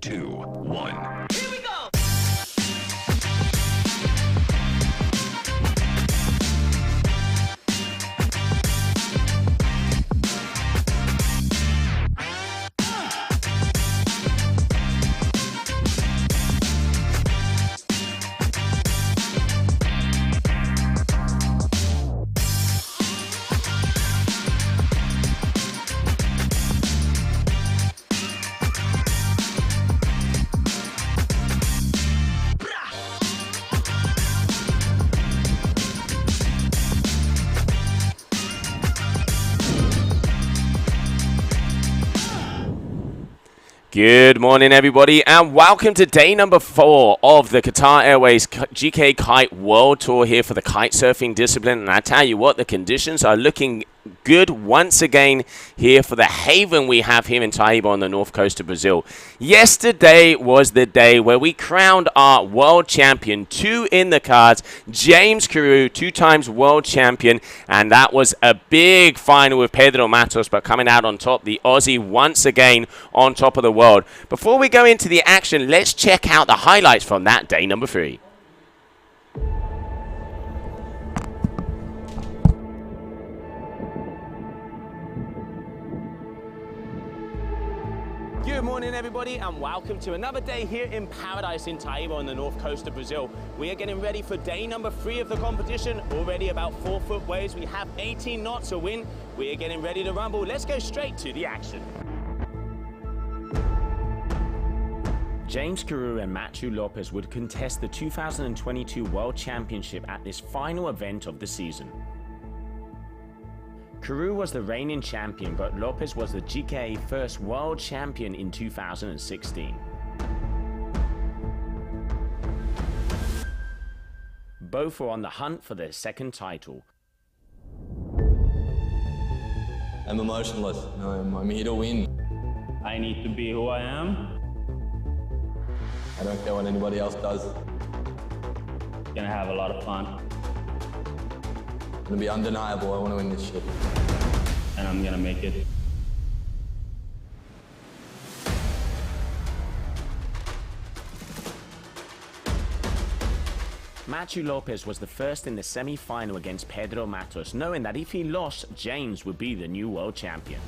2, 1. Here we go! Good morning, everybody, and welcome to day number 4 of the Qatar Airways GK Kite World Tour here for the kite surfing discipline. And I tell you what, the conditions are looking good once again here for the haven we have here in Taiba on the north coast of Brazil. Yesterday was the day where we crowned our world champion, 2 in the cards, James Carew, 2 times world champion, and that was a big final with Pedro Matos, but coming out on top, the Aussie once again on top of the world. Before we go into the action, let's check out the highlights from that day number 3. Good morning, everybody, and welcome to another day here in paradise in Taiba on the north coast of Brazil. We are getting ready for day number 3 of the competition. Already about 4-foot waves. We have 18 knots of wind. We are getting ready to rumble. Let's go straight to the action. James Carew and Matthew Lopez would contest the 2022 World Championship at this final event of the season. Carew was the reigning champion, but Lopez was the GK first world champion in 2016. Both were on the hunt for their second title. I'm emotionless. I'm here to win. I need to be who I am. I don't care what anybody else does. Gonna have a lot of fun. It's gonna be undeniable. I want to win this shit. And I'm gonna make it. Matthew Lopez was the first in the semi-final against Pedro Matos, knowing that if he lost, James would be the new world champion.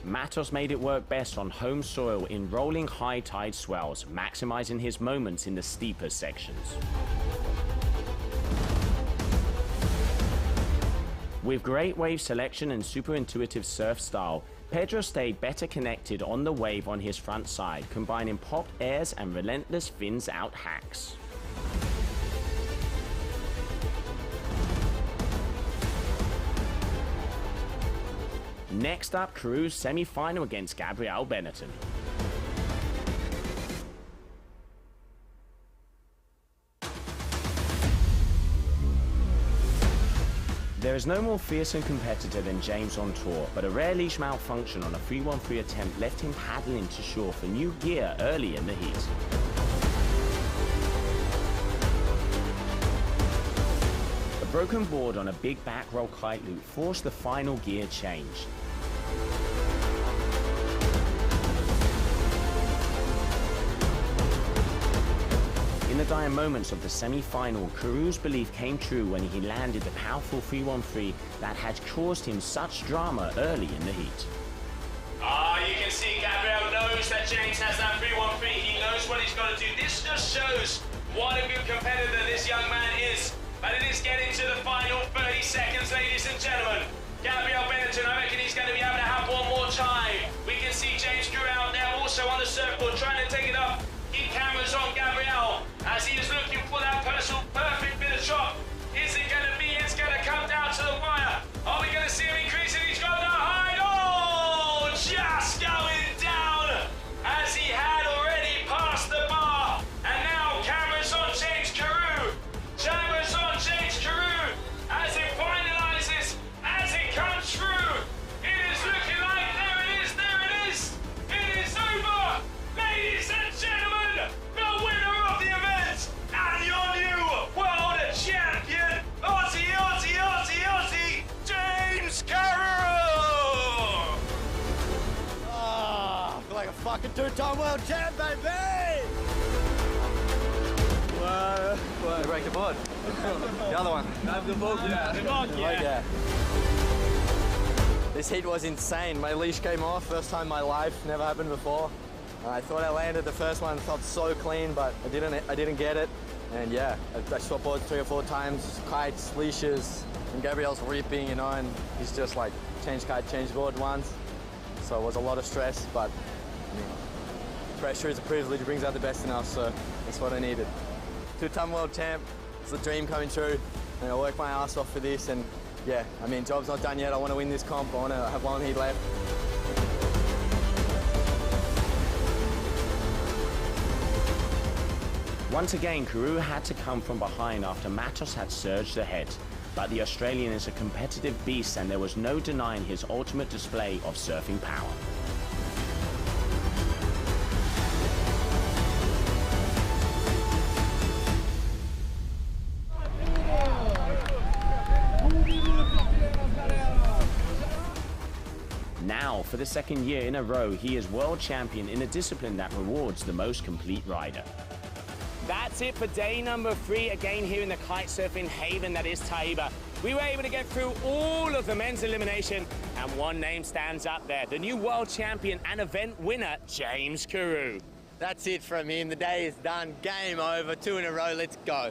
Matos made it work best on home soil in rolling high tide swells, maximizing his moments in the steeper sections. With great wave selection and super intuitive surf style, Pedro stayed better connected on the wave on his front side, combining popped airs and relentless fins out hacks. Next up, Carew's semi-final against Gabriel Benetton. There is no more fearsome competitor than James on tour, but a rare leash malfunction on a 3-1-3 attempt left him paddling to shore for new gear early in the heat. A broken board on a big back roll kite loop forced the final gear change. In the dire moments of the semi-final, Carew's belief came true when he landed the powerful 3-1-3 that had caused him such drama early in the heat. You can see Gabriel knows that James has that 3-1-3. He knows what he's got to do. This just shows what a good competitor this young man is. But it is getting to the final 30 seconds, ladies and gentlemen. Gabriel Benetton, I reckon he's going to be able to have one more time. We can see James Carew out there also on the surfboard trying to take it up. Keep cameras on Gabriel as he is looking for that personal perfect bit of chop. Is it going to be? It's going to come down to the wire. Are we going to see him increasing? He's got the high. Oh, just going down as he had already passed the bar. And now cameras on James Carew. Cameras on James Carew as it finalizes, as it comes through. It is looking like there it is, there it is. It is over. Ladies and gentlemen, the winner of the event and your new world champion. fucking two-time world champ, baby! Whoa. Break the board. The other one. The board, yeah. This heat was insane. My leash came off, first time in my life, never happened before. I thought I landed the first one, felt so clean, but I didn't get it. And yeah, I swapped boards 3 or 4 times, kites, leashes, and Gabriel's ripping, you know, and he's just like change kite, change board once. So it was a lot of stress, but I mean, pressure is a privilege, it brings out the best in us, so that's what I needed. 2-time world champ, it's a dream coming true, and I worked my ass off for this, and yeah, I mean, job's not done yet. I want to win this comp, I want to have 1 heat left. Once again, Carew had to come from behind after Matos had surged ahead. But the Australian is a competitive beast and there was no denying his ultimate display of surfing power. Now, for the 2nd year in a row, he is world champion in a discipline that rewards the most complete rider. That's it for day number 3, again here in the kite surfing haven that is Taiba. We were able to get through all of the men's elimination, and one name stands up there, the new world champion and event winner, James Carew. That's it from him, the day is done, game over, 2 in a row, let's go.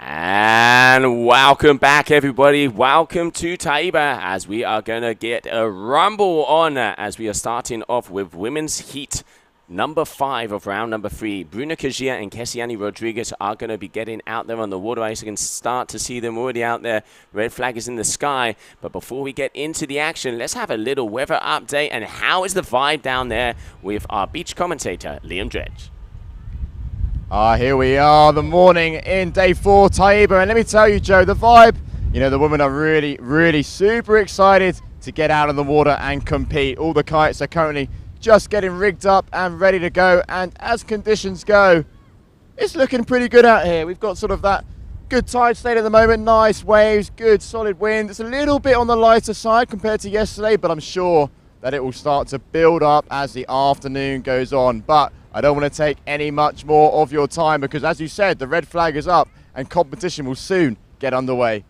And welcome back, everybody. Welcome to Taiba, as we are going to get a rumble on as we are starting off with women's heat number 5 of round number 3. Bruna Kajia and Kessiani Rodriguez are going to be getting out there on the water ice. You can start to see them already out there. Red flag is in the sky. But before we get into the action, let's have a little weather update. And how is the vibe down there with our beach commentator, Liam Dredge? Here we are, the morning in day 4, Taiba, and let me tell you, Joe, the vibe, you know, the women are really super excited to get out of the water and compete. All the kites are currently just getting rigged up and ready to go, and as conditions go, it's looking pretty good out here. We've got sort of that good tide state at the moment, nice waves, good solid wind. It's a little bit on the lighter side compared to yesterday, but I'm sure that it will start to build up as the afternoon goes on. But I don't want to take any much more of your time because, as you said, the red flag is up and competition will soon get underway.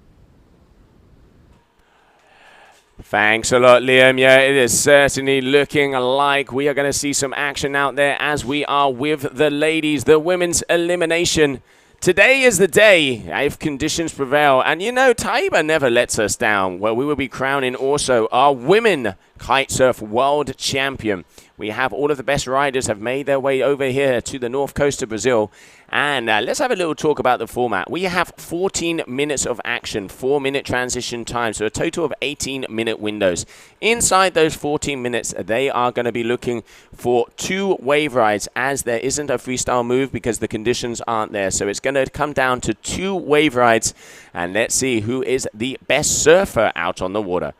Thanks a lot, Liam. Yeah, it is certainly looking like we are going to see some action out there as we are with the ladies, the women's elimination. Today is the day if conditions prevail. And you know, Taiba never lets us down. Well, we will be crowning also our women kitesurf world champion. We have all of the best riders have made their way over here to the north coast of Brazil. And let's have a little talk about the format. We have 14 minutes of action, 4-minute transition time, so a total of 18-minute windows. Inside those 14 minutes, they are going to be looking for 2 wave rides, as there isn't a freestyle move because the conditions aren't there. So it's going to come down to 2 wave rides, and let's see who is the best surfer out on the water.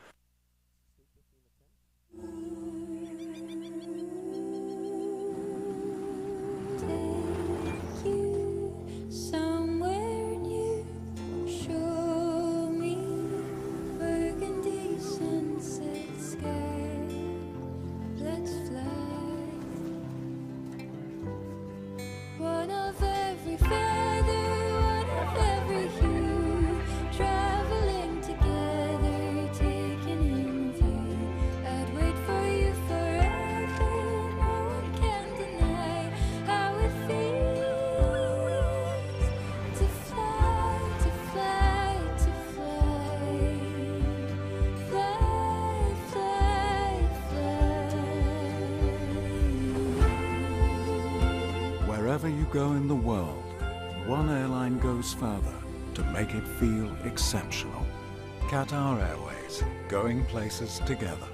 Wherever you go in the world, one airline goes further to make it feel exceptional. Qatar Airways, going places together.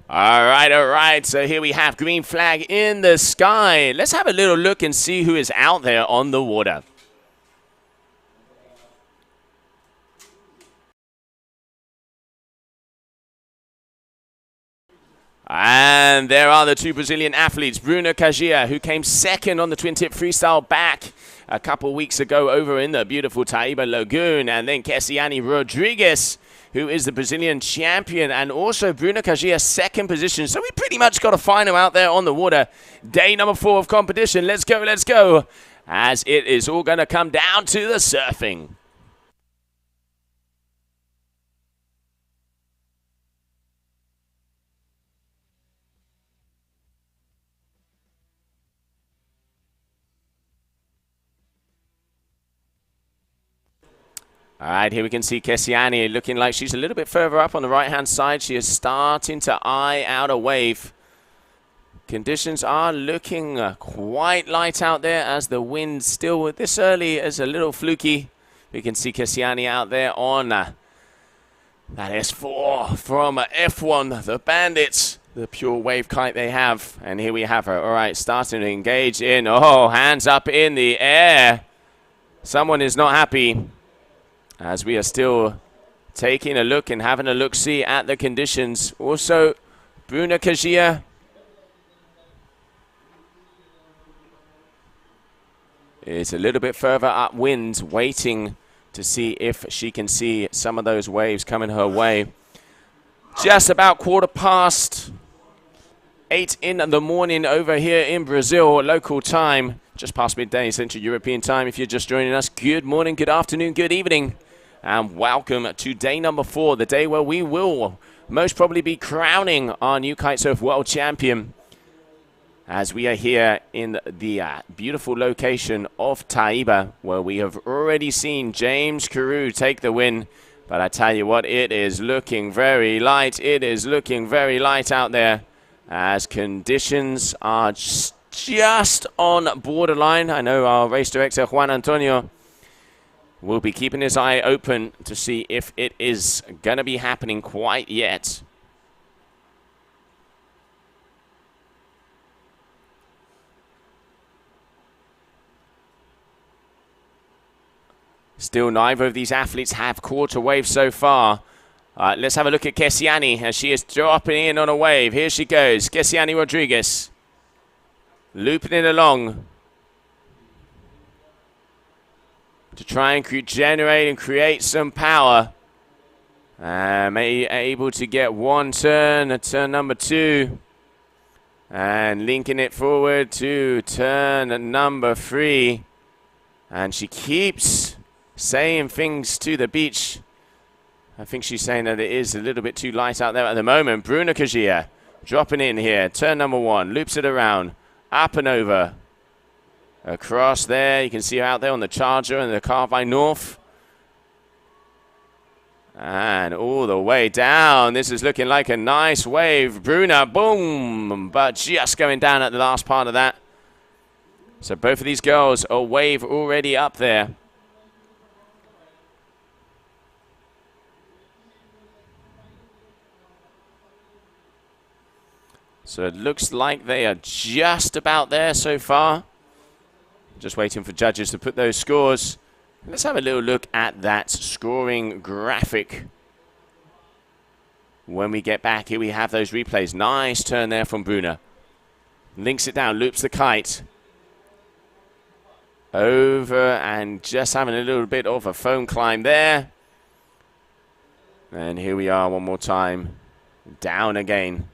All right. So here we have green flag in the sky. Let's have a little look and see who is out there on the water. And there are the two Brazilian athletes, Bruna Cagia, who came second on the twin-tip freestyle back a couple weeks ago over in the beautiful Taiba Lagoon, and then Kessiane Rodrigues, who is the Brazilian champion, and also Bruna Cagia, second position. So we pretty much got a final out there on the water. Day number 4 of competition. Let's go, as it is all going to come down to the surfing. All right, here we can see Kessiane looking like she's a little bit further up on the right-hand side. She is starting to eye out a wave. Conditions are looking quite light out there, as the wind still this early is a little fluky. We can see Kessiane out there on that S4 from F1, the Bandits, the pure wave kite they have. And here we have her. All right, starting to engage in, hands up in the air. Someone is not happy, as we are still taking a look and having a look-see at the conditions. Also, Bruna Cagia is a little bit further upwind, waiting to see if she can see some of those waves coming her way. Just about 8:15 in the morning over here in Brazil, local time. Just past midday Central European time. If you're just joining us, good morning, good afternoon, good evening, and welcome to day number 4, the day where we will most probably be crowning our new kitesurf world champion, as we are here in the beautiful location of Taiba, where we have already seen James Carew take the win. But I tell you what, it is looking very light. It is looking very light out there, as conditions are just on borderline. I know our race director, Juan Antonio, will be keeping his eye open to see if it is going to be happening quite yet. Still, neither of these athletes have caught a wave so far. Let's have a look at Kessiane, as she is dropping in on a wave. Here she goes, Kessiane Rodrigues, looping it along to try and generate and create some power. Able to get one turn, turn number 2, and linking it forward to turn number 3. And she keeps saying things to the beach. I think she's saying that it is a little bit too light out there at the moment. Bruna Cagia dropping in here, turn number 1, loops it around, up and over. Across there, you can see her out there on the Charger and the Carby North. And all the way down. This is looking like a nice wave. Bruna, boom! But just going down at the last part of that. So both of these girls, a wave already up there. So it looks like they are just about there so far. Just waiting for judges to put those scores. Let's have a little look at that scoring graphic when we get back. Here we have those replays. Nice turn there from Bruna. Links it down, loops the kite over, and just having a little bit of a foam climb there. And here we are one more time. Down again.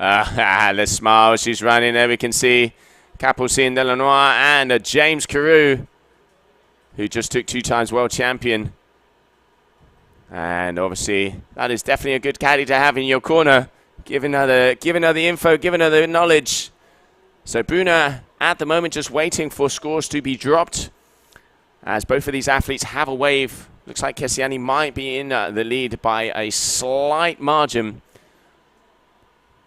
The smile, she's running there. We can see Capucine Delanois and James Carew, who just took 2 times world champion. And obviously, that is definitely a good caddy to have in your corner, giving her the info, giving her the knowledge. So Bruna, at the moment, just waiting for scores to be dropped, as both of these athletes have a wave. Looks like Kessiane might be in the lead by a slight margin.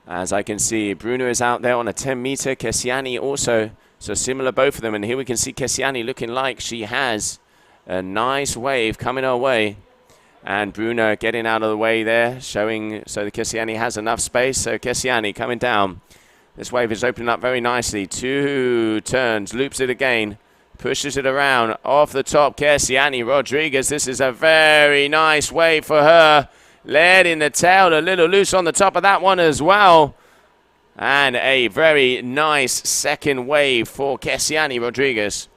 As I can see, Bruna is out there on a 10-meter. Kessiane also. So similar, both of them. And here we can see Kessiane looking like she has a nice wave coming her way. And Bruna getting out of the way there, showing so that Kessiane has enough space. So Kessiane coming down. This wave is opening up very nicely. 2 turns, loops it again. Pushes it around off the top. Kessiani Rodriguez. This is a very nice wave for her. Letting the tail a little loose on the top of that one as well. And a very nice second wave for Kessiani Rodriguez.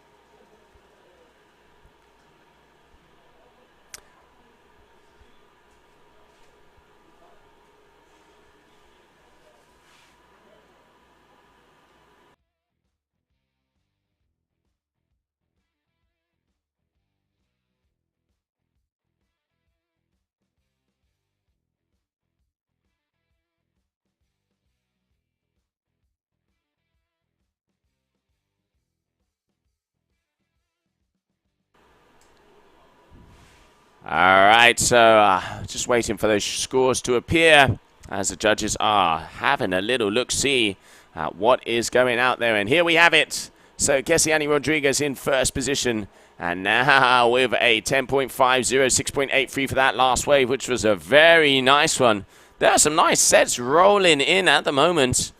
All right, so just waiting for those scores to appear as the judges are having a little look-see at what is going out there. And here we have it. So Kessiani Rodriguez in first position. And now with a 10.50, 6.83 for that last wave, which was a very nice one. There are some nice sets rolling in at the moment,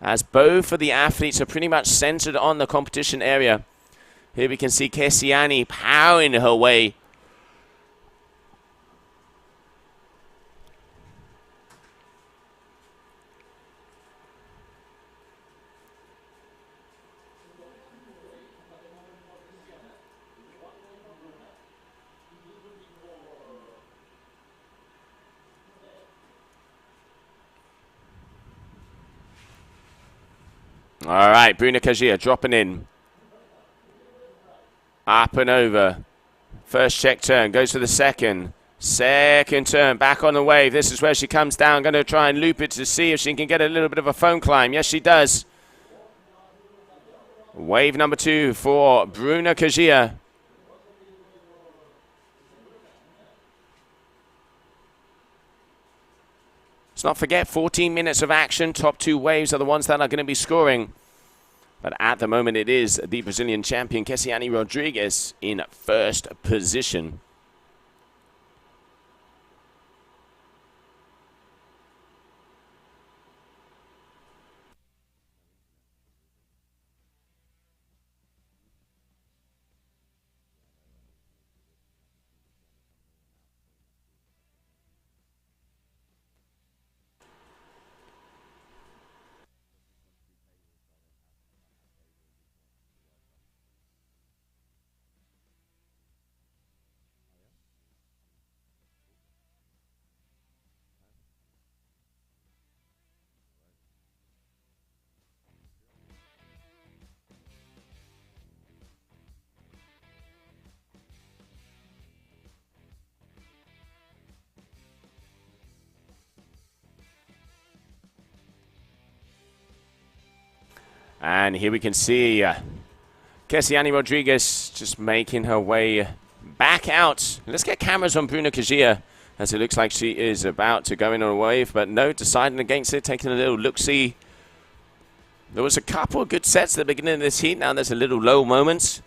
as both of the athletes are pretty much centered on the competition area. Here we can see Kessiani powering her way. All right, Bruna Kajia dropping in. Up and over. First check turn, goes to the second. Second turn, back on the wave. This is where she comes down. Going to try and loop it to see if she can get a little bit of a foam climb. Yes, she does. Wave number 2 for Bruna Kajia. Let's not forget, 14 minutes of action. Top 2 waves are the ones that are going to be scoring. But at the moment, it is the Brazilian champion, Kessiani Rodriguez, in first position. And here we can see Kessiani Rodriguez just making her way back out. Let's get cameras on Bruna Kajia, as it looks like she is about to go in on a wave, but no, deciding against it, taking a little look-see. There was a couple of good sets at the beginning of this heat. Now there's a little low moments.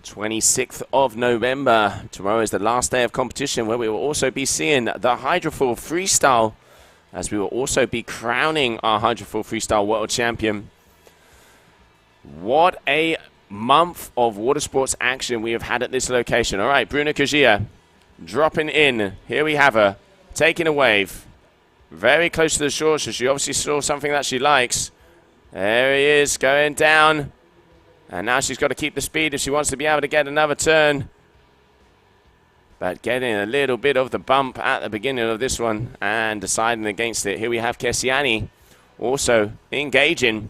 26th of November. Tomorrow is the last day of competition, where we will also be seeing the Hydrofoil-Freestyle, as we will also be crowning our Hydrofoil-Freestyle World Champion. What a month of water sports action we have had at this location. All right, Bruna Kajia dropping in. Here we have her, taking a wave. Very close to the shore, so she obviously saw something that she likes. There he is, going down. And now she's got to keep the speed if she wants to be able to get another turn. But getting a little bit of the bump at the beginning of this one and deciding against it. Here we have Kessiani also engaging.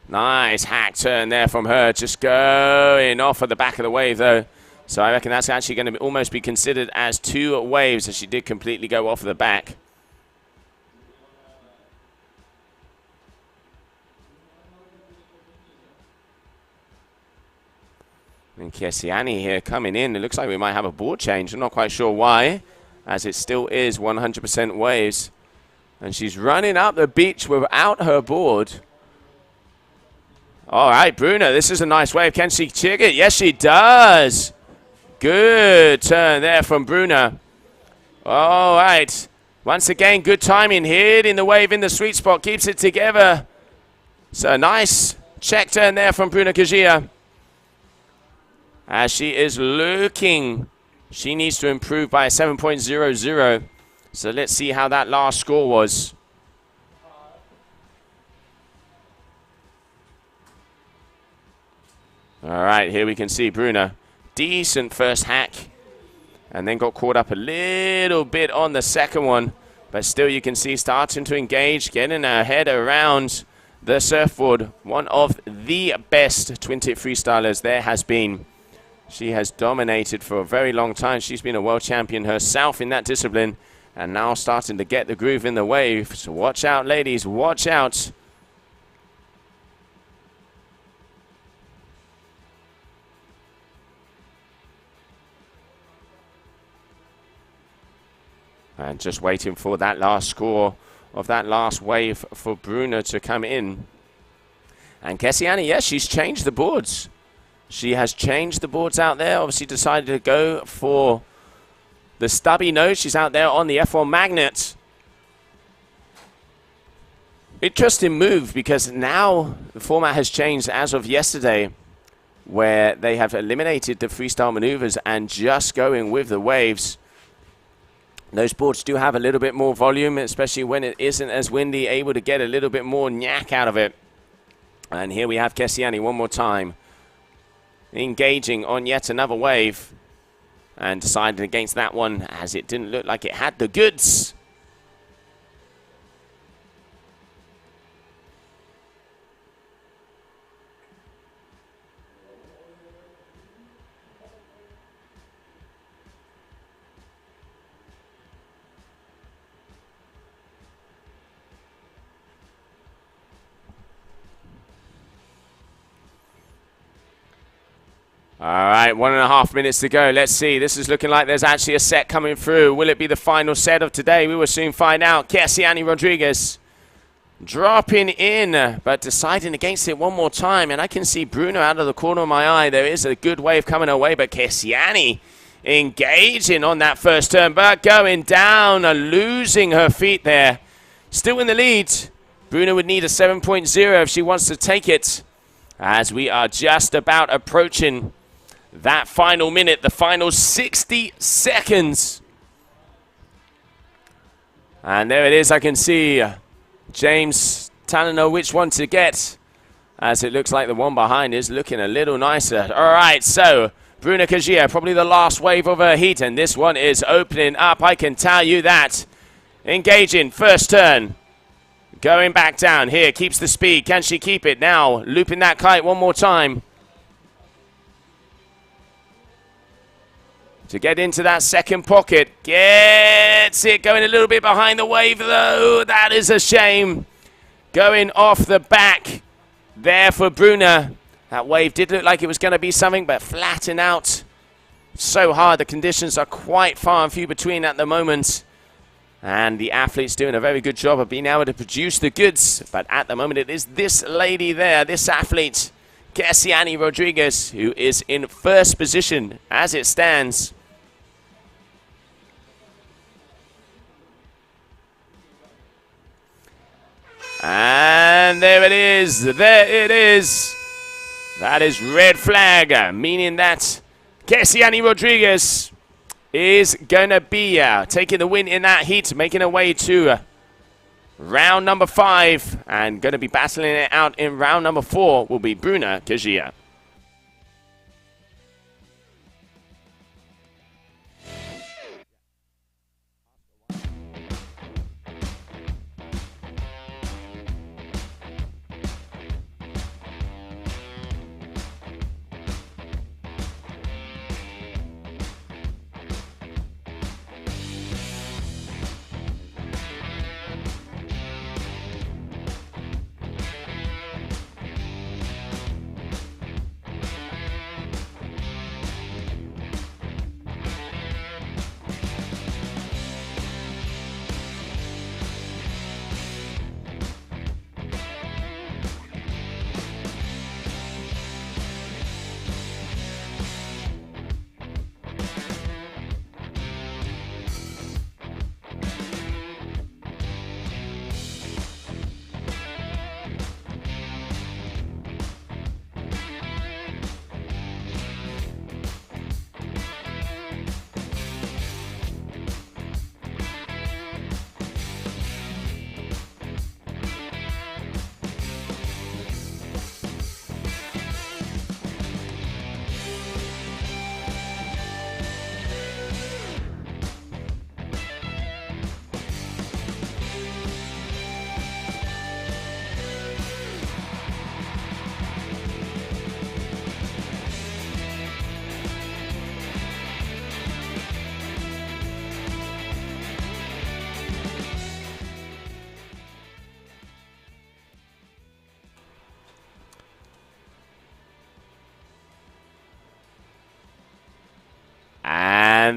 Nice hack turn there from her. Just going off at the back of the wave, though. So I reckon that's actually going to almost be considered as 2 waves, as she did completely go off the back. And Kessiani here coming in. It looks like we might have a board change. I'm not quite sure why, as it still is 100% waves. And she's running up the beach without her board. All right, Bruna, this is a nice wave. Can she check it? Yes, she does. Good turn there from Bruna. All right. Once again, good timing. Hitting the wave in the sweet spot. Keeps it together. So nice check turn there from Bruna Kajia. As she is looking, she needs to improve by 7.00. So let's see how that last score was. All right, here we can see Bruna. Decent first hack. And then got caught up a little bit on the second one. But still you can see starting to engage, getting her head around the surfboard. One of the best twin-tip freestylers there has been. She has dominated for a very long time. She's been a world champion herself in that discipline. And now starting to get the groove in the wave. So watch out, ladies. Watch out. And just waiting for that last score of that last wave for Bruna to come in. And Kessiani, yes, she's changed the boards. She has changed the boards out there. Obviously decided to go for the stubby nose. She's out there on the F1 magnet. Interesting move because now the format has changed as of yesterday, where they have eliminated the freestyle maneuvers and just going with the waves. Those boards do have a little bit more volume, especially when it isn't as windy, able to get a little bit more nyak out of it. And here we have Kessiani one more time, engaging on yet another wave, and decided against that one as it didn't look like it had the goods. All right, 1.5 minutes to go. Let's see. This is looking like there's actually a set coming through. Will it be the final set of today? We will soon find out. Kessiani Rodriguez dropping in, but deciding against it one more time. And I can see Bruna out of the corner of my eye. There is a good wave coming her way, but Kessiani engaging on that first turn, but going down, losing her feet there. Still in the lead. Bruna would need a 7.0 if she wants to take it, as we are just about approaching that final minute, the final 60 seconds. And there it is. I can see James telling her which one to get, as it looks like the one behind is looking a little nicer. All right, so Bruna Kajia, probably the last wave of her heat, and this one is opening up, I can tell you that. Engaging, first turn. Going back down here, keeps the speed. Can she keep it now? Looping that kite one more time. To get into that second pocket. Gets it. Going a little bit behind the wave, though. That is a shame. Going off the back there for Bruna. That wave did look like it was going to be something, but flatten out so hard. The conditions are quite far and few between at the moment. And the athlete's doing a very good job of being able to produce the goods. But at the moment, it is this lady there, this athlete, Kessiani Rodriguez, who is in first position as it stands. And there it is. There it is. That is red flag, meaning that Kessiani Rodriguez is going to be taking the win in that heat, making her way to round number 5, and going to be battling it out in round number 4 will be Bruna Kajia.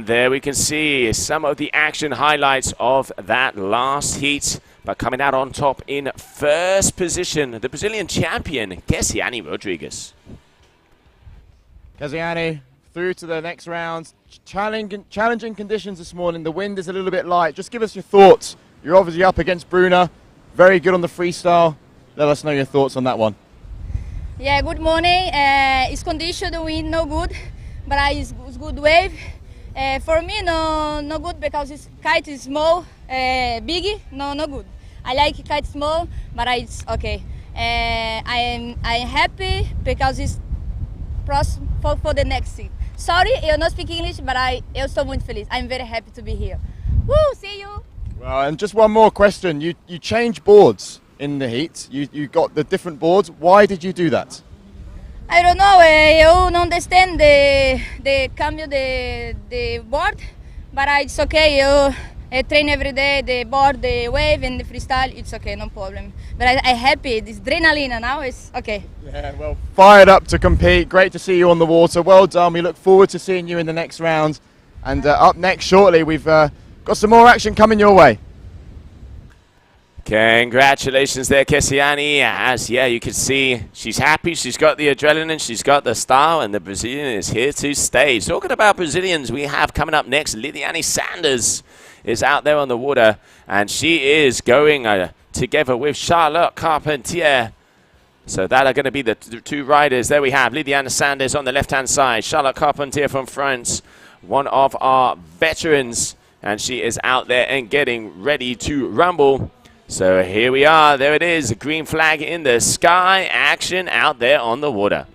And there we can see some of the action highlights of that last heat. But coming out on top in first position, the Brazilian champion, Kessiane Rodrigues. Kessiane through to the next round. Challenging conditions this morning. The wind is a little bit light. Just give us your thoughts. You're obviously up against Bruna. Very good on the freestyle. Let us know your thoughts on that one. Yeah, good morning. It's condition, the wind no good, but it's good wave. For me, no good because it's kite is small, big, no good. I like kite small, but it's okay. I'm happy because it's for the next seat. Sorry, eu não speak English, but eu estou muito feliz. I'm very happy to be here. Woo, see you. Well, and just one more question. You changed boards in the heat. You got the different boards. Why did you do that? I don't know. Eu não understand the cambio the board, but it's okay. I train every day the board, the wave, and the freestyle. It's okay, no problem. But I'm happy. It's adrenaline now. It's okay. Yeah, well, fired up to compete. Great to see you on the water. Well done. We look forward to seeing you in the next round. And up next shortly, we've got some more action coming your way. Congratulations there, Kessiane. As, yeah, you can see she's happy. She's got the adrenaline. She's got the style. And the Brazilian is here to stay. Talking about Brazilians, we have coming up next, Lidiane Sanders is out there on the water. And she is going together with Charlotte Carpentier. So that are going to be the two riders. There we have Lidiane Sanders on the left-hand side. Charlotte Carpentier from France, one of our veterans. And she is out there and getting ready to rumble. So here we are. There it is. A green flag in the sky. Action out there on the water.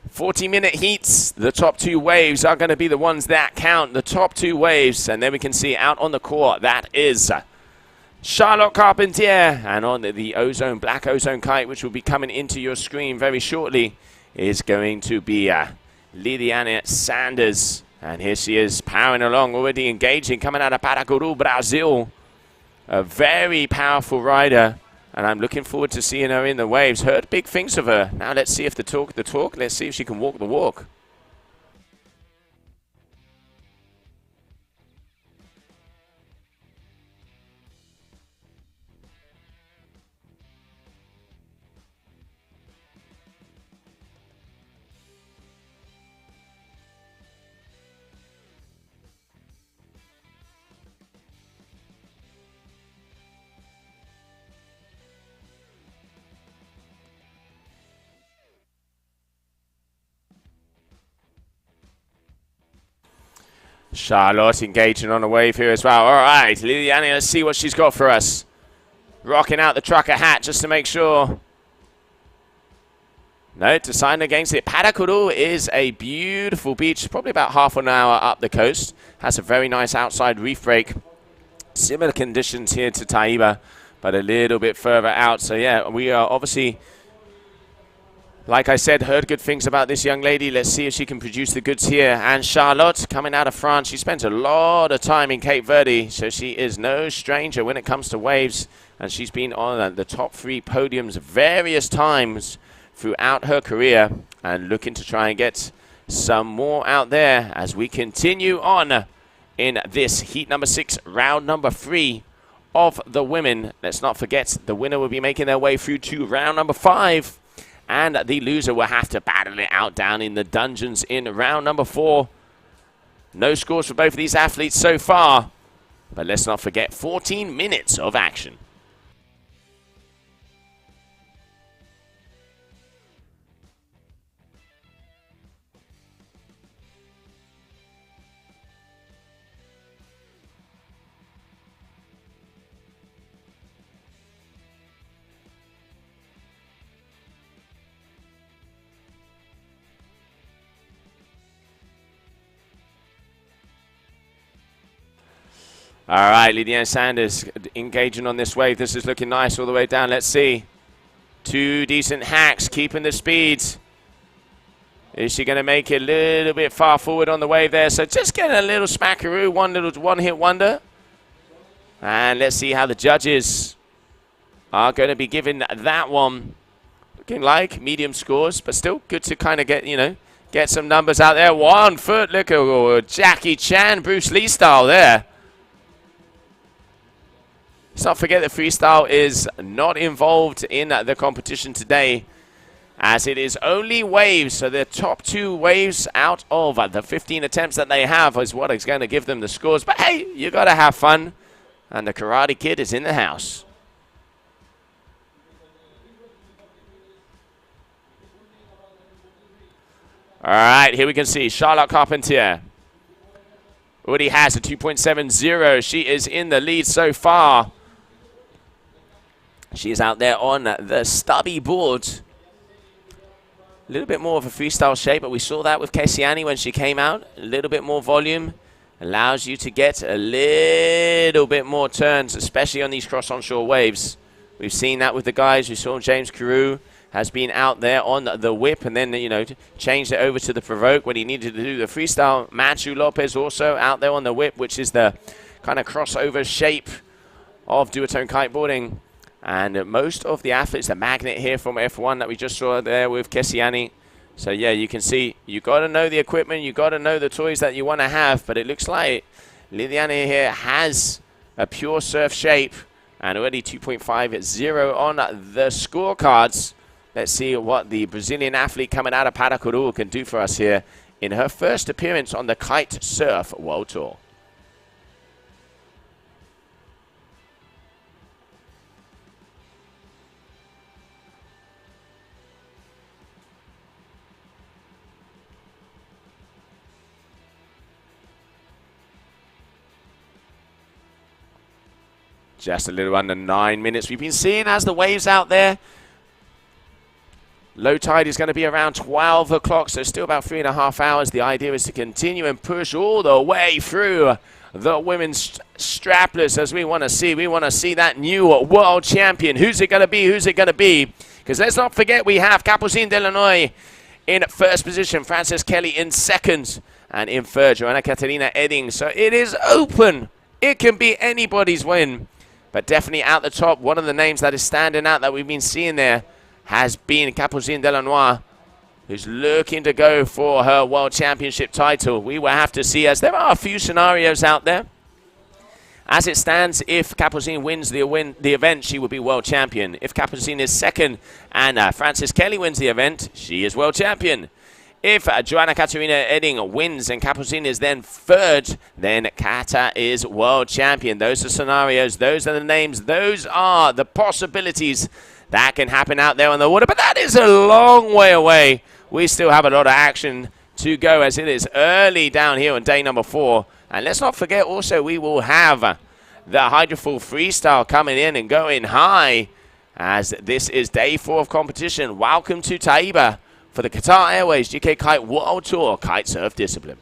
"40-minute heats. The top two waves are going to be the ones that count. The top two waves. And then we can see out on the court, that is Charlotte Carpentier. And on the ozone, black ozone kite, which will be coming into your screen very shortly, is going to be Lidiane Sanders. And here she is powering along, already engaging, coming out of Paracuru, Brazil. A very powerful rider. And I'm looking forward to seeing her in the waves. Heard big things of her. Now let's see if the talk. Let's see if she can walk the walk. Charlotte engaging on a wave here as well. All right, Lidiane, let's see what she's got for us. Rocking out the trucker hat just to make sure. No, to sign against it. Paracuru is a beautiful beach, probably about half an hour up the coast. Has a very nice outside reef break. Similar conditions here to Taiba, but a little bit further out. So yeah, we are obviously, like I said, heard good things about this young lady. Let's see if she can produce the goods here. And Charlotte, coming out of France, she spent a lot of time in Cape Verde, so she is no stranger when it comes to waves. And she's been on the top 3 podiums various times throughout her career, and looking to try and get some more out there as we continue on in this heat number 6, round number 3 of the women. Let's not forget the winner will be making their way through to round number 5. And the loser will have to battle it out down in the dungeons in round number 4. No scores for both of these athletes so far. But let's not forget 14 minutes of action. All right, Lidiane Sanders engaging on this wave. This is looking nice all the way down. Let's see. 2 decent hacks, keeping the speed. Is she going to make it a little bit far forward on the wave there? So just getting a little smackaroo, one hit wonder. And let's see how the judges are going to be giving that one. looking like medium scores, but still good to kind of get, get some numbers out there. 1 foot, look at Jackie Chan, Bruce Lee style there. Let's not forget that freestyle is not involved in the competition today, as it is only waves. So the top 2 waves out of the 15 attempts that they have is what is going to give them the scores. But hey, you got to have fun. And the Karate Kid is in the house. All right, here we can see Charlotte Carpentier already has a 2.70. She is in the lead so far. She is out there on the stubby board. A little bit more of a freestyle shape, but we saw that with Kessiani when she came out. A little bit more volume allows you to get a little bit more turns, especially on these cross-onshore waves. We've seen that with the guys. We saw James Carew has been out there on the whip and then, changed it over to the provoke when he needed to do the freestyle. Machu Lopez also out there on the whip, which is the kind of crossover shape of duotone kiteboarding. And most of the athletes, the magnet here from F1 that we just saw there with Kessiani. So, yeah, you can see you got to know the equipment. You got to know the toys that you want to have. But it looks like Liliana here has a pure surf shape and already 2.50 on the scorecards. Let's see what the Brazilian athlete coming out of Paracuru can do for us here in her first appearance on the Kite-Surf World Tour. Just a little under 9 minutes. We've been seeing as the waves out there. Low tide is going to be around 12 o'clock, so still about 3.5 hours. The idea is to continue and push all the way through the women's strapless as we want to see. We want to see that new world champion. Who's it going to be? Who's it going to be? Because let's not forget we have Capucine Delanoy in first position, Frances Kelly in second, and in third, Joanna Caterina Edding. So it is open. It can be anybody's win. But definitely out the top, one of the names that is standing out that we've been seeing there has been Capucine Delanoy, who's looking to go for her World Championship title. We will have to see, as there are a few scenarios out there. As it stands, if Capucine wins the event, she will be World Champion. If Capucine is second and Frances Kelly wins the event, she is World Champion. If Joanna Caterina Edding wins and Capucine is then third, then Qatar is world champion. Those are scenarios. Those are the names. Those are the possibilities that can happen out there on the water. But that is a long way away. We still have a lot of action to go as it is early down here on day number 4. And let's not forget also we will have the Hydrofoil-Freestyle coming in and going high as this is day 4 of competition. Welcome to Taiba for the Qatar Airways GK Kite World Tour Kite Surf discipline.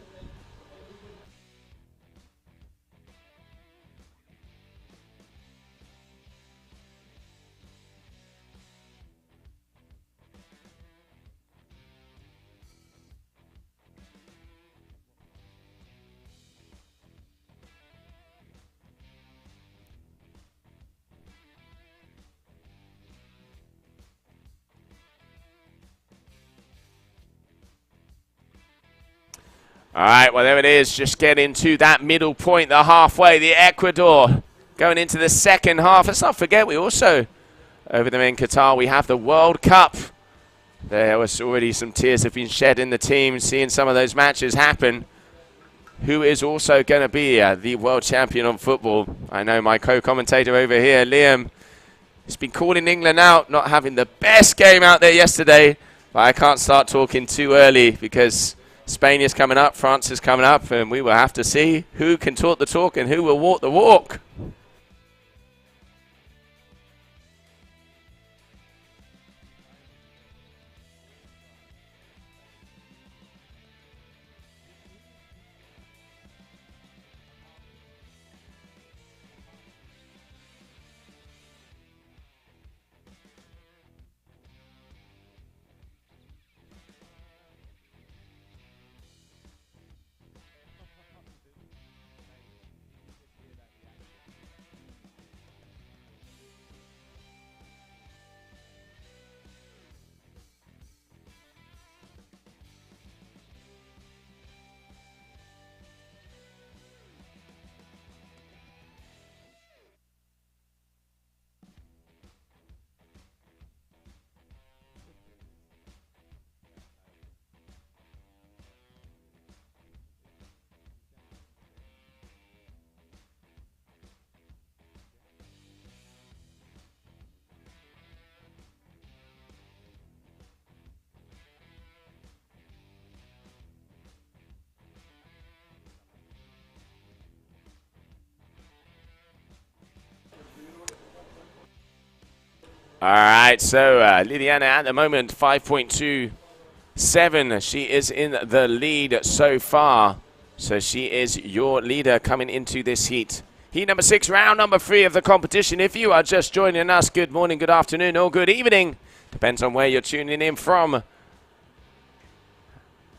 All right, well, there it is. Just getting to that middle point, the halfway, the Ecuador going into the second half. Let's not forget, we also, over there in Qatar, we have the World Cup. There was already some tears have been shed in the team, seeing some of those matches happen. Who is also going to be the world champion on football? I know my co-commentator over here, Liam, has been calling England out, not having the best game out there yesterday. But I can't start talking too early because Spain is coming up, France is coming up, and we will have to see who can talk the talk and who will walk the walk. All right, so Liliana at the moment, 5.27. She is in the lead so far. So she is your leader coming into this heat. Heat number 6, round number 3 of the competition. If you are just joining us, good morning, good afternoon, or good evening. Depends on where you're tuning in from.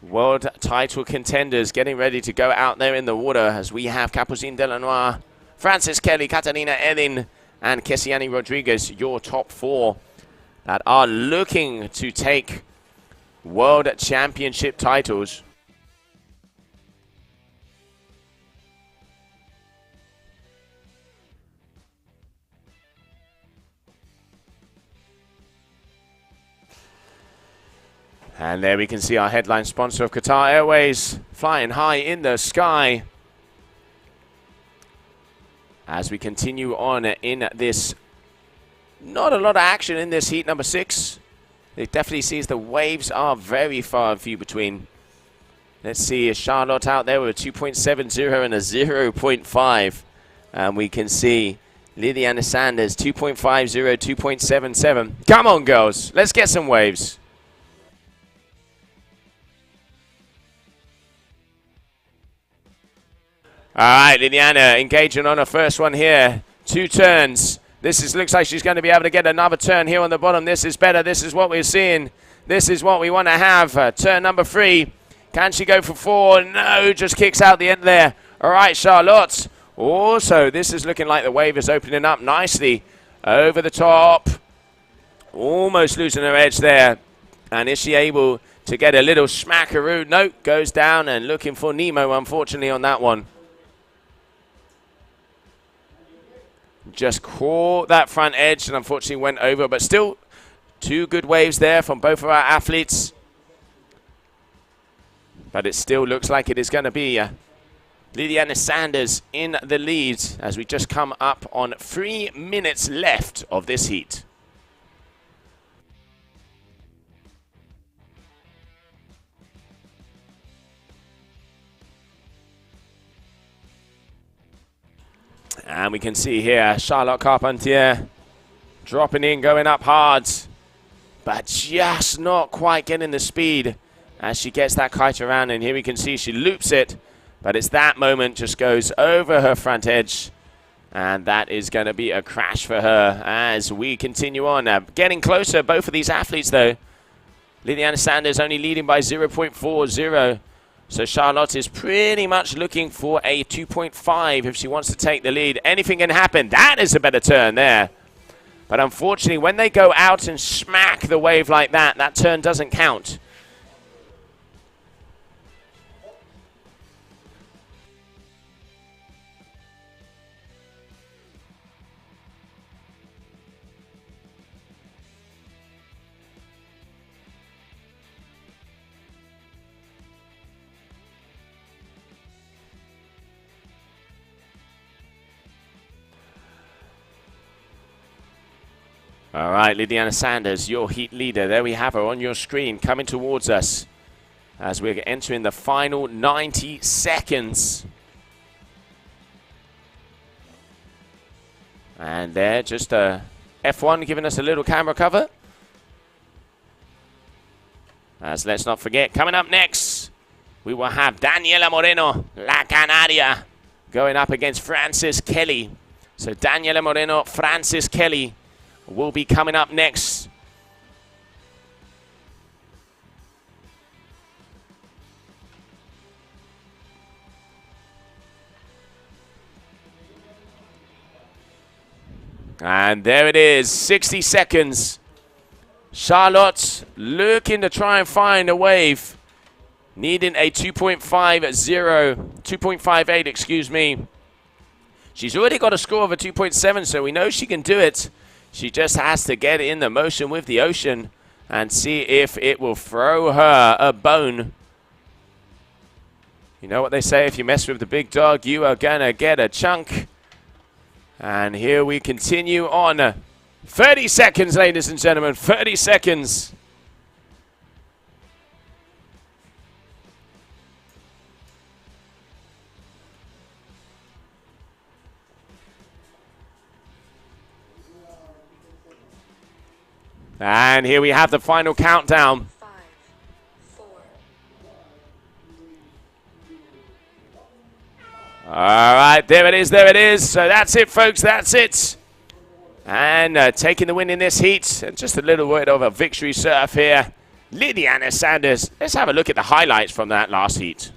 World title contenders getting ready to go out there in the water as we have Capucine Delanois, Francis Kelly, Catalina Edin, and Kessiani Rodriguez, your top 4 that are looking to take World Championship titles. And there we can see our headline sponsor of Qatar Airways flying high in the sky. As we continue on in this, not a lot of action in this heat number 6. It definitely sees the waves are very far and few between. Let's see Charlotte out there with a 2.70 and a 0.5. And we can see Liliana Sanders, 2.50, 2.77. Come on, girls. Let's get some waves. All right, Liliana engaging on her first one here. 2 turns. Looks like she's going to be able to get another turn here on the bottom. This is better. This is what we're seeing. This is what we want to have. Turn number 3. Can she go for 4? No, just kicks out the end there. All right, Charlotte. Also, this is looking like the wave is opening up nicely. Over the top. Almost losing her edge there. And is she able to get a little smackaroo? Nope, goes down and looking for Nemo, unfortunately, on that one. Just caught that front edge and unfortunately went over, but still 2 good waves there from both of our athletes. But it still looks like it is going to be Liliana Sanders in the lead as we just come up on 3 minutes left of this heat. And we can see here Charlotte Carpentier dropping in, going up hard, but just not quite getting the speed as she gets that kite around. And here we can see she loops it, but it's that moment, just goes over her front edge. And that is going to be a crash for her as we continue on. Getting closer, both of these athletes though. Liliana Sanders only leading by 0.40. So Charlotte is pretty much looking for a 2.5 if she wants to take the lead. Anything can happen. That is a better turn there. But unfortunately, when they go out and smack the wave like that, that turn doesn't count. All right, Liliana Sanders, your heat leader. There we have her on your screen, coming towards us as we're entering the final 90 seconds. And there, just F1 giving us a little camera cover. As let's not forget, coming up next, we will have Daniela Moreno, La Canaria, going up against Francis Kelly. So Daniela Moreno, Francis Kelly will be coming up next. And there it is, 60 seconds. Charlotte looking to try and find a wave, needing a 2.58, excuse me. She's already got a score of a 2.7, so we know she can do it. She just has to get in the motion with the ocean and see if it will throw her a bone. You know what they say, if you mess with the big dog, you are going to get a chunk. And here we continue on. 30 seconds, ladies and gentlemen, 30 seconds. And here we have the final countdown. 5, 4. All right, there it is, there it is. So that's it, folks, that's it. And taking the win in this heat. And just a little word of a victory surf here. Lydiana Sanders. Let's have a look at the highlights from that last heat.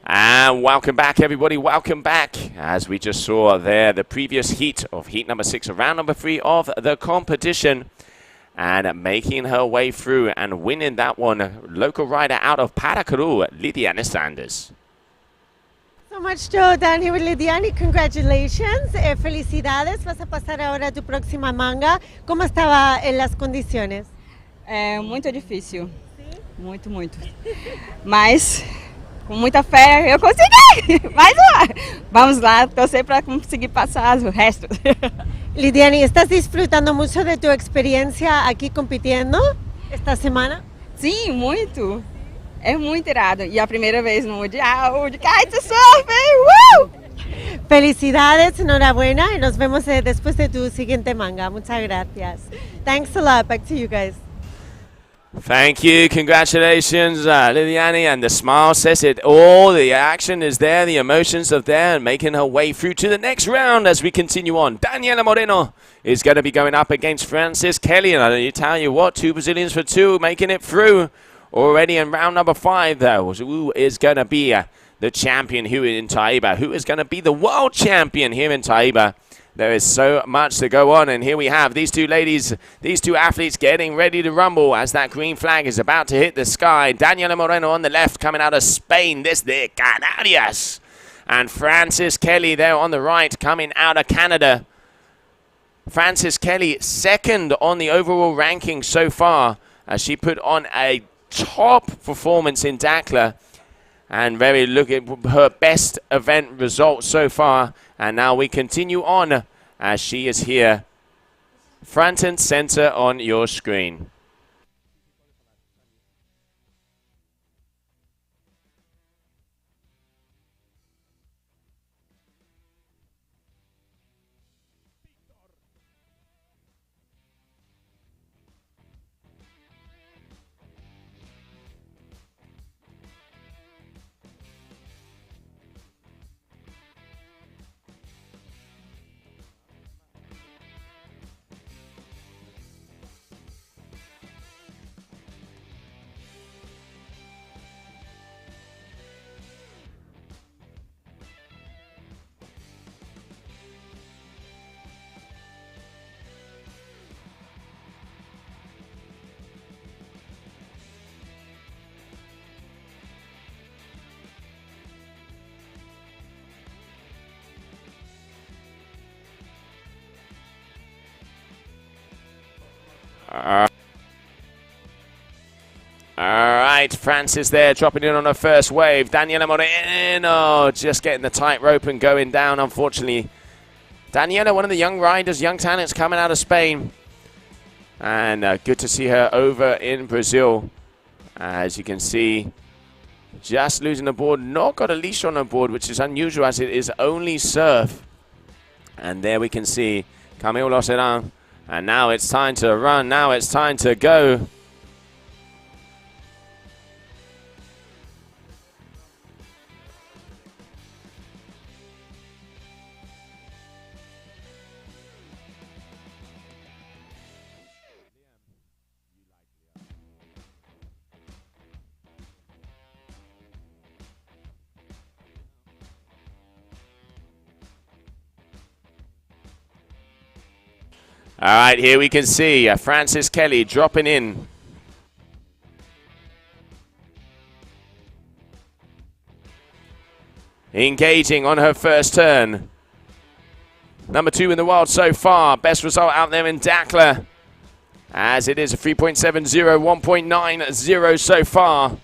And welcome back, everybody. Welcome back. As we just saw there, the previous heat of heat number 6 of round number 3 of the competition. And making her way through and winning that one, local rider out of Paracuru, Lydiana Sanders. So much, Joe. Down here with Lydiana. Congratulations. Felicidades. Vas a pasar ahora a tu próxima manga. ¿Cómo estaba en las condiciones? Muito difícil. Sim? Muito, muito. Mas com muita fé eu consegui! Mais uma! Vamos lá, torcer para conseguir passar o resto. Lydiana, ¿estás disfrutando mucho de tu experiencia aquí compitiendo esta semana? Sim, muito. É muito irado. E a primeira vez no Mundial de Kite-Surf! Felicidades, enhorabuena y nos vemos después de tu siguiente manga. Muchas gracias. Thanks a lot. Back to you guys. Thank you. Congratulations, Lydiana. And the smile says it all. The action is there. The emotions are there. And making her way through to the next round as we continue on. Daniela Moreno is going to be going up against Francis Kelly. And I tell you what, 2 Brazilians for 2 making it through already in round number 5, though. Who is going to be the champion here in Taiba? Who is going to be the world champion here in Taiba? There is so much to go on, and here we have these two ladies, these two athletes getting ready to rumble as that green flag is about to hit the sky. Daniela Moreno on the left coming out of Spain, this de Canarias. And Francis Kelly there on the right coming out of Canada. Francis Kelly second on the overall ranking so far as she put on a top performance in Dakla. And very look at her best event result so far. And now we continue on as she is here front and center on your screen. right, Francis there dropping in on her first wave. Daniela Moreno just getting the tightrope and going down, unfortunately. Daniela, one of the young riders, young talents coming out of Spain. And good to see her over in Brazil. As you can see, just losing the board. Not got a leash on her board, which is unusual as it is only surf. And there we can see Camille Loceran. And now it's time to run. Now it's time to go. All right, here we can see Frances Kelly dropping in. Engaging on her first turn. Number 2 in the world so far. Best result out there in Dakar. As it is a 3.70, 1.90 so far.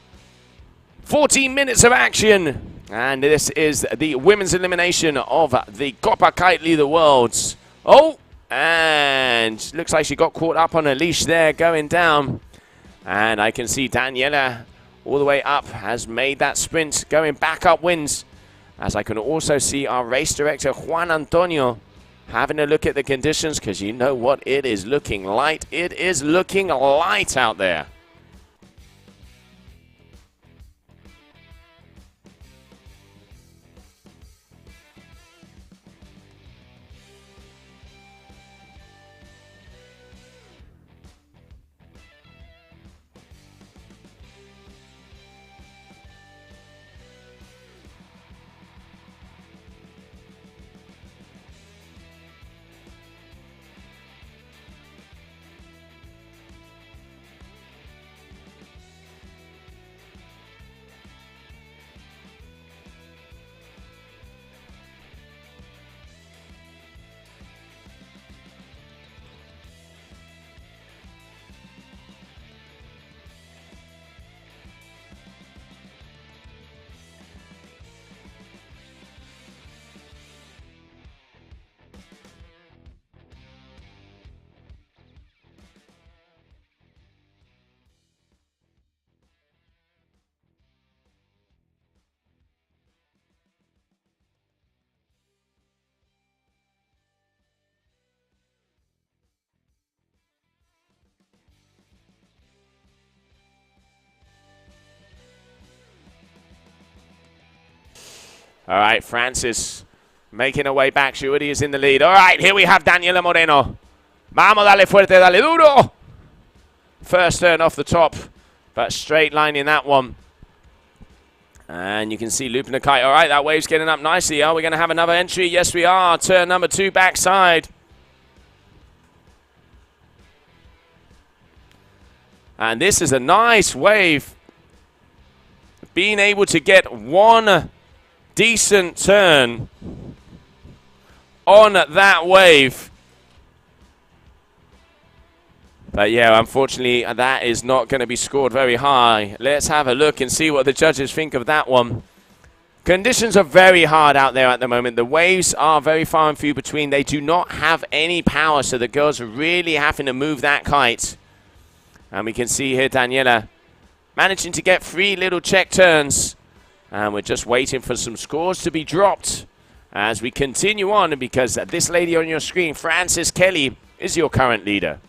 14 minutes of action. And this is the women's elimination of the Copa Kitley, the Worlds. Oh! And looks like she got caught up on a leash there going down. And I can see Daniela all the way up has made that sprint going back upwinds. As I can also see our race director Juan Antonio having a look at the conditions, because you know what, it is looking light. It is looking light out there. All right, Francis making her way back. She already is in the lead. All right, here we have Daniela Moreno. Vamos, dale fuerte, dale duro. First turn off the top, but straight line in that one. And you can see looping the kite. All right, that wave's getting up nicely. Are we going to have another entry? Yes, we are. Turn number 2 backside. And this is a nice wave. Being able to get one decent turn on that wave. But yeah, unfortunately, that is not going to be scored very high. Let's have a look and see what the judges think of that one. Conditions are very hard out there at the moment. The waves are very far and few between. They do not have any power, so the girls are really having to move that kite. And we can see here Daniela managing to get 3 little check turns. And we're just waiting for some scores to be dropped as we continue on, because this lady on your screen, Frances Kelly, is your current leader.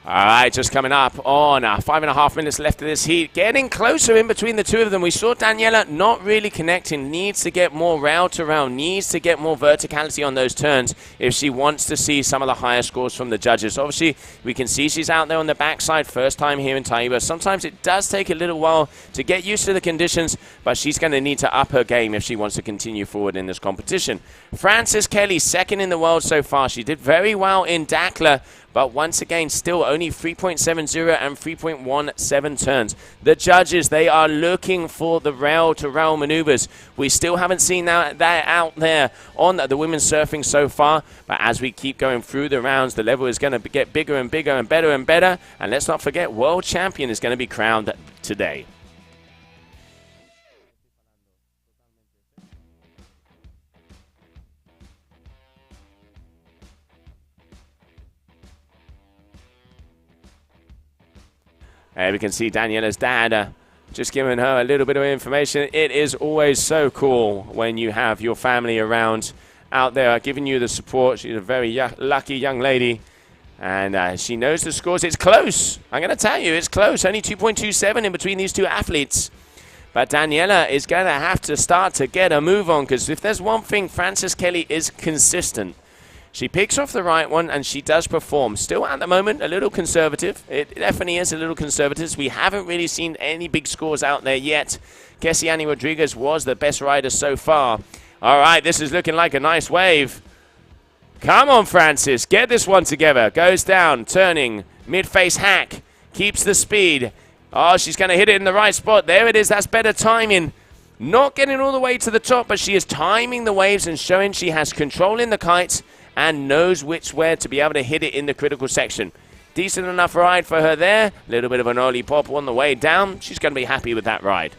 All right, just coming up on 5.5 minutes left of this heat. Getting closer in between the two of them. We saw Daniela not really connecting. Needs to get more rail to rail. Needs to get more verticality on those turns if she wants to see some of the higher scores from the judges. Obviously, we can see she's out there on the backside. First time here in Taiba. Sometimes it does take a little while to get used to the conditions, but she's going to need to up her game if she wants to continue forward in this competition. Frances Kelly, second in the world so far. She did very well in Dakla, but once again, still only 3.70 and 3.17 turns. The judges, they are looking for the rail-to-rail maneuvers. We still haven't seen that out there on the women's surfing so far, but as we keep going through the rounds, the level is going to get bigger and bigger and better and better. And let's not forget, world champion is going to be crowned today. We can see Daniela's dad just giving her a little bit of information. It is always so cool when you have your family around out there giving you the support. She's a very lucky young lady, and she knows the scores. It's close. I'm going to tell you, it's close. Only 2.27 in between these two athletes. But Daniela is going to have to start to get a move on, because if there's one thing, Frances Kelly is consistent. She picks off the right one, and she does perform. Still, at the moment, a little conservative. It definitely is a little conservative. We haven't really seen any big scores out there yet. Kessiani Rodriguez was the best rider so far. All right, this is looking like a nice wave. Come on, Frances. Get this one together. Goes down, turning, mid-face hack. Keeps the speed. Oh, she's going to hit it in the right spot. There it is. That's better timing. Not getting all the way to the top, but she is timing the waves and showing she has control in the kite and knows which way to be able to hit it in the critical section. Decent enough ride for her there. A little bit of an ollie pop on the way down. She's going to be happy with that ride.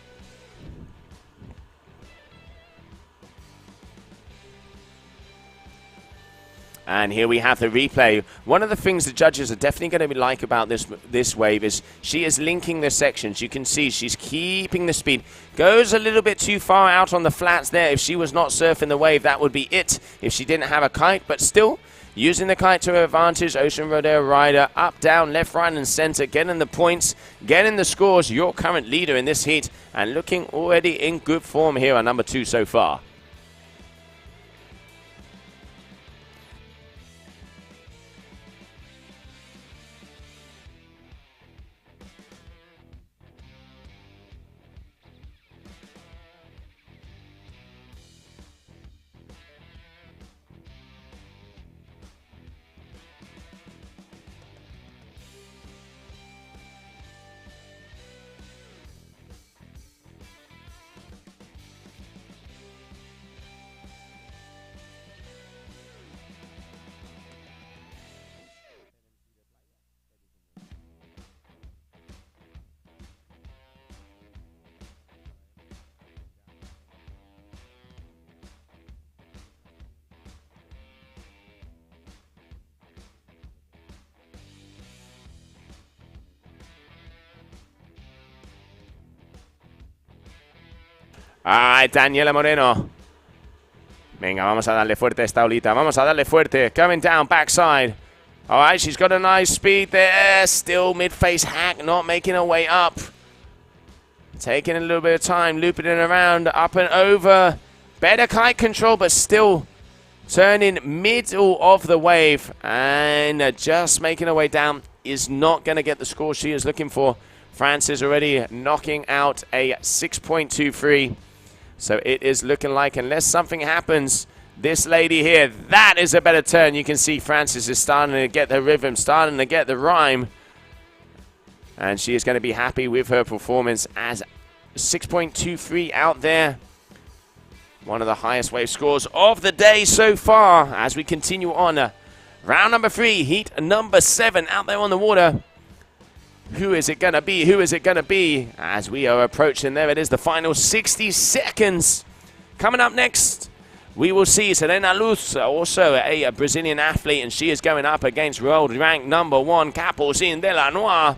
And here we have the replay. One of the things the judges are definitely going to like about this wave is she is linking the sections. You can see she's keeping the speed. Goes a little bit too far out on the flats there. If she was not surfing the wave, that would be it if she didn't have a kite. But still, using the kite to her advantage. Ocean Rodeo rider up, down, left, right, and center. Getting the points, getting the scores. Your current leader in this heat. And looking already in good form here on number 2 so far. Alright, Daniela Moreno. Venga, vamos a darle fuerte a esta olita. Vamos a darle fuerte. Coming down, backside. Alright, she's got a nice speed there. Still mid-face hack, not making her way up. Taking a little bit of time, looping it around, up and over. Better kite control, but still turning middle of the wave. And just making her way down is not going to get the score she is looking for. Frances already knocking out a 6.23. So it is looking like, unless something happens, this lady here, that is a better turn. You can see Frances is starting to get the rhythm, starting to get the rhyme. And she is going to be happy with her performance as 6.23 out there. One of the highest wave scores of the day so far as we continue on. Round number 3, heat number 7 out there on the water. Who is it going to be? Who is it going to be? As we are approaching, there it is, the final 60 seconds. Coming up next, we will see Serena Luz, also a Brazilian athlete, and she is going up against world rank number 1, Capucin de la Noire.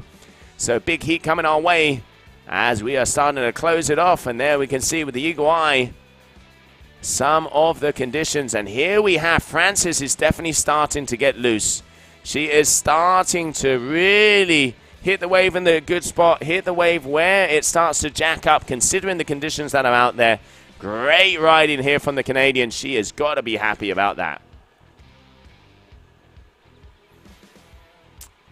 So big heat coming our way as we are starting to close it off. And there we can see with the eagle eye some of the conditions. And here we have Frances is definitely starting to get loose. She is starting to really hit the wave in the good spot, hit the wave where it starts to jack up, considering the conditions that are out there. Great riding here from the Canadian. She has got to be happy about that.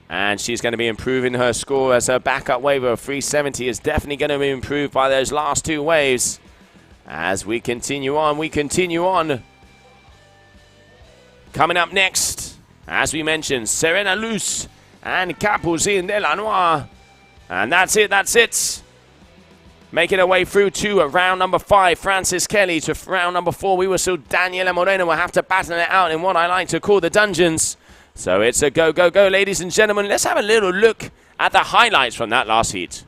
And she's going to be improving her score as her backup wave of 370 is definitely going to be improved by those last two waves. As we continue on, Coming up next, as we mentioned, Serena Luz and Capucine Delanois. And that's it. Making her way through to round number 5, Frances Kelly. To round number 4, we will still Daniela Moreno will have to battle it out in what I like to call the dungeons. So it's a go, go, go, ladies and gentlemen. Let's have a little look at the highlights from that last heat.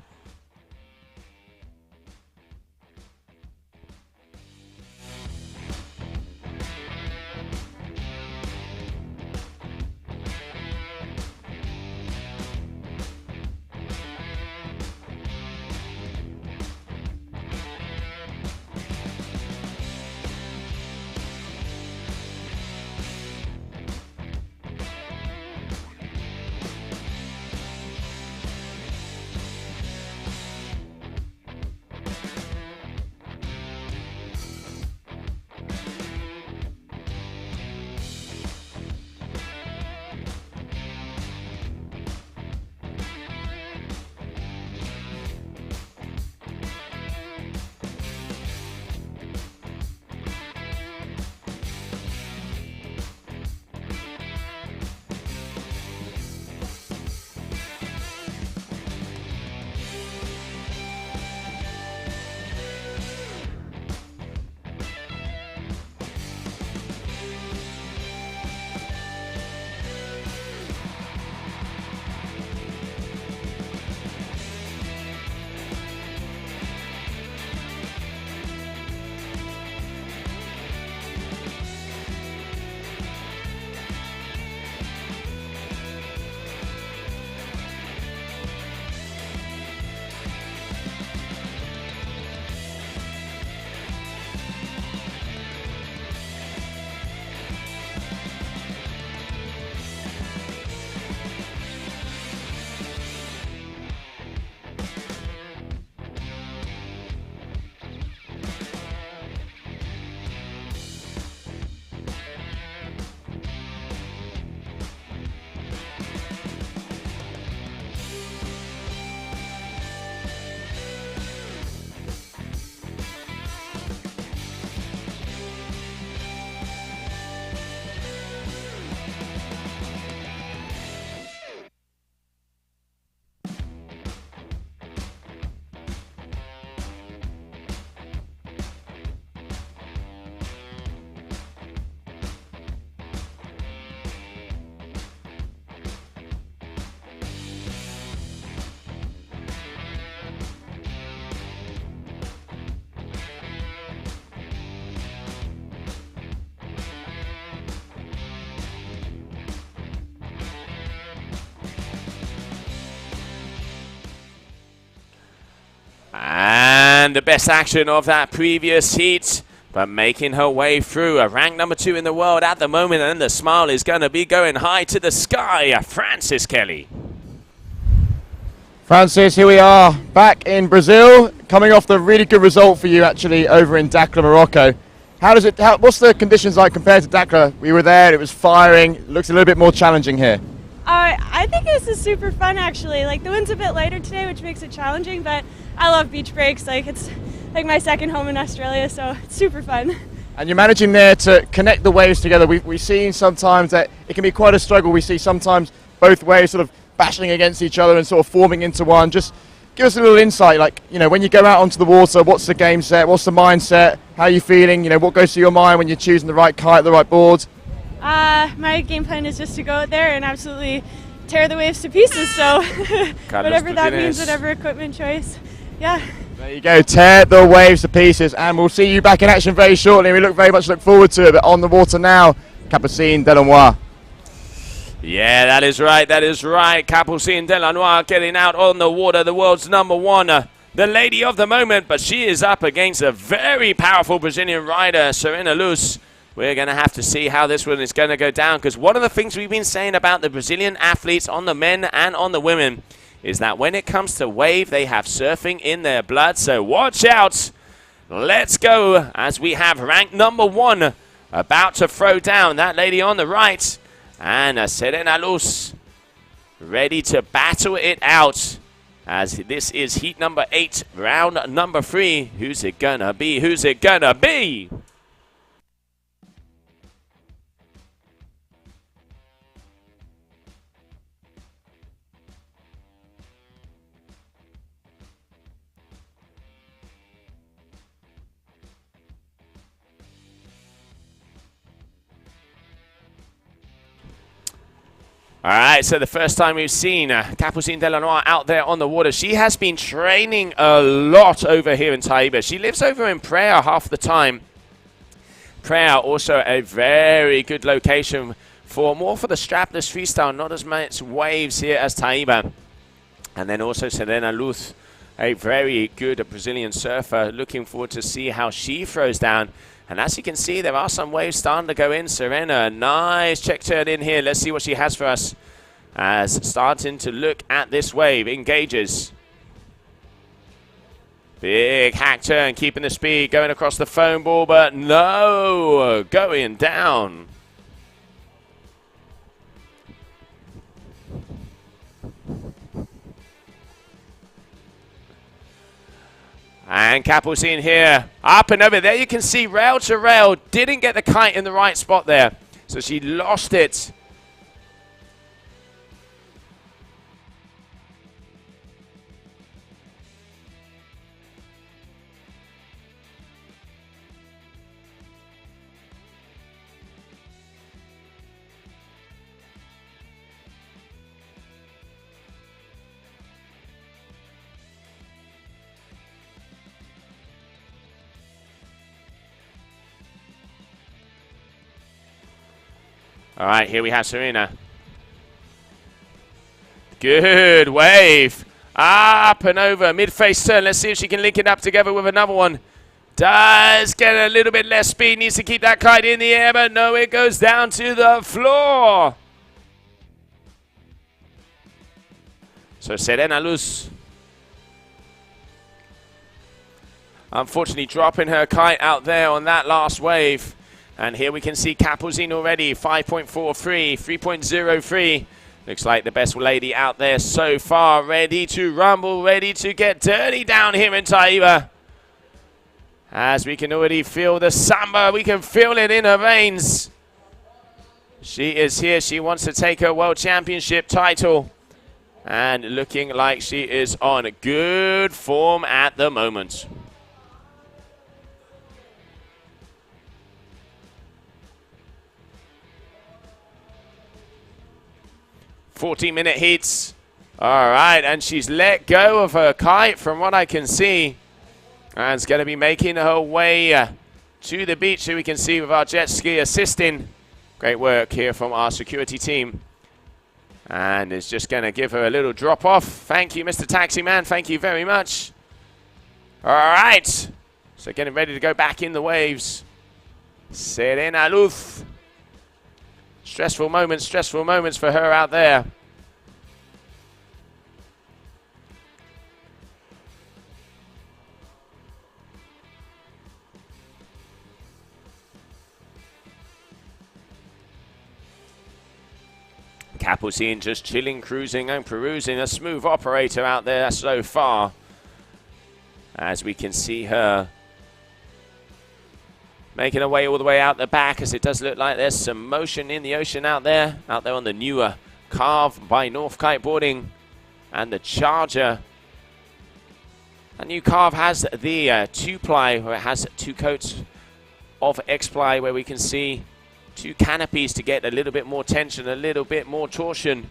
And the best action of that previous heat, but making her way through, a rank number 2 in the world at the moment, and the smile is going to be going high to the sky. Frances Kelly. Frances, here we are back in Brazil, coming off the really good result for you actually over in Dakar, Morocco. What's the conditions like compared to Dakar? We were there, it was firing, it looks a little bit more challenging here. I think this is super fun actually. Like the wind's a bit lighter today, which makes it challenging, but I love beach breaks. Like it's like my second home in Australia, so it's super fun. And you're managing there to connect the waves together. We've seen sometimes that it can be quite a struggle. We see sometimes both waves sort of bashing against each other and sort of forming into one. Just give us a little insight, like, you know, when you go out onto the water, what's the game set, what's the mindset, how are you feeling, you know, what goes through your mind when you're choosing the right kite, the right board? My game plan is just to go out there and absolutely tear the waves to pieces, so whatever that means, whatever equipment choice, yeah. There you go, tear the waves to pieces, and we'll see you back in action very shortly. We very much look forward to it, but on the water now, Capucine Delanois. Yeah, that is right, Capucine Delanois getting out on the water, the world's number 1, the lady of the moment, but she is up against a very powerful Brazilian rider, Serena Luz. we're going to have to see how this one is going to go down, because one of the things we've been saying about the Brazilian athletes on the men and on the women is that when it comes to wave, they have surfing in their blood. So watch out. Let's go, as we have ranked number 1 about to throw down. That lady on the right. And Serena Luz ready to battle it out, as this is heat number 8, round number 3. Who's it gonna be? Who's it gonna be? All right, so the first time we've seen Capucine Delanois out there on the water. She has been training a lot over here in Taiba. She lives over in Praia half the time. Praia also a very good location for more for the strapless freestyle, not as much waves here as Taiba. And then also Serena Luz, a very good Brazilian surfer. Looking forward to see how she throws down. And as you can see, there are some waves starting to go in. Serena, nice check turn in here. Let's see what she has for us. As starting to look at this wave, engages. Big hack turn, keeping the speed, going across the foam ball, but no, going down. And Capucine here, up and over. There you can see rail to rail, didn't get the kite in the right spot there, so she lost it. All right, here we have Serena. Good wave. Up and over, mid-face turn. Let's see if she can link it up together with another one. Does get a little bit less speed. Needs to keep that kite in the air, but no, it goes down to the floor. So Serena Luz, unfortunately dropping her kite out there on that last wave. And here we can see Capucine already, 5.43, 3.03. Looks like the best lady out there so far, ready to rumble, ready to get dirty down here in Taiba. As we can already feel the samba, we can feel it in her veins. She is here, she wants to take her World Championship title. And looking like she is on good form at the moment. 40-minute heats. All right, and she's let go of her kite from what I can see. And is going to be making her way to the beach, so we can see with our jet ski assisting. Great work here from our security team. And is just going to give her a little drop off. Thank you, Mr. Taxi Man. Thank you very much. All right. So getting ready to go back in the waves. Serena Luz. Stressful moments for her out there. Capucine just chilling, cruising and perusing. A smooth operator out there so far. As we can see her making her way all the way out the back, as it does look like there's some motion in the ocean out there on the newer Carve by North Kiteboarding and the Charger. A new Carve has the 2-ply, where it has 2 coats of X-ply, where we can see 2 canopies to get a little bit more tension, a little bit more torsion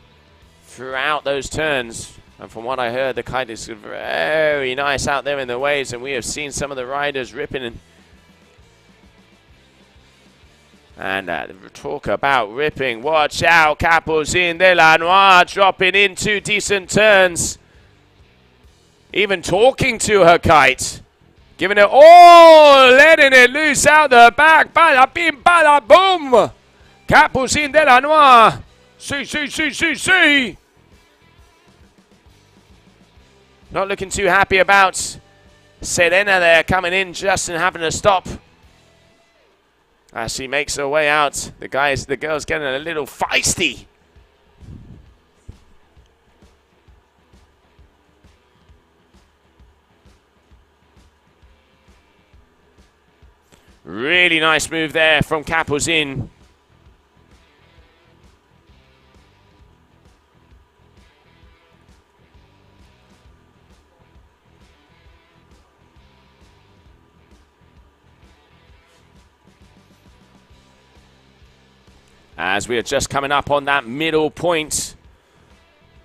throughout those turns. And from what I heard, the kite is very nice out there in the waves, and we have seen some of the riders ripping. And talk about ripping. Watch out, Capucine Delanois dropping into decent turns. Even talking to her kite. Giving it all, letting it loose out the back. Bada bim, bada boom. Capucine de la Noire. See. Not looking too happy about Serena there, coming in just and having to stop. As she makes her way out, the girl's getting a little feisty. Really nice move there from Capucine. As we are just coming up on that middle point.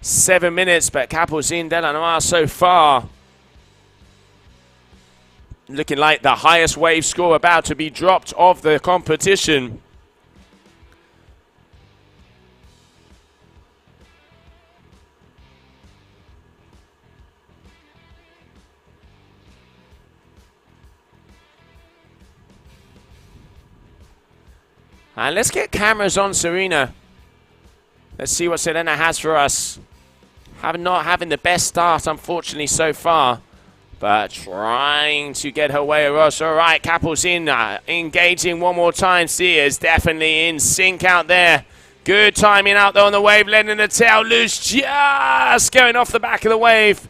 7 minutes, but Capucine de la Noire so far looking like the highest wave score about to be dropped of the competition. And let's get cameras on Serena. Let's see what Serena has for us. Not having the best start, unfortunately, so far. But trying to get her way across. All right, Capucine engaging one more time. She is definitely in sync out there. Good timing out there on the wave, letting the tail loose, just going off the back of the wave.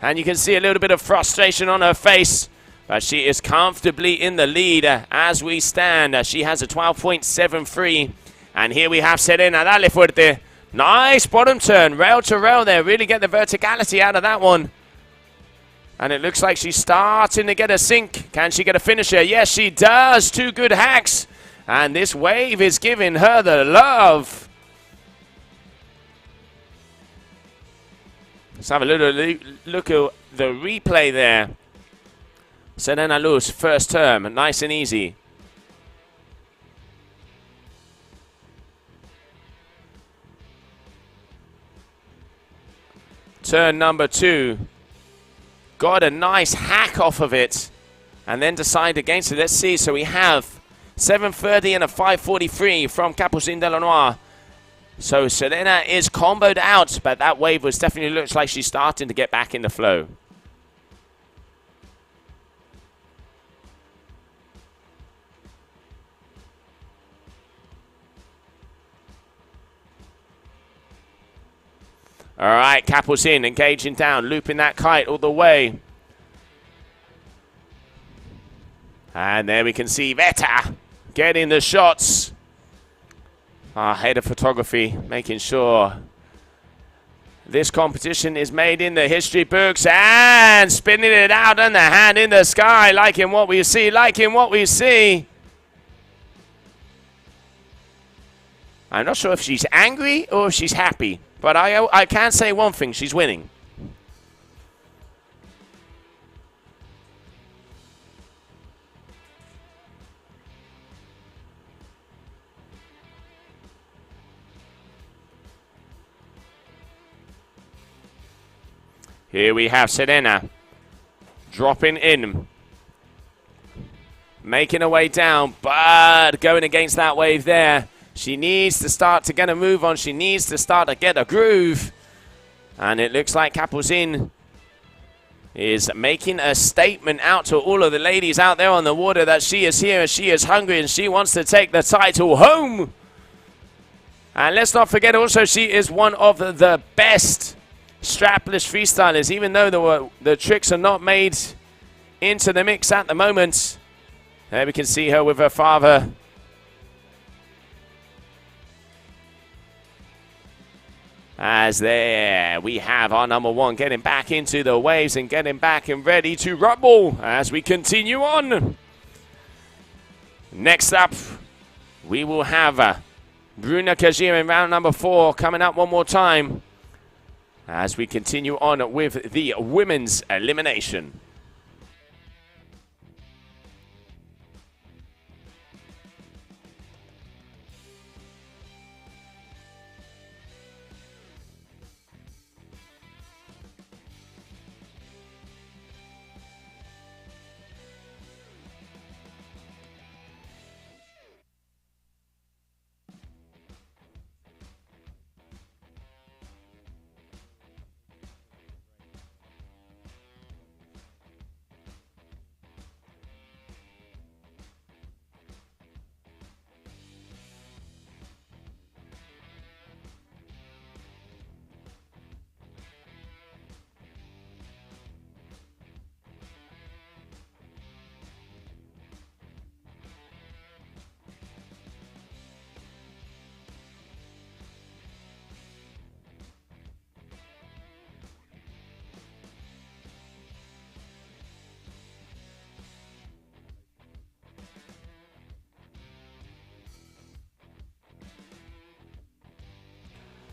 And you can see a little bit of frustration on her face. But she is comfortably in the lead as we stand. She has a 12.73. And here we have Serena. Dale fuerte. Nice bottom turn. Rail to rail there. Really get the verticality out of that one. And it looks like she's starting to get a sink. Can she get a finisher? Yes, she does. 2 good hacks. And this wave is giving her the love. Let's have a little look at the replay there. Serena Luz, first term, nice and easy. Turn number 2. Got a nice hack off of it. And then decide against it. Let's see. So we have 7.30 and a 5.43 from Capucine de la Noire. So Serena is comboed out. But that wave was definitely looks like she's starting to get back in the flow. All right, Capucine engaging down, looping that kite all the way. And there we can see Veta getting the shots. Our head of photography making sure this competition is made in the history books and spinning it out and the hand in the sky, liking what we see, liking what we see. I'm not sure if she's angry or if she's happy. But I can say one thing, she's winning. Here we have Serena dropping in. Making her way down, but going against that wave there. She needs to start to get a move on. She needs to start to get a groove. And it looks like Capucine is making a statement out to all of the ladies out there on the water that she is here and she is hungry and she wants to take the title home. And let's not forget also she is one of the best strapless freestylers, even though the tricks are not made into the mix at the moment. There we can see her with her father. As there we have our number 1 getting back into the waves and getting back and ready to rumble as we continue on. Next up, we will have Bruna Kajir in round number 4 coming up one more time as we continue on with the women's elimination.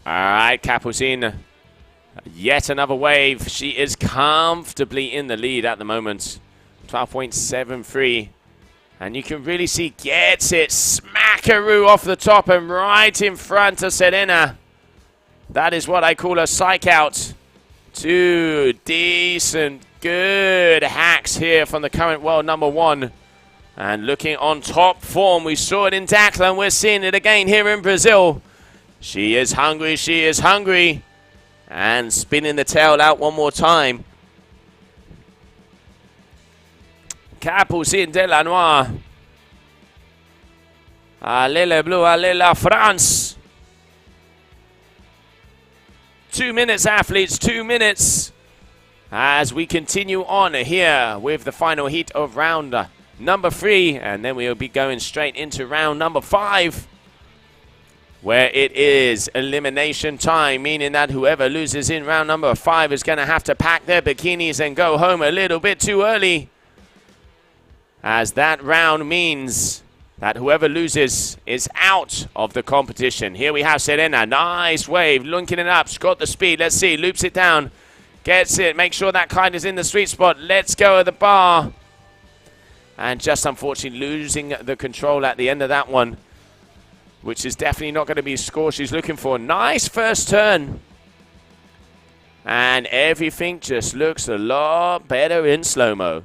All right, Capucine. Yet another wave. She is comfortably in the lead at the moment. 12.73. And you can really see gets it smackaroo off the top and right in front of Serena. That is what I call a psych out. 2 decent, good hacks here from the current world number 1. And looking on top form, we saw it in Dakla and we're seeing it again here in Brazil. She is hungry, she is hungry. And spinning the tail out one more time. Capucine de la Noire. Allez le bleu, allez la France. 2 minutes, athletes, 2 minutes. As we continue on here with the final heat of round number 3. And then we'll be going straight into round number 5. Where it is elimination time, meaning that whoever loses in round number 5 is going to have to pack their bikinis and go home a little bit too early. As that round means that whoever loses is out of the competition. Here we have Serena. Nice wave. Linking it up. She's got the speed. Let's see. Loops it down. Gets it. Make sure that kite is in the sweet spot. Let's go at the bar. And just unfortunately losing the control at the end of that one. Which is definitely not going to be a score she's looking for. Nice first turn. And everything just looks a lot better in slow-mo.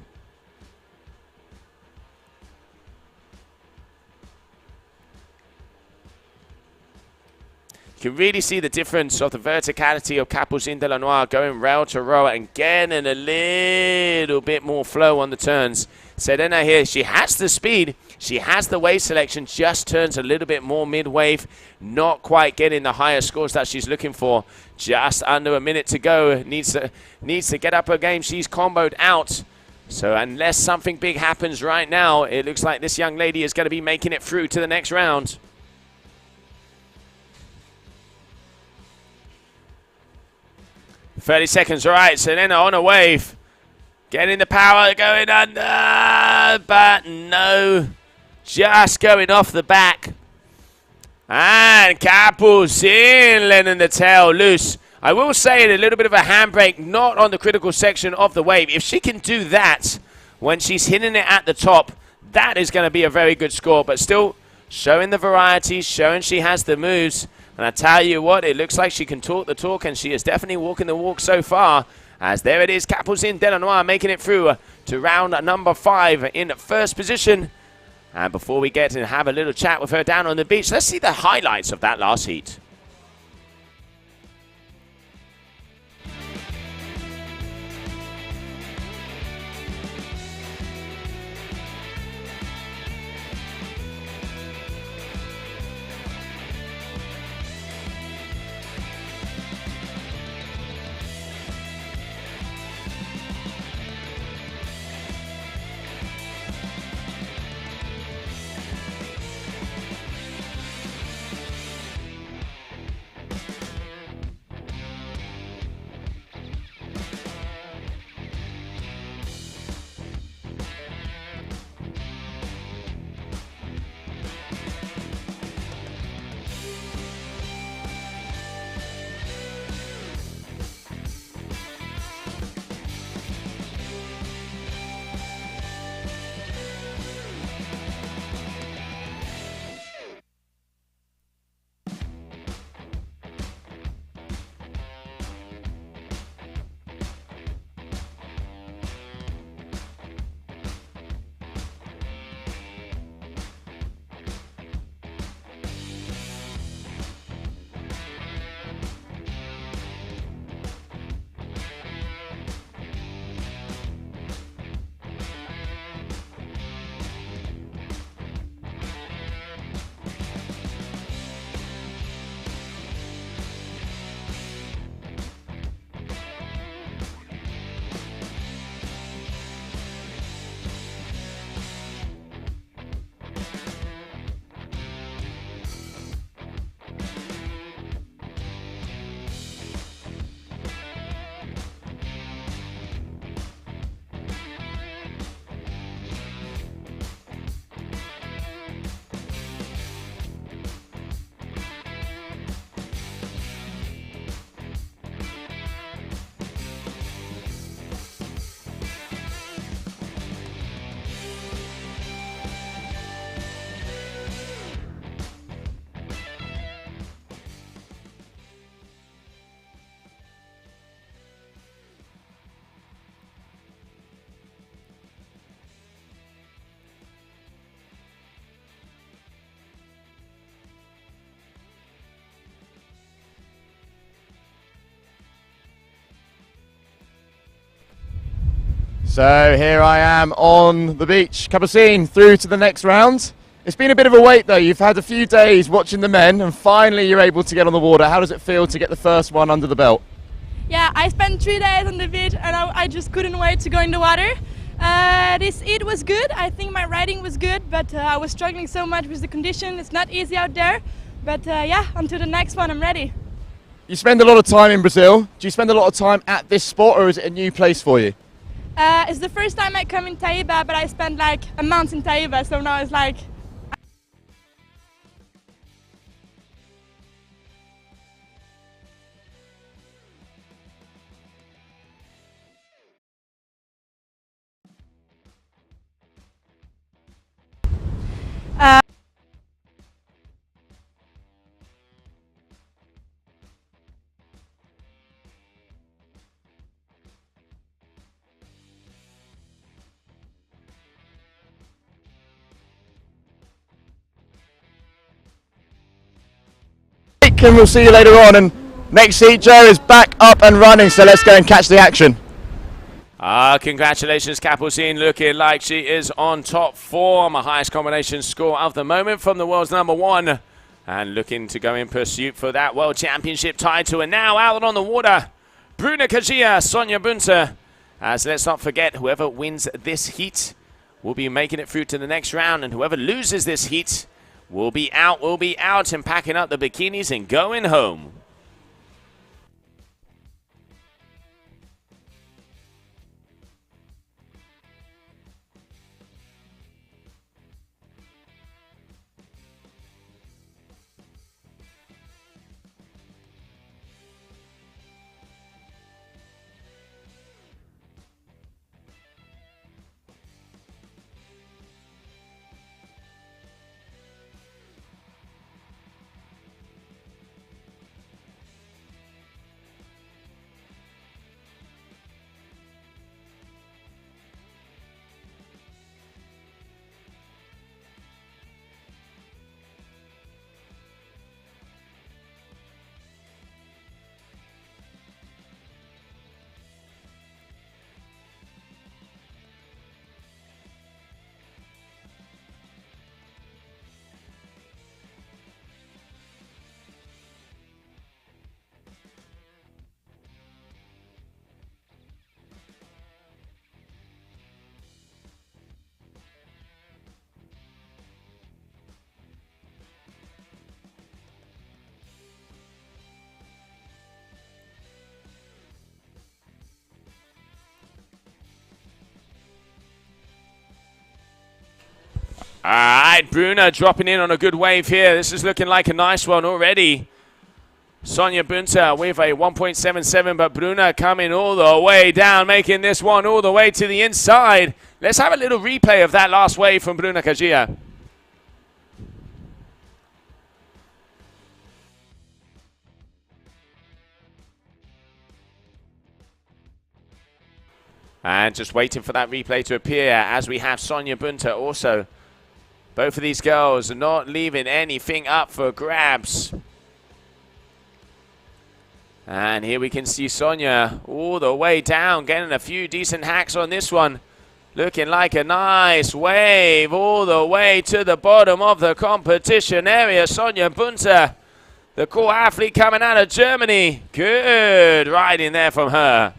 You can really see the difference of the verticality of Capucine de la Noire going rail to row and getting a little bit more flow on the turns. Serena here, she has the speed, she has the wave selection, just turns a little bit more mid-wave, not quite getting the higher scores that she's looking for. Just under a minute to go, needs to get up her game. She's comboed out. So unless something big happens right now, it looks like this young lady is going to be making it through to the next round. "30 seconds, all right, Serena on a wave. Getting the power, going under, but no. Just going off the back. And Capucine letting the tail loose. I will say it, a little bit of a handbrake, not on the critical section of the wave. If she can do that when she's hitting it at the top, that is going to be a very good score. But still showing the variety, showing she has the moves. And I tell you what, it looks like she can talk the talk, and she is definitely walking the walk so far. As there it is, Capucine de la Noire making it through to round number 5 in first position. And before we get and have a little chat with her down on the beach, let's see the highlights of that last heat. So here I am on the beach, Capucine, through to the next round. It's been a bit of a wait though. You've had a few days watching the men and finally you're able to get on the water. How does it feel to get the first one under the belt? Yeah, I spent 3 days on the beach and I just couldn't wait to go in the water. This heat was good. I think my riding was good, but I was struggling so much with the condition. It's not easy out there. But yeah, on to the next one, I'm ready. You spend a lot of time in Brazil. Do you spend a lot of time at this spot or is it a new place for you? It's the first time I come in Taiba, but I spent like a month in Taiba, so now it's like... And we'll see you later on. And next heat, Joe, is back up and running, so let's go and catch the action. Congratulations, Capucine, looking like she is on top form. A highest combination score of the moment from the world's #1. And looking to go in pursuit for that World Championship title. And now out on the water, Bruna Kajia, Sonia Bunter. As let's not forget, whoever wins this heat will be making it through to the next round. And whoever loses this heat will be out and packing up the bikinis and going home. All right, Bruna dropping in on a good wave here. This is looking like a nice one already. Sonia Bunter with a 1.77, but Bruna coming all the way down, making this one all the way to the inside. Let's have a little replay of that last wave from Bruna Kajia. And just waiting for that replay to appear as we have Sonia Bunter also. Both of these girls are not leaving anything up for grabs. And here we can see Sonia all the way down, getting a few decent hacks on this one. Looking like a nice wave all the way to the bottom of the competition area. Sonia Bunter, the core athlete coming out of Germany. Good riding there from her.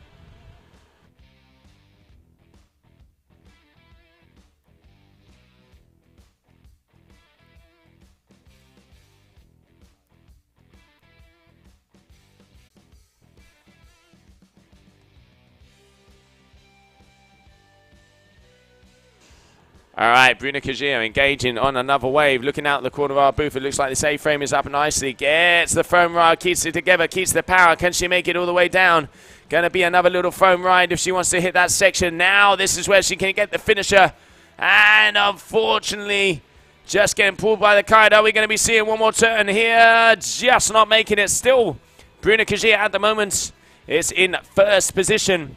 All right, Bruna Kajia engaging on another wave. Looking out the corner of our booth, it looks like this A-frame is up nicely. Gets the foam ride, keeps it together, keeps the power. Can she make it all the way down? Going to be another little foam ride if she wants to hit that section. Now this is where she can get the finisher. And unfortunately, just getting pulled by the kite. Are we going to be seeing one more turn here? Just not making it still. Bruna Kajia at the moment is in first position.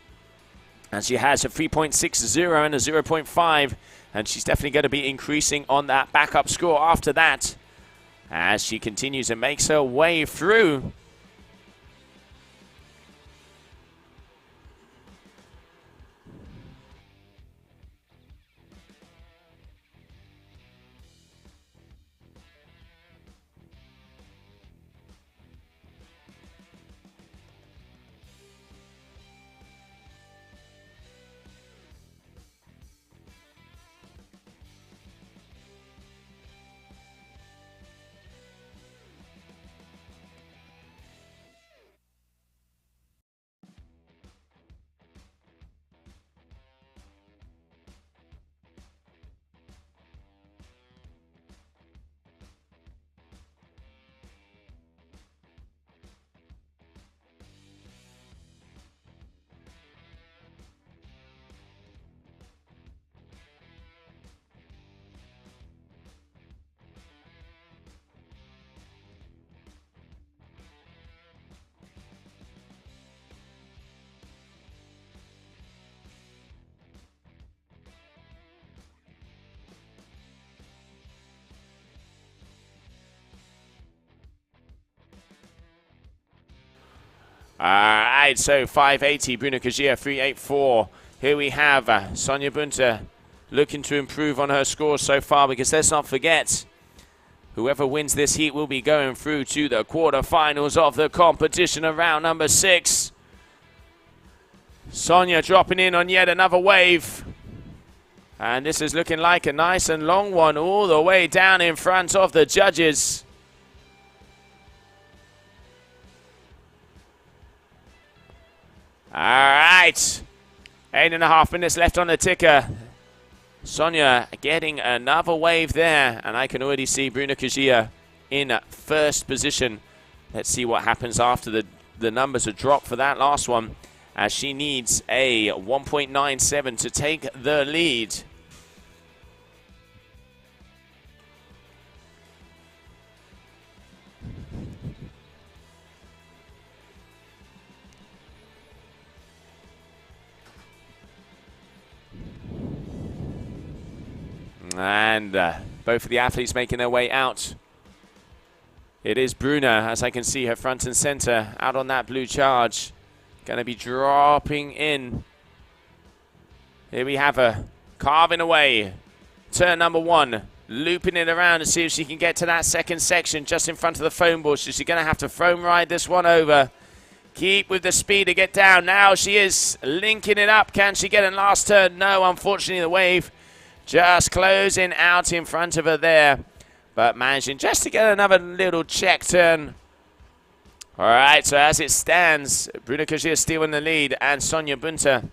And she has a 3.60 and a 0.5. And she's definitely going to be increasing on that backup score after that as she continues and makes her way through. All right, so 580, Bruna Kajia 384. Here we have Sonia Bunter looking to improve on her scores so far, because let's not forget, whoever wins this heat will be going through to the quarterfinals of the competition of round number 6. Sonia dropping in on yet another wave. And this is looking like a nice and long one all the way down in front of the judges. All right. 8.5 minutes left on the ticker. Sonia getting another wave there. And I can already see Bruna Kajia in first position. Let's see what happens after the numbers are dropped for that last one, as she needs a 1.97 to take the lead. And both of the athletes making their way out. It is Bruna, as I can see her front and center, out on that blue charge. Going to be dropping in. Here we have her carving away. Turn number 1. Looping it around to see if she can get to that second section just in front of the foam board. So she's going to have to foam ride this one over. Keep with the speed to get down. Now she is linking it up. Can she get in last turn? No, unfortunately the wave just closing out in front of her there. But managing just to get another little check turn. All right, so as it stands, Bruna Kajia still in the lead, and Sonia Bunter.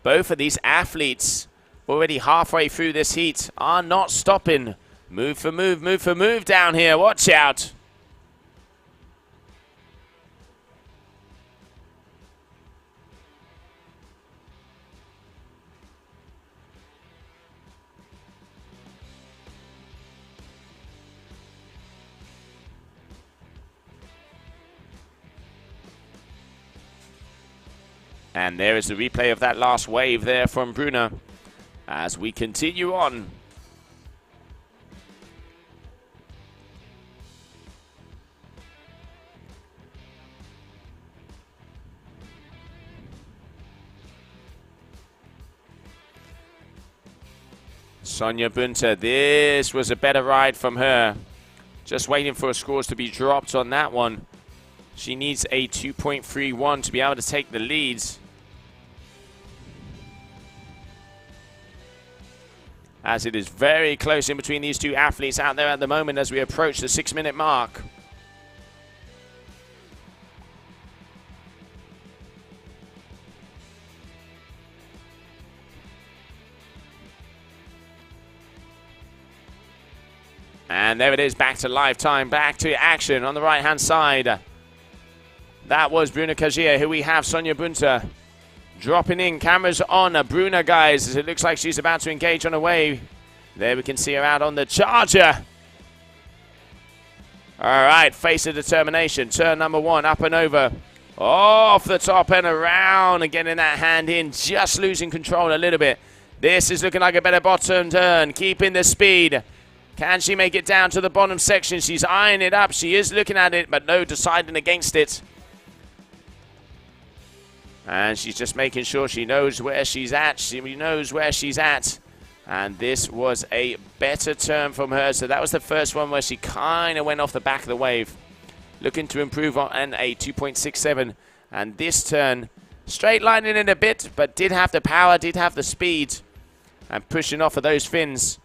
Both of these athletes, already halfway through this heat, are not stopping. Move for move down here. Watch out. And there is the replay of that last wave there from Bruna as we continue on. Sonia Bunter, this was a better ride from her. Just waiting for her scores to be dropped on that one. She needs a 2.31 to be able to take the leads. As it is very close in between these two athletes out there at the moment as we approach the 6-minute mark. And there it is, back to lifetime, back to action on the right-hand side. That was Bruna Kajia. Here we have Sonia Bunter dropping in. Cameras on Bruna, guys, as it looks like she's about to engage on a wave. There we can see her out on the charger. All right, face of determination. Turn number 1, up and over. Off the top and around, and getting that hand in, just losing control a little bit. This is looking like a better bottom turn, keeping the speed. Can she make it down to the bottom section? She's eyeing it up. She is looking at it, but no deciding against it. And she's just making sure she knows where she's at. She knows where she's at. And this was a better turn from her. So that was the first one where she kind of went off the back of the wave. Looking to improve on a 2.67. And this turn, straight lining in a bit, but did have the power, did have the speed. And pushing off of those fins.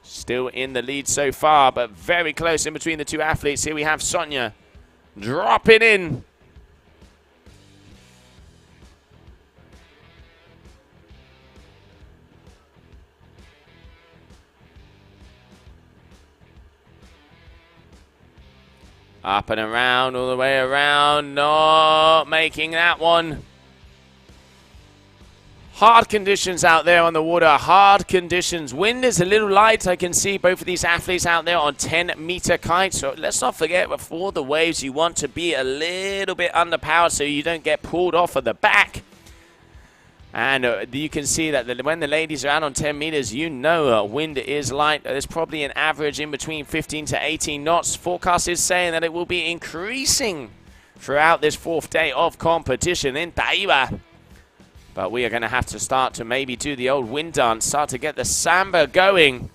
Still in the lead so far, but very close in between the two athletes. Here we have Sonia dropping in. Up and around, all the way around, not making that one. Hard conditions out there on the water, hard conditions. Wind is a little light. I can see both of these athletes out there on 10-meter kites. So let's not forget, before the waves, you want to be a little bit underpowered so you don't get pulled off of the back. And you can see that when the ladies are out on 10 meters, you know wind is light. There's probably an average in between 15 to 18 knots. Forecast is saying that it will be increasing throughout this 4th day of competition in Taiba. But we are going to have to start to maybe do the old wind dance, start to get the samba going,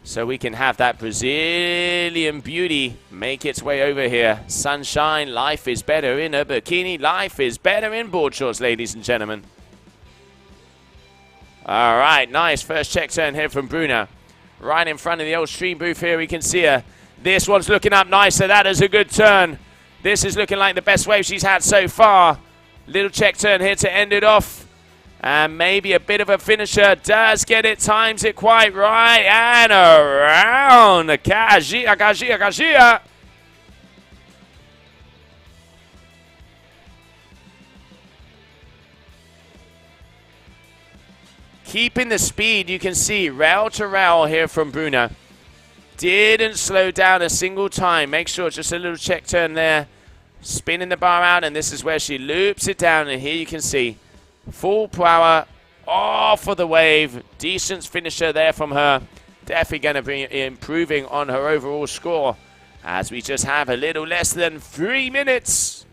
so we can have that Brazilian beauty make its way over here. Sunshine, life is better in a bikini, life is better in board shorts, ladies and gentlemen. All right, nice first check turn here from Bruna. Right in front of the old stream booth here, we can see her. This one's looking up nicer, that is a good turn. This is looking like the best wave she's had so far. Little check turn here to end it off. And maybe a bit of a finisher. Does get it, times it quite right. And around. Kajia. Keeping the speed, you can see rail to rail here from Bruna. Didn't slow down a single time. Make sure just a little check turn there. Spinning the bar out, and this is where she loops it down. And here you can see full power off of the wave. Decent finisher there from her. Definitely going to be improving on her overall score as we just have a little less than 3 minutes.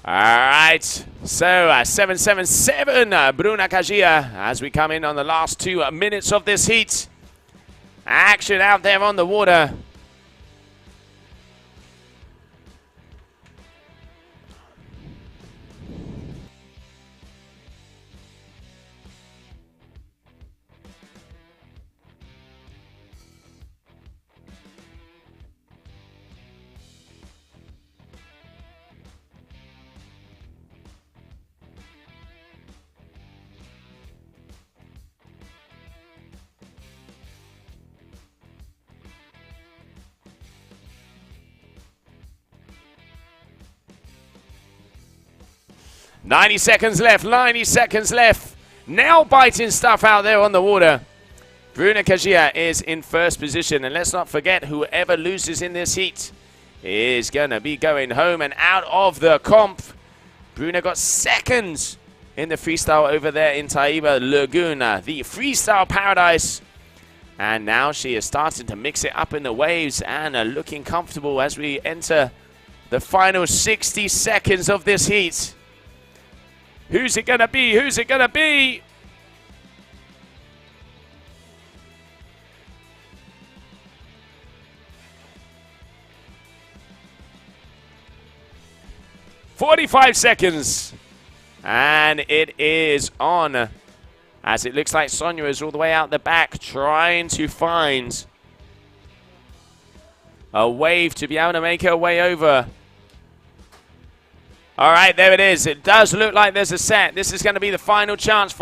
All right, so 777 Bruna Kajia as we come in on the last 2 minutes of this heat. Action out there on the water. Ninety seconds left, 90 seconds left. Nail biting stuff out there on the water. Bruna Kajia is in first position. And let's not forget, whoever loses in this heat is going to be going home and out of the comp. Bruna got second in the freestyle over there in Taiba Laguna, the freestyle paradise. And now she is starting to mix it up in the waves and looking comfortable as we enter the final 60 seconds of this heat. Who's it going to be? Who's it going to be? "45 seconds. And it is on. As it looks like Sonia is all the way out the back trying to find a wave to be able to make her way over. All right, there it is. It does look like there's a set. This is going to be the final chance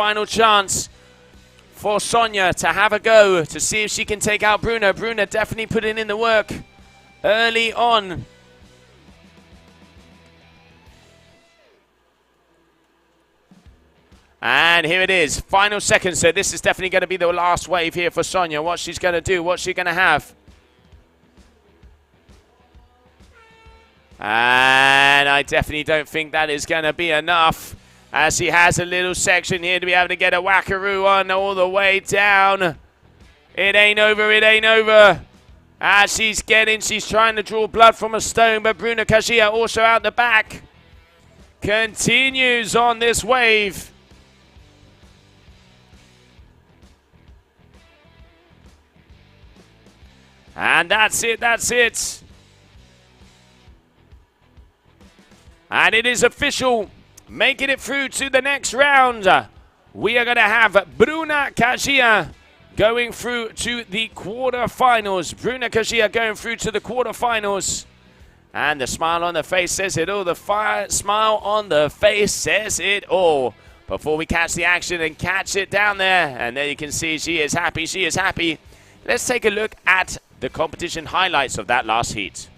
for Sonia to have a go to see if she can take out Bruna. Bruna definitely putting in the work early on. And here it is, final seconds. So this is definitely going to be the last wave here for Sonia. What she's going to do, what she's going to have. And I definitely don't think that is going to be enough, as she has a little section here to be able to get a wackaroo on all the way down. It ain't over, it ain't over. As she's trying to draw blood from a stone, but Bruna Kajia also out the back. Continues on this wave. And that's it, that's it. And it is official, making it through to the next round. We are going to have Bruna Kajia going through to the quarterfinals. Bruna Kajia going through to the quarterfinals. And the smile on the face says it all. The smile on the face says it all. Before we catch the action and catch it down there. And there you can see she is happy, she is happy. Let's take a look at the competition highlights of that last heat.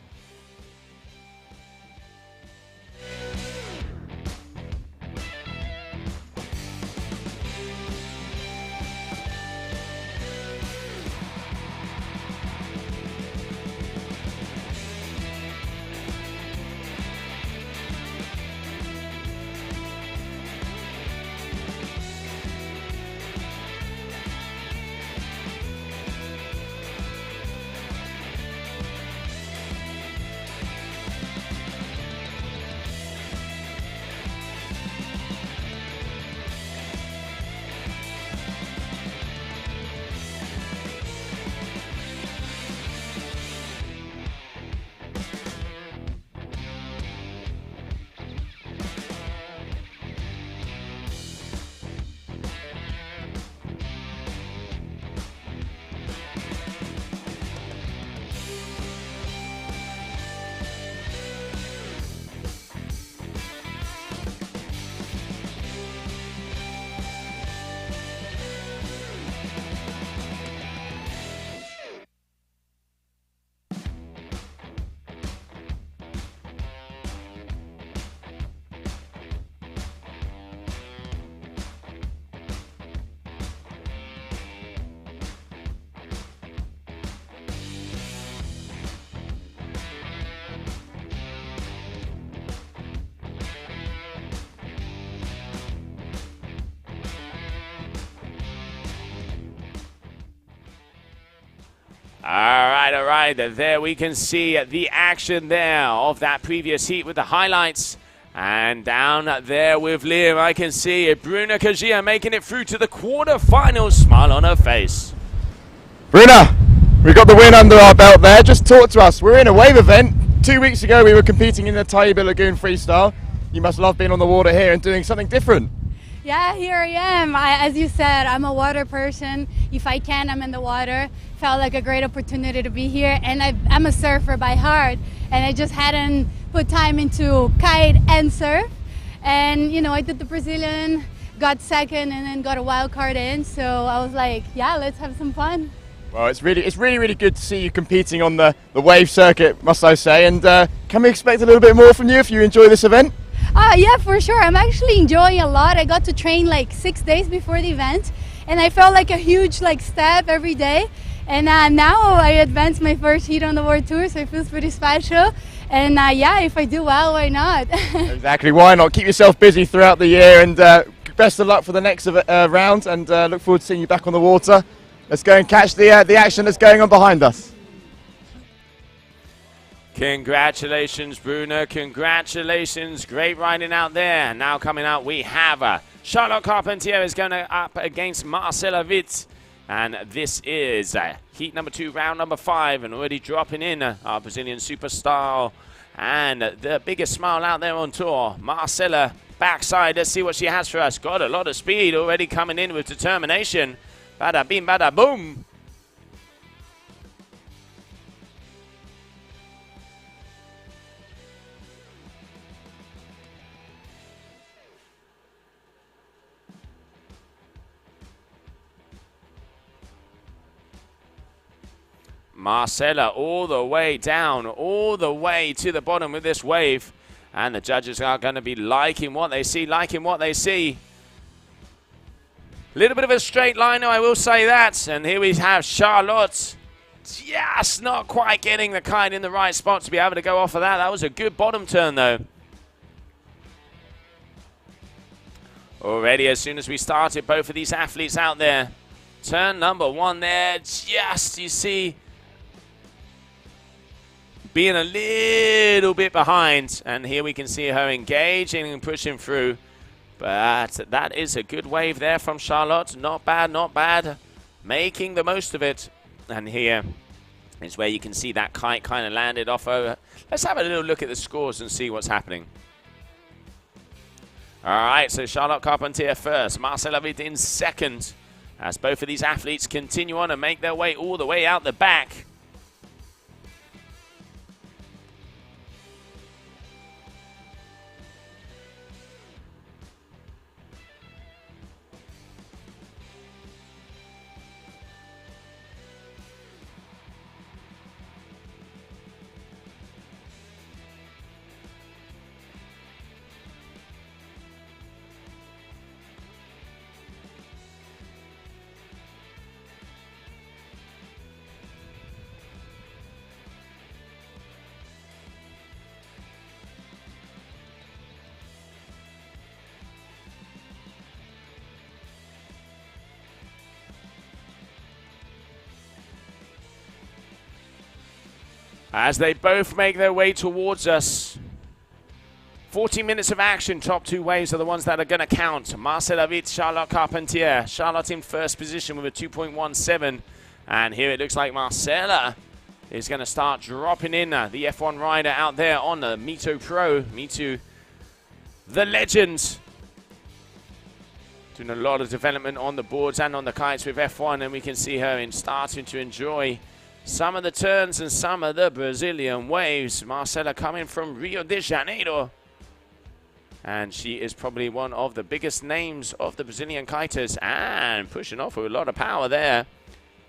All right. There we can see the action there of that previous heat with the highlights. And down there with Liam, I can see Bruna Kajia making it through to the quarterfinals, smile on her face. Bruna, we got the win under our belt there. Just talk to us. We're in a wave event. 2 weeks ago, we were competing in the Taiba Lagoon freestyle. You must love being on the water here and doing something different. Yeah, here I am. As you said, I'm a water person. If I can, I'm in the water. Felt like a great opportunity to be here. And I'm a surfer by heart. And I just hadn't put time into kite and surf. And, you know, I did the Brazilian, got second, and then got a wild card in. So I was like, yeah, let's have some fun. Well, it's really good to see you competing on the wave circuit, must I say. And can we expect a little bit more from you if you enjoy this event? Yeah, for sure. I'm actually enjoying a lot. I got to train like 6 days before the event, and I felt like a huge step every day. And now I advanced my first heat on the World Tour, so it feels pretty special. And yeah, if I do well, why not? Exactly, why not? Keep yourself busy throughout the year, and best of luck for the next round, and look forward to seeing you back on the water. Let's go and catch the action that's going on behind us. Congratulations, Bruna. Congratulations. Great riding out there. Now coming out, we have Charlotte Carpentier is going up against Marcela Witt. And this is heat number 2, round number 5. And already dropping in our Brazilian superstar. And the biggest smile out there on tour, Marcela. Backside, let's see what she has for us. Got a lot of speed already coming in with determination. Bada bing, bada boom. Marcela all the way down, all the way to the bottom with this wave. And the judges are going to be liking what they see, A little bit of a straight liner, I will say that. And here we have Charlotte. Just not quite getting the kite in the right spot to be able to go off of that. That was a good bottom turn, though. Already, as soon as we started, both of these athletes out there. Turn number 1 there, just, you see, being a little bit behind. And here we can see her engaging and pushing through. But that is a good wave there from Charlotte. Not bad, not bad. Making the most of it. And here is where you can see that kite kind of landed off over. Let's have a little look at the scores and see what's happening. All right, so Charlotte Carpentier first. Marcela Witt in second. As both of these athletes continue on and make their way all the way out the back. As they both make their way towards us. 40 minutes of action. Top 2 waves are the ones that are going to count. Marcela Witt, Charlotte Carpentier. Charlotte in first position with a 2.17. And here it looks like Marcela is going to start dropping in. The F1 rider out there on the Mito Pro. Mito, the legend. Doing a lot of development on the boards and on the kites with F1. And we can see her starting to enjoy some of the turns and some of the Brazilian waves. Marcela coming from Rio de Janeiro. And she is probably one of the biggest names of the Brazilian kiters. And pushing off with a lot of power there.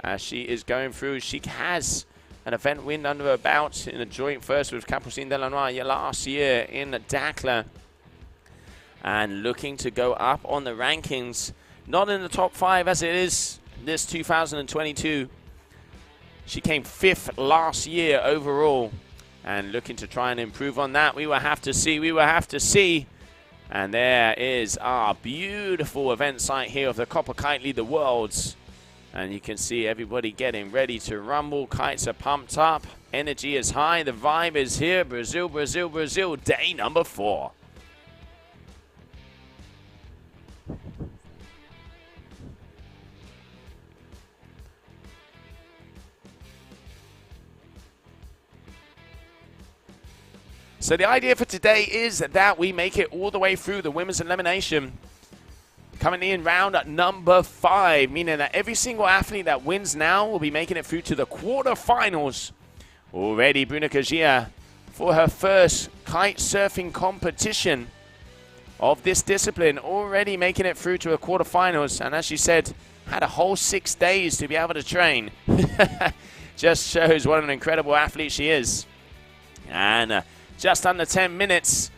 As she is going through. She has an event win under her belt in a joint first with Capucine Delanois last year in Dakar. And looking to go up on the rankings. Not in the top 5 as it is this 2022. She came 5th last year overall. And looking to try and improve on that. We will have to see. And there is our beautiful event site here of the Copa Kitley, the Worlds. And you can see everybody getting ready to rumble. Kites are pumped up. Energy is high. The vibe is here. Brazil, Brazil, Brazil. Day number 4. So the idea for today is that we make it all the way through the women's elimination. Coming in round number 5, meaning that every single athlete that wins now will be making it through to the quarterfinals. Already, Bruna Kajia, for her first kite surfing competition of this discipline, already making it through to the quarterfinals. And as she said, had a whole 6 days to be able to train. Just shows what an incredible athlete she is. And just under 10 minutes,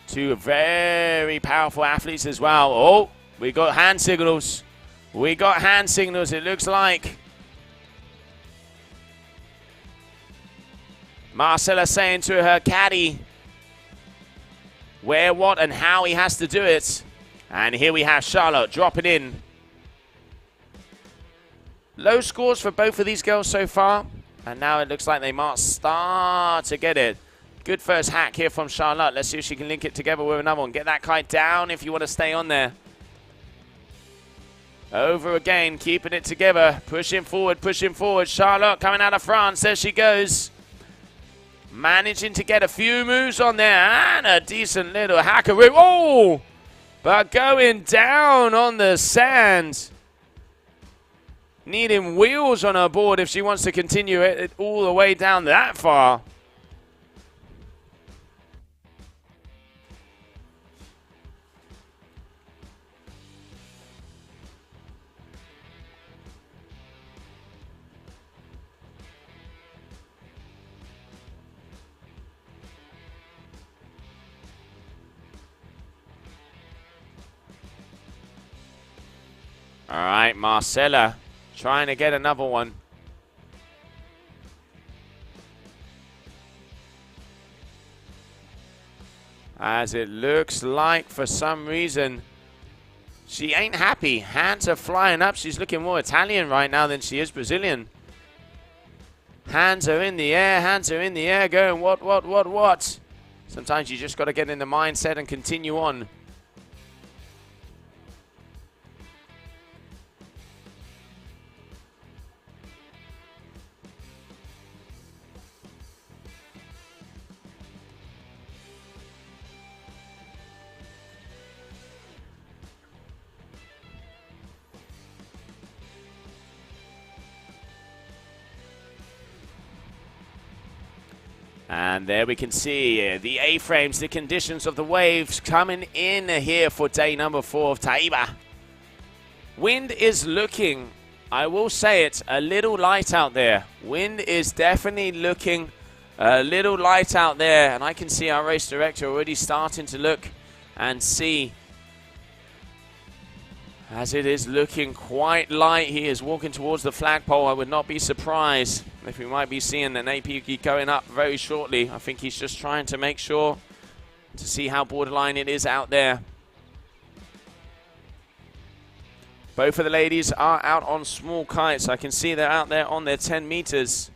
2 very powerful athletes as well. Oh, we got hand signals. We got hand signals, it looks like. Marcella saying to her caddy where, what, and how he has to do it. And here we have Charlotte dropping in. Low scores for both of these girls so far. And now it looks like they might start to get it. Good first hack here from Charlotte. Let's see if she can link it together with another one. Get that kite down if you want to stay on there. Over again, keeping it together. Pushing forward, pushing forward. Charlotte coming out of France. There she goes. Managing to get a few moves on there. And a decent little hackaroo. Oh! But going down on the sand. Needing wheels on her board if she wants to continue it all the way down that far. All right, Marcella trying to get another one. As it looks like for some reason she ain't happy. Hands are flying up. She's looking more Italian right now than she is Brazilian. Hands are in the air. Hands are in the air going what? Sometimes you just got to get in the mindset and continue on. And there we can see the A-frames, the conditions of the waves coming in here for day number 4 of Taiba. Wind is looking, I will say it, a little light out there. Wind is definitely looking a little light out there. And I can see our race director already starting to look and see. As it is looking quite light, he is walking towards the flagpole. I would not be surprised if we might be seeing an APQ going up very shortly. I think he's just trying to make sure to see how borderline it is out there. Both of the ladies are out on small kites. I can see they're out there on their 10 meters.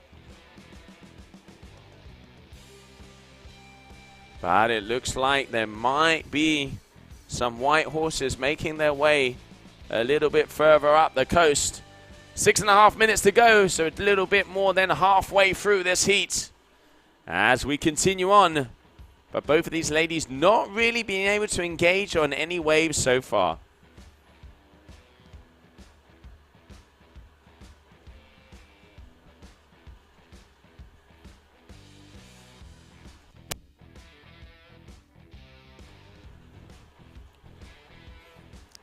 But it looks like there might be some white horses making their way a little bit further up the coast. 6.5 minutes to go, so a little bit more than halfway through this heat as we continue on. But both of these ladies not really being able to engage on any waves so far.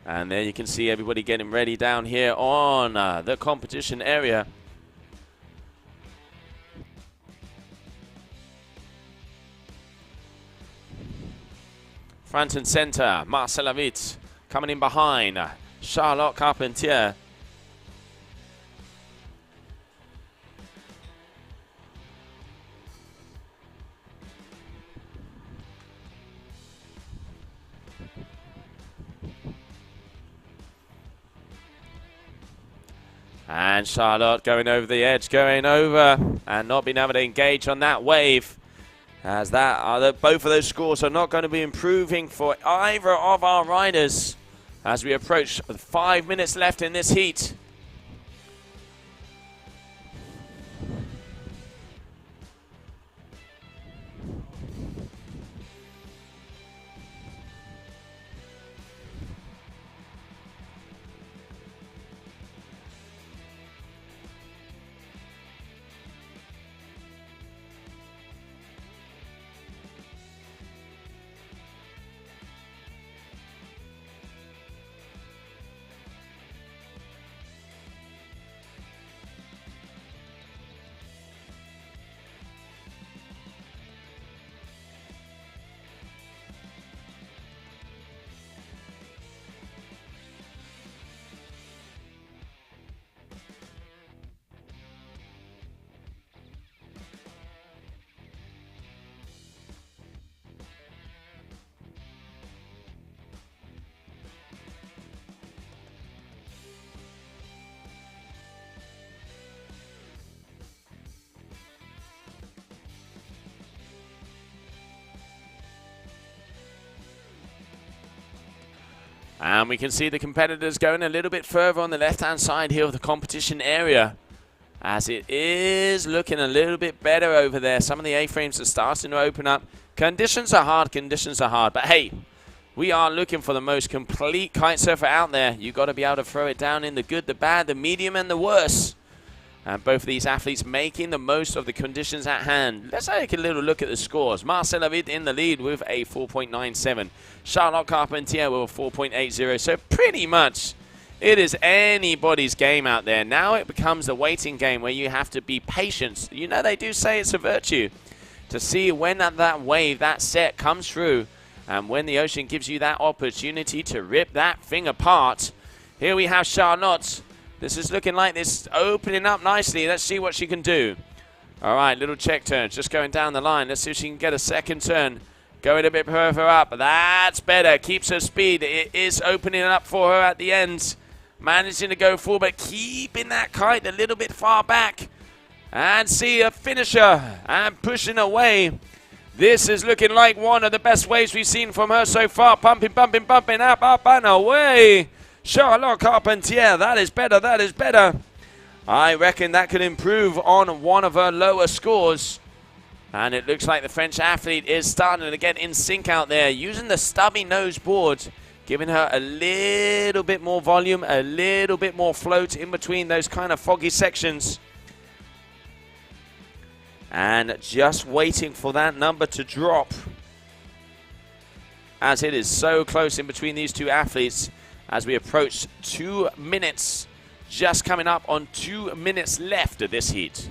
And there you can see everybody getting ready down here on the competition area. Front and center, Marcella Witt coming in behind, Charlotte Carpentier. And Charlotte going over the edge, going over, and not being able to engage on that wave. As both of those scores are not going to be improving for either of our riders as we approach 5 minutes left in this heat. And we can see the competitors going a little bit further on the left-hand side here of the competition area, as it is looking a little bit better over there. Some of the A-frames are starting to open up. Conditions are hard, but hey, we are looking for the most complete kite surfer out there. You've got to be able to throw it down in the good, the bad, the medium, and the worse. And both of these athletes making the most of the conditions at hand. Let's take a little look at the scores. Marcel David in the lead with a 4.97. Charlotte Carpentier with a 4.80. So pretty much it is anybody's game out there. Now it becomes a waiting game where you have to be patient. You know, they do say it's a virtue to see when that wave, that set comes through, and when the ocean gives you that opportunity to rip that thing apart. Here we have Charlotte. This is looking like this opening up nicely. Let's see what she can do. All right, little check turn, just going down the line. Let's see if she can get a second turn. Going a bit further up. That's better. Keeps her speed. It is opening up for her at the end. Managing to go forward, but keeping that kite a little bit far back. And see a finisher and pushing away. This is looking like one of the best waves we've seen from her so far. Pumping, pumping, pumping, up, up, and away. Charlotte Carpentier, that is better, that is better. I reckon that could improve on one of her lower scores. And it looks like the French athlete is starting to get in sync out there, using the stubby nose board, giving her a little bit more volume, a little bit more float in between those kind of foggy sections. And just waiting for that number to drop, as it is so close in between these two athletes. As we approach 2 minutes, just coming up on 2 minutes left of this heat.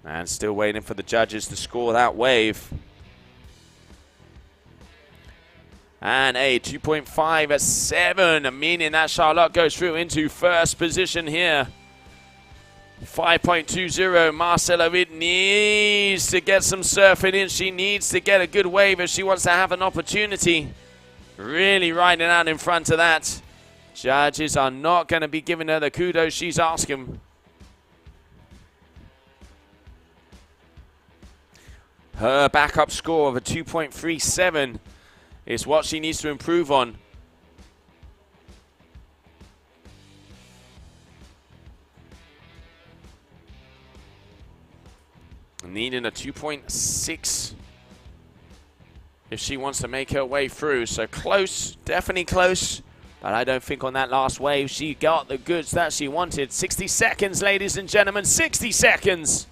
And still waiting for the judges to score that wave. And a 2.5 at 7, meaning that Charlotte goes through into first position here. 5.20, Marcella Witt needs to get some surfing in. She needs to get a good wave if she wants to have an opportunity. Really riding out in front of that. Judges are not going to be giving her the kudos she's asking. Her backup score of a 2.37 is what she needs to improve on. Needing a 2.6 if she wants to make her way through. So close, definitely close. But I don't think on that last wave she got the goods that she wanted. 60 seconds, ladies and gentlemen, 60 seconds.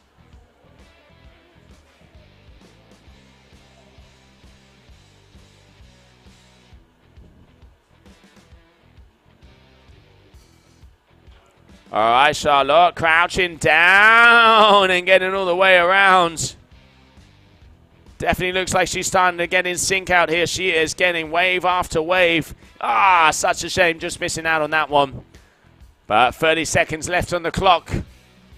All right, Charlotte crouching down and getting all the way around. Definitely looks like she's starting to get in sync out here. She is getting wave after wave. Ah, such a shame, just missing out on that one. But 30 seconds left on the clock.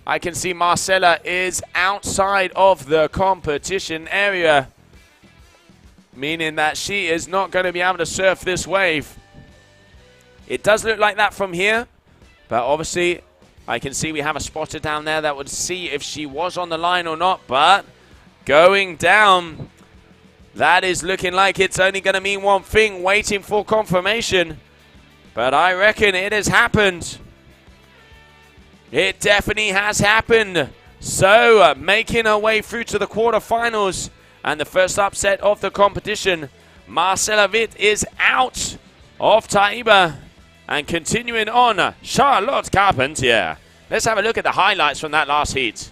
I can see Marcella is outside of the competition area. meaning that she is not going to be able to surf this wave. It does look like that from here, but obviously I can see we have a spotter down there that would see if she was on the line or not, but going down, that is looking like it's only going to mean one thing, waiting for confirmation. But I reckon it has happened. It definitely has happened. So, making her way through to the quarterfinals and the first upset of the competition, Marcela Witt is out of Taiba. And continuing on, Charlotte Carpentier. Let's have a look at the highlights from that last heat.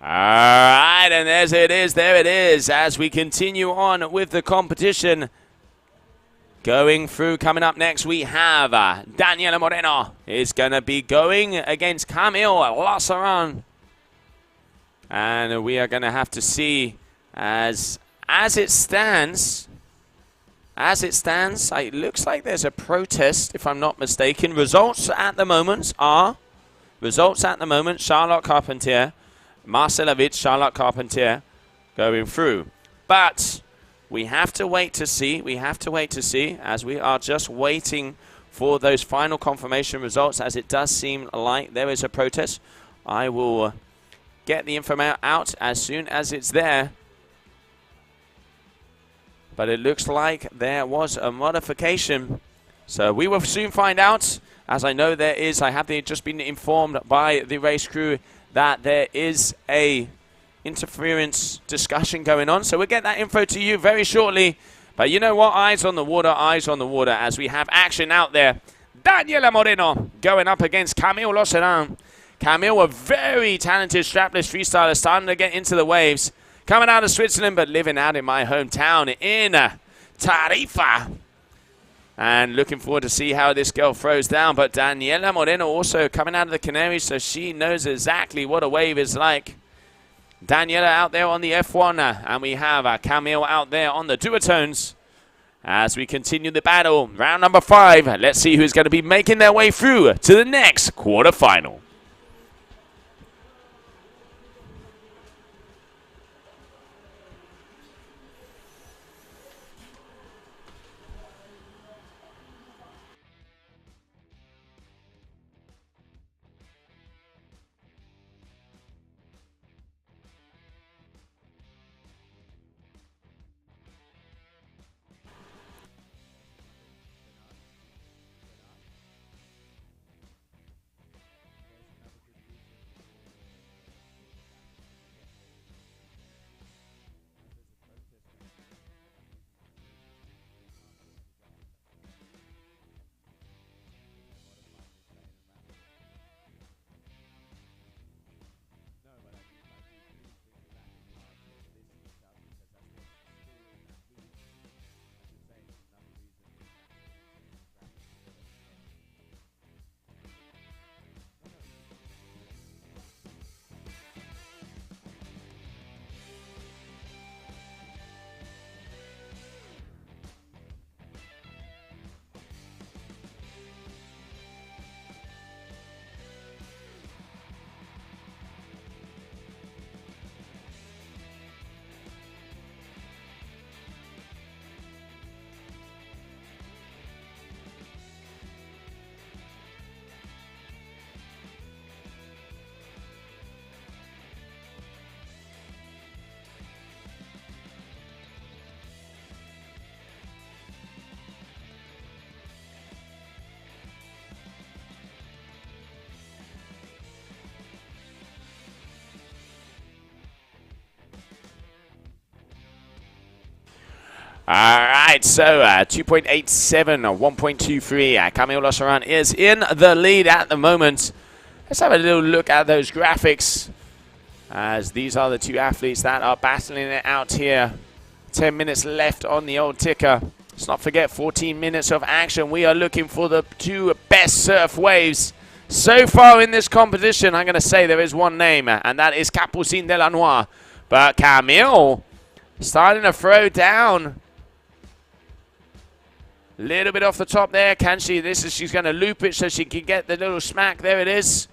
All right, and there it is, as we continue on with the competition. Going through, coming up next, we have Daniela Moreno is going to be going against Camille Lassaran. And we are going to have to see, as it stands, it looks like there's a protest, if I'm not mistaken. Results at the moment, Charlotte Carpentier, Marcela Witt, Charlotte Carpentier going through. But We have to wait to see. We have to wait to see, as we are just waiting for those final confirmation results, as it does seem like there is a protest. I will get the info out as soon as it's there. But it looks like there was a modification. So we will soon find out. As I know there is, I have just been informed by the race crew that there is a interference discussion going on. So we'll get that info to you very shortly. But you know what? Eyes on the water, as we have action out there. Daniela Moreno going up against Camille Loseran. Camille, a very talented strapless freestyler, starting to get into the waves. Coming out of Switzerland, but living out in my hometown in Tarifa. And looking forward to see how this girl throws down. But Daniela Moreno also coming out of the Canaries, so she knows exactly what a wave is like. Daniela out there on the F1, and we have Camille out there on the duotones. As we continue the battle, round number 5. Let's see who's going to be making their way through to the next quarterfinal. All right, so 2.87, 1.23. Camille Loseran is in the lead at the moment. Let's have a little look at those graphics, as these are the two athletes that are battling it out here. 10 minutes left on the old ticker. Let's not forget 14 minutes of action. We are looking for the two best surf waves so far in this competition. I'm going to say there is one name, and that is Capucine de la Noire. But Camille starting to throw down. Little bit off the top there. Can she? She's going to loop it so she can get the little smack. There it is.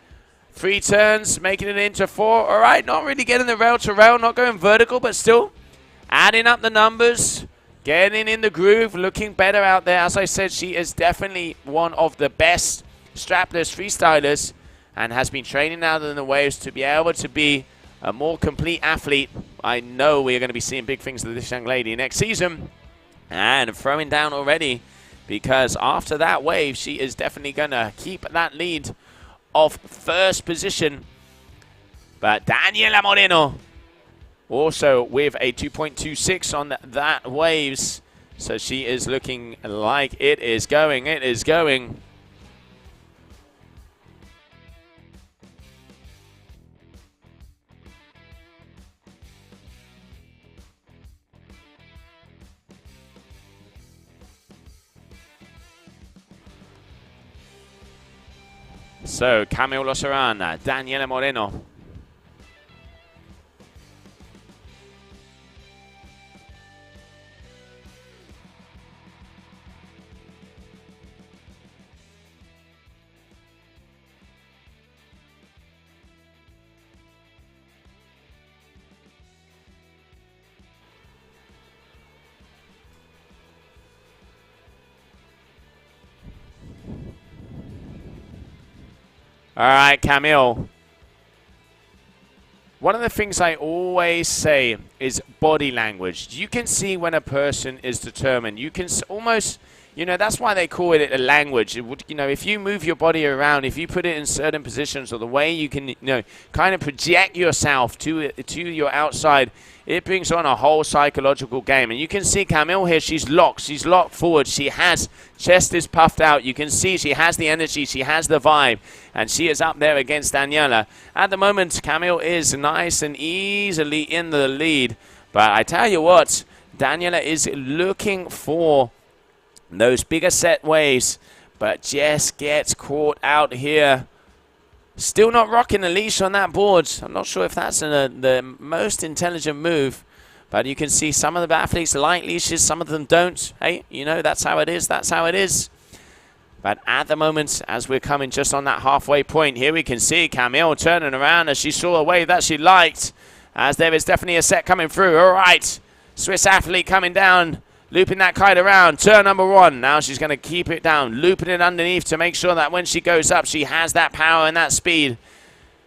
3 turns, making it into 4. All right, not really getting the rail to rail, not going vertical, but still adding up the numbers, getting in the groove, looking better out there. As I said, she is definitely one of the best strapless freestylers and has been training out in the waves to be able to be a more complete athlete. I know we are going to be seeing big things with this young lady next season. And throwing down already, because after that wave, she is definitely going to keep that lead of first position. But Daniela Moreno also with a 2.26 on that waves. So she is looking like it is going. It is going. So, Camille Loseran, Daniela Moreno. All right, Camille. One of the things I always say is body language. You can see when a person is determined. You can almost, you know, that's why they call it a language. It would, you know, if you move your body around, if you put it in certain positions, or the way you can, you know, kind of project yourself to your outside, it brings on a whole psychological game. And you can see Camille here, she's locked forward. She has, chest is puffed out. You can see she has the energy, she has the vibe, and she is up there against Daniela. At the moment, Camille is nice and easily in the lead. But I tell you what, Daniela is looking for those bigger set waves, but just gets caught out here. Still not rocking the leash on that board. I'm not sure if that's the most intelligent move, but you can see some of the athletes like leashes, some of them don't. Hey, you know, that's how it is. That's how it is. But at the moment, as we're coming just on that halfway point, here we can see Camille turning around as she saw a wave that she liked, as there is definitely a set coming through. All right, Swiss athlete coming down, looping that kite around, turn number one. Now she's going to keep it down, looping it underneath to make sure that when she goes up, she has that power and that speed.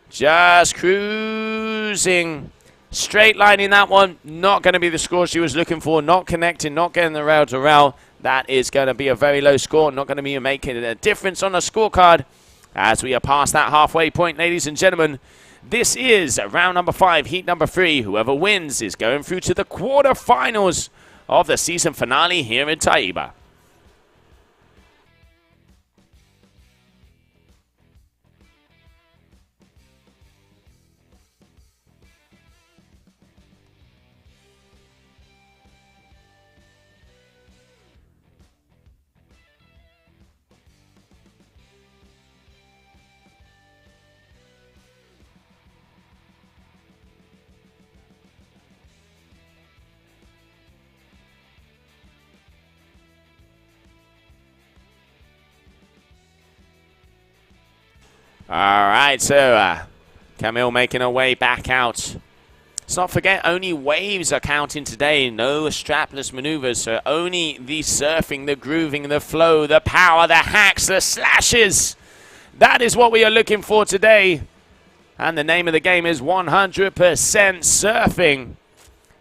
Just cruising, straight lining that one. Not going to be the score she was looking for, not connecting, not getting the rail to rail. That is going to be a very low score, not going to be making a difference on the scorecard. As we are past that halfway point, ladies and gentlemen, this is round number 5, heat number 3. Whoever wins is going through to the quarterfinals of the season finale here in Taiba. All right, so Camille making her way back out. Let's not forget, only waves are counting today. No strapless maneuvers, so only the surfing, the grooving, the flow, the power, the hacks, the slashes. That is what we are looking for today. And the name of the game is 100% surfing.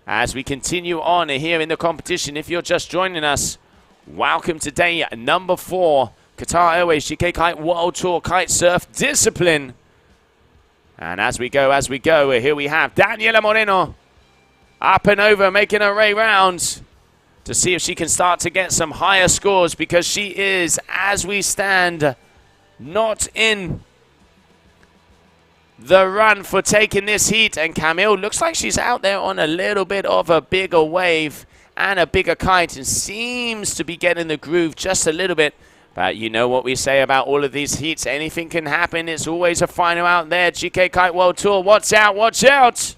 As we continue on here in the competition, if you're just joining us, welcome to day number 4. Qatar Airways GK Kite World Tour Kite-Surf Discipline. And as we go, here we have Daniela Moreno up and over, making her way round to see if she can start to get some higher scores, because she is, as we stand, not in the run for taking this heat. And Camille looks like she's out there on a little bit of a bigger wave and a bigger kite, and seems to be getting the groove just a little bit. But you know what we say about all of these heats. Anything can happen. It's always a final out there. GK Kite World Tour. Watch out. Watch out.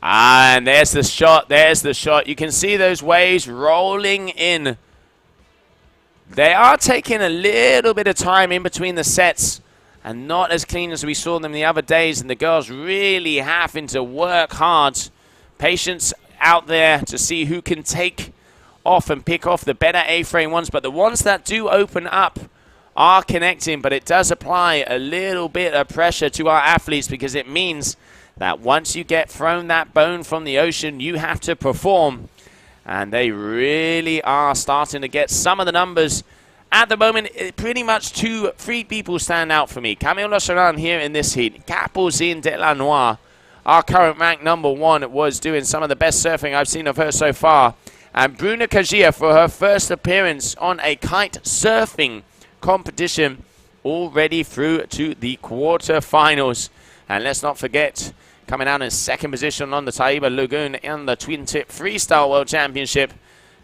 And there's the shot. There's the shot. You can see those waves rolling in. They are taking a little bit of time in between the sets, and not as clean as we saw them the other days, and the girls really having to work hard. Patience out there to see who can take off and pick off the better A-frame ones, but the ones that do open up are connecting. But it does apply a little bit of pressure to our athletes, because it means that once you get thrown that bone from the ocean, you have to perform. And they really are starting to get some of the numbers. At the moment, pretty much 3 people stand out for me. Camille Locheran here in this heat. Capucine Delanois, our current ranked number 1, was doing some of the best surfing I've seen of her so far. And Bruna Kajia, for her first appearance on a kite surfing competition, already through to the quarterfinals. And let's not forget, coming out in 2nd position on the Taiba Lagoon in the Twin Tip Freestyle World Championship.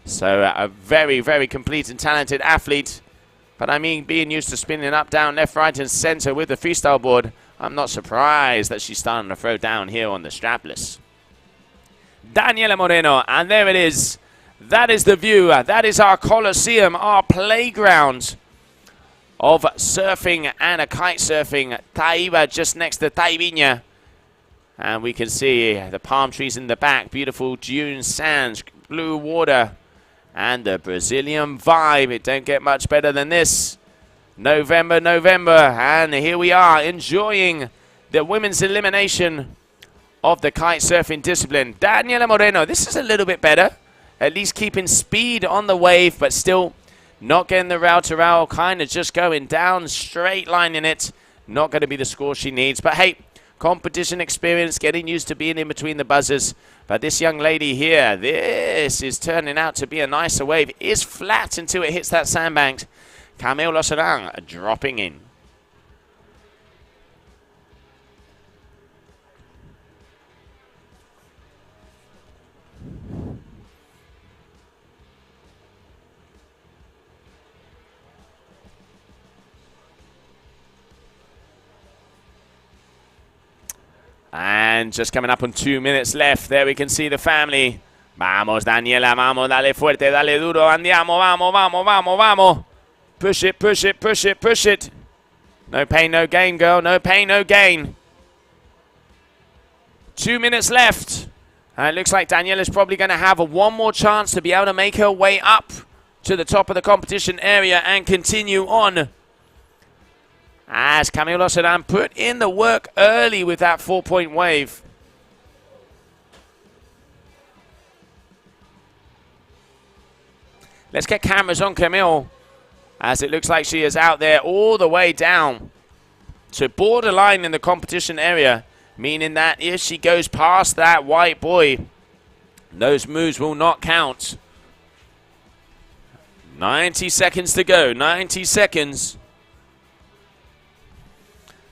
So a very, very complete and talented athlete. But I mean, being used to spinning up, down, left, right, and center with the freestyle board, I'm not surprised that she's starting to throw down here on the strapless. Daniela Moreno, and there it is. That is the view. That is our Coliseum, our playground of surfing and a kite surfing. Taiba just next to Taibiña. And we can see the palm trees in the back, beautiful dune sands, blue water, and the Brazilian vibe. It don't get much better than this. November, and here we are enjoying the women's elimination of the kite surfing discipline. Daniela Moreno, this is a little bit better. At least keeping speed on the wave, but still not getting the row to row, kind of just going down, straight lining it. Not going to be the score she needs, but hey, competition experience, getting used to being in between the buzzers. But this young lady here, this is turning out to be a nicer wave. It is flat until it hits that sandbank. Camille Losserang dropping in. And just coming up on 2 minutes left. There we can see the family. Vamos, Daniela, vamos, dale fuerte, dale duro, andiamo, vamos, vamos, vamos, vamos. Push it, push it, push it, push it. No pain, no gain, girl. No pain, no gain. 2 minutes left. And it looks like Daniela's probably going to have one more chance to be able to make her way up to the top of the competition area and continue on. As Camilo Sedan put in the work early with that 4-point wave. Let's get cameras on Camille, as it looks like she is out there all the way down to borderline in the competition area, meaning that if she goes past that white buoy, those moves will not count. 90 seconds to go, 90 seconds.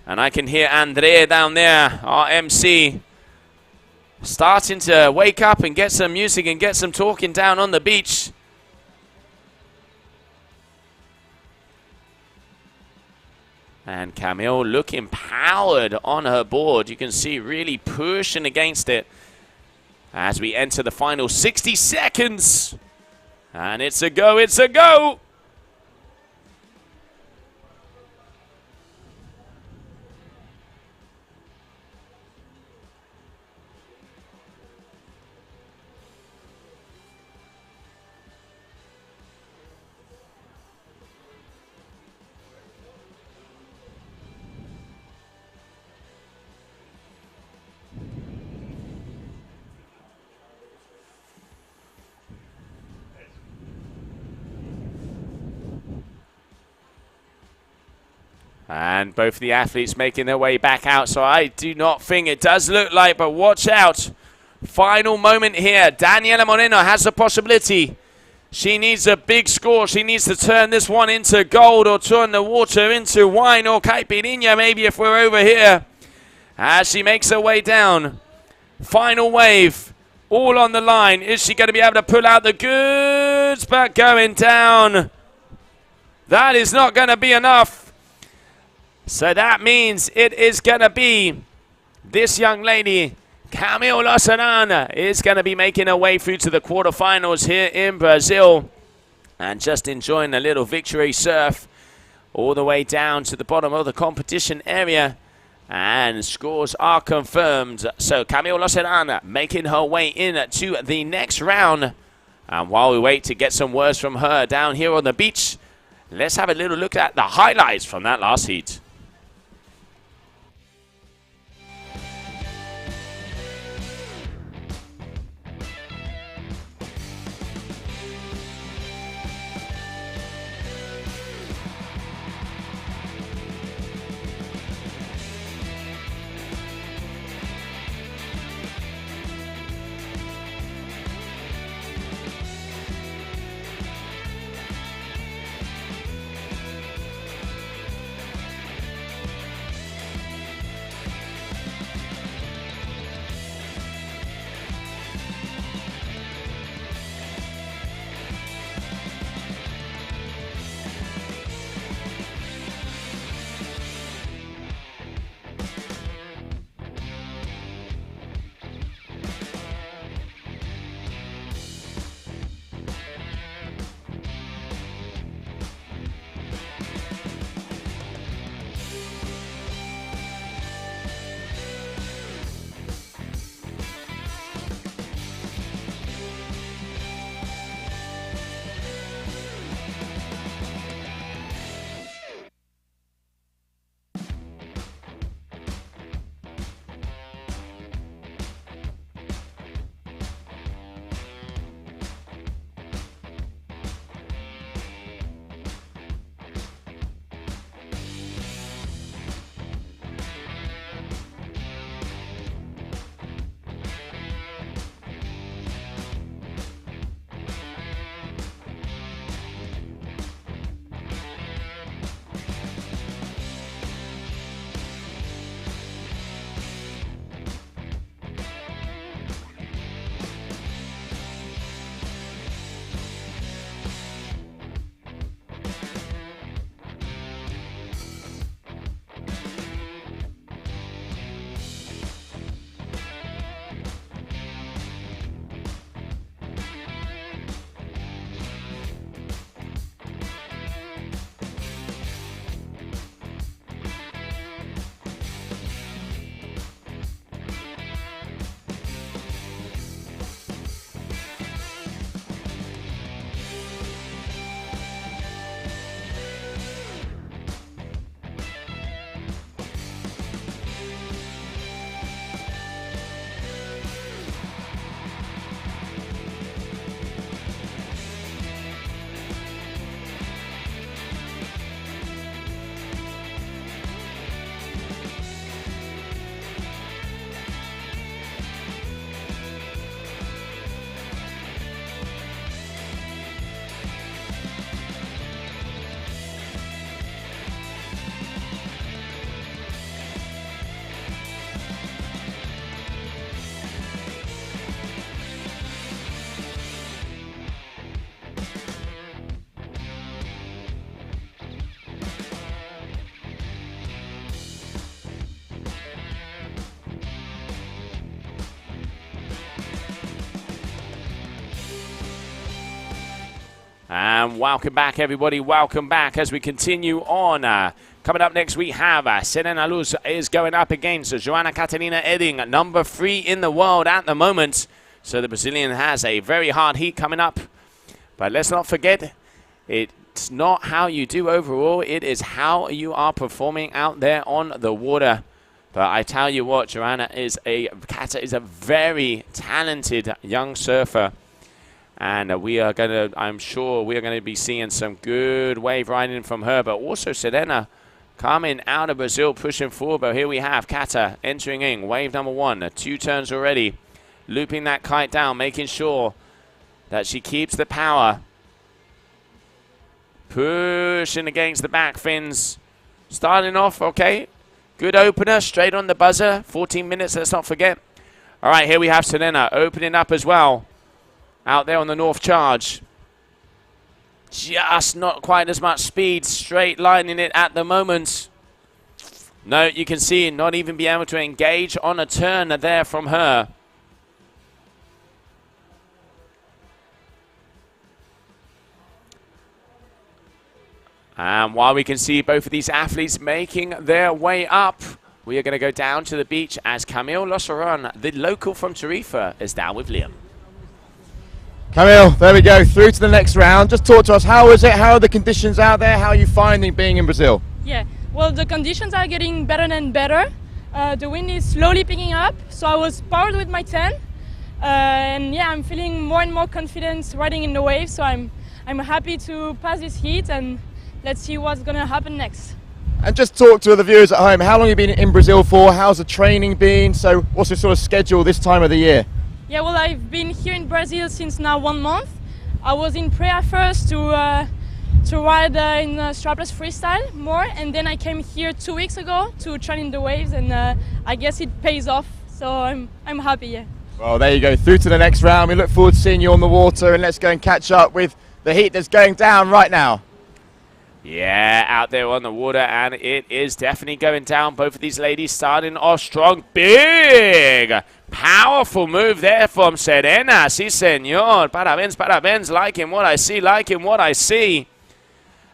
And I can hear Andrea down there, our MC, starting to wake up and get some music and get some talking down on the beach. And Camille looking powered on her board. You can see really pushing against it as we enter the final 60 seconds. And it's a go, it's a go! And both of the athletes making their way back out, so I do not think it does look like, but watch out. Final moment here. Daniela Moreno has the possibility. She needs a big score. She needs to turn this one into gold or turn the water into wine or caipirinha maybe if we're over here. As she makes her way down. Final wave. All on the line. Is she going to be able to pull out the goods? But going down. That is not going to be enough. So that means it is going to be this young lady, Camille Losserana, is going to be making her way through to the quarterfinals here in Brazil. And just enjoying a little victory surf all the way down to the bottom of the competition area. And scores are confirmed. So Camille Losserana making her way in to the next round. And while we wait to get some words from her down here on the beach, let's have a little look at the highlights from that last heat. And welcome back, everybody. Welcome back as we continue on. Coming up next, we have Serena Luz is going up against Joana Catarina Edding, number 3 in the world at the moment. So the Brazilian has a very hard heat coming up. But let's not forget, it's not how you do overall, it is how you are performing out there on the water. But I tell you what, Joanna Kata is a very talented young surfer. And I'm sure we are going to be seeing some good wave riding from her. But also Serena coming out of Brazil, pushing forward. But here we have Kata entering in, wave number 1, 2 turns already. Looping that kite down, making sure that she keeps the power. Pushing against the back fins. Starting off, okay. Good opener, straight on the buzzer. 14 minutes, let's not forget. All right, here we have Serena opening up as well. Out there on the north charge. Just not quite as much speed. Straight lining it at the moment. No, you can see not even be able to engage on a turn there from her. And while we can see both of these athletes making their way up, we are going to go down to the beach as Camille Losseron, the local from Tarifa, is down with Liam. Camille, there we go, through to the next round. Just talk to us, how is it? How are the conditions out there? How are you finding being in Brazil? Yeah, well, the conditions are getting better and better. The wind is slowly picking up, so I was powered with my 10. And yeah, I'm feeling more and more confident riding in the waves, so I'm happy to pass this heat, and let's see what's going to happen next. And just talk to the viewers at home, how long have you been in Brazil for? How's the training been? So what's your sort of schedule this time of the year? Yeah, well, I've been here in Brazil since now 1 month. I was in Praia first to ride in strapless freestyle more, and then I came here 2 weeks ago to train in the waves, and I guess it pays off, so I'm happy, yeah. Well, there you go, through to the next round. We look forward to seeing you on the water, and let's go and catch up with the heat that's going down right now. Yeah, out there on the water, and it is definitely going down. Both of these ladies starting off strong. Big, powerful move there from Serena. Sí, señor. Parabéns, parabéns. Liking what I see, liking what I see.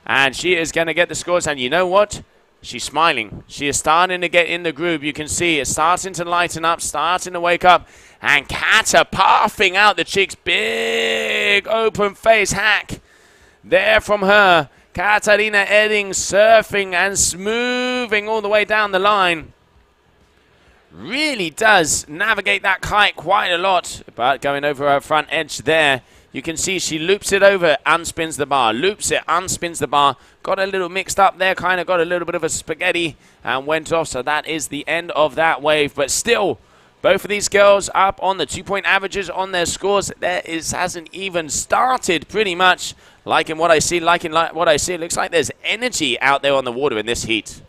And she is going to get the scores. And you know what? She's smiling. She is starting to get in the groove. You can see it's starting to lighten up, starting to wake up. And Kata puffing out the cheeks. Big open face hack there from her. Catarina Edding surfing and smoothing all the way down the line. Really does navigate that kite quite a lot, but going over her front edge there, you can see she loops it over, unspins the bar, loops it, unspins the bar. Got a little mixed up there, kind of got a little bit of a spaghetti and went off, so that is the end of that wave. But still, both of these girls up on the 2-point averages on their scores. Hasn't even started pretty much. Liking what I see, liking what I see. It looks like there's energy out there on the water in this heat.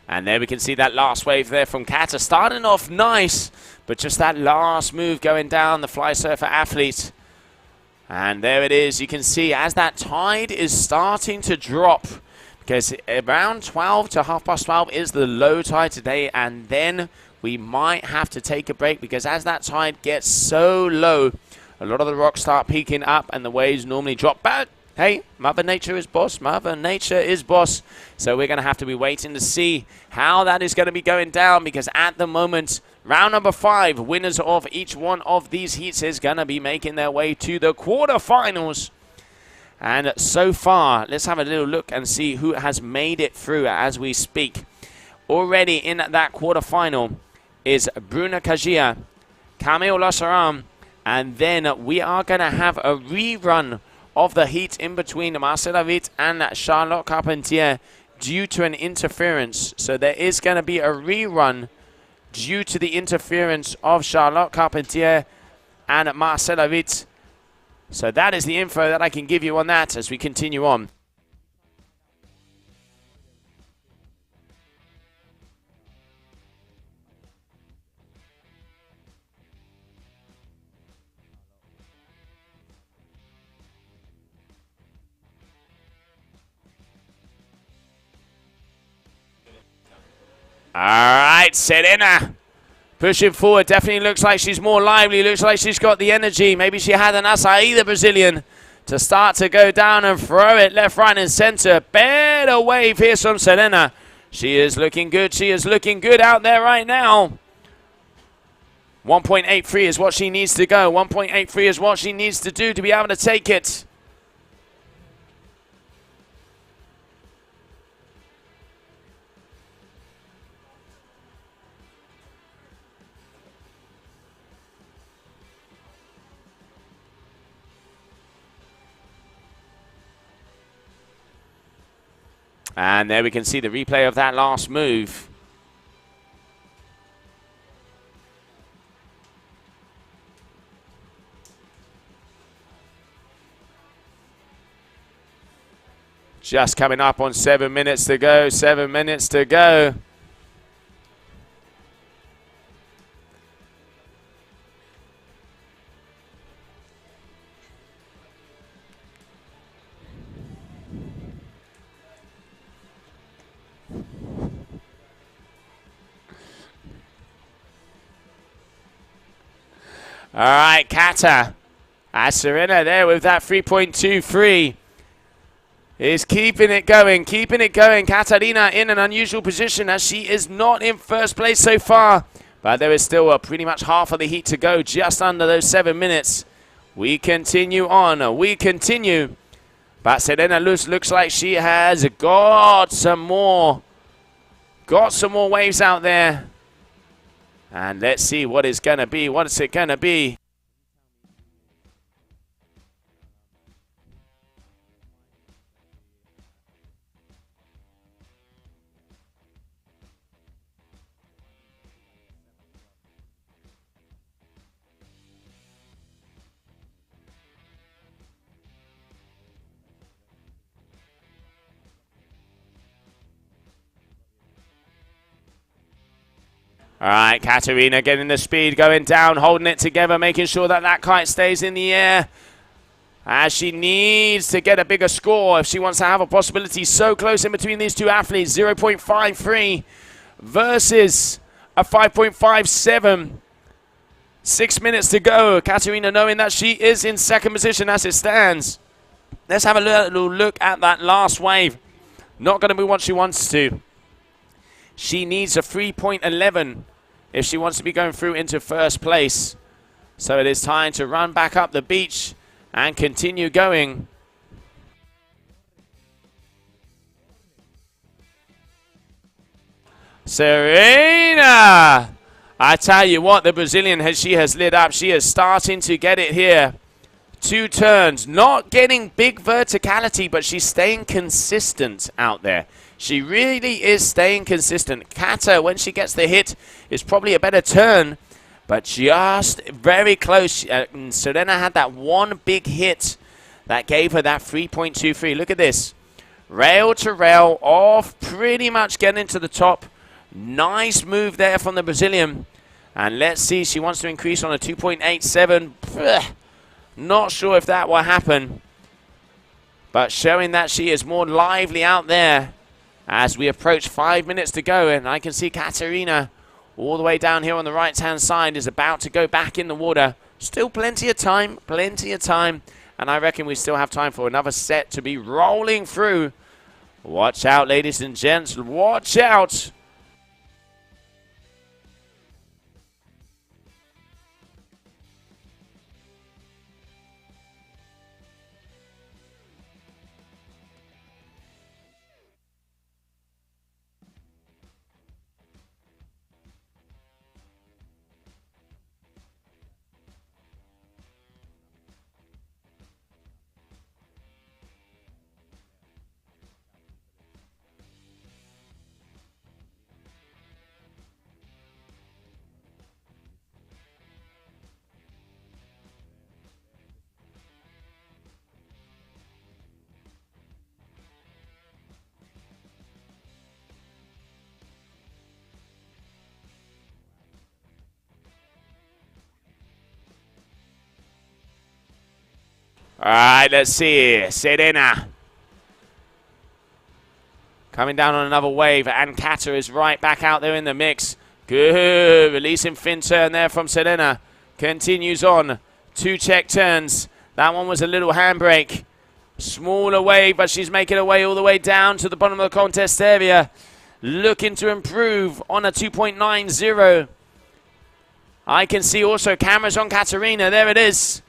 And there we can see that last wave there from Kata. Starting off nice, but just that last move going down, the fly surfer athlete. And there it is. You can see as that tide is starting to drop, because around 12 to 12:30 is the low tide today. And then we might have to take a break, because as that tide gets so low, a lot of the rocks start peaking up and the waves normally drop back. Hey, Mother Nature is boss. Mother Nature is boss. So we're going to have to be waiting to see how that is going to be going down, because at the moment, round number 5, winners of each one of these heats is going to be making their way to the quarterfinals. And so far, let's have a little look and see who has made it through as we speak. Already in that quarterfinal is Bruna Kagia, Camille Lassaram, and then we are going to have a rerun of the heat in between Marcela Witt and Charlotte Carpentier due to an interference. So there is going to be a rerun due to the interference of Charlotte Carpentier and Marcela Witt. So that is the info that I can give you on that as we continue on. All right, Serena pushing forward. Definitely looks like she's more lively. Looks like she's got the energy. Maybe she had an acai, the Brazilian, to start to go down and throw it left, right, and center. Better wave here from Serena. She is looking good. She is looking good out there right now. 1.83 is what she needs to go. 1.83 is what she needs to do to be able to take it. And there we can see the replay of that last move. Just coming up on 7 minutes to go. 7 minutes to go. All right, Qatar. Serena there with that 3.23 is keeping it going, keeping it going. Katarina in an unusual position as she is not in first place so far. But there is still pretty much half of the heat to go, just under those 7 minutes. We continue on, we continue. But Serena looks like she has got some more waves out there. And let's see what it's going to be. What is it going to be? All right, Katarina getting the speed, going down, holding it together, making sure that that kite stays in the air. As she needs to get a bigger score if she wants to have a possibility. So close in between these two athletes. 0.53 versus a 5.57. 6 minutes to go. Katarina knowing that she is in second position as it stands. Let's have a little look at that last wave. Not going to be what she wants to. She needs a 3.11 if she wants to be going through into first place. So it is time to run back up the beach and continue going. Serena! I tell you what, the Brazilian, she has lit up. She is starting to get it here. 2 turns, not getting big verticality, but she's staying consistent out there. She really is staying consistent. Kata, when she gets the hit, is probably a better turn, but just very close. Serena had that one big hit that gave her that 3.23. Look at this. Rail to rail, off, pretty much getting to the top. Nice move there from the Brazilian. And let's see, she wants to increase on a 2.87. Not sure if that will happen, but showing that she is more lively out there as we approach 5 minutes to go. And I can see Katarina all the way down here on the right-hand side is about to go back in the water. Still plenty of time, and I reckon we still have time for another set to be rolling through. Watch out, ladies and gents, watch out. All right, let's see. Serena coming down on another wave, and Qatar is right back out there in the mix. Good. Releasing fin turn there from Serena. Continues on. 2 check turns. That one was a little handbrake. Smaller wave, but she's making her way all the way down to the bottom of the contest area. Looking to improve on a 2.90. I can see also cameras on Katarina. There it is.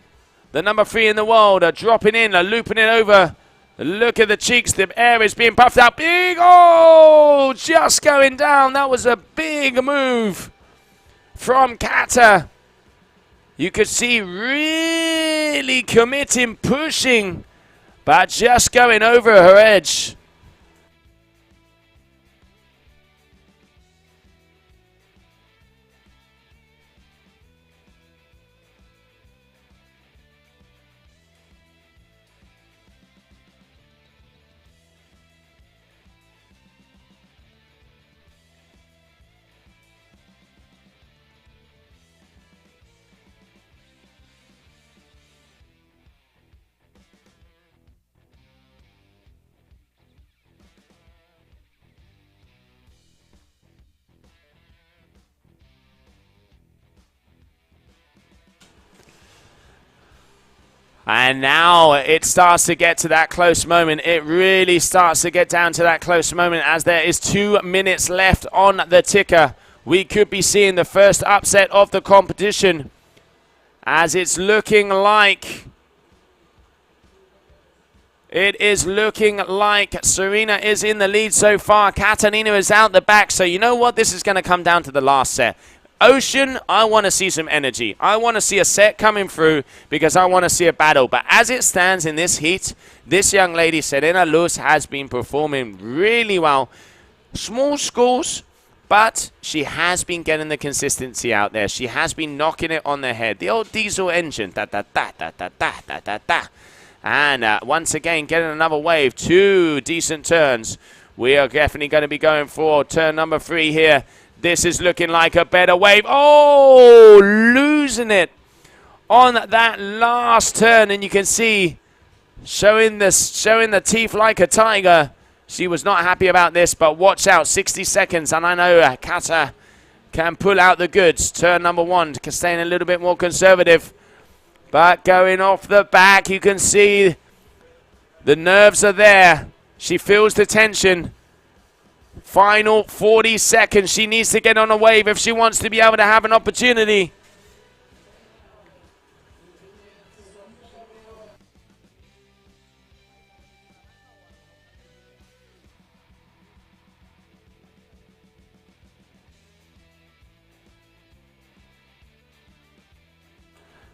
The number 3 in the world. Dropping in, looping it over. Look at the cheeks. The air is being puffed out. Big, oh, just going down. That was a big move from Qatar. You could see really committing, pushing, but just going over her edge. And now it starts to get to that close moment. It really starts to get down to that close moment as there is 2 minutes left on the ticker. We could be seeing the first upset of the competition as it's looking like... It is looking like Serena is in the lead so far. Katarina is out the back. So you know what? This is going to come down to the last set. Ocean, I want to see some energy. I want to see a set coming through because I want to see a battle. But as it stands in this heat, this young lady, Serena Luz, has been performing really well. Small scores, but she has been getting the consistency out there. She has been knocking it on the head. The old diesel engine. Da-da-da-da-da-da-da-da-da. And once again, getting another wave. 2 decent turns. We are definitely going to be going for turn number 3 here. This is looking like a better wave. Oh, losing it on that last turn. And you can see showing the teeth like a tiger. She was not happy about this, but watch out. 60 seconds, and I know Qatar can pull out the goods. Turn number 1, staying a little bit more conservative. But going off the back, you can see the nerves are there. She feels the tension. Final 40 seconds. She needs to get on a wave if she wants to be able to have an opportunity.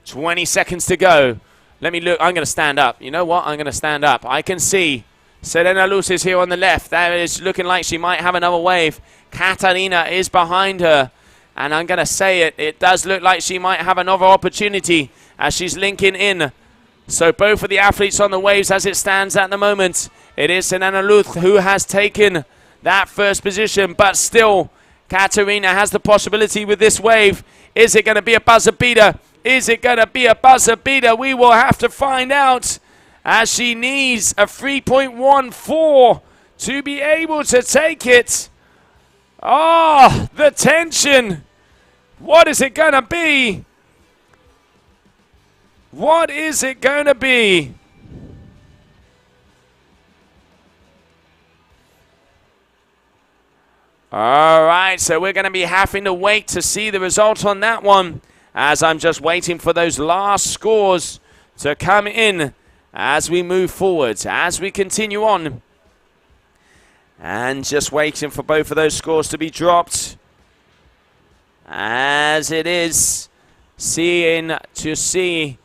$20 seconds to go. Let me look. I'm going to stand up. You know what? I'm going to stand up. I can see Serena Luz is here on the left. That is looking like she might have another wave. Katarina is behind her. And I'm going to say it. It does look like she might have another opportunity as she's linking in. So both of the athletes on the waves as it stands at the moment. It is Serena Luz who has taken that first position. But still, Katarina has the possibility with this wave. Is it going to be a buzzer beater? Is it going to be a buzzer beater? We will have to find out, as she needs a 3.14 to be able to take it. Oh, the tension. What is it going to be? What is it going to be? All right, so we're going to be having to wait to see the result on that one, as I'm just waiting for those last scores to come in as we move forward, as we continue on. And just waiting for both of those scores to be dropped. As it is, seeing to see.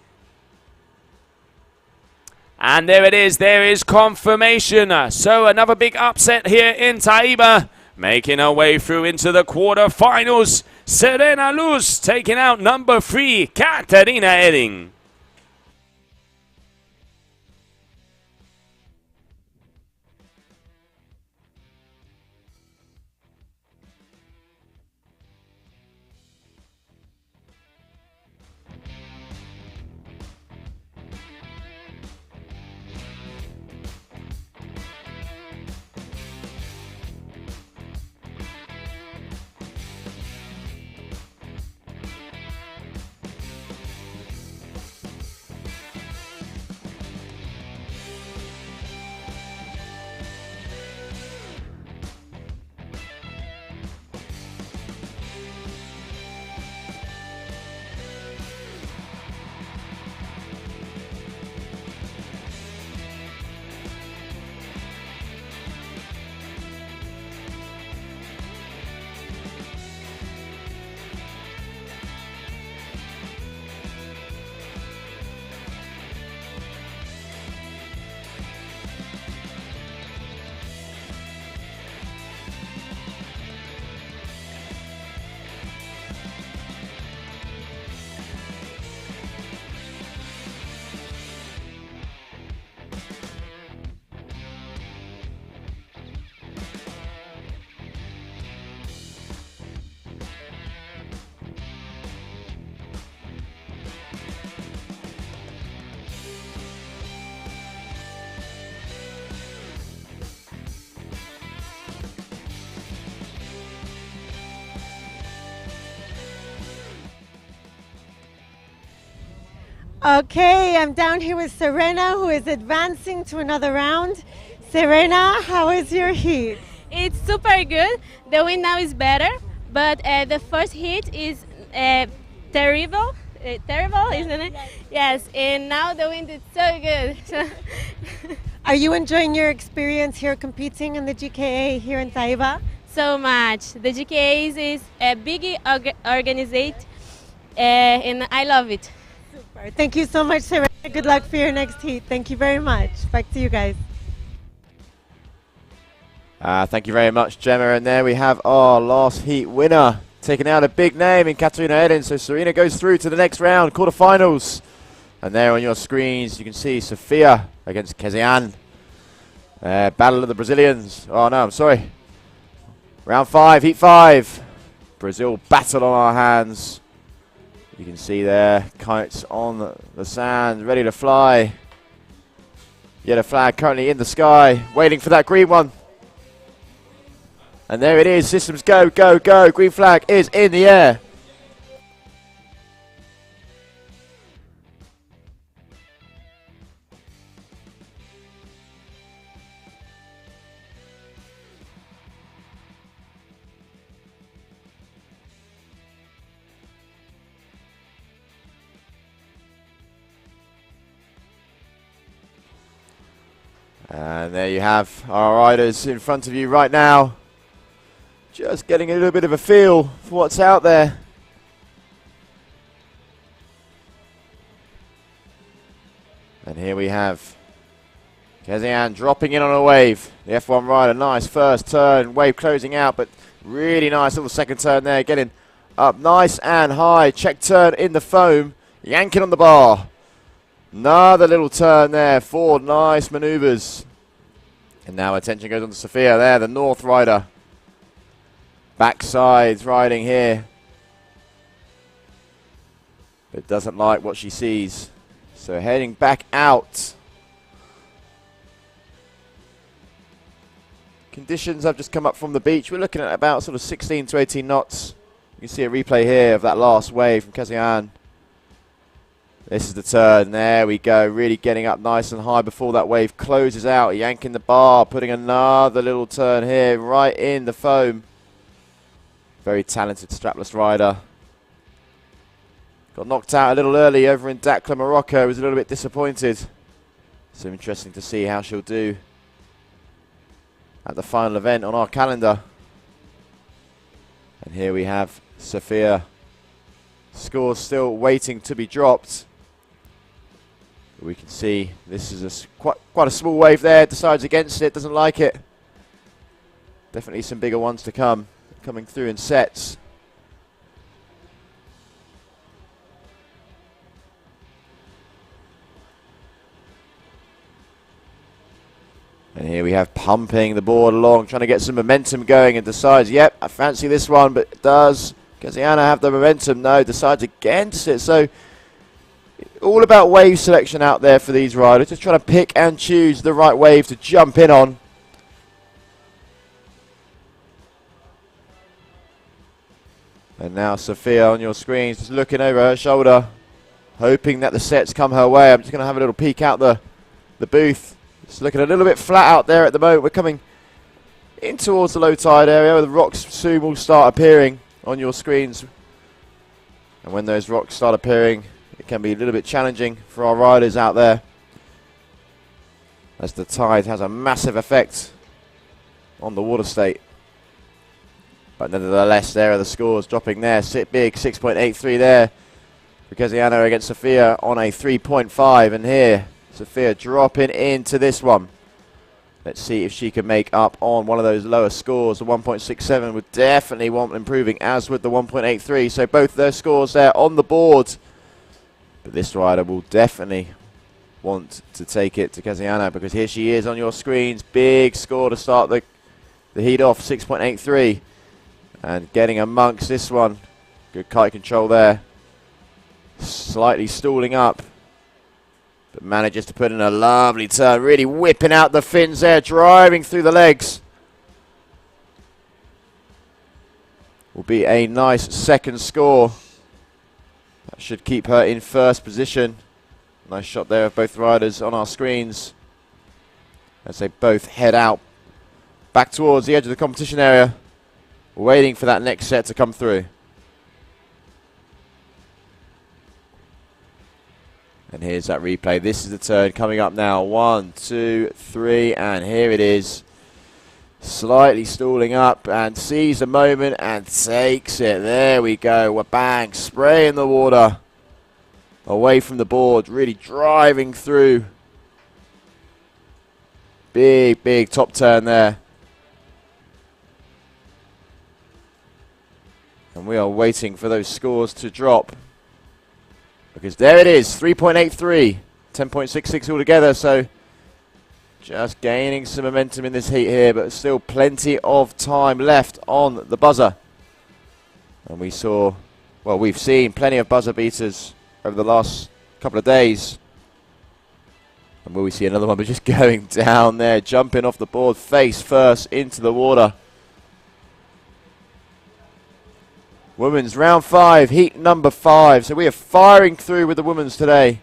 And there it is. There is confirmation. So another big upset here in Taiba. Making her way through into the quarterfinals. Serena Luz taking out number 3, Katarina Edding. Okay, I'm down here with Serena, who is advancing to another round. Serena, how is your heat? It's super good. The wind now is better, but the first heat is terrible. Terrible, isn't it? Yes, and now the wind is so good. Are you enjoying your experience here competing in the GKA here in Taiba? So much. The GKA is a big organization, and I love it. Super. Thank you so much, Serena. Good luck for your next heat. Thank you very much. Back to you guys. Thank you very much, Gemma. And there we have our last heat winner, taking out a big name in Katarina Edin. So Serena goes through to the next round, quarterfinals. And there on your screens, you can see Sofia against Kezian. Battle of the Brazilians. Oh no, I'm sorry. Round 5, heat 5. Brazil battle on our hands. You can see there, kites on the sand, ready to fly. Yellow flag currently in the sky, waiting for that green one. And there it is, systems go, go, go. Green flag is in the air. And there you have our riders in front of you right now. Just getting a little bit of a feel for what's out there. And here we have Kezian dropping in on a wave. The F1 rider, nice first turn, wave closing out, but really nice little second turn there, getting up nice and high. Check turn in the foam, yanking on the bar. Another little turn there, 4 nice maneuvers. And now attention goes on to Sofia there, the North rider. Backsides riding here. But doesn't like what she sees. So heading back out. Conditions have just come up from the beach. We're looking at about sort of 16 to 18 knots. You can see a replay here of that last wave from Kezian. This is the turn. There we go. Really getting up nice and high before that wave closes out. Yanking the bar. Putting another little turn here right in the foam. Very talented strapless rider. Got knocked out a little early over in Dakar, Morocco. Was a little bit disappointed. So interesting to see how she'll do at the final event on our calendar. And here we have Sofia. Scores still waiting to be dropped. We can see this is quite a small wave there. Decides against it, doesn't like it. Definitely some bigger ones to come, coming through in sets. And here we have pumping the board along, trying to get some momentum going, and decides, yep, I fancy this one, but does Keziana have the momentum? No, decides against it. So all about wave selection out there for these riders, just trying to pick and choose the right wave to jump in on. And now Sofia on your screens, just looking over her shoulder, hoping that the sets come her way. I'm just going to have a little peek out the booth. It's looking a little bit flat out there at the moment. We're coming in towards the low tide area where the rocks soon will start appearing on your screens. And when those rocks start appearing, it can be a little bit challenging for our riders out there, as the tide has a massive effect on the water state. But nevertheless, there are the scores dropping there. Sit big, 6.83 there for Keziana against Sofia on a 3.5. And here, Sofia dropping into this one. Let's see if she can make up on one of those lower scores. The 1.67 would definitely want improving, as would the 1.83. So both their scores there on the board. But this rider will definitely want to take it to Keziana, because here she is on your screens. Big score to start the heat off, 6.83. And getting amongst this one. Good kite control there. Slightly stalling up, but manages to put in a lovely turn. Really whipping out the fins there, driving through the legs. Will be a nice second score. That should keep her in first position. Nice shot there of both riders on our screens as they both head out back towards the edge of the competition area, waiting for that next set to come through. And here's that replay. This is the turn coming up now. 1, 2, 3, and here it is. Slightly stalling up and sees the moment and takes it. There we go. Bang, spray in the water. Away from the board, really driving through. Big, big top turn there. And we are waiting for those scores to drop. Because there it is, 3.83, 10.66 altogether. So just gaining some momentum in this heat here, but still plenty of time left on the buzzer. And we saw, well, we've seen plenty of buzzer beaters over the last couple of days. And will we see another one? But just going down there, jumping off the board face first into the water. Women's round 5, heat number 5. So we are firing through with the women's today.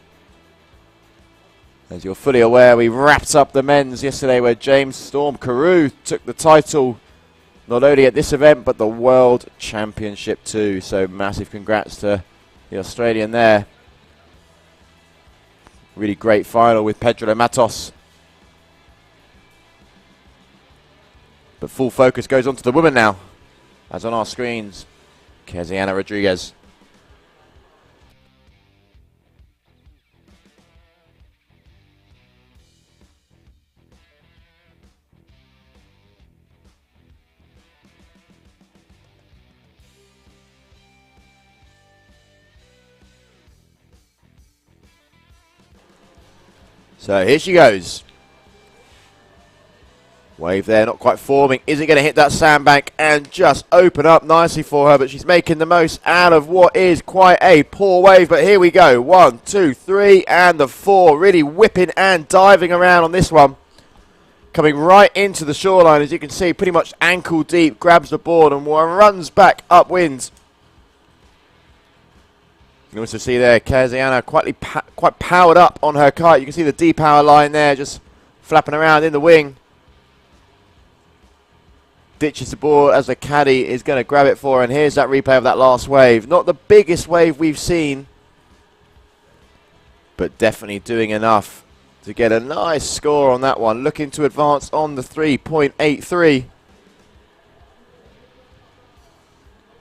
As you're fully aware, we wrapped up the men's yesterday where James Storm Carew took the title not only at this event but the World Championship too. So massive congrats to the Australian there. Really great final with Pedro Matos. But full focus goes on to the women now, as on our screens, Keziana Rodriguez. So here she goes. Wave there, not quite forming. Is it going to hit that sandbank and just open up nicely for her? But she's making the most out of what is quite a poor wave. But here we go. 1, 2, 3, and the 4. Really whipping and diving around on this one. Coming right into the shoreline, as you can see, pretty much ankle deep. Grabs the board and runs back upwind. You can also see there, Keziana quite powered up on her kite. You can see the D-power line there, just flapping around in the wing. Ditches the board as the caddy is going to grab it for her. And here's that replay of that last wave. Not the biggest wave we've seen, but definitely doing enough to get a nice score on that one. Looking to advance on the 3.83.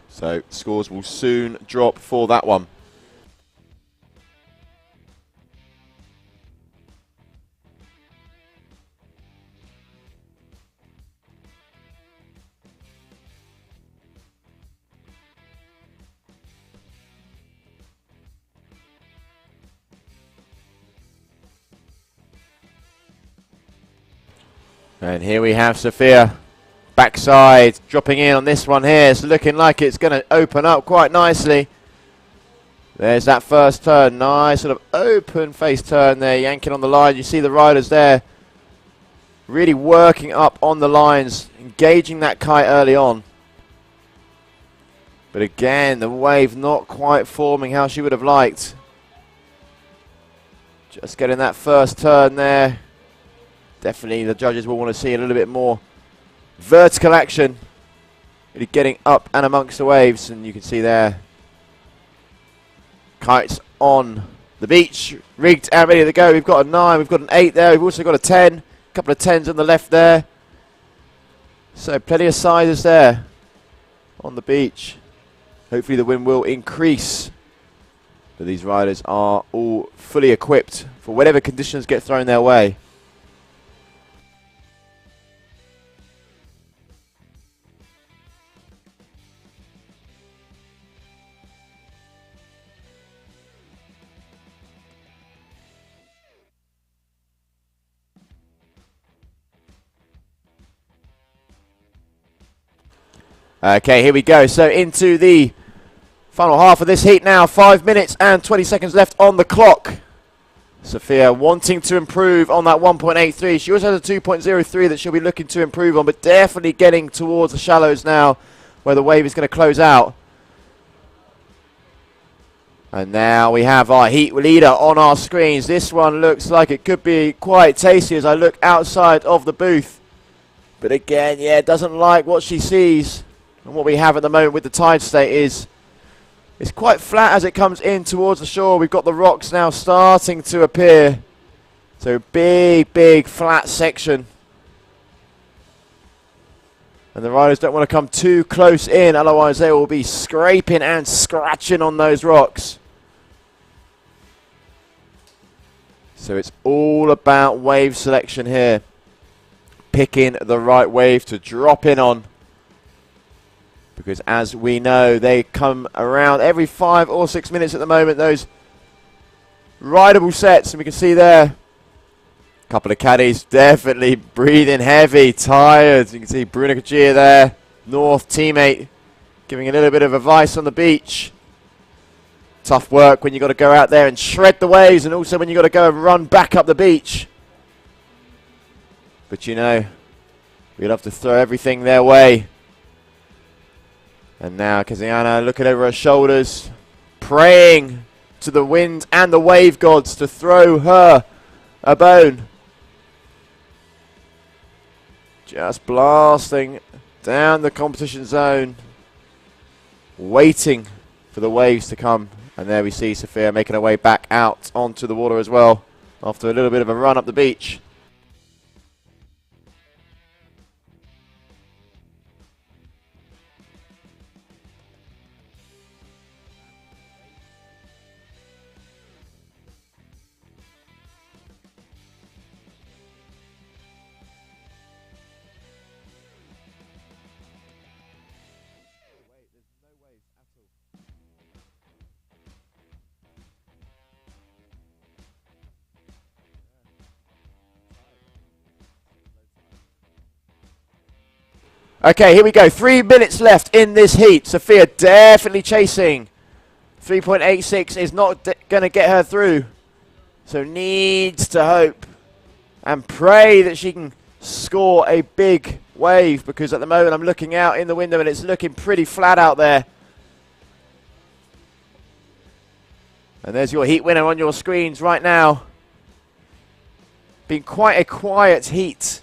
So scores will soon drop for that one. And here we have Sophia, backside, dropping in on this one here. It's looking like it's going to open up quite nicely. There's that first turn, nice sort of open face turn there, yanking on the line. You see the riders there really working up on the lines, engaging that kite early on. But again, the wave not quite forming how she would have liked. Just getting that first turn there. Definitely the judges will want to see a little bit more vertical action. Really getting up and amongst the waves, and you can see there. Kites on the beach, rigged and ready to go. We've got a 9, we've got an 8 there, we've also got a 10. A couple of 10s on the left there. So plenty of sizes there on the beach. Hopefully the wind will increase. But these riders are all fully equipped for whatever conditions get thrown their way. Okay, here we go. So into the final half of this heat now. 5 minutes and 20 seconds left on the clock. Sophia wanting to improve on that 1.83. She also has a 2.03 that she'll be looking to improve on, but definitely getting towards the shallows now where the wave is going to close out. And now we have our heat leader on our screens. This one looks like it could be quite tasty as I look outside of the booth. But again, yeah, doesn't like what she sees. And what we have at the moment with the tide state is it's quite flat as it comes in towards the shore. We've got the rocks now starting to appear. So big flat section. And the riders don't want to come too close in, otherwise they will be scraping and scratching on those rocks. So it's all about wave selection here. Picking the right wave to drop in on. Because as we know, they come around every 5 or 6 minutes at the moment, those rideable sets. And we can see there, a couple of caddies definitely breathing heavy, tired. You can see Bruno Kajir there, North teammate, giving a little bit of advice on the beach. Tough work when you've got to go out there and shred the waves, and also when you've got to go and run back up the beach. But you know, we'd love to throw everything their way. And now Kaziana looking over her shoulders, praying to the wind and the wave gods to throw her a bone. Just blasting down the competition zone, waiting for the waves to come. And there we see Sophia making her way back out onto the water as well, after a little bit of a run up the beach. Okay, here we go. 3 minutes left in this heat. Sophia definitely chasing. 3.86 is not going to get her through. So needs to hope and pray that she can score a big wave, because at the moment I'm looking out in the window and it's looking pretty flat out there. And there's your heat winner on your screens right now. Been quite a quiet heat.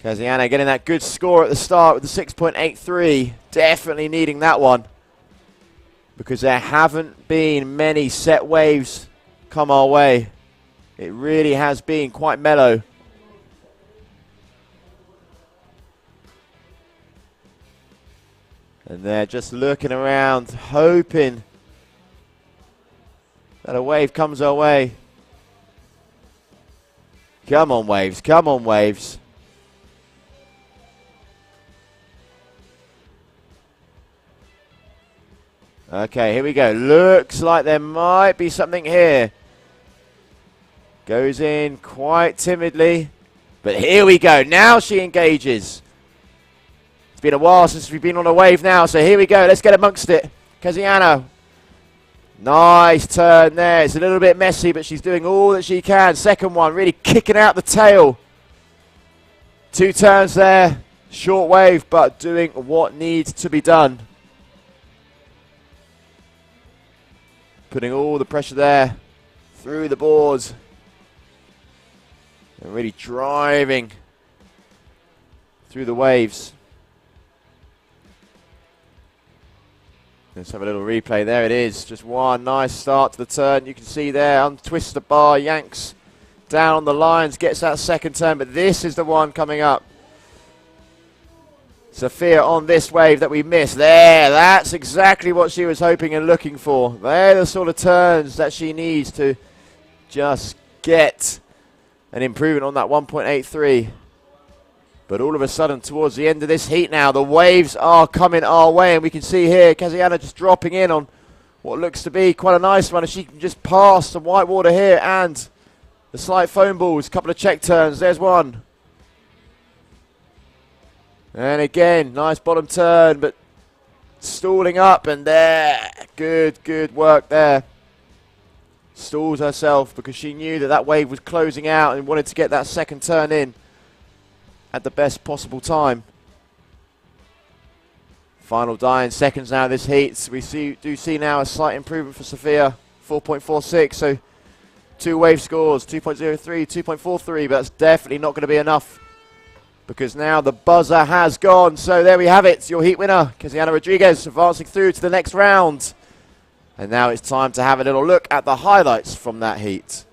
Kaziana getting that good score at the start with the 6.83. Definitely needing that one, because there haven't been many set waves come our way. It really has been quite mellow. And they're just looking around, hoping that a wave comes our way. Come on, waves. Come on, waves. Okay, here we go. Looks like there might be something here. Goes in quite timidly. But here we go. Now she engages. It's been a while since we've been on a wave now, so here we go. Let's get amongst it. Kaziana. Nice turn there. It's a little bit messy, but she's doing all that she can. Second one, really kicking out the tail. 2 turns there. Short wave, but doing what needs to be done. Putting all the pressure there through the boards. And really driving through the waves. Let's have a little replay. There it is. Just one nice start to the turn. You can see there, untwists the bar, yanks down on the lines, gets that second turn. But this is the one coming up. Sophia on this wave that we missed. There, that's exactly what she was hoping and looking for. They're the sort of turns that she needs to just get an improvement on that 1.83. But all of a sudden, towards the end of this heat now, the waves are coming our way. And we can see here, Kaziana just dropping in on what looks to be quite a nice one. If she can just pass some white water here and the slight foam balls, a couple of check turns. There's one. And again, nice bottom turn, but stalling up, and there. Good work there. Stalls herself because she knew that that wave was closing out and wanted to get that second turn in at the best possible time. Final dying seconds now of this heat. We do see now a slight improvement for Sophia, 4.46. So 2 wave scores, 2.03, 2.43, but that's definitely not going to be enough because now the buzzer has gone. So there we have it, your heat winner, Casiana Rodriguez, advancing through to the next round. And now it's time to have a little look at the highlights from that heat.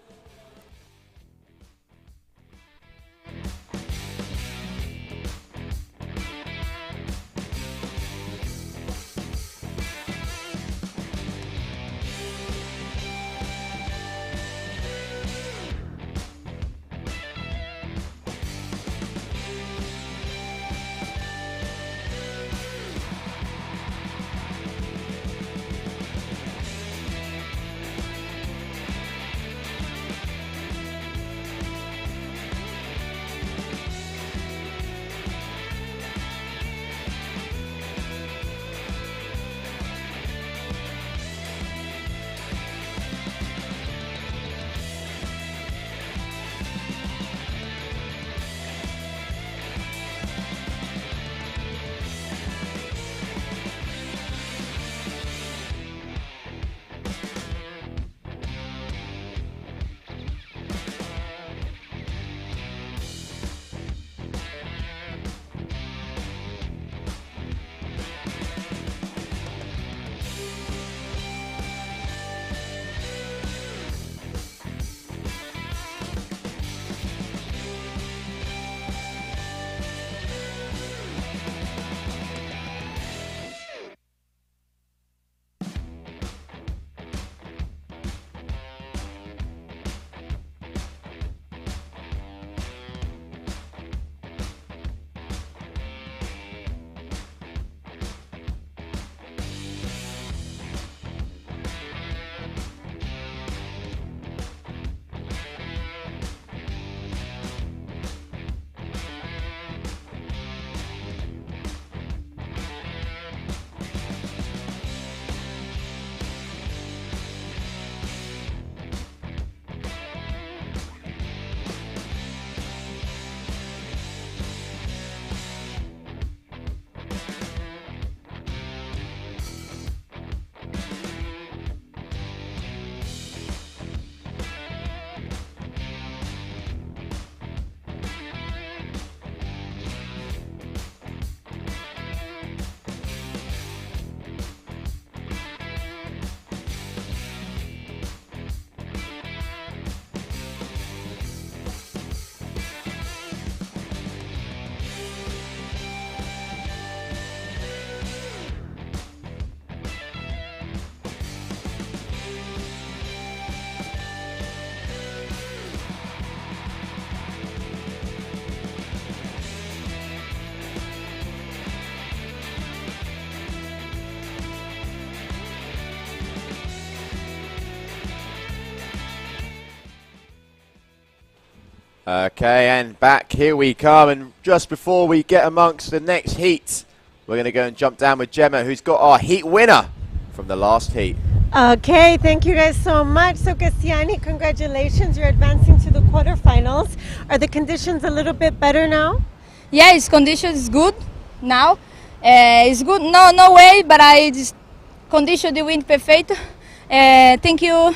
Okay, and back here we come, and just before we get amongst the next heat, we're going to go and jump down with Gemma, who's got our heat winner from the last heat. Okay, thank you guys so much. So Cassiani, congratulations, you're advancing to the quarterfinals. Are the conditions a little bit better now? Yeah, his condition is good now. It's good, no way, but I just condition the wind perfect. Thank you,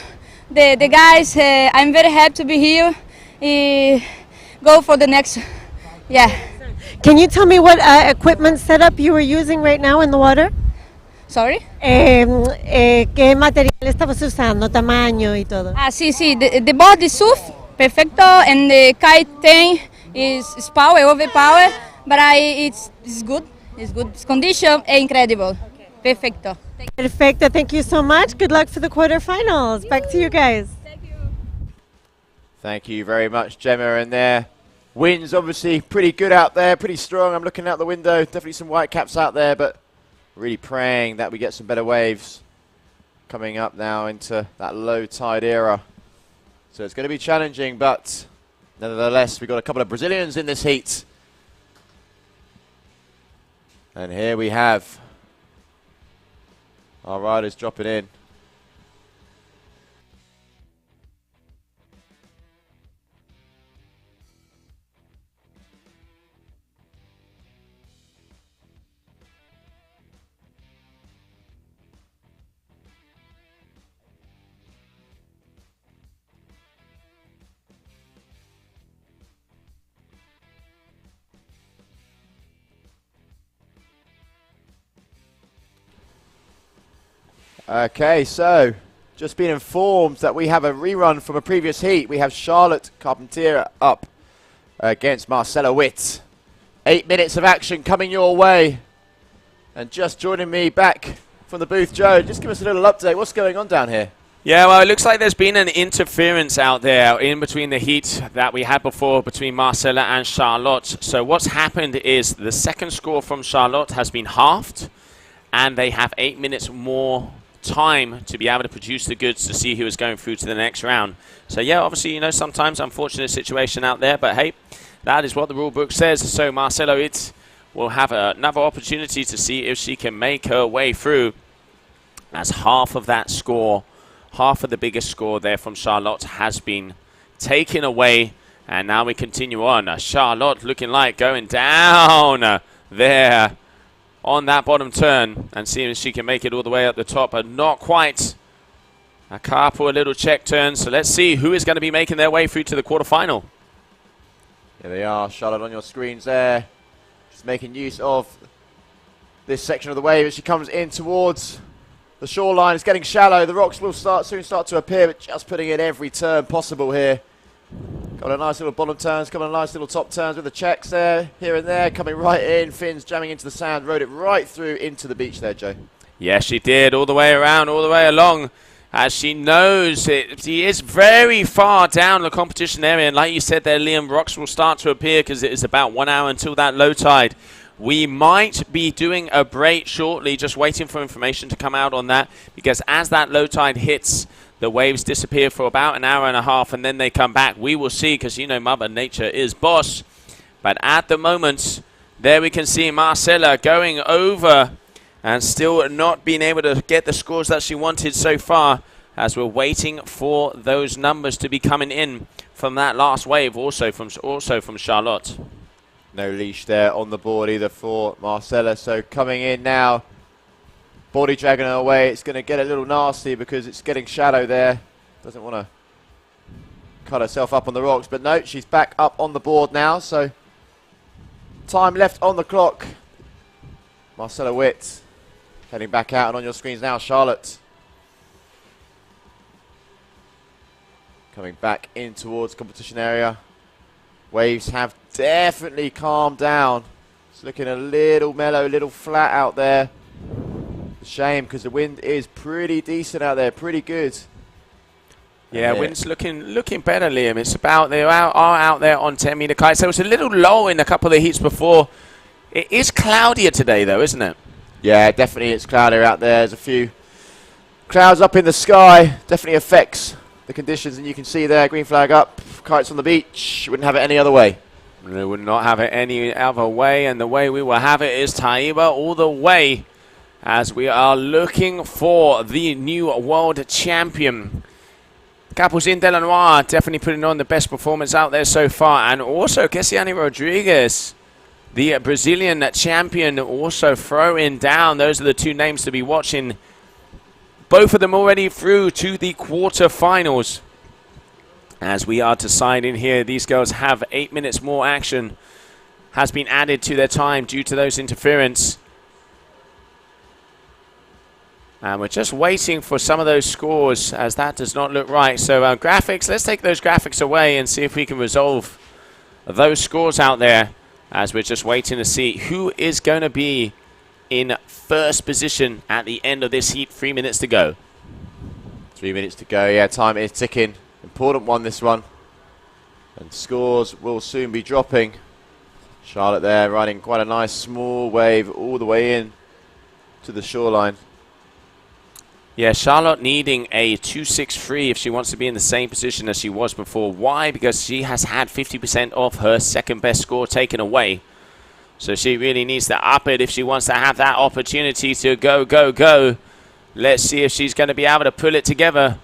the guys. I'm very happy to be here. Go for the next, yeah. Can you tell me what equipment setup you were using right now in the water? Sorry? ¿Qué material estabas usando, tamaño y todo? Sí, the board is soft, perfecto, and the kite thing is power, overpower, but it's good, it's good. Condition incredible, perfecto. Perfecto, thank you so much. Good luck for the quarterfinals. Back to you guys. Thank you very much, Gemma. And there, winds obviously pretty good out there, pretty strong. I'm looking out the window, definitely some white caps out there, but really praying that we get some better waves coming up now into that low tide era. So it's going to be challenging, but nevertheless, we've got a couple of Brazilians in this heat. And here we have our riders dropping in. Okay, so just been informed that we have a rerun from a previous heat. We have Charlotte Carpentier up against Marcella Witt. 8 minutes of action coming your way. And just joining me back from the booth, Joe, just give us a little update. What's going on down here? Yeah, well, it looks like there's been an interference out there in between the heat that we had before between Marcella and Charlotte. So what's happened is the second score from Charlotte has been halved, and they have 8 minutes more time to be able to produce the goods to see who is going through to the next round. So yeah, obviously, you know, sometimes unfortunate situation out there, but hey, that is what the rule book says. So Marcella Witt will have another opportunity to see if she can make her way through, as half of that score, half of the biggest score there from Charlotte has been taken away. And now we continue on. Charlotte looking like going down there on that bottom turn and seeing if she can make it all the way up the top, but not quite. A couple of little check turns. So let's see who is going to be making their way through to the quarterfinal. Here they are, Charlotte on your screens there. Just making use of this section of the wave as she comes in towards the shoreline. It's getting shallow. The rocks will soon start to appear, but just putting in every turn possible here. Got a nice little bottom turns, coming a nice little top turns with the checks there, here and there, coming right in. Fins jamming into the sand, rode it right through into the beach there, Joe. Yes, she did, all the way around, all the way along, as she knows it. She is very far down the competition area, and like you said there, Liam, rocks will start to appear because it is about 1 hour until that low tide. We might be doing a break shortly, just waiting for information to come out on that, because as that low tide hits, the waves disappear for about an hour and a half, and then they come back. We will see, because you know Mother Nature is boss. But at the moment, there we can see Marcella going over and still not being able to get the scores that she wanted so far, as we're waiting for those numbers to be coming in from that last wave, also from Charlotte. No leash there on the board either for Marcella, so coming in now, body dragging her away. It's going to get a little nasty because it's getting shallow there. Doesn't want to cut herself up on the rocks, but no, she's back up on the board now, so time left on the clock. Marcella Witt heading back out, and on your screens now, Charlotte coming back in towards competition area. Waves have definitely calmed down. It's looking a little mellow, a little flat out there. Shame, because the wind is pretty decent out there, pretty good. Yeah, wind's looking better, Liam. It's about, they are out there on 10-meter kites. There was a little lull in a couple of the heats before. It is cloudier today, though, isn't it? Yeah, definitely it's cloudier out there. There's a few clouds up in the sky. Definitely affects the conditions, and you can see there, green flag up, kites on the beach. Wouldn't have it any other way. We would not have it any other way, and the way we will have it is Taiba all the way, as we are looking for the new world champion. Capucin de la Noir definitely putting on the best performance out there so far, and also Kessiani Rodriguez, the Brazilian champion, also throwing down. Those are the two names to be watching. Both of them already through to the quarterfinals. As we are deciding here, these girls have 8 minutes more action. Has been added to their time due to those interference. And we're just waiting for some of those scores, as that does not look right. So graphics, let's take those graphics away and see if we can resolve those scores out there, as we're just waiting to see who is going to be in first position at the end of this heat. 3 minutes to go. 3 minutes to go, yeah, time is ticking. Important one, this one. And scores will soon be dropping. Charlotte there riding quite a nice small wave all the way in to the shoreline. Yeah, Charlotte needing a 2.63 if she wants to be in the same position as she was before. Why? Because she has had 50% of her second best score taken away. So she really needs to up it if she wants to have that opportunity to go, go, go. Let's see if she's going to be able to pull it together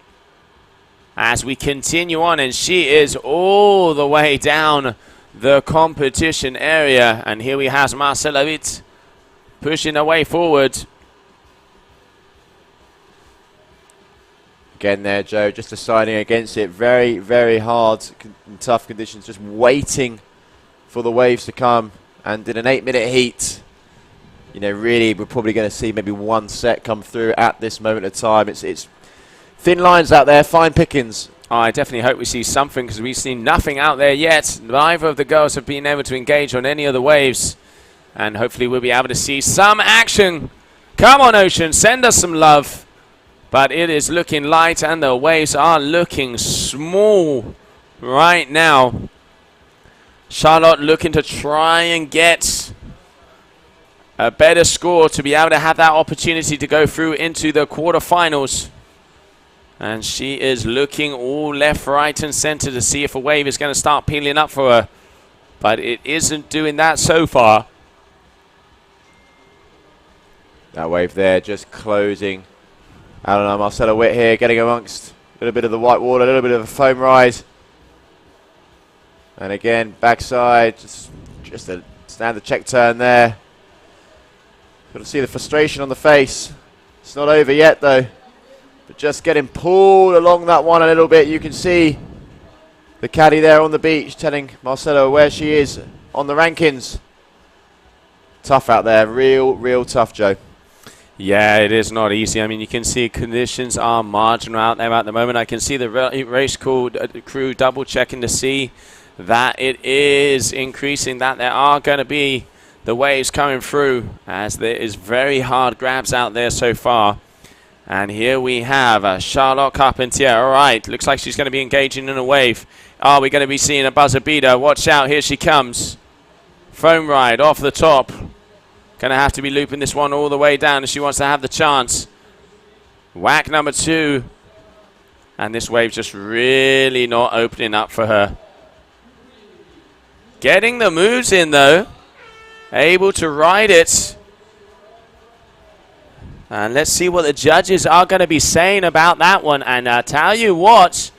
as we continue on. And she is all the way down the competition area. And here we have Marcella Witt pushing her way forward. Again there, Joe, just deciding against it. Very, very hard and tough conditions, just waiting for the waves to come. And in an 8 minute heat, you know, really we're probably going to see maybe one set come through at this moment of time. It's thin lines out there, fine pickings. I definitely hope we see something, because we've seen nothing out there yet. Neither of the girls have been able to engage on any of the waves. And hopefully we'll be able to see some action. Come on, Ocean, send us some love. But it is looking light, and the waves are looking small right now. Charlotte looking to try and get a better score to be able to have that opportunity to go through into the quarterfinals. And she is looking all left, right, and center to see if a wave is going to start peeling up for her. But it isn't doing that so far. That wave there just closing. I don't know, Marcella Witt here getting amongst a little bit of the white wall, a little bit of a foam rise. And again, backside, just a standard check turn there. Got to see the frustration on the face. It's not over yet though. But just getting pulled along that one a little bit. You can see the caddy there on the beach telling Marcelo where she is on the rankings. Tough out there, real tough, Joe. Yeah, it is not easy. I mean, you can see conditions are marginal out there at the moment. I can see the race crew double checking to see that it is increasing, that there are going to be the waves coming through, as there is very hard grabs out there so far. And here we have Charlotte Carpentier. All right, looks like she's going to be engaging in a wave. Are we going to be seeing a buzzer beater? Watch out, here she comes. Foam ride off the top. Going to have to be looping this one all the way down if she wants to have the chance. Whack number 2. And this wave just really not opening up for her. Getting the moves in though. Able to ride it. And let's see what the judges are going to be saying about that one. And I tell you what,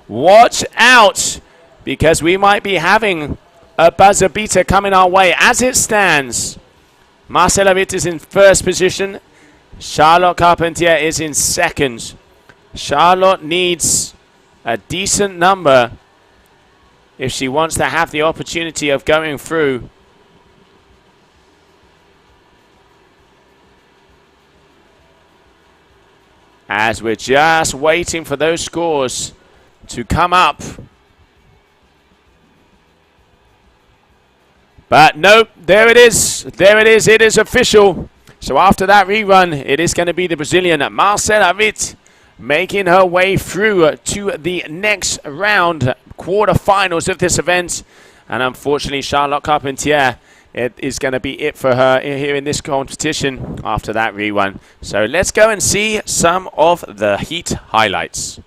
watch out, because we might be having a buzzer beater coming our way. As it stands, Marcella Witt is in first position. Charlotte Carpentier is in second. Charlotte needs a decent number if she wants to have the opportunity of going through. As we're just waiting for those scores to come up. But nope, there it is. There it is. It is official. So after that rerun, it is going to be the Brazilian Marcella Witt making her way through to the next round, quarterfinals of this event. And unfortunately, Charlotte Carpentier, it is going to be it for her here in this competition after that rerun. So let's go and see some of the heat highlights.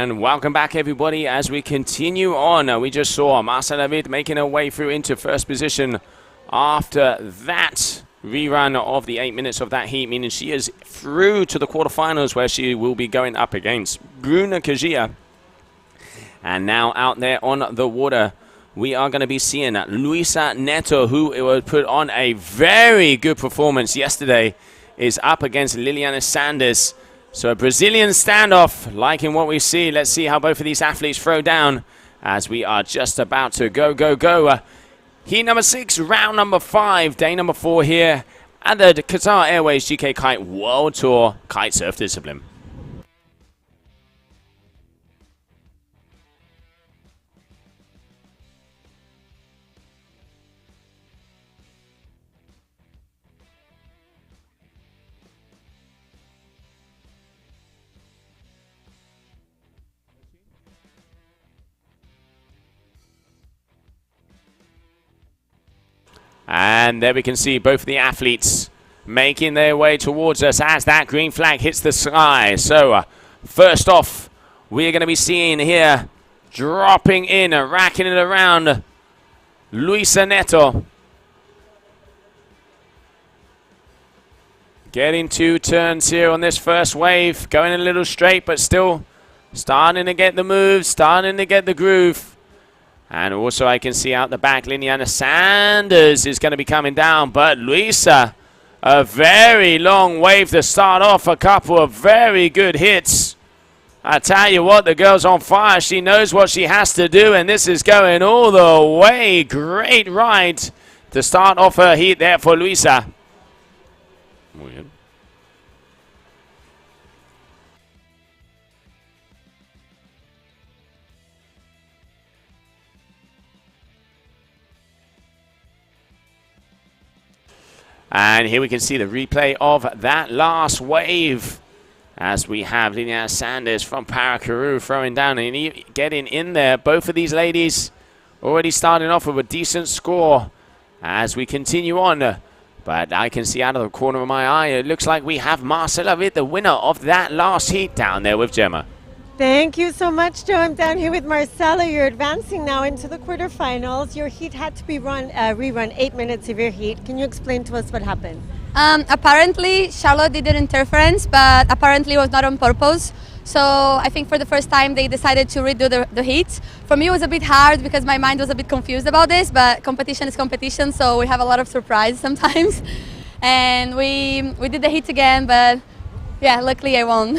And welcome back, everybody, as we continue on. We just saw Marcela Witt making her way through into first position after that rerun of the 8 minutes of that heat, meaning she is through to the quarterfinals where she will be going up against Bruna Kajia. And now out there on the water, we are going to be seeing Luisa Neto, who put on a very good performance yesterday, is up against Liliana Sanders. So a Brazilian standoff, liking what we see. Let's see how both of these athletes throw down as we are just about to go. Heat number 6, round number 5, day number 4 here at the Qatar Airways GK Kite World Tour Kite Surf discipline. And there we can see both of the athletes making their way towards us as that green flag hits the sky. So first off, we're going to be seeing here, dropping in, racking it around, Luisa Neto. Getting 2 turns here on this first wave, going a little straight, but still starting to get the moves, starting to get the groove. And also I can see out the back, Liliana Sanders is going to be coming down. But Luisa, a very long wave to start off. A couple of very good hits. I tell you what, the girl's on fire. She knows what she has to do. And this is going all the way. Great ride to start off her heat there for Luisa. Weird. And here we can see the replay of that last wave as we have Liliana Sanders from Paracuru throwing down and getting in there. Both of these ladies already starting off with a decent score as we continue on. But I can see out of the corner of my eye, it looks like we have Marcela Witt, the winner of that last heat, down there with Gemma. Thank you so much, Joe. I'm down here with Marcela. You're advancing now into the quarterfinals. Your heat had to be rerun 8 minutes of your heat. Can you explain to us what happened? Apparently, Charlotte did an interference, but apparently it was not on purpose. So I think for the first time they decided to redo the heat. For me it was a bit hard because my mind was a bit confused about this, but competition is competition, so we have a lot of surprise sometimes. And we did the heat again, but yeah, luckily I won.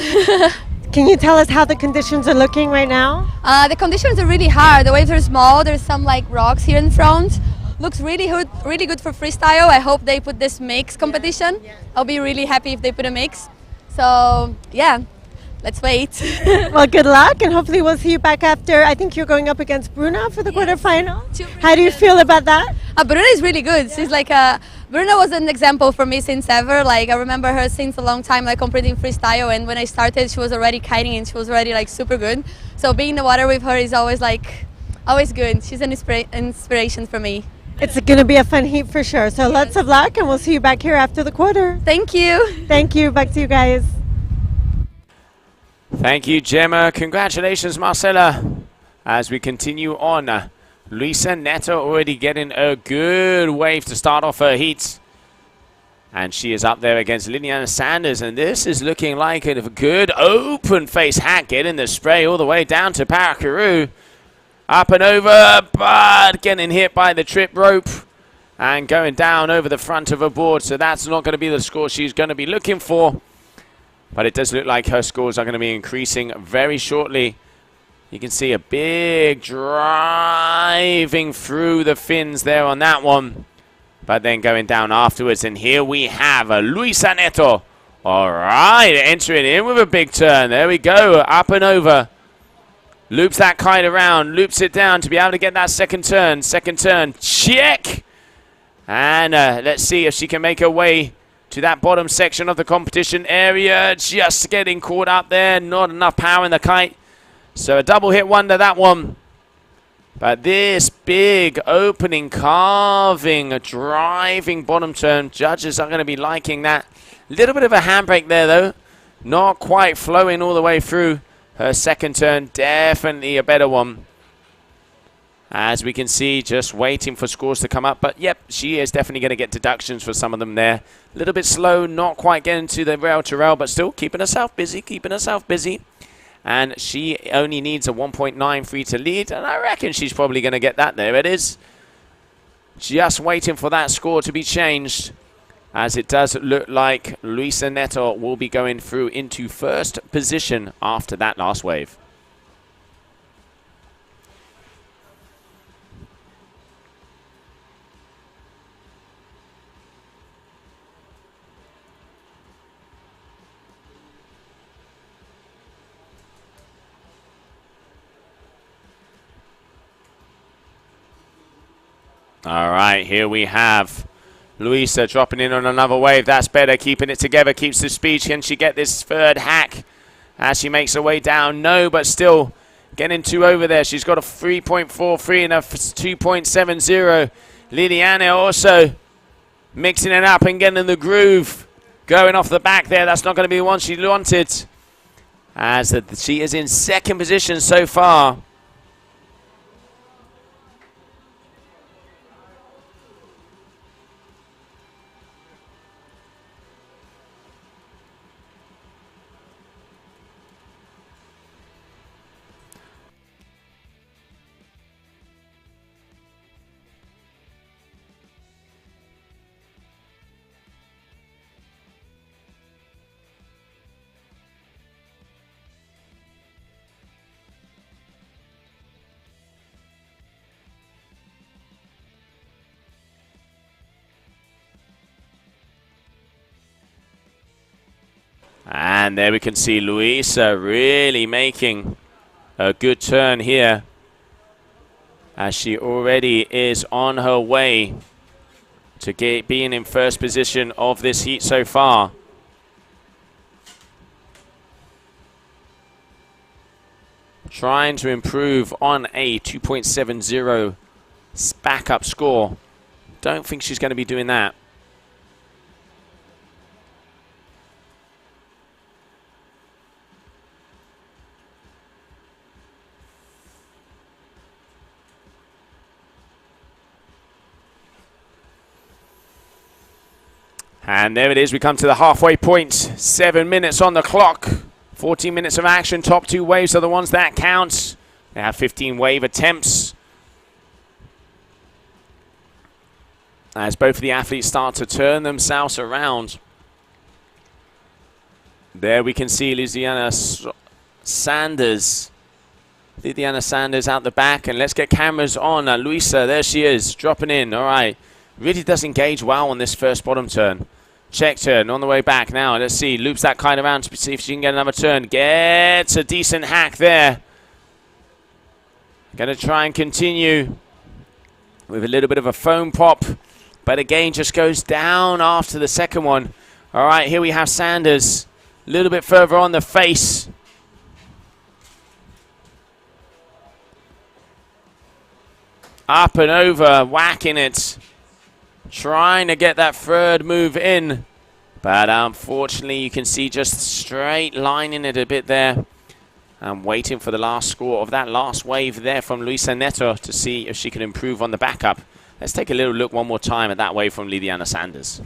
Can you tell us how the conditions are looking right now? The conditions are really hard. The waves are small. There's some like rocks here in front. Looks really good for freestyle. I hope they put this mix competition. I'll be really happy if they put a mix. So yeah, let's wait. Well, good luck, and hopefully we'll see you back after. I think you're going up against Bruna for the quarterfinal. How do you feel about that? Bruna is really good. She's like Bruna was an example for me since ever. Like I remember her since a long time, like competing freestyle. And when I started, she was already kiting and she was already like super good. So being in the water with her is always good. She's an inspiration for me. It's going to be a fun heat for sure. So lots of luck, and we'll see you back here after the quarter. Thank you. Thank you. Back to you guys. Thank you, Gemma. Congratulations, Marcela. As we continue on, Luisa Neto already getting a good wave to start off her heat. And she is up there against Liliana Sanders. And this is looking like a good open face hack, getting the spray all the way down to Paracuru. Up and over, but getting hit by the trip rope and going down over the front of her board. So that's not going to be the score she's going to be looking for. But it does look like her scores are going to be increasing very shortly. You can see a big driving through the fins there on that one. But then going down afterwards. And here we have Luisa Neto. All right, entering in with a big turn. There we go, up and over. Loops that kite around, loops it down to be able to get that second turn. Second turn, check. And let's see if she can make her way to that bottom section of the competition area. Just getting caught up there. Not enough power in the kite. So a double hit wonder, that one. But this big opening, carving, driving bottom turn. Judges are going to be liking that. Little bit of a handbrake there, though. Not quite flowing all the way through. Her second turn, definitely a better one. As we can see, just waiting for scores to come up. But, yep, she is definitely going to get deductions for some of them there. A little bit slow, not quite getting to the rail-to-rail, but still keeping herself busy, And she only needs a 1.93 to lead, and I reckon she's probably going to get that. There it is. Just waiting for that score to be changed, as it does look like Luisa Neto will be going through into first position after that last wave. All right, here we have Luisa dropping in on another wave. That's better, keeping it together, keeps the speed. Can she get this third hack as she makes her way down? No, but still getting two over there. She's got a 3.43 and a 2.70. Liliana also mixing it up and getting in the groove. Going off the back there, that's not going to be the one she wanted. As she is in second position so far. And there we can see Luisa really making a good turn here, as she already is on her way to being in first position of this heat so far. Trying to improve on a 2.70 backup score. Don't think she's going to be doing that. And there it is, we come to the halfway point. 7 minutes on the clock. 14 minutes of action. Top two waves are the ones that count. They have 15 wave attempts. As both of the athletes start to turn themselves around. There we can see Liliana Sanders. Liliana Sanders out the back. And let's get cameras on. Luisa, there she is, dropping in. All right. Really does engage well on this first bottom turn. Check turn on the way back now. Let's see. Loops that kind of around to see if she can get another turn. Gets a decent hack there. Going to try and continue with a little bit of a foam pop. But again, just goes down after the second one. All right, here we have Sanders. A little bit further on the face. Up and over, whacking it. Trying to get that third move in. But unfortunately, you can see just straight lining it a bit there. And waiting for the last score of that last wave there from Luisa Neto to see if she can improve on the backup. Let's take a little look one more time at that wave from Liliana Sanders.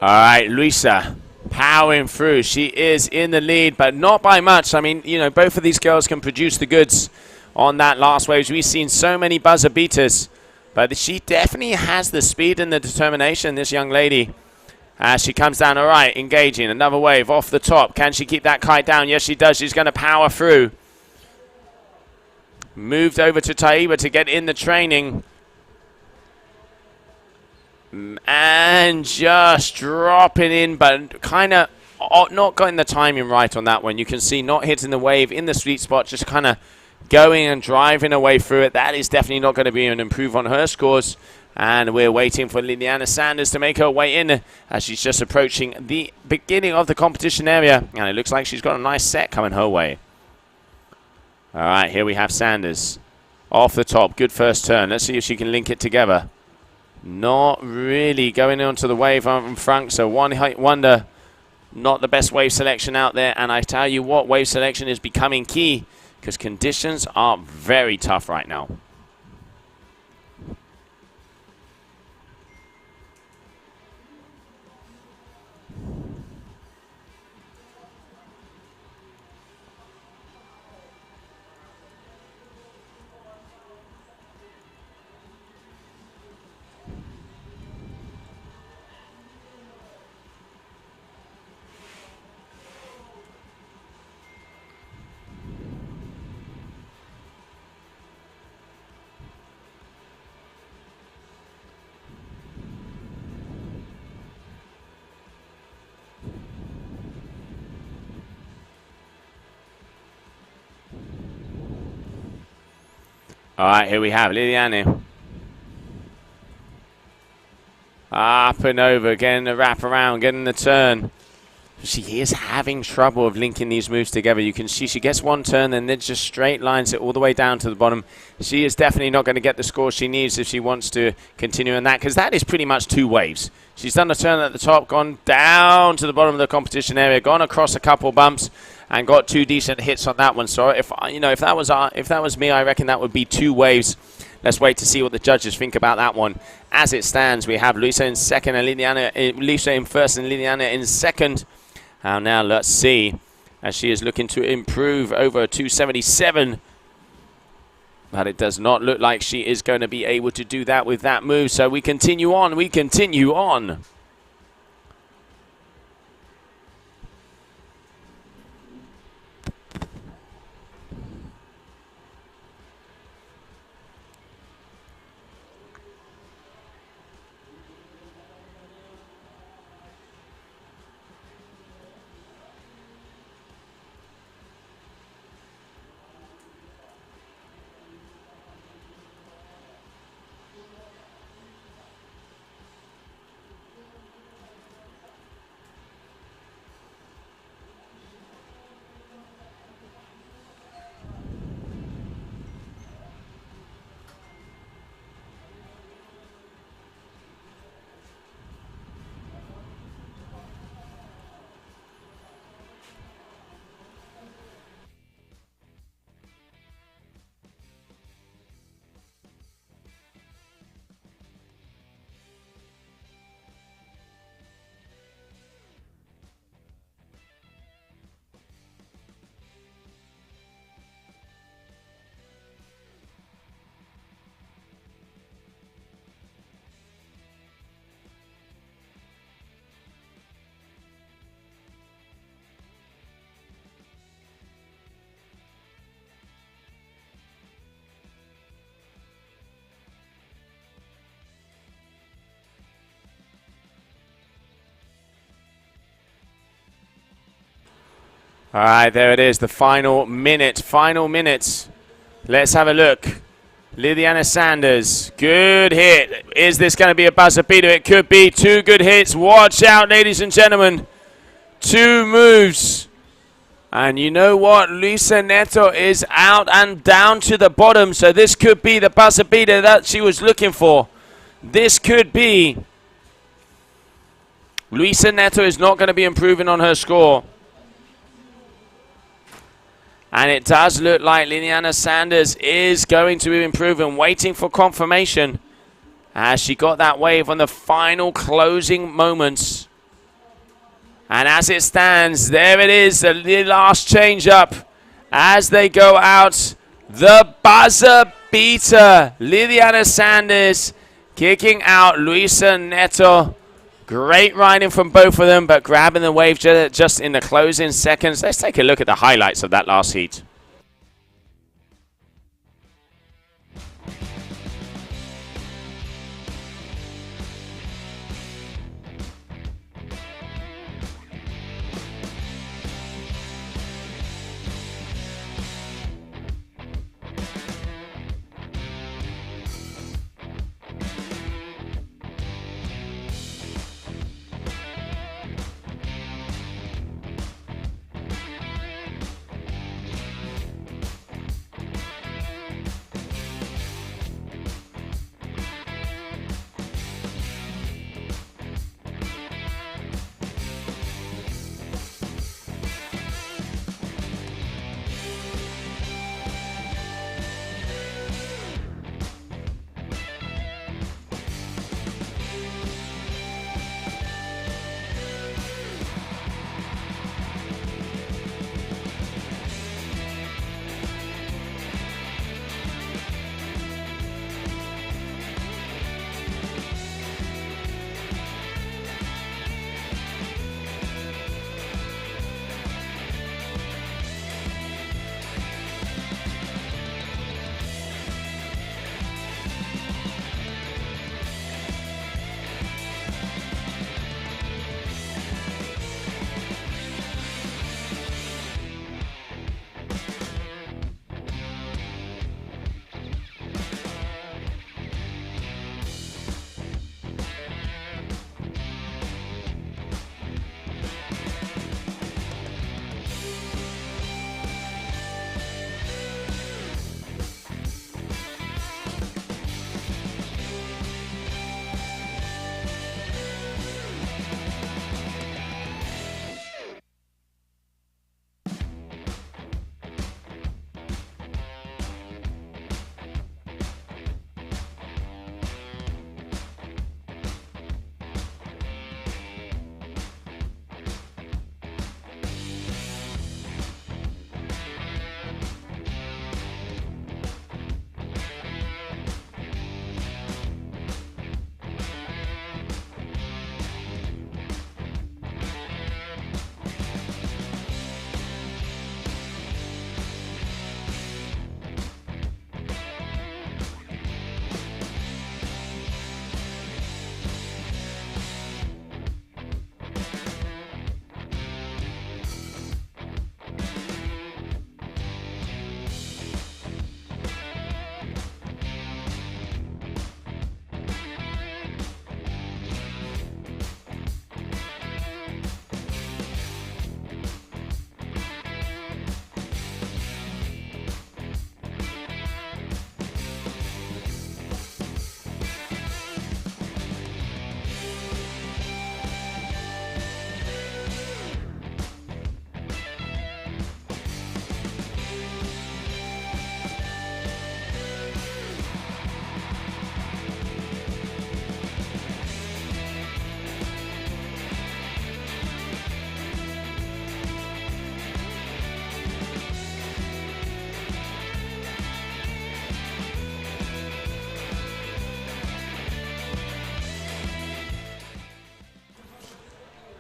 All right, Luisa powering through. She is in the lead, but not by much. I mean, you know, both of these girls can produce the goods on that last wave. We've seen so many buzzer beaters, but she definitely has the speed and the determination, this young lady. As she comes down, all right, engaging. Another wave off the top. Can she keep that kite down? Yes, she does. She's going to power through. Moved over to Taiba to get in the training. And just dropping in, but kind of not getting the timing right on that one. You can see not hitting the wave in the sweet spot, just kind of going and driving away through it. That is definitely not going to be an improve on her scores. And we're waiting for Liliana Sanders to make her way in as she's just approaching the beginning of the competition area. And it looks like she's got a nice set coming her way. All right, here we have Sanders. Off the top, good first turn. Let's see if she can link it together. Not really going onto the wave in front, so one hit wonder. Not the best wave selection out there. And I tell you what, wave selection is becoming key because conditions are very tough right now. All right, here we have Liliana. Up and over, getting the wrap around, getting the turn. She is having trouble of linking these moves together. You can see she gets one turn and then just straight lines it all the way down to the bottom. She is definitely not going to get the score she needs if she wants to continue in that, because that is pretty much two waves. She's done a turn at the top, gone down to the bottom of the competition area, gone across a couple bumps, and got two decent hits on that one. So if that was me, I reckon that would be two waves. Let's wait to see what the judges think about that one. As it stands, we have Luisa in second and Luisa in first and Liliana in second. And now let's see, as she is looking to improve over 277. But it does not look like she is going to be able to do that with that move. So we continue on, we continue on. All right, there it is, the final minutes. Let's have a look. Liliana Sanders, good hit. Is this going to be a buzzer beater? It could be. Two good hits. Watch out, ladies and gentlemen. Two moves. And you know what? Luisa Neto is out and down to the bottom, so this could be the buzzer beater that she was looking for. This could be. Luisa Neto is not going to be improving on her score. And it does look like Liliana Sanders is going to improve and waiting for confirmation as she got that wave on the final closing moments. And as it stands, there it is, the last change up as they go out. The buzzer beater, Liliana Sanders kicking out Luisa Neto Great riding from both of them, but grabbing the wave just in the closing seconds. Let's take a look at the highlights of that last heat.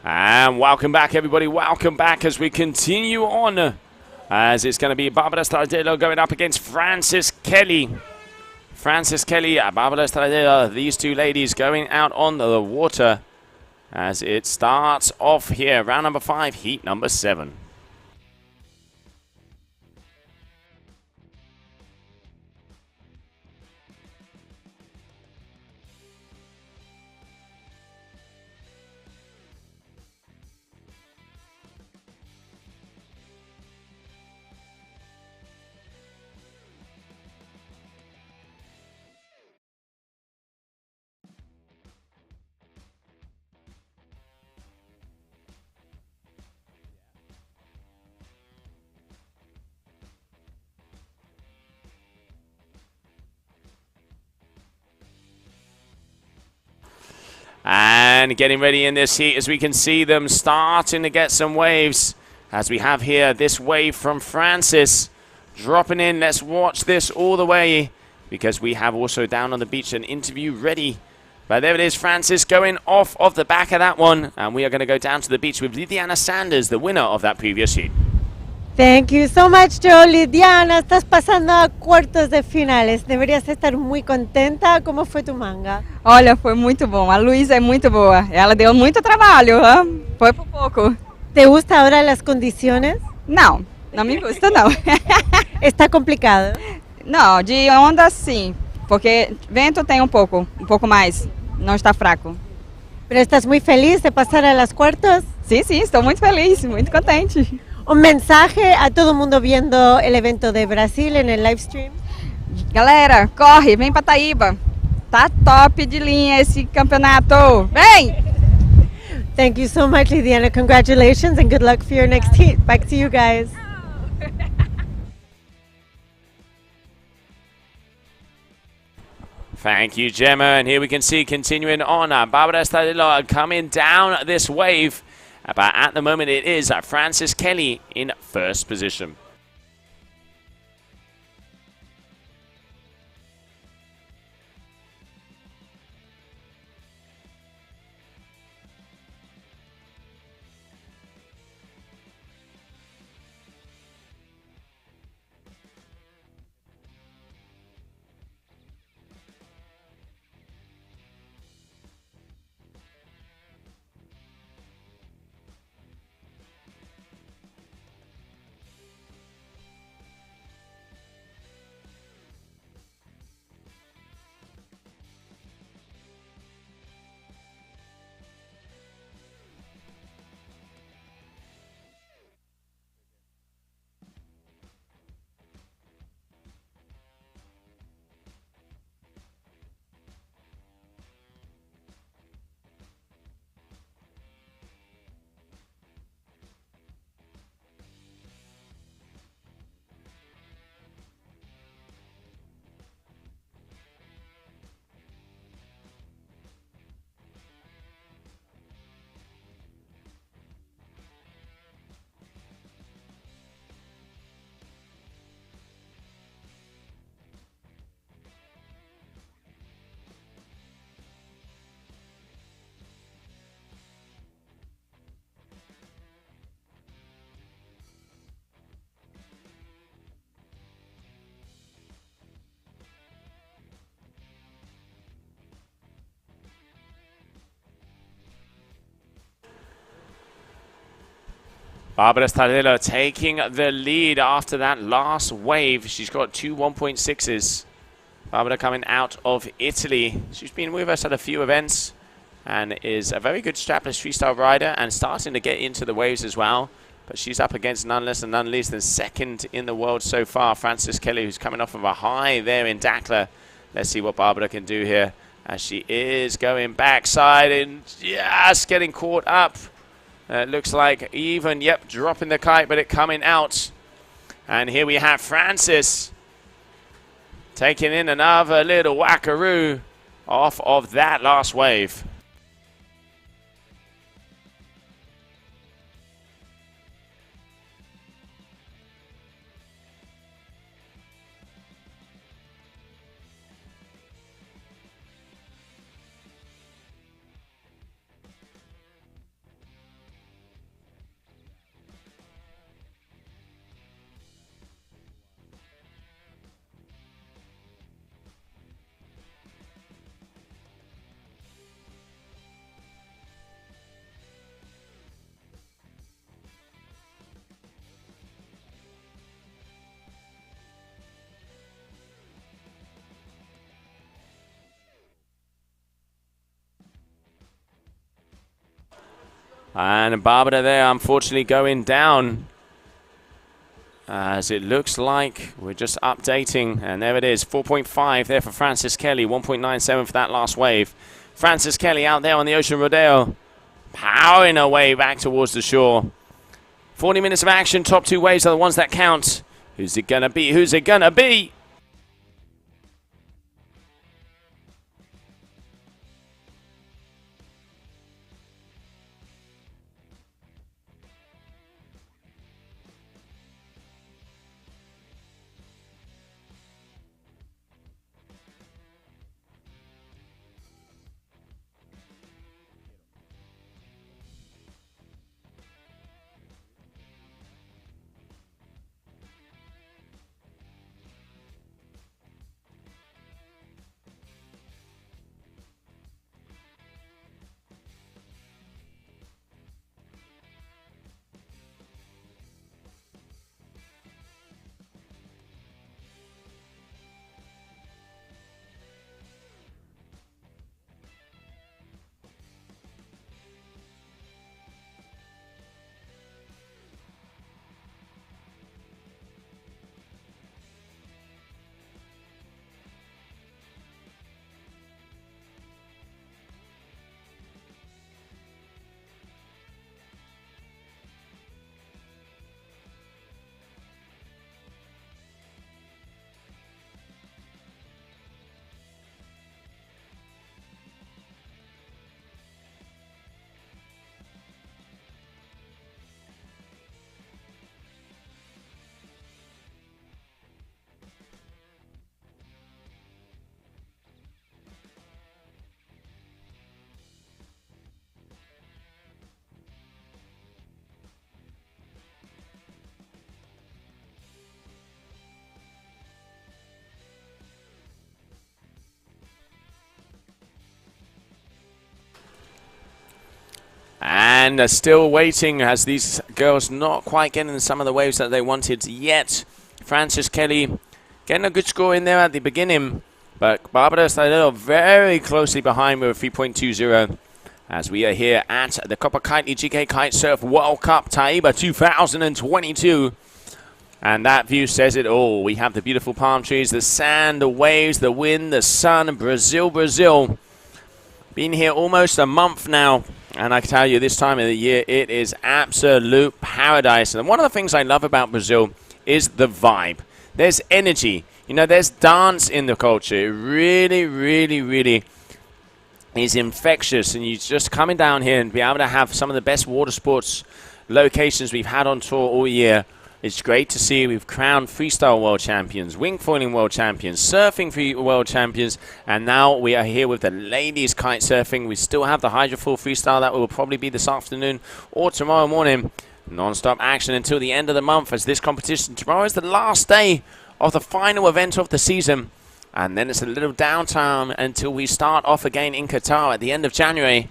And welcome back, everybody. Welcome back as we continue on. As it's going to be Barbara Stradillo going up against Frances Kelly. Frances Kelly, Barbara Stradillo, these two ladies going out on the water as it starts off here. Round number 5, heat number 7. And getting ready in this heat as we can see them starting to get some waves. As we have here this wave from Frances dropping in. Let's watch this all the way because we have also down on the beach an interview ready But there it is, Francis going off of the back of that one. And we are going to go down to the beach with Lidiana Sanders, the winner of that previous heat. Thank you so much, Joe. Lidiana, estás pasando a cuartos de finales. Deberías estar muy contenta. ¿Cómo fue tu manga? Olha, foi muito bom. A Luísa é muito boa. Ela deu muito trabalho, foi por pouco. ¿Te gusta ahora las condiciones? Não, não me gusta não. ¿Está complicado? Não, de onda sim, porque vento tem um pouco mais, não está fraco. ¿Pero estás muy feliz de pasar a las cuartos? Sim, estou muito feliz, muito contente. Un mensaje a todo el mundo viendo el evento de Brasil en el live stream. Galera, corre, vem para Taiba. Tá top de linha esse campeonato. Vem! Thank you so much, Lidiana. Congratulations and good luck for your next heat. Back to you guys. Thank you, Gemma. And here we can see continuing on, Barbara Stadillo coming down this wave. But at the moment it is Francis Kelly in first position. Barbara Stadillo taking the lead after that last wave. She's got two 1.6s. Barbara coming out of Italy. She's been with us at a few events and is a very good strapless freestyle rider and starting to get into the waves as well. But she's up against none less and none least than second in the world so far, Francis Kelly, who's coming off of a high there in Dakar. Let's see what Barbara can do here as she is going backside and just getting caught up. Looks like even, yep, dropping the kite, but it coming out. And here we have Francis taking in another little wackaroo off of that last wave. And Barbara there, unfortunately, going down. As it looks like we're just updating. And there it is, 4.5 there for Francis Kelly, 1.97 for that last wave. Francis Kelly out there on the Ocean Rodeo, powering her way back towards the shore. 40 minutes of action, top two waves are the ones that count. Who's it gonna be? Who's it gonna be? And still waiting as these girls not quite getting some of the waves that they wanted yet. Frances Kelly getting a good score in there at the beginning, but Barbara Stradillo very closely behind with a 3.20 as we are here at the Copa Kitley GK Kite-Surf World Cup Taiba 2022. And that view says it all. We have the beautiful palm trees, the sand, the waves, the wind, the sun. Brazil, Brazil. Been here almost a month now, and I can tell you this time of the year it is absolute paradise. And one of the things I love about Brazil is the vibe. There's energy. You know, there's dance in the culture. It really, really, really is infectious. And you just coming down here and be able to have some of the best water sports locations we've had on tour all year. It's great to see we've crowned freestyle world champions, wingfoiling world champions, surfing world champions, and now we are here with the ladies kite surfing. We still have the Hydrofoil-Freestyle that will probably be this afternoon or tomorrow morning. Non-stop action until the end of the month as this competition tomorrow is the last day of the final event of the season. And then it's a little downtime until we start off again in Qatar at the end of January.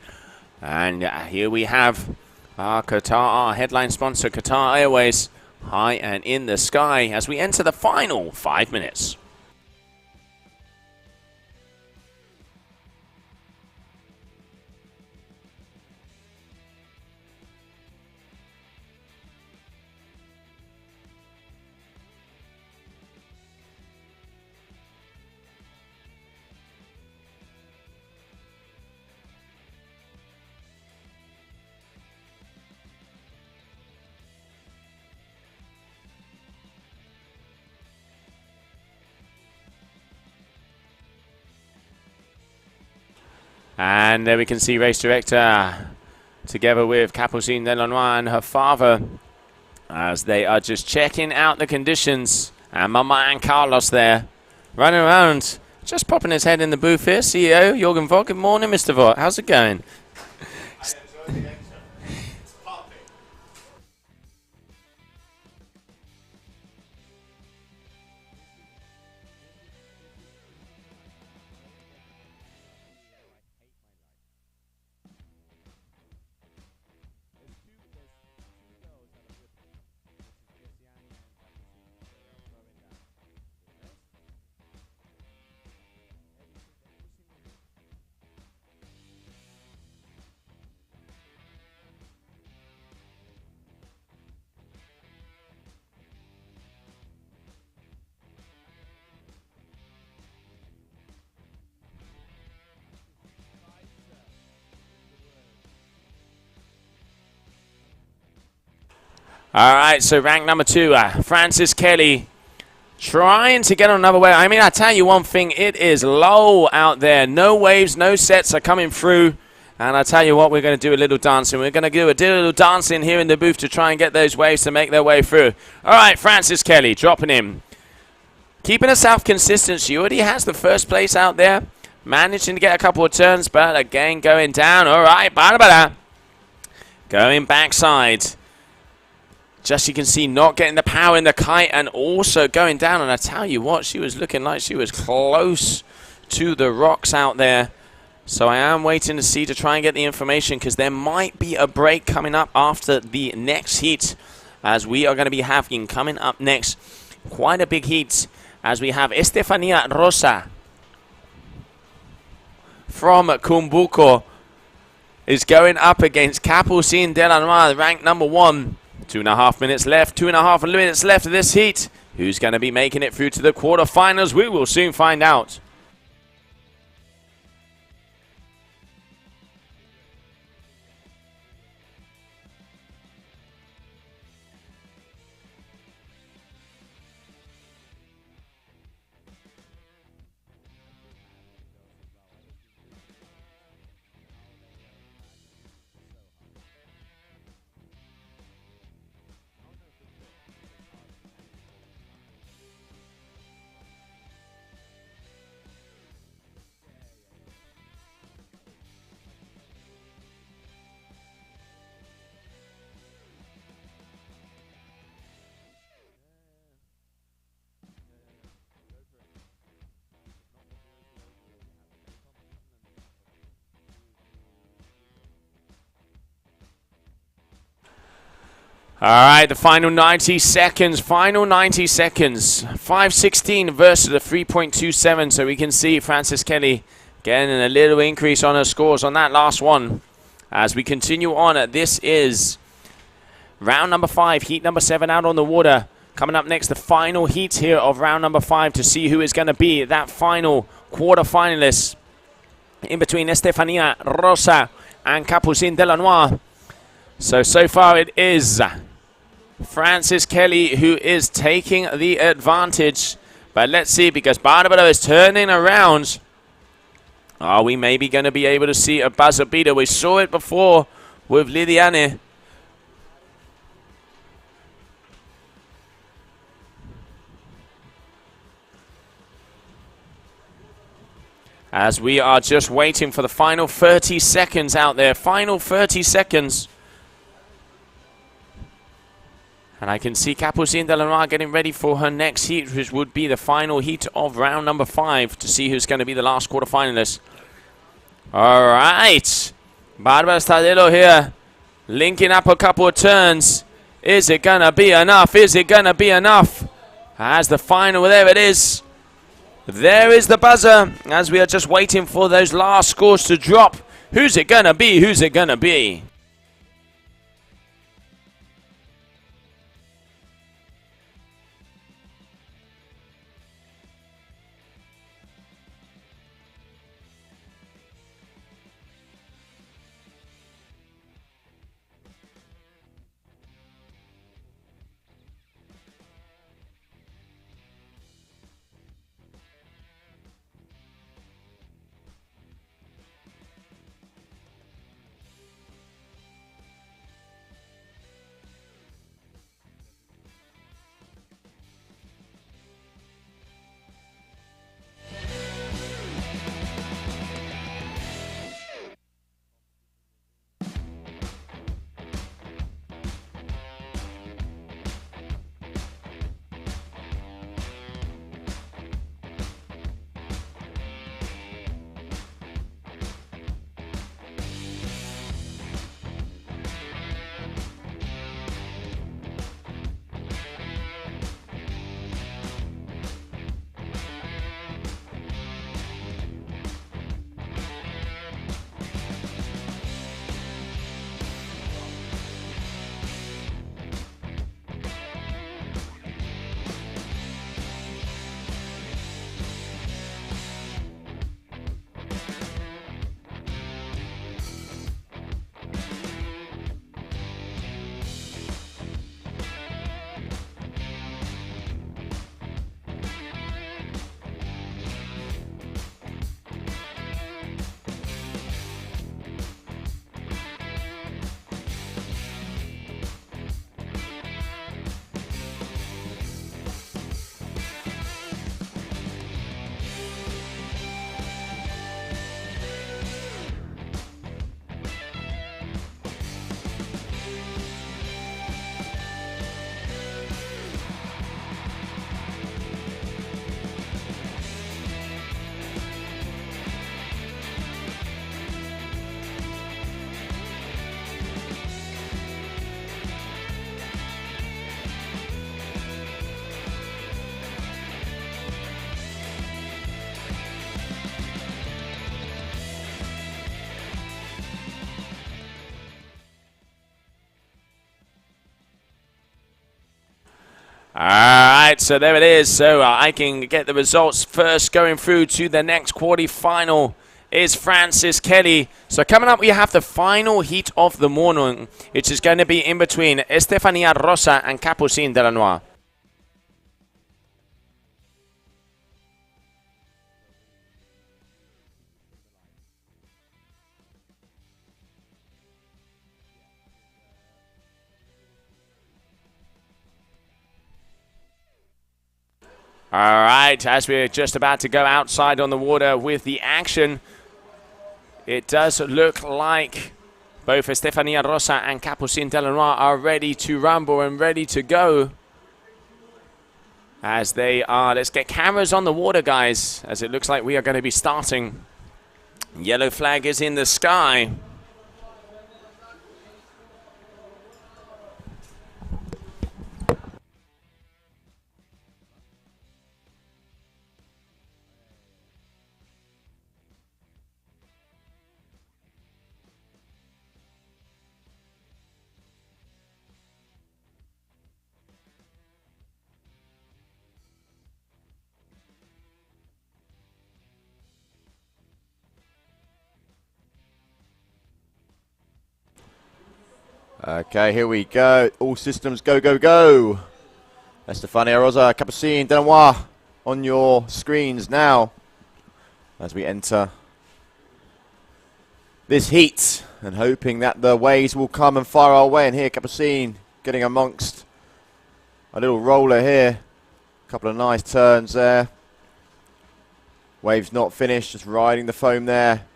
And here we have our Qatar, our headline sponsor, Qatar Airways, high and in the sky as we enter the final 5 minutes. And there we can see race director together with Capucine Delanois and her father as they are just checking out the conditions. And my man Carlos there running around, just popping his head in the booth here. CEO Jorgen Vogt. Good morning, Mr. Vogt. How's it going? All right, so rank number 2, Frances Kelly, trying to get on another wave. I mean, I tell you one thing, it is low out there. No waves, no sets are coming through. And I tell you what, we're going to do a little dancing. We're going to do a little dancing here in the booth to try and get those waves to make their way through. All right, Frances Kelly dropping in. Keeping herself consistent. She already has the first place out there. Managing to get a couple of turns, but again going down. All right, Barbara. Going backside. Just you can see not getting the power in the kite and also going down. And I tell you what, she was looking like she was close to the rocks out there. So I am waiting to see to try and get the information because there might be a break coming up after the next heat as we are going to be having coming up next quite a big heat as we have Estefania Rosa from Kumbuco is going up against Capucine Delanois, ranked number 1. 2.5 minutes left, 2.5 minutes left of this heat. Who's going to be making it through to the quarterfinals? We will soon find out. All right, the final 90 seconds. Final 90 seconds. 5:16 versus the 3.27. So we can see Frances Kelly getting a little increase on her scores on that last one. As we continue on, this is round number 5, heat number 7 out on the water. Coming up next, the final heat here of round number 5 to see who is going to be that final quarter-finalist in between Estefania Rosa and Capucine Delanois. So far it is Frances Kelly who is taking the advantage. But let's see, because Barbara is turning around. Are we maybe going to be able to see a buzzer beater? We saw it before with Lidiane. As we are just waiting for the final 30 seconds out there. Final 30 seconds. And I can see Capucine Delanois getting ready for her next heat, which would be the final heat of round number 5 to see who's going to be the last quarterfinalist. All right. Barbara Stadillo here, linking up a couple of turns. Is it going to be enough? Is it going to be enough? As the final, there it is. There is the buzzer, as we are just waiting for those last scores to drop. Who's it going to be? Who's it going to be? Alright, so there it is. So I can get the results first. Going through to the next quarterfinal is Frances Kelly. So coming up, we have the final heat of the morning, which is going to be in between Estefania Rosa and Capucine Delanois. All right, as we're just about to go outside on the water with the action, it does look like both Estefania Rosa and Capucine Delanois are ready to rumble and ready to go. As they are, let's get cameras on the water, guys, as it looks like we are going to be starting. Yellow flag is in the sky. Okay, here we go. All systems go, go, go. Estefania Rosa, Capucine, Denoir on your screens now as we enter this heat and hoping that the waves will come and fire our way. And here, Capucine getting amongst a little roller here. A couple of nice turns there. Waves not finished, just riding the foam there.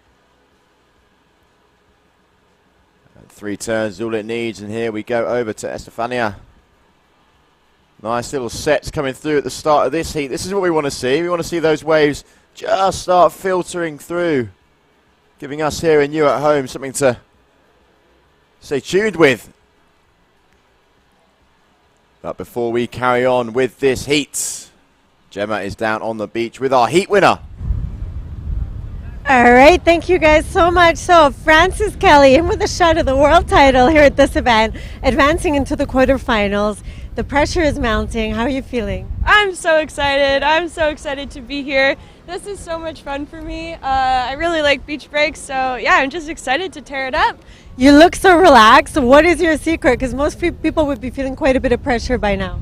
And 3 turns is all it needs, and here we go over to Estefania. Nice little sets coming through at the start of this heat. This is what we want to see. We want to see those waves just start filtering through, giving us here and you at home something to stay tuned with. But before we carry on with this heat, Gemma is down on the beach with our heat winner. All right, thank you guys so much. So Francis Kelly in with a shot of the world title here at this event, advancing into the quarterfinals. The pressure is mounting. How are you feeling? I'm so excited. I'm so excited to be here. This is so much fun for me. I really like beach breaks, so yeah, I'm just excited to tear it up. You look so relaxed. What is your secret? Because most people would be feeling quite a bit of pressure by now.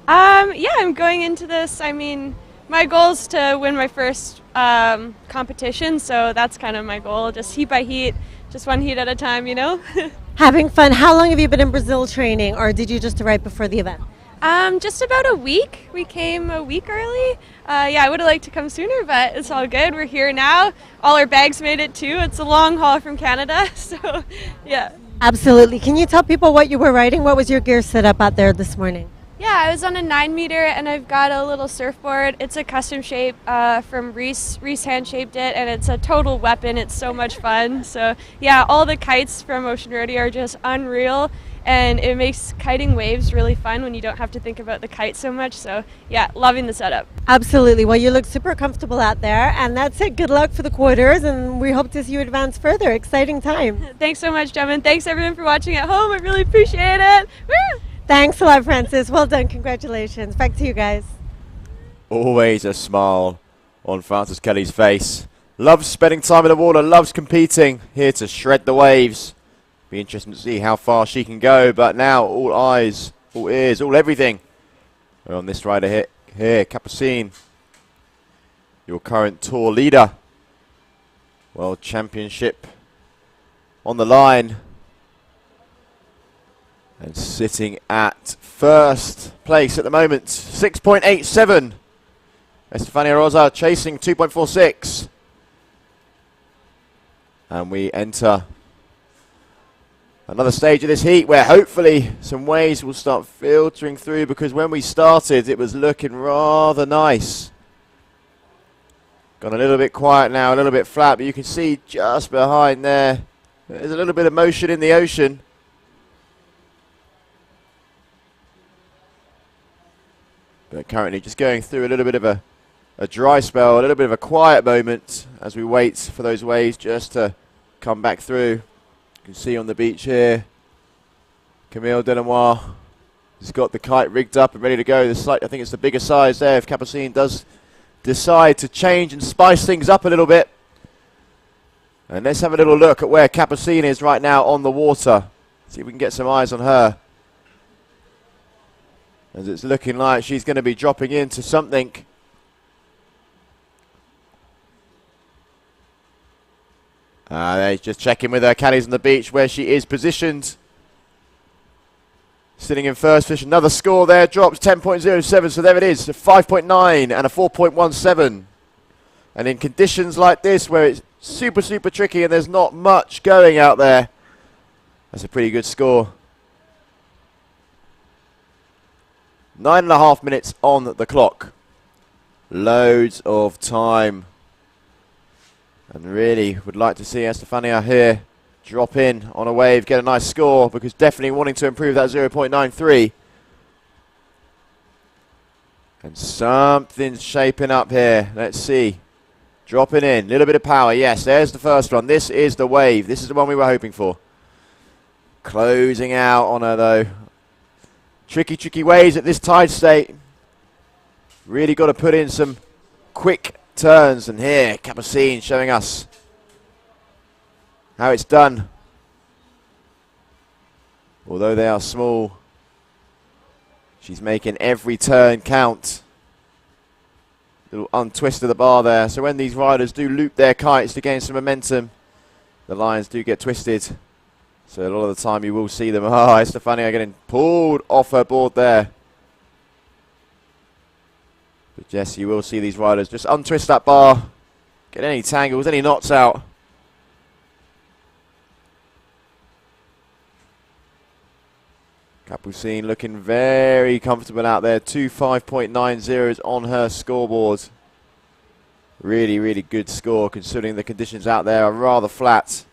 Yeah, I'm going into this. I mean, my goal is to win my first competition, so that's kind of my goal. Just heat by heat, just one heat at a time, you know? Having fun. How long have you been in Brazil training, or did you just arrive before the event? Just about a week. We came a week early. Yeah, I would have liked to come sooner, but it's all good. We're here now. All our bags made it too. It's a long haul from Canada, so yeah. Absolutely. Can you tell people what you were riding? What was your gear setup out there this morning? Yeah, I was on a 9-meter and I've got a little surfboard. It's a custom shape from Reese. Reese hand shaped it and it's a total weapon. It's so much fun. So yeah, all the kites from Ocean Rodeo are just unreal and it makes kiting waves really fun when you don't have to think about the kite so much. So yeah, loving the setup. Absolutely. Well, you look super comfortable out there, and that's it. Good luck for the quarters, and we hope to see you advance further. Exciting time. Thanks so much, Gemma, and thanks everyone for watching at home. I really appreciate it. Woo! Thanks a lot, Francis. Well done. Congratulations. Back to you guys. Always a smile on Francis Kelly's face. Loves spending time in the water, loves competing, here to shred the waves. Be interesting to see how far she can go, but now all eyes, all ears, all everything are on this rider here, Capucine, your current tour leader. World Championship on the line. And sitting at first place at the moment, 6.87. Estefania Rosa chasing 2.46. And we enter another stage of this heat where hopefully some waves will start filtering through, because when we started it was looking rather nice. Gone a little bit quiet now, a little bit flat, but you can see just behind there, there's a little bit of motion in the ocean. But currently just going through a little bit of a dry spell, a little bit of a quiet moment as we wait for those waves just to come back through. You can see on the beach here, Camille Denoir has got the kite rigged up and ready to go. I think it's the bigger size there if Capucine does decide to change and spice things up a little bit. And let's have a little look at where Capucine is right now on the water. See if we can get some eyes on her. As it's looking like she's going to be dropping into something. They're just checking with her caddies on the beach where she is positioned. Sitting in first fish, another score there, drops 10.07, so there it is, a 5.9 and a 4.17. And in conditions like this where it's super, super tricky and there's not much going out there, that's a pretty good score. 9.5 minutes on the clock. Loads of time. And really would like to see Estefania here drop in on a wave, get a nice score, because definitely wanting to improve that 0.93. And something's shaping up here. Let's see. Dropping in, a little bit of power. Yes, there's the first one. This is the wave. This is the one we were hoping for. Closing out on her though. Tricky, tricky waves at this tide state. Really got to put in some quick turns, and here Capucine showing us how it's done. Although they are small, she's making every turn count. Little untwist of the bar there. So when these riders do loop their kites to gain some momentum, the lines do get twisted. So a lot of the time you will see them. Oh, Estefania getting pulled off her board there. But yes, you will see these riders just untwist that bar, get any tangles, any knots out. Capucine looking very comfortable out there. 2 5.90s on her scoreboard. Really, really good score considering the conditions out there are rather flat.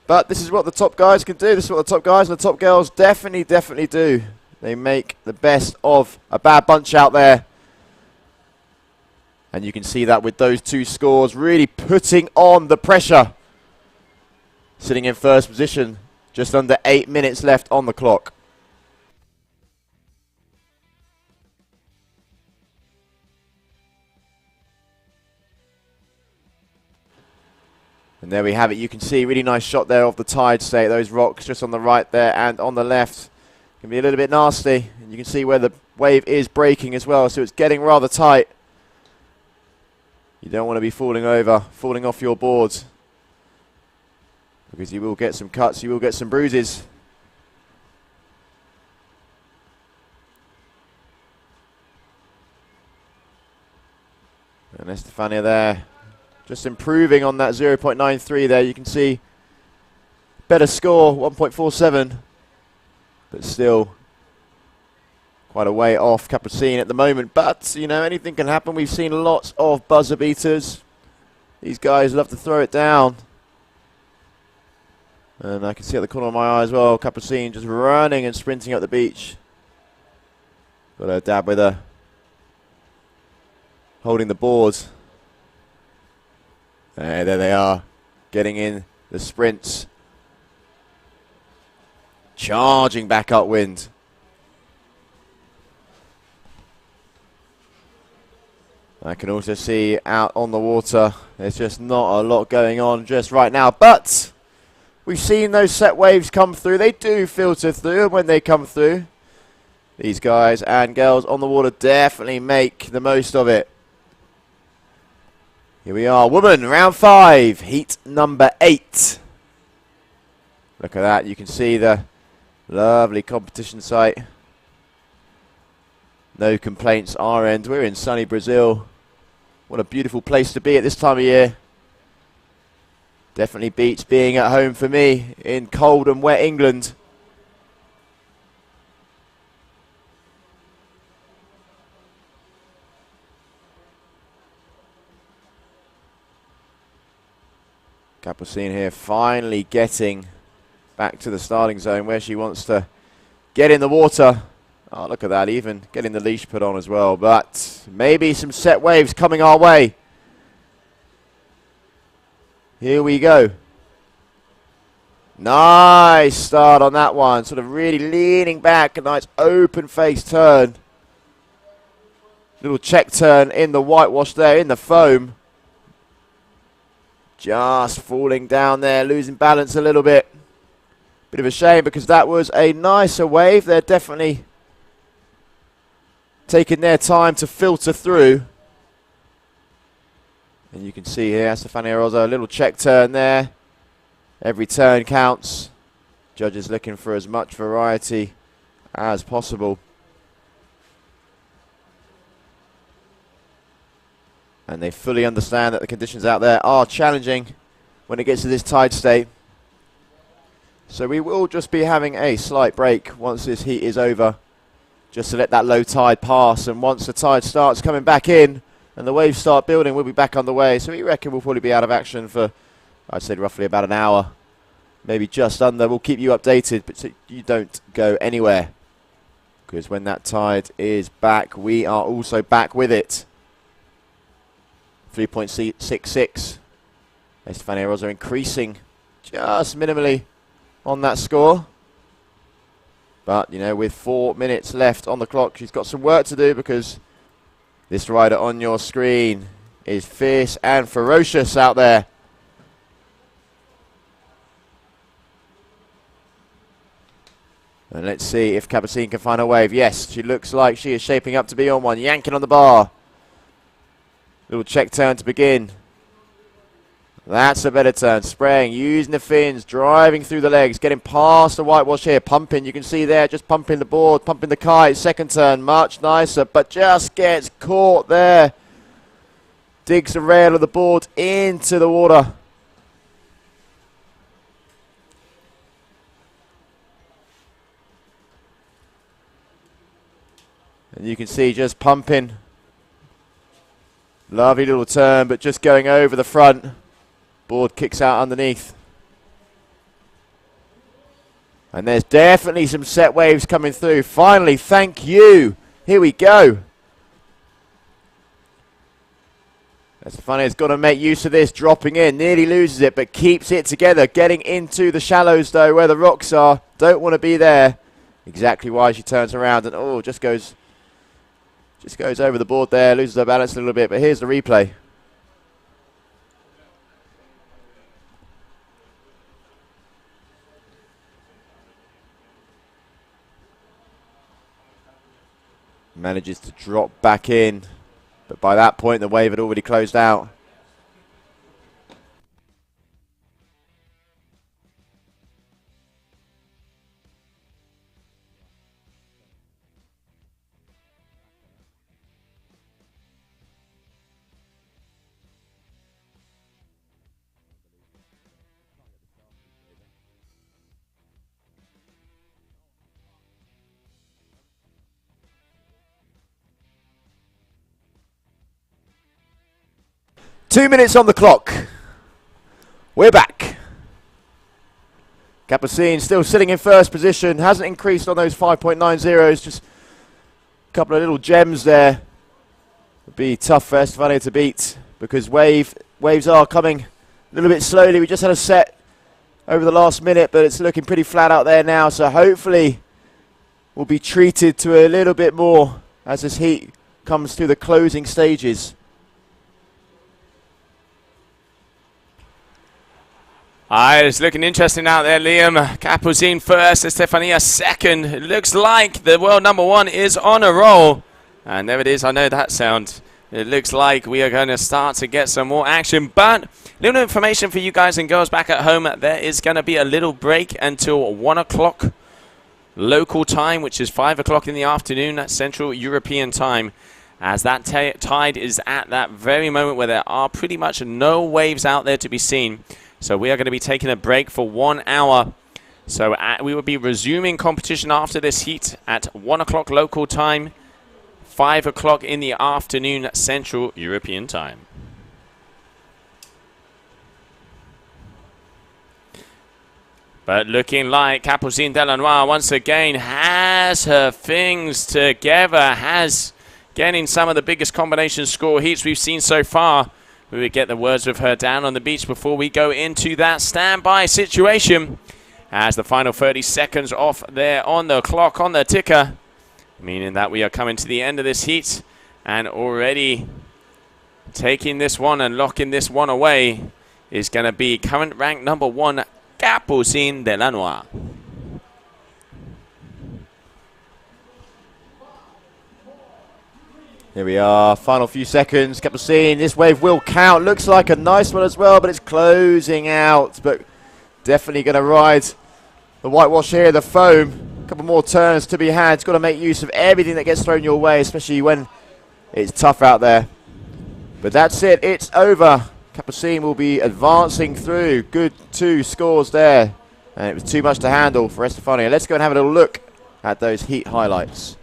But this is what the top guys can do. This is what the top guys and the top girls definitely do. They make the best of a bad bunch out there. And you can see that with those two scores really putting on the pressure. Sitting in first position. Just under 8 minutes left on the clock. And there we have it. You can see really nice shot there of the tide state. Those rocks just on the right there and on the left can be a little bit nasty. And you can see where the wave is breaking as well. So it's getting rather tight. You don't want to be falling off your boards. Because you will get some cuts, you will get some bruises. And Estefania there, just improving on that 0.93 there. You can see better score, 1.47. But still quite a way off Capucine at the moment. But, you know, anything can happen. We've seen lots of buzzer beaters. These guys love to throw it down. And I can see at the corner of my eye as well, Capucine just running and sprinting up the beach. Got her dab with her. Holding the boards. There they are. Getting in the sprints. Charging back upwind. I can also see out on the water, there's just not a lot going on just right now. But we've seen those set waves come through. They do filter through, and when they come through, these guys and girls on the water definitely make the most of it. Here we are, women, round 5, heat number 8. Look at that, you can see the lovely competition site. No complaints our end. We're in sunny Brazil. What a beautiful place to be at this time of year. Definitely beats being at home for me in cold and wet England. Capucine here finally getting back to the starting zone where she wants to get in the water. Oh, look at that, even getting the leash put on as well. But maybe some set waves coming our way. Here we go. Nice start on that one. Sort of really leaning back. A nice open face turn. Little check turn in the whitewash there, in the foam. Just falling down there, losing balance a little bit. Bit of a shame because that was a nicer wave. They're definitely taking their time to filter through. And you can see here, Estefania Rosa, a little check turn there. Every turn counts. Judges looking for as much variety as possible. And they fully understand that the conditions out there are challenging when it gets to this tide state. So we will just be having a slight break once this heat is over, just to let that low tide pass. And once the tide starts coming back in and the waves start building, we'll be back underway. So we reckon we'll probably be out of action for, I'd say, roughly about an hour, maybe just under. We'll keep you updated, but so you don't go anywhere, because when that tide is back, we are also back with it. 3.66. Estefania Rosa increasing just minimally on that score. But, you know, with 4 minutes left on the clock, she's got some work to do, because this rider on your screen is fierce and ferocious out there. And let's see if Capucine can find a wave. Yes, she looks like she is shaping up to be on one. Yanking on the bar. Little check turn to begin. That's a better turn. Spraying, using the fins, driving through the legs, getting past the whitewash here. Pumping, you can see there, just pumping the board, pumping the kite. Second turn, much nicer, but just gets caught there. Digs the rail of the board into the water. And you can see just pumping. Lovely little turn, but just going over the front. Board kicks out underneath. And there's definitely some set waves coming through. Finally, thank you. Here we go. That's funny, it's got to make use of this. Dropping in, nearly loses it, but keeps it together. Getting into the shallows, though, where the rocks are. Don't want to be there. Exactly why she turns around and, oh, just goes over the board there. Loses her balance a little bit, but here's the replay. Manages to drop back in, but by that point the wave had already closed out. Two minutes on the clock. We're back. Capucine still sitting in first position. Hasn't increased on those 5.90s. Just a couple of little gems there. Would be tough for Estefania to beat because waves are coming a little bit slowly. We just had a set over the last minute, but it's looking pretty flat out there now. So hopefully we'll be treated to a little bit more as this heat comes through the closing stages. It's looking interesting out there, Liam. Capucine first, Estefania second. It looks like the world number one is on a roll. And there it is, I know that sound. It looks like we are going to start to get some more action. But little information for you guys and girls back at home. There is going to be a little break until 1 o'clock local time, which is 5 o'clock in the afternoon at Central European time. As that tide is at that very moment where there are pretty much no waves out there to be seen. So we are going to be taking a break for 1 hour. So we will be resuming competition after this heat at 1 o'clock local time, 5 o'clock in the afternoon Central European time. But looking like Capucine Delanois once again has her things together, has getting some of the biggest combination score heats we've seen so far. We would get the words of her down on the beach before we go into that standby situation. As the final 30 seconds off there on the clock, on the ticker. Meaning that we are coming to the end of this heat. And already taking this one and locking this one away is going to be current rank number 1, Capucine Delanois. Here we are, final few seconds. Capucine, this wave will count. Looks like a nice one as well, but it's closing out. But definitely going to ride the whitewash here, the foam. A couple more turns to be had. It's got to make use of everything that gets thrown your way, especially when it's tough out there. But that's it, it's over. Capucine will be advancing through. Good 2 scores there. And it was too much to handle for Estefania. Let's go and have a little look at those heat highlights.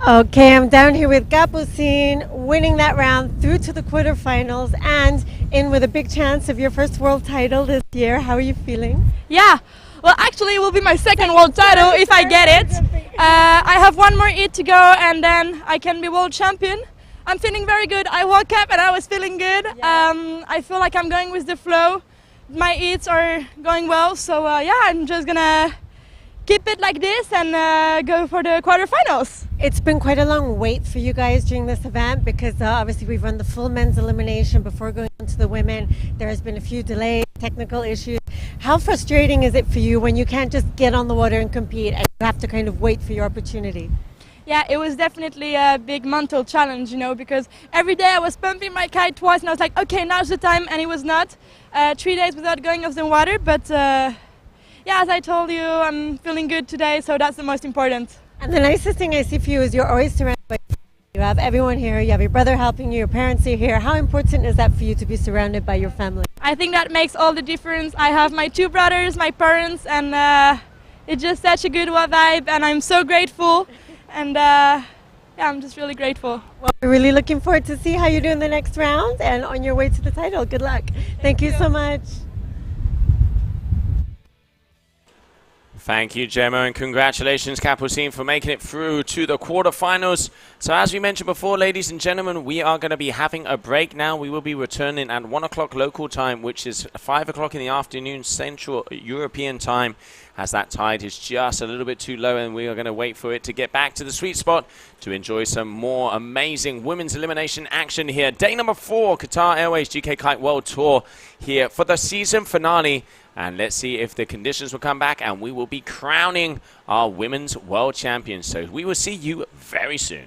Okay, I'm down here with Capucine, winning that round through to the quarterfinals and in with a big chance of your first world title this year. How are you feeling? Yeah, well, actually, it will be my second world title if I get it. I have one more heat to go, and then I can be world champion. I'm feeling very good. I woke up and I was feeling good. I feel like I'm going with the flow. My heats are going well, so yeah, I'm just gonna keep it like this and go for the quarterfinals. It's been quite a long wait for you guys during this event because obviously we've run the full men's elimination before going on to the women. There has been a few delays, technical issues. How frustrating is it for you when you can't just get on the water and compete and you have to kind of wait for your opportunity? Yeah, it was definitely a big mental challenge, you know, because every day I was pumping my kite twice and I was like, okay, now's the time, and it was not. 3 days without going off the water, but yeah, as I told you, I'm feeling good today, so that's the most important. And the nicest thing I see for you is you're always surrounded by people. You have everyone here, you have your brother helping you, your parents are here. How important is that for you to be surrounded by your family? I think that makes all the difference. I have my 2 brothers, my parents, and it's just such a good vibe, and I'm so grateful. And yeah, I'm just really grateful. Well, we're really looking forward to see how you do in the next round and on your way to the title. Good luck. Thank you so much. Thank you, Gemma, and congratulations, Capucine, for making it through to the quarterfinals. So as we mentioned before, ladies and gentlemen, we are going to be having a break now. We will be returning at 1 o'clock local time, which is 5 o'clock in the afternoon Central European time, as that tide is just a little bit too low, and we are going to wait for it to get back to the sweet spot to enjoy some more amazing women's elimination action here. Day number 4, Qatar Airways GK Kite World Tour here for the season finale. And let's see if the conditions will come back, and we will be crowning our women's world champions. So we will see you very soon.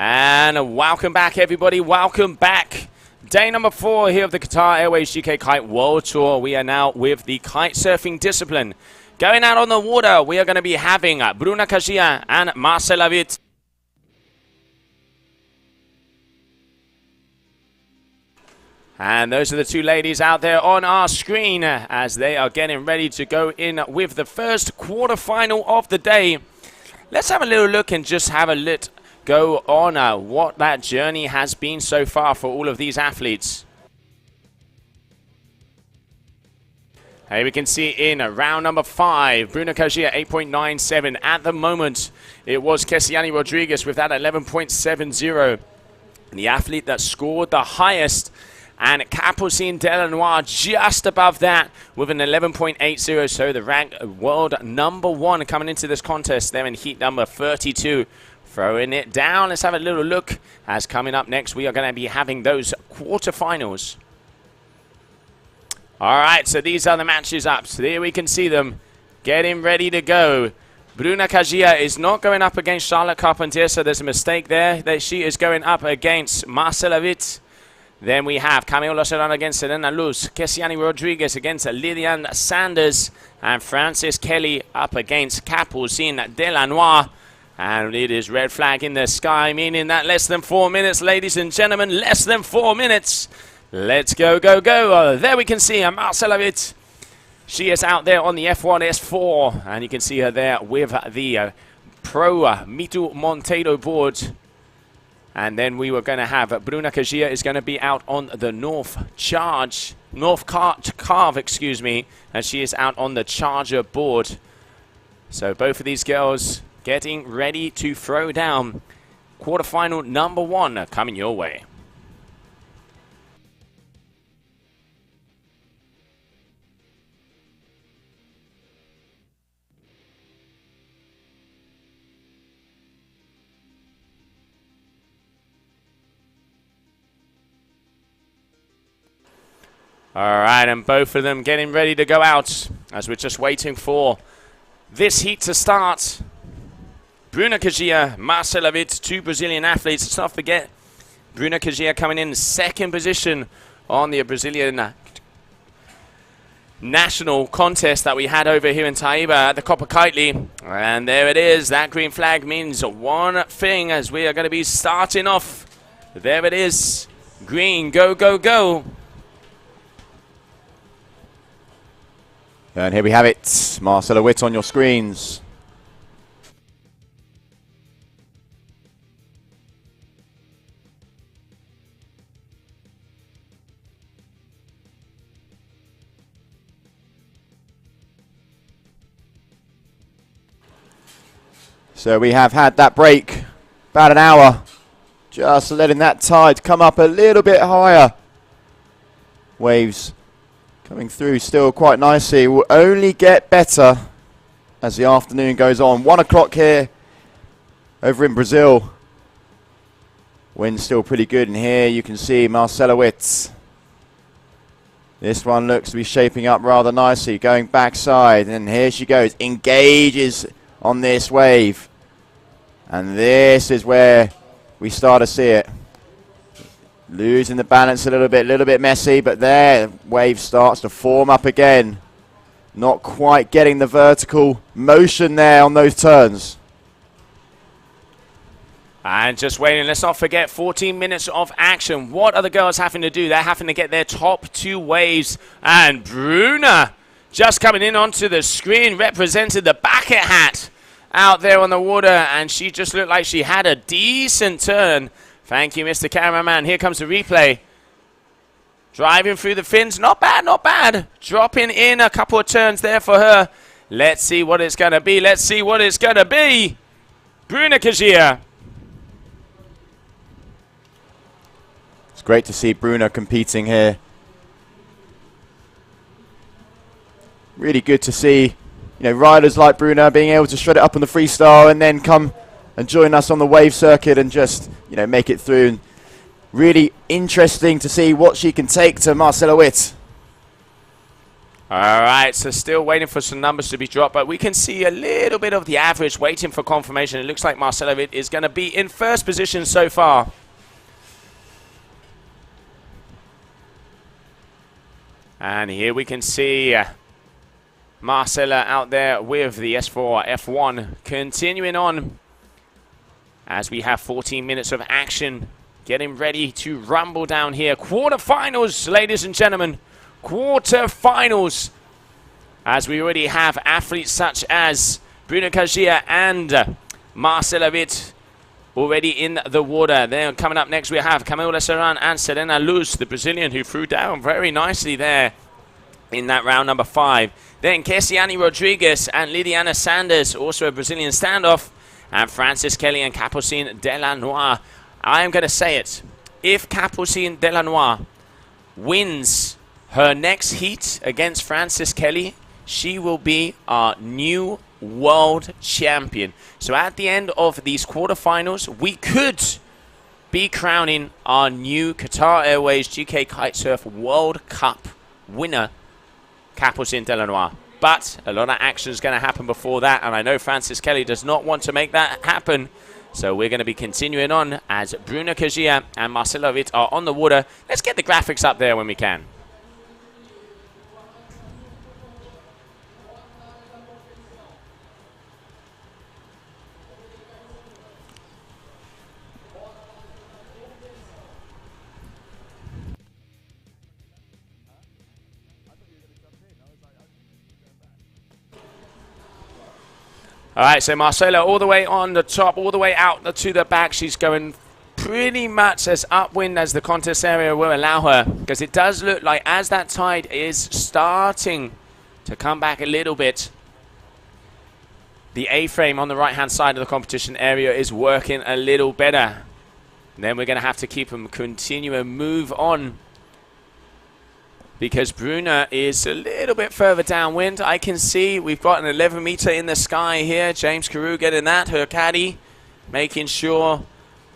And welcome back, everybody. Welcome back. Day number 4 here of the Qatar Airways GK Kite World Tour. We are now with the kite surfing discipline. Going out on the water, we are going to be having Bruna Kajia and Marcela Witt. And those are the two ladies out there on our screen as they are getting ready to go in with the first quarterfinal of the day. Let's have a little look and just have a lit go on what that journey has been so far for all of these athletes. Here we can see in round number 5, Bruna Kajia 8.97. At the moment, it was Kesiani Rodriguez with that 11.70. The athlete that scored the highest, and Capucine Delanois just above that with an 11.80. So the ranked world number 1 coming into this contest there in heat number 32. Throwing it down. Let's have a little look as coming up next we are going to be having those quarterfinals. All right, so these are the matches up. So there we can see them getting ready to go. Bruna Kajia is not going up against Charlotte Carpentier, so there's a mistake there. That she is going up against Marcela Witt. Then we have Camilo Serrano against Serena Luz, Kesiani Rodriguez against Lillian Sanders, and Frances Kelly up against Capucine Delanois. And it is red flag in the sky, meaning that less than 4 minutes, ladies and gentlemen, less than 4 minutes. Let's go, go, go. There we can see Marcela Witt. She is out there on the F1 S4, and you can see her there with the Pro Mitu Monteiro board. And then we were going to have Bruna Kajia is going to be out on the North Carve, excuse me, and she is out on the Charger board. So both of these girls getting ready to throw down. Quarterfinal number 1 coming your way. All right, and both of them getting ready to go out as we're just waiting for this heat to start. Bruna Kajia, Marcela Witt, 2 Brazilian athletes. Let's not forget, Bruna Kajia coming in 2nd position on the Brazilian national contest that we had over here in Taiba at the Copa Kitley. And there it is. That green flag means one thing as we are going to be starting off. There it is. Green, go, go, go. And here we have it. Marcela Witt on your screens. So we have had that break, about an hour, just letting that tide come up a little bit higher. Waves coming through still quite nicely. Will only get better as the afternoon goes on. 1 o'clock here over in Brazil. Wind's still pretty good, and here you can see Marcela Witt. This one looks to be shaping up rather nicely, going backside, and here she goes, engages on this wave. And this is where we start to see it. Losing the balance a little bit messy, but there, wave starts to form up again. Not quite getting the vertical motion there on those turns. And just waiting, let's not forget 14 minutes of action. What are the girls having to do? They're having to get their top 2 waves. And Bruna just coming in onto the screen, represented the bucket hat out there on the water, and she just looked like she had a decent turn. Thank you, Mr. Cameraman. Here comes the replay. Driving through the fins. Not bad, not bad. Dropping in a couple of turns there for her. Let's see what it's going to be. Let's see what it's going to be. Bruna Kajia. It's great to see Bruna competing here. Really good to see, riders like Bruna being able to shred it up on the freestyle and then come and join us on the wave circuit and just, make it through. And really interesting to see what she can take to Marcela Witt. All right, so still waiting for some numbers to be dropped, but we can see a little bit of the average waiting for confirmation. It looks like Marcelo Witt is going to be in first position so far. And here we can see Marcela out there with the S4 F1 continuing on as we have 14 minutes of action getting ready to rumble down here. Quarterfinals, ladies and gentlemen. Quarterfinals. As we already have athletes such as Bruno Cagia and Marcela Witt already in the water. Then coming up next we have Camila Serran and Serena Luz, the Brazilian, who threw down very nicely there in that round number 5. Then Kessiani Rodriguez and Lidiana Sanders, also a Brazilian standoff. And Francis Kelly and Capucine Delanois. I am going to say it. If Capucine Delanois wins her next heat against Francis Kelly, she will be our new world champion. So at the end of these quarterfinals, we could be crowning our new Qatar Airways GK Kite-Surf World Cup winner, Capucine Delanois. But a lot of action is going to happen before that, and I know Francis Kelly does not want to make that happen. So we're going to be continuing on as Bruno Cagia and Marcelo Witt are on the water. Let's get the graphics up there when we can. All right, so Marcela all the way on the top, all the way out to the back. She's going pretty much as upwind as the contest area will allow her, because it does look like as that tide is starting to come back a little bit, the A-frame on the right-hand side of the competition area is working a little better. And then we're going to have to keep them continue and move on, because Bruna is a little bit further downwind. I can see we've got an 11 meter in the sky here. James Carew getting that, her caddy, making sure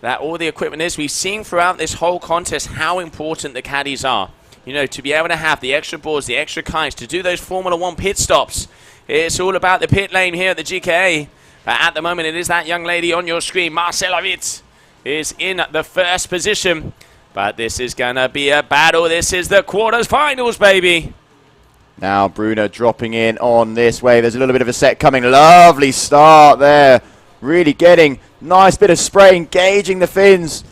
that all the equipment is. We've seen throughout this whole contest how important the caddies are. You know, to be able to have the extra boards, the extra kites, to do those Formula 1 pit stops. It's all about the pit lane here at the GKA. But at the moment, it is that young lady on your screen, Marcela Witt, is in the first position. But this is going to be a battle. This is the quarterfinals, baby. Now Bruna dropping in on this wave. There's a little bit of a set coming. Lovely start there. Really getting nice bit of spray, engaging the fins.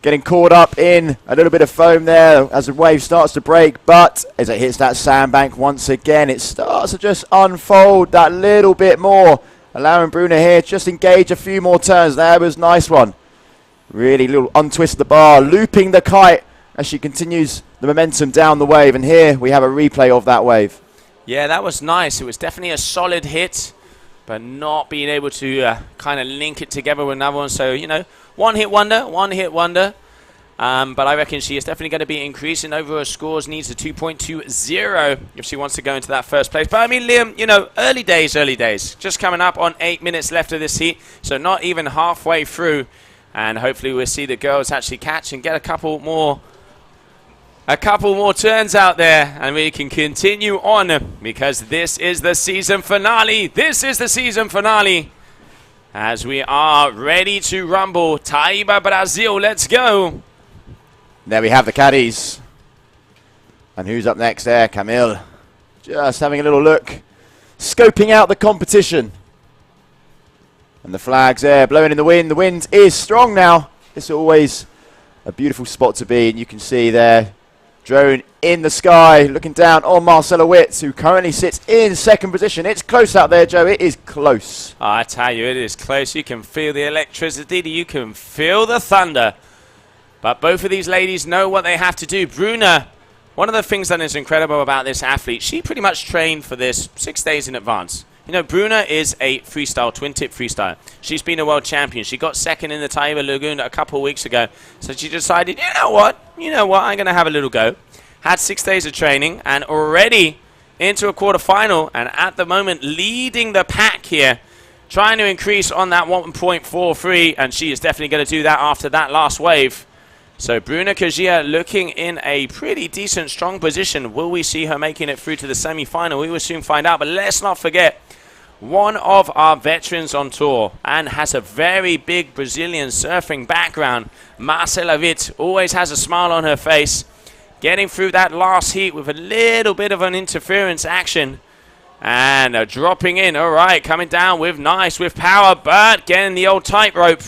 Getting caught up in a little bit of foam there as the wave starts to break. But as it hits that sandbank once again, it starts to just unfold that little bit more. Allowing Bruna here just engage a few more turns. That was a nice one. Really little untwist the bar, looping the kite as she continues the momentum down the wave. And here we have a replay of that wave. Yeah, that was nice. It was definitely a solid hit, but not being able to kind of link it together with another one. So, you know, one hit wonder. But I reckon she is definitely going to be increasing over her scores. Needs a 2.20 if she wants to go into that first place. But I mean, Liam, you know, early days. Just coming up on 8 minutes left of this heat. So not even halfway through. And hopefully we'll see the girls actually catch and get a couple more turns out there, and we can continue on, because this is the season finale. As we are ready to rumble. Taiba, Brazil, let's go. There we have the caddies. And who's up next there? Camille. Just having a little look, scoping out the competition. And the flag's there, blowing in the wind. The wind is strong now. It's always a beautiful spot to be. And you can see there, drone in the sky, looking down on Marcelo Witt, who currently sits in second position. It's close out there, Joe. It is close. I tell you, it is close. You can feel the electricity. You can feel the thunder. But both of these ladies know what they have to do. Bruna, one of the things that is incredible about this athlete, she pretty much trained for this 6 days in advance. You know, Bruna is a freestyle, twin-tip freestyler. She's been a world champion. She got second in the Taiba Lagoon a couple of weeks ago. So she decided, you know what, I'm going to have a little go. Had 6 days of training and already into a quarterfinal, and at the moment leading the pack here, trying to increase on that 1.43, and she is definitely going to do that after that last wave. So Bruna Kajia looking in a pretty decent, strong position. Will we see her making it through to the semi-final? We will soon find out. But let's not forget, one of our veterans on tour and has a very big Brazilian surfing background, Marcela Witt, always has a smile on her face. Getting through that last heat with a little bit of an interference action. And dropping in. All right, coming down with power, but getting the old tightrope.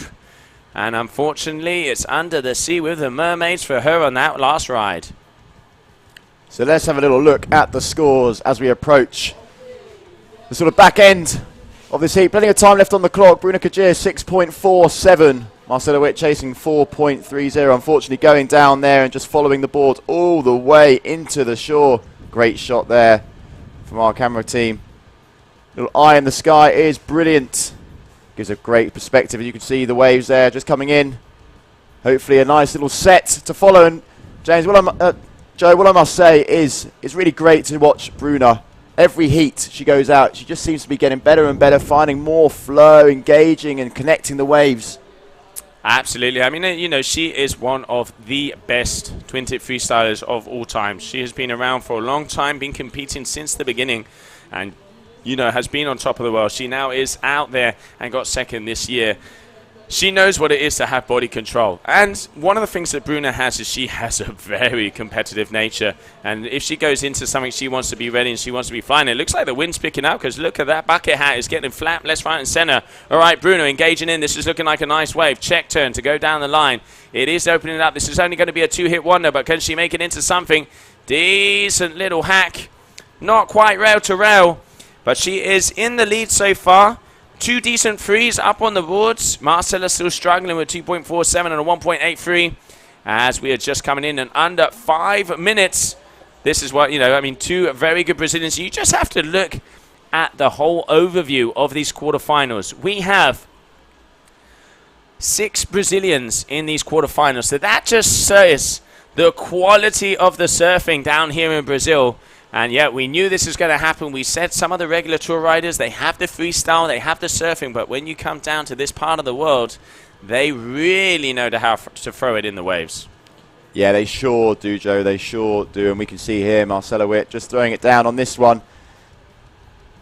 And unfortunately, it's under the sea with the mermaids for her on that last ride. So let's have a little look at the scores as we approach the sort of back end of this heat. Plenty of time left on the clock. Bruna Kajir 6.47. Marcela Witt chasing 4.30. Unfortunately going down there and just following the board all the way into the shore. Great shot there from our camera team. Little eye in the sky is brilliant. Gives a great perspective. You can see the waves there just coming in. Hopefully a nice little set to follow. And James, Joe, what I must say is it's really great to watch Bruna. Every heat she goes out, she just seems to be getting better and better, finding more flow, engaging and connecting the waves. Absolutely. I mean, you know, she is one of the best twin-tip freestylers of all time. She has been around for a long time, been competing since the beginning, and, you know, has been on top of the world. She now is out there and got second this year. She knows what it is to have body control. And one of the things that Bruna has is she has a very competitive nature. And if she goes into something, she wants to be ready and she wants to be flying. It looks like the wind's picking up because look at that bucket hat. It's getting flapped left, right, and center. All right, Bruna engaging in. This is looking like a nice wave. Check turn to go down the line. It is opening up. This is only going to be a two-hit wonder, but can she make it into something? Decent little hack. Not quite rail to rail, but she is in the lead so far. Two decent threes up on the boards. Marcela still struggling with 2.47 and a 1.83 as we are just coming in and under 5 minutes. This is what, you know, I mean, two very good Brazilians. You just have to look at the whole overview of these quarterfinals. We have 6 Brazilians in these quarterfinals. So that just says the quality of the surfing down here in Brazil. And yeah, we knew this was going to happen. We said some of the regular tour riders, they have the freestyle, they have the surfing, but when you come down to this part of the world, they really know how to throw it in the waves. Yeah, they sure do, Joe. They sure do. And we can see here Marcela Witt just throwing it down on this one.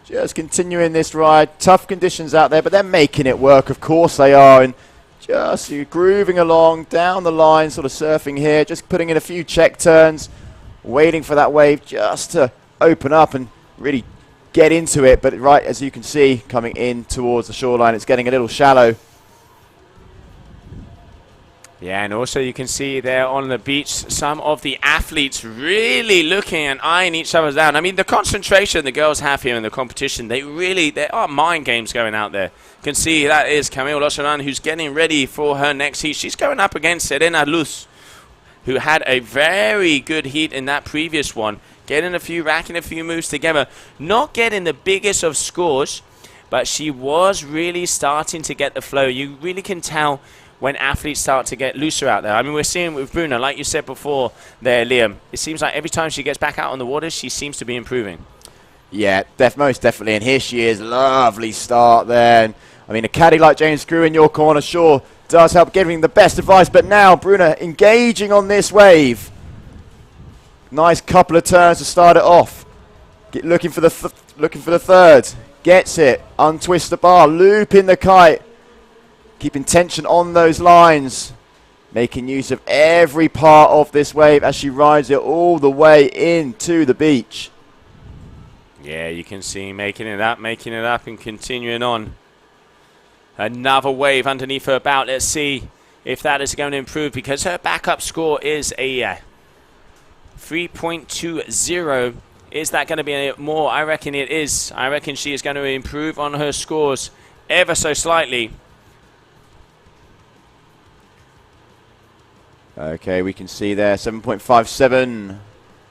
Just continuing this ride. Tough conditions out there, but they're making it work. Of course they are. And just grooving along down the line, sort of surfing here, just putting in a few check turns. Waiting for that wave just to open up and really get into it. But right, as you can see, coming in towards the shoreline, it's getting a little shallow. Yeah, and also you can see there on the beach, some of the athletes really looking and eyeing each other down. I mean, the concentration the girls have here in the competition, there are mind games going out there. You can see that is Camille Locharan, who's getting ready for her next heat. She's going up against Serena Luz, who had a very good heat in that previous one, racking a few moves together, not getting the biggest of scores, but she was really starting to get the flow. You really can tell when athletes start to get looser out there. I mean, we're seeing it with Bruna, like you said before there, Liam. It seems like every time she gets back out on the water, she seems to be improving. Yeah, most definitely. And here she is, lovely start there. And, I mean, a caddy like James Screw in your corner, sure, does help giving the best advice, but now Bruna engaging on this wave. Nice couple of turns to start it off. Looking for the third. Gets it. Untwist the bar. Looping the kite. Keeping tension on those lines. Making use of every part of this wave as she rides it all the way into the beach. Yeah, you can see making it up and continuing on. Another wave underneath her bout. Let's see if that is going to improve because her backup score is a 3.20. Is that going to be more? I reckon it is. I reckon she is going to improve on her scores ever so slightly. Okay, we can see there 7.57.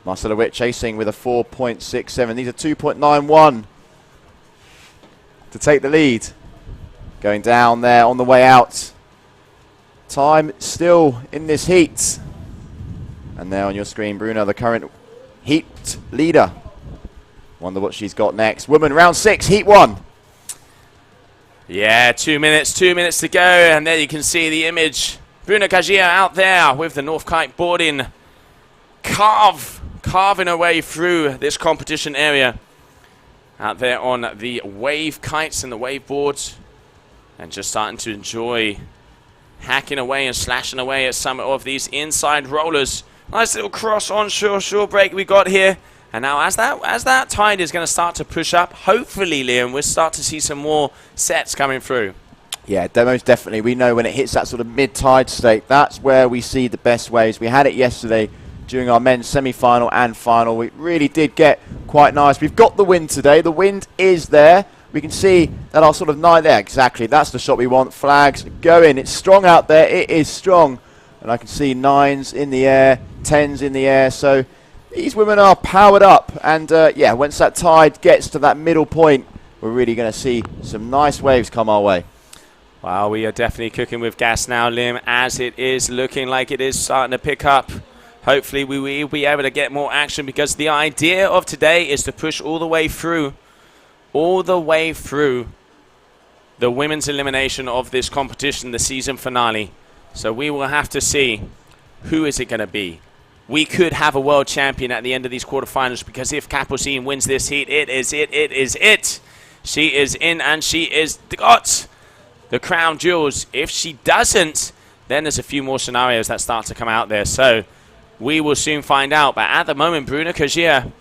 Marcela Witt chasing with a 4.67. These are 2.91 to take the lead. Going down there on the way out. Time still in this heat. And there on your screen, Bruna, the current heat leader. Wonder what she's got next. Women, round 6, heat 1. Yeah, 2 minutes to go. And there you can see the image Bruna Kajia out there with the North Kite boarding, carving her way through this competition area. Out there on the wave kites and the wave boards, and just starting to enjoy hacking away and slashing away at some of these inside rollers. Nice little cross onshore shore break we got here. And now as that tide is going to start to push up, hopefully, Liam, we'll start to see some more sets coming through. Yeah, most definitely. We know when it hits that sort of mid-tide state, that's where we see the best waves. We had it yesterday during our men's semi-final and final. We really did get quite nice. We've got the wind today. The wind is there. We can see that our sort of 9 there. Exactly. That's the shot we want. Flags going. It's strong out there. It is strong. And I can see 9s in the air, 10s in the air. So these women are powered up. And yeah, once that tide gets to that middle point, we're really going to see some nice waves come our way. Well, we are definitely cooking with gas now, Liam, as it is looking like it is starting to pick up. Hopefully we will be able to get more action, because the idea of today is to push all the way through the women's elimination of this competition, the season finale. So we will have to see who is it going to be. We could have a world champion at the end of these quarterfinals, because if Capucine wins this heat, it is it. She is in, and she is got the crown jewels. If she doesn't, then there's a few more scenarios that start to come out there. So we will soon find out. But at the moment, Bruna Kajia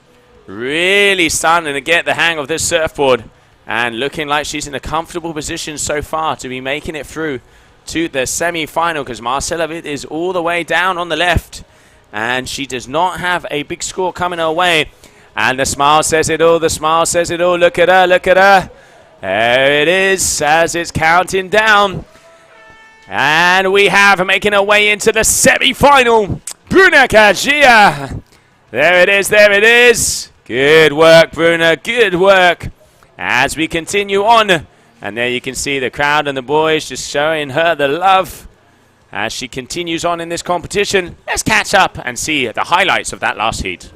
really starting to get the hang of this surfboard, and looking like she's in a comfortable position so far to be making it through to the semi-final, because Marcela Witt is all the way down on the left, and she does not have a big score coming her way. And the smile says it all. The smile says it all. Look at her. Look at her. There it is as it's counting down. And we have making her way into the semi-final, Bruna Kajia. There it is, there it is. Good work, Bruna, good work. As we continue on, and there you can see the crowd and the boys just showing her the love as she continues on in this competition. Let's catch up and see the highlights of that last heat.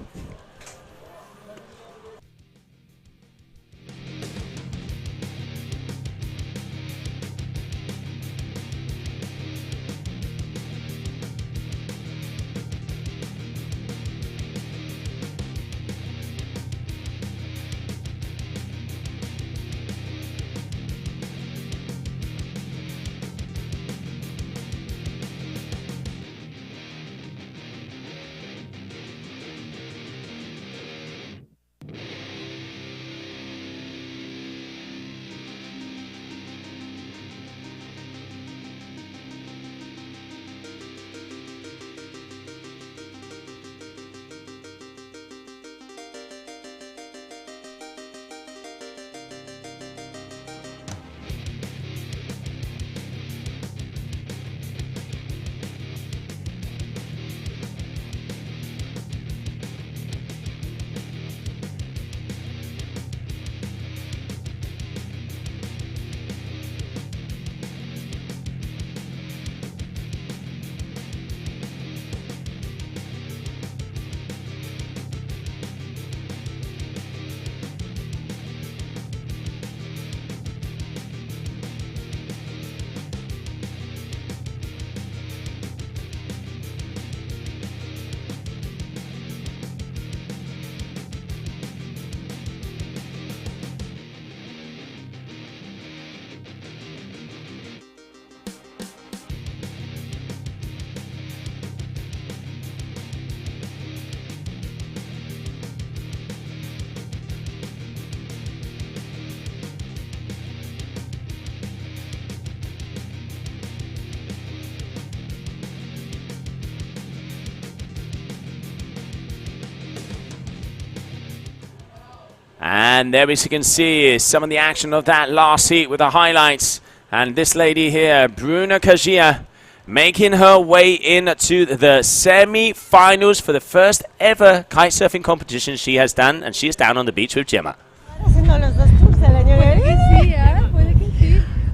And there as you can see some of the action of that last heat with the highlights. And this lady here, Bruna Kajia, making her way into the semi-finals for the first ever kite surfing competition she has done. And she is down on the beach with Gemma.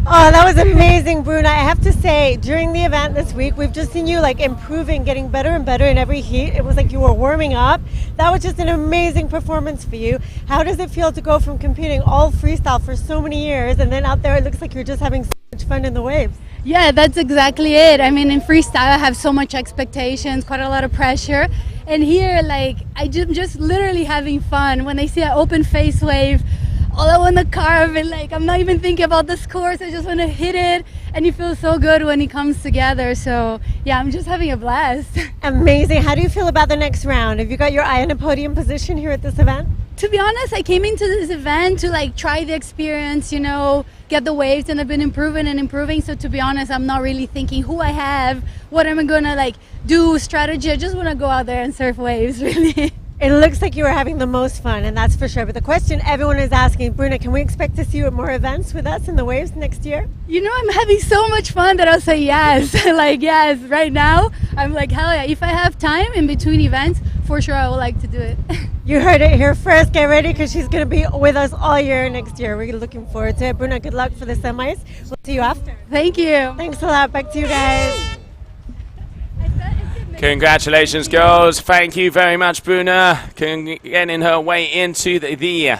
Oh, that was amazing, Bruna. I have to say, during the event this week, we've just seen you like improving, getting better and better in every heat. It was like you were warming up. That was just an amazing performance for you. How does it feel to go from competing all freestyle for so many years, and then out there it looks like you're just having so much fun in the waves? Yeah, that's exactly it. I mean, in freestyle, I have so much expectations, quite a lot of pressure. And here, like, I just literally having fun. When I see an open face wave, all I want to carve, and like, I'm not even thinking about the scores. I just want to hit it. And it feels so good when it comes together. So yeah, I'm just having a blast. Amazing. How do you feel about the next round? Have you got your eye on a podium position here at this event? To be honest, I came into this event to like try the experience, you know, get the waves, and I've been improving and improving. So to be honest, I'm not really thinking who I have, what am I gonna like do, strategy. I just want to go out there and surf waves, really. It looks like you are having the most fun, and that's for sure. But the question everyone is asking, Bruna, can we expect to see you at more events with us in the waves next year? You know, I'm having so much fun that I'll say yes. Like, yes, right now, I'm like, hell yeah. If I have time in between events, for sure I would like to do it. You heard it here first. Get ready, because she's going to be with us all year next year. We're looking forward to it. Bruna, good luck for the semis. We'll see you after. Thank you. Thanks a lot. Back to you guys. Congratulations, girls. Thank you very much, Bruna. Getting her way into the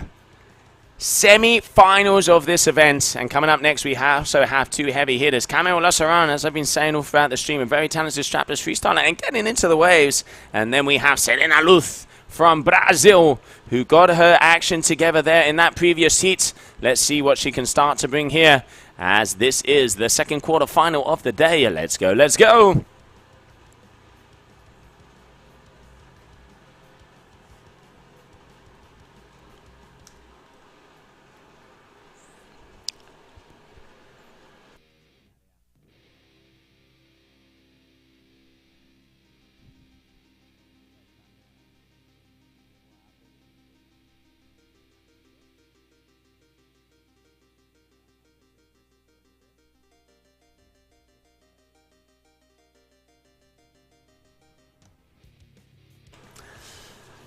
semi-finals of this event. And coming up next, we also have two heavy hitters. Camille Lassaran, as I've been saying all throughout the stream, a very talented strapless freestyler and getting into the waves. And then we have Serena Luz from Brazil, who got her action together there in that previous heat. Let's see what she can start to bring here, as this is the second quarterfinal of the day. Let's go, let's go.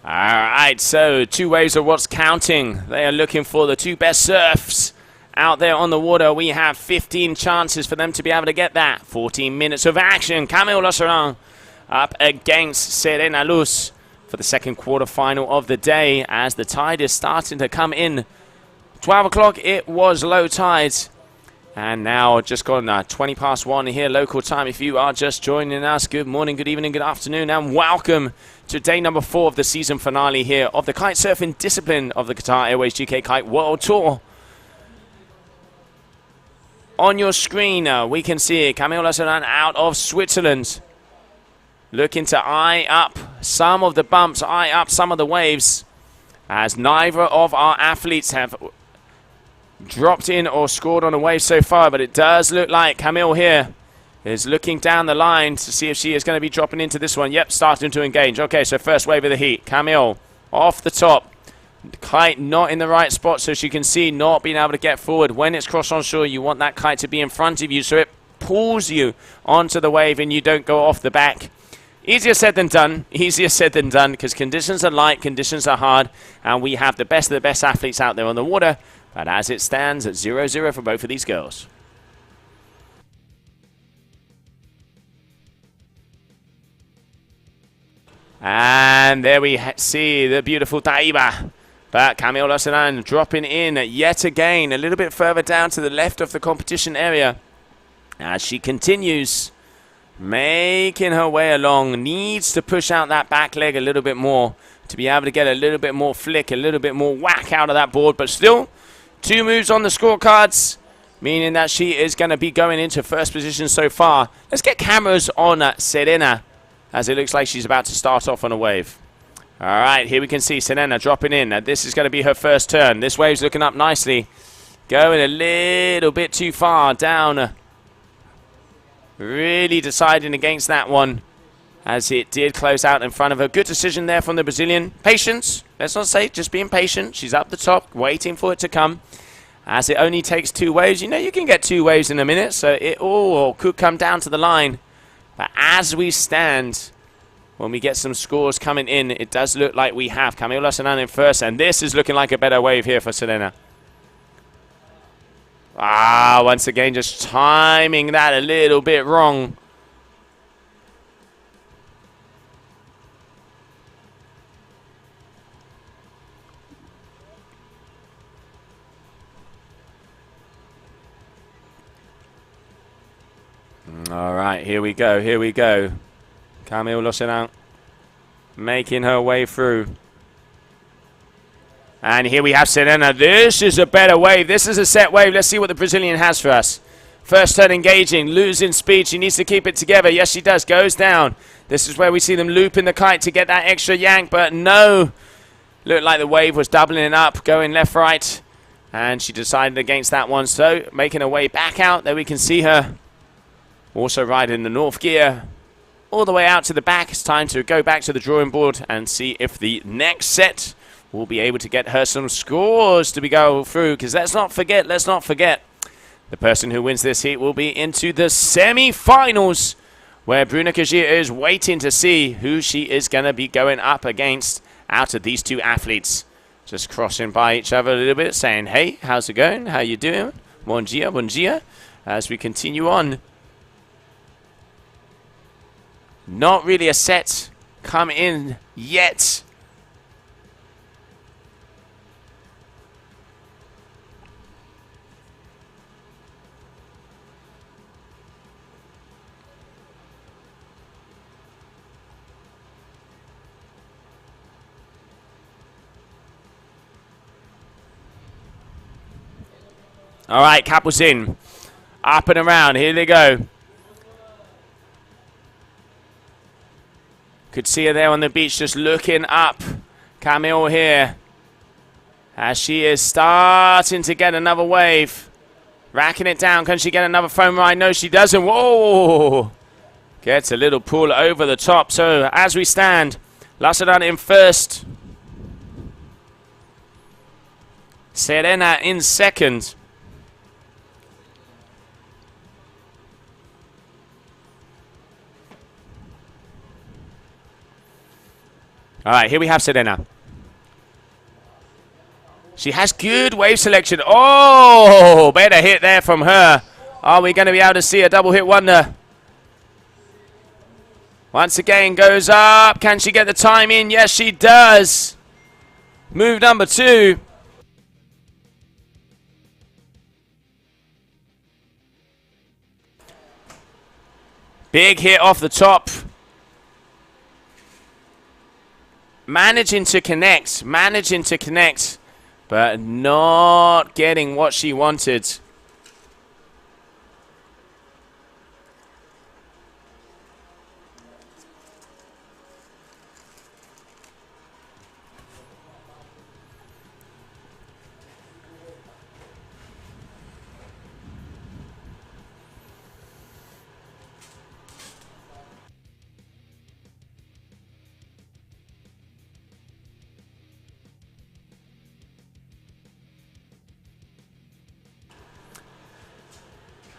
All right, so two waves are what's counting. They are looking for the two best surfs out there on the water. We have 15 chances for them to be able to get that. 14 minutes of action. Camille Lassaran up against Serena Luz for the second quarterfinal of the day, as the tide is starting to come in. 12 o'clock, it was low tide. And now just gone 20 past 1 here local time. If you are just joining us, good morning, good evening, good afternoon, and welcome to day number 4 of the season finale here of the kite surfing discipline of the Qatar Airways GK Kite World Tour. On your screen, we can see Camille Lassaran out of Switzerland, looking to eye up some of the bumps, eye up some of the waves, as neither of our athletes have dropped in or scored on a wave so far, but it does look like Camille here is looking down the line to see if she is going to be dropping into this one. Yep, starting to engage. Okay, so first wave of the heat. Camille off the top. Kite not in the right spot, so she can see not being able to get forward. When it's cross on shore, you want that kite to be in front of you so it pulls you onto the wave and you don't go off the back. Easier said than done. Easier said than done, because conditions are light, conditions are hard, and we have the best of the best athletes out there on the water. But as it stands at 0-0 for both of these girls. And there we see the beautiful Taiba. But Camille Lassaran dropping in yet again, a little bit further down to the left of the competition area. As she continues making her way along, needs to push out that back leg a little bit more to be able to get a little bit more flick, a little bit more whack out of that board. But still, 2 moves on the scorecards, meaning that she is going to be going into first position so far. Let's get cameras on Serena, as it looks like she's about to start off on a wave. All right, here we can see Serena dropping in. This is going to be her first turn. This wave's looking up nicely. Going a little bit too far down. Really deciding against that one, as it did close out in front of her. Good decision there from the Brazilian. Patience. Let's not say just being patient. She's up the top, waiting for it to come. As it only takes 2 waves. You know, you can get 2 waves in a minute, so it all could come down to the line. But as we stand, when we get some scores coming in, it does look like we have Camille Lassaran in first, and this is looking like a better wave here for Serena. Once again, just timing that a little bit wrong. All right, here we go, here we go. Camille Losenan making her way through. And here we have Serena. This is a better wave. This is a set wave. Let's see what the Brazilian has for us. First turn engaging, losing speed. She needs to keep it together. Yes, she does. Goes down. This is where we see them looping the kite to get that extra yank, but no. Looked like the wave was doubling it up, going left, right. And she decided against that one. So making her way back out. There we can see her also riding the north gear all the way out to the back. It's time to go back to the drawing board and see if the next set will be able to get her some scores to be go through. Because let's not forget, the person who wins this heat will be into the semi-finals, where Bruna Kajir is waiting to see who she is going to be going up against out of these two athletes. Just crossing by each other a little bit, saying, hey, how's it going? How you doing? Bon dia, bon dia. As we continue on. Not really a set come in yet. All right, Capel's in. Up and around. Here they go. Could see her there on the beach just looking up. Camille here. As she is starting to get another wave. Racking it down. Can she get another foam ride? No, she doesn't. Whoa! Gets a little pull over the top. So as we stand, Lasadan in first. Serena in second. All right, here we have Serena. She has good wave selection. Oh, better hit there from her. Are we going to be able to see a double hit wonder? Once again, goes up. Can she get the time in? Yes, she does. Move number 2. Big hit off the top. Managing to connect, but not getting what she wanted.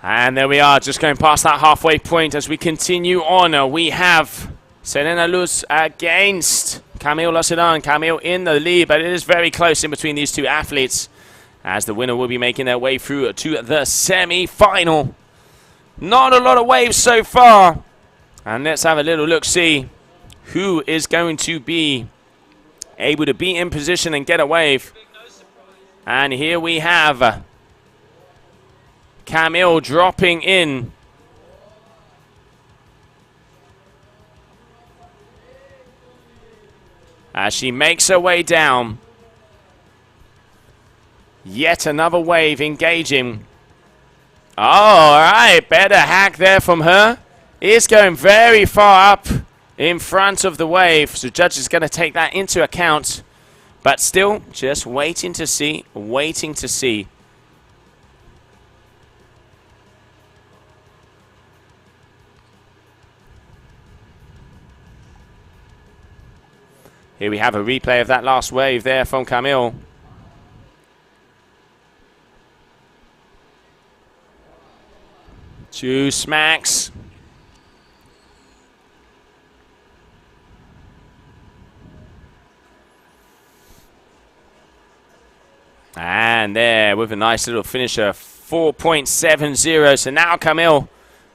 And there we are, just going past that halfway point as we continue on. We have Serena Luz against Camille Lasedan. Camille in the lead, but it is very close in between these two athletes, as the winner will be making their way through to the semi-final. Not a lot of waves so far. And let's have a little look-see who is going to be able to be in position and get a wave. And here we have Camille dropping in. As she makes her way down. Yet another wave engaging. Oh, all right. Better hack there from her. Is going very far up in front of the wave. So judge is going to take that into account. But still, just waiting to see. Waiting to see. Here we have a replay of that last wave there from Camille. Two smacks. And there with a nice little finisher, 4.70. So now Camille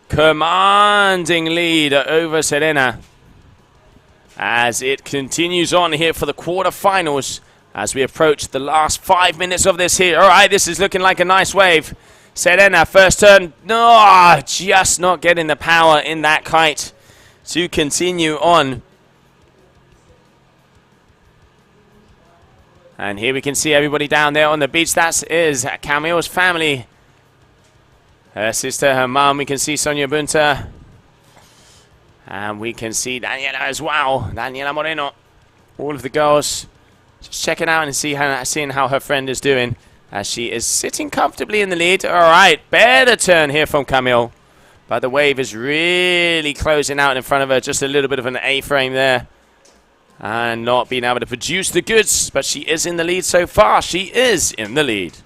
commanding lead over Serena, as it continues on here for the quarterfinals as we approach the last 5 minutes of this here. All right, this is looking like a nice wave. Serena, first turn. No, just not getting the power in that kite to continue on. And here we can see everybody down there on the beach. That is Camille's family. Her sister, her mum. We can see Sonia Bunta. And we can see Daniela as well. Daniela Moreno. All of the girls just checking out and seeing how her friend is doing, as she is sitting comfortably in the lead. All right, better turn here from Camille. But the wave is really closing out in front of her. Just a little bit of an A-frame there. And not being able to produce the goods. But she is in the lead so far. She is in the lead.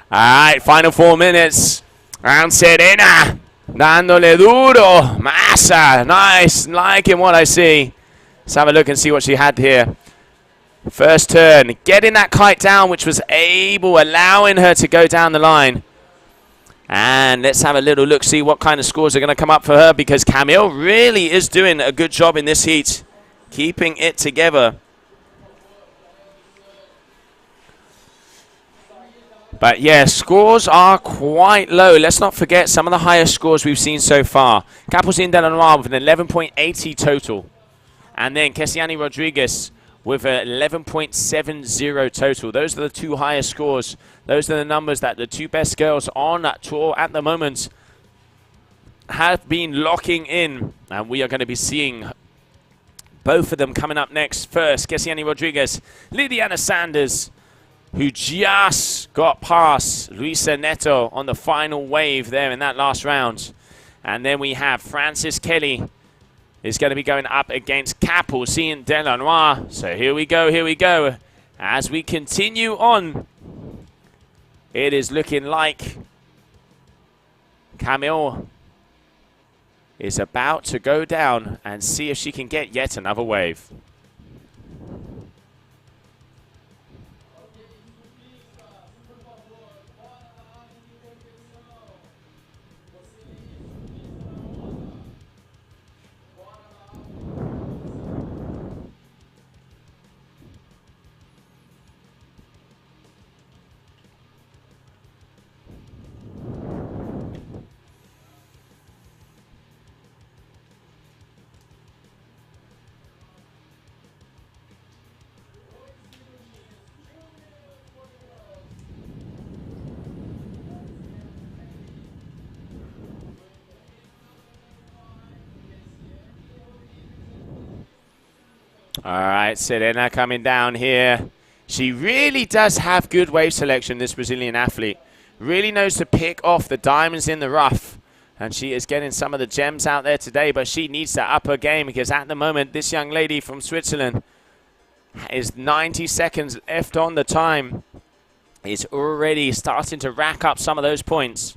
All right, final 4 minutes. And Serena dándole duro. Massa, nice, liking what I see. Let's have a look and see what she had here. First turn, getting that kite down, which was allowing her to go down the line. And let's have a little look, see what kind of scores are going to come up for her, because Camille really is doing a good job in this heat, keeping it together. But yeah, scores are quite low. Let's not forget some of the highest scores we've seen so far. Capucine Delanoir with an 11.80 total. And then Kessiani Rodriguez with an 11.70 total. Those are the two highest scores. Those are the numbers that the two best girls on that tour at the moment have been locking in. And we are going to be seeing both of them coming up next. First, Kessiani Rodriguez, Lidiana Sanders, who just got past Luisa Neto on the final wave there in that last round. And then we have Frances Kelly is going to be going up against Capucine Delanoir. So here we go. As we continue on, it is looking like Camille is about to go down and see if she can get yet another wave. All right, Serena coming down here. She really does have good wave selection, this Brazilian athlete. Really knows to pick off the diamonds in the rough. And she is getting some of the gems out there today, but she needs to up her game, because at the moment, this young lady from Switzerland is 90 seconds left on the time. Is already starting to rack up some of those points.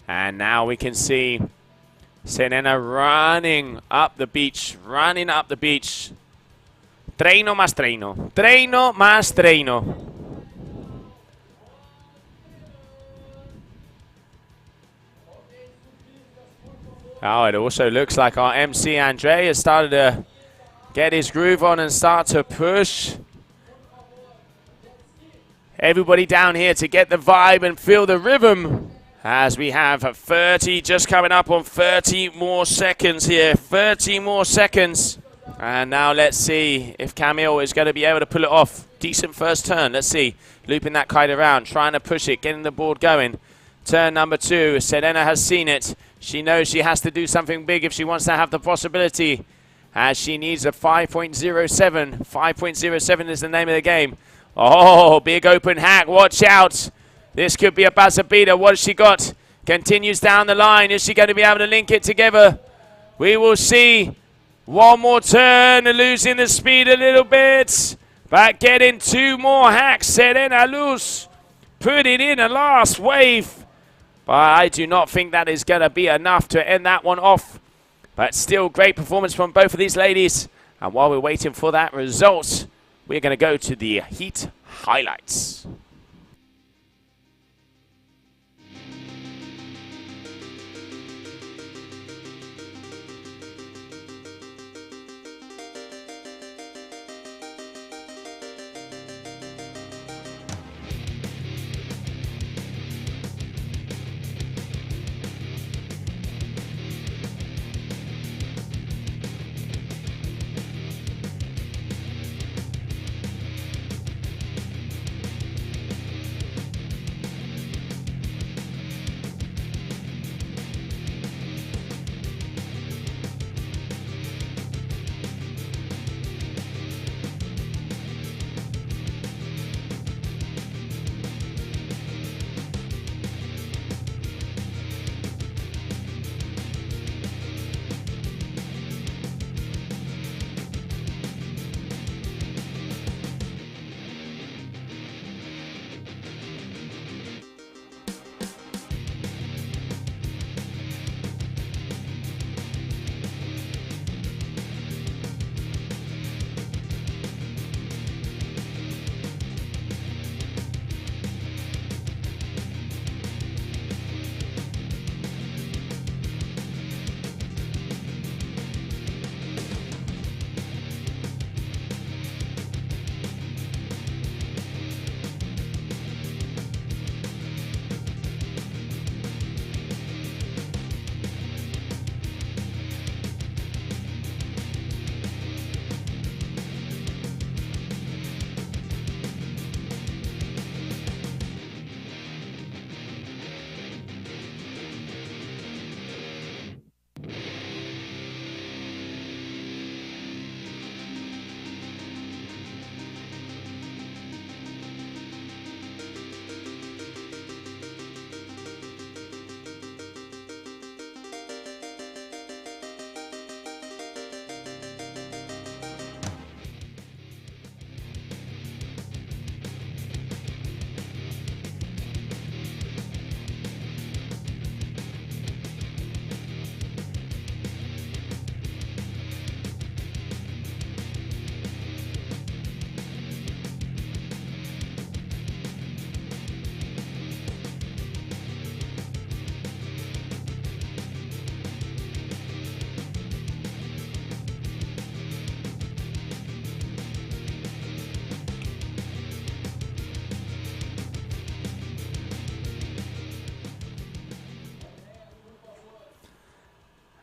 And now we can see Serena running up the beach. Treino más treino. Treino más treino. Oh, it also looks like our MC Andre has started to get his groove on and start to push everybody down here to get the vibe and feel the rhythm. As we have 30, just coming up on 30 more seconds here. 30 more seconds. And now let's see if Camille is going to be able to pull it off. Decent first turn. Let's see. Looping that kite around, trying to push it, getting the board going. Turn number 2. Serena has seen it. She knows she has to do something big if she wants to have the possibility. As she needs a 5.07. 5.07 is the name of the game. Oh, big open hack. Watch out. This could be a buzzer beater. What has she got? Continues down the line. Is she going to be able to link it together We will see. One more turn, losing the speed a little bit, but getting 2 more hacks. Serena Luz put it in a last wave, but I do not think that is going to be enough to end that one off. But still, great performance from both of these ladies. And while we're waiting for that result, we're going to go to the heat highlights.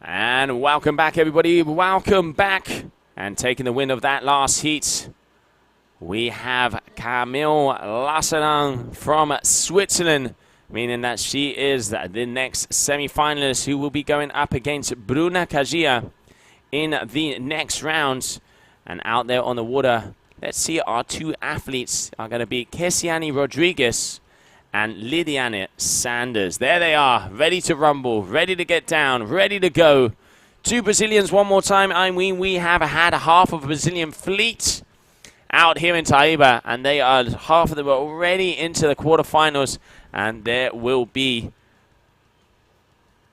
And welcome back, everybody. Welcome back. And taking the win of that last heat, we have Camille Lassarin from Switzerland, meaning that she is the next semi-finalist who will be going up against Bruna Kagia in the next round. And out there on the water, let's see, our 2 athletes are going to be Kesiani Rodriguez and Lidiane Sanders. There they are, ready to rumble, ready to get down, ready to go. 2 Brazilians one more time. I mean, we have had half of a Brazilian fleet out here in Taiba, and they are, half of them are already into the quarterfinals, and there will be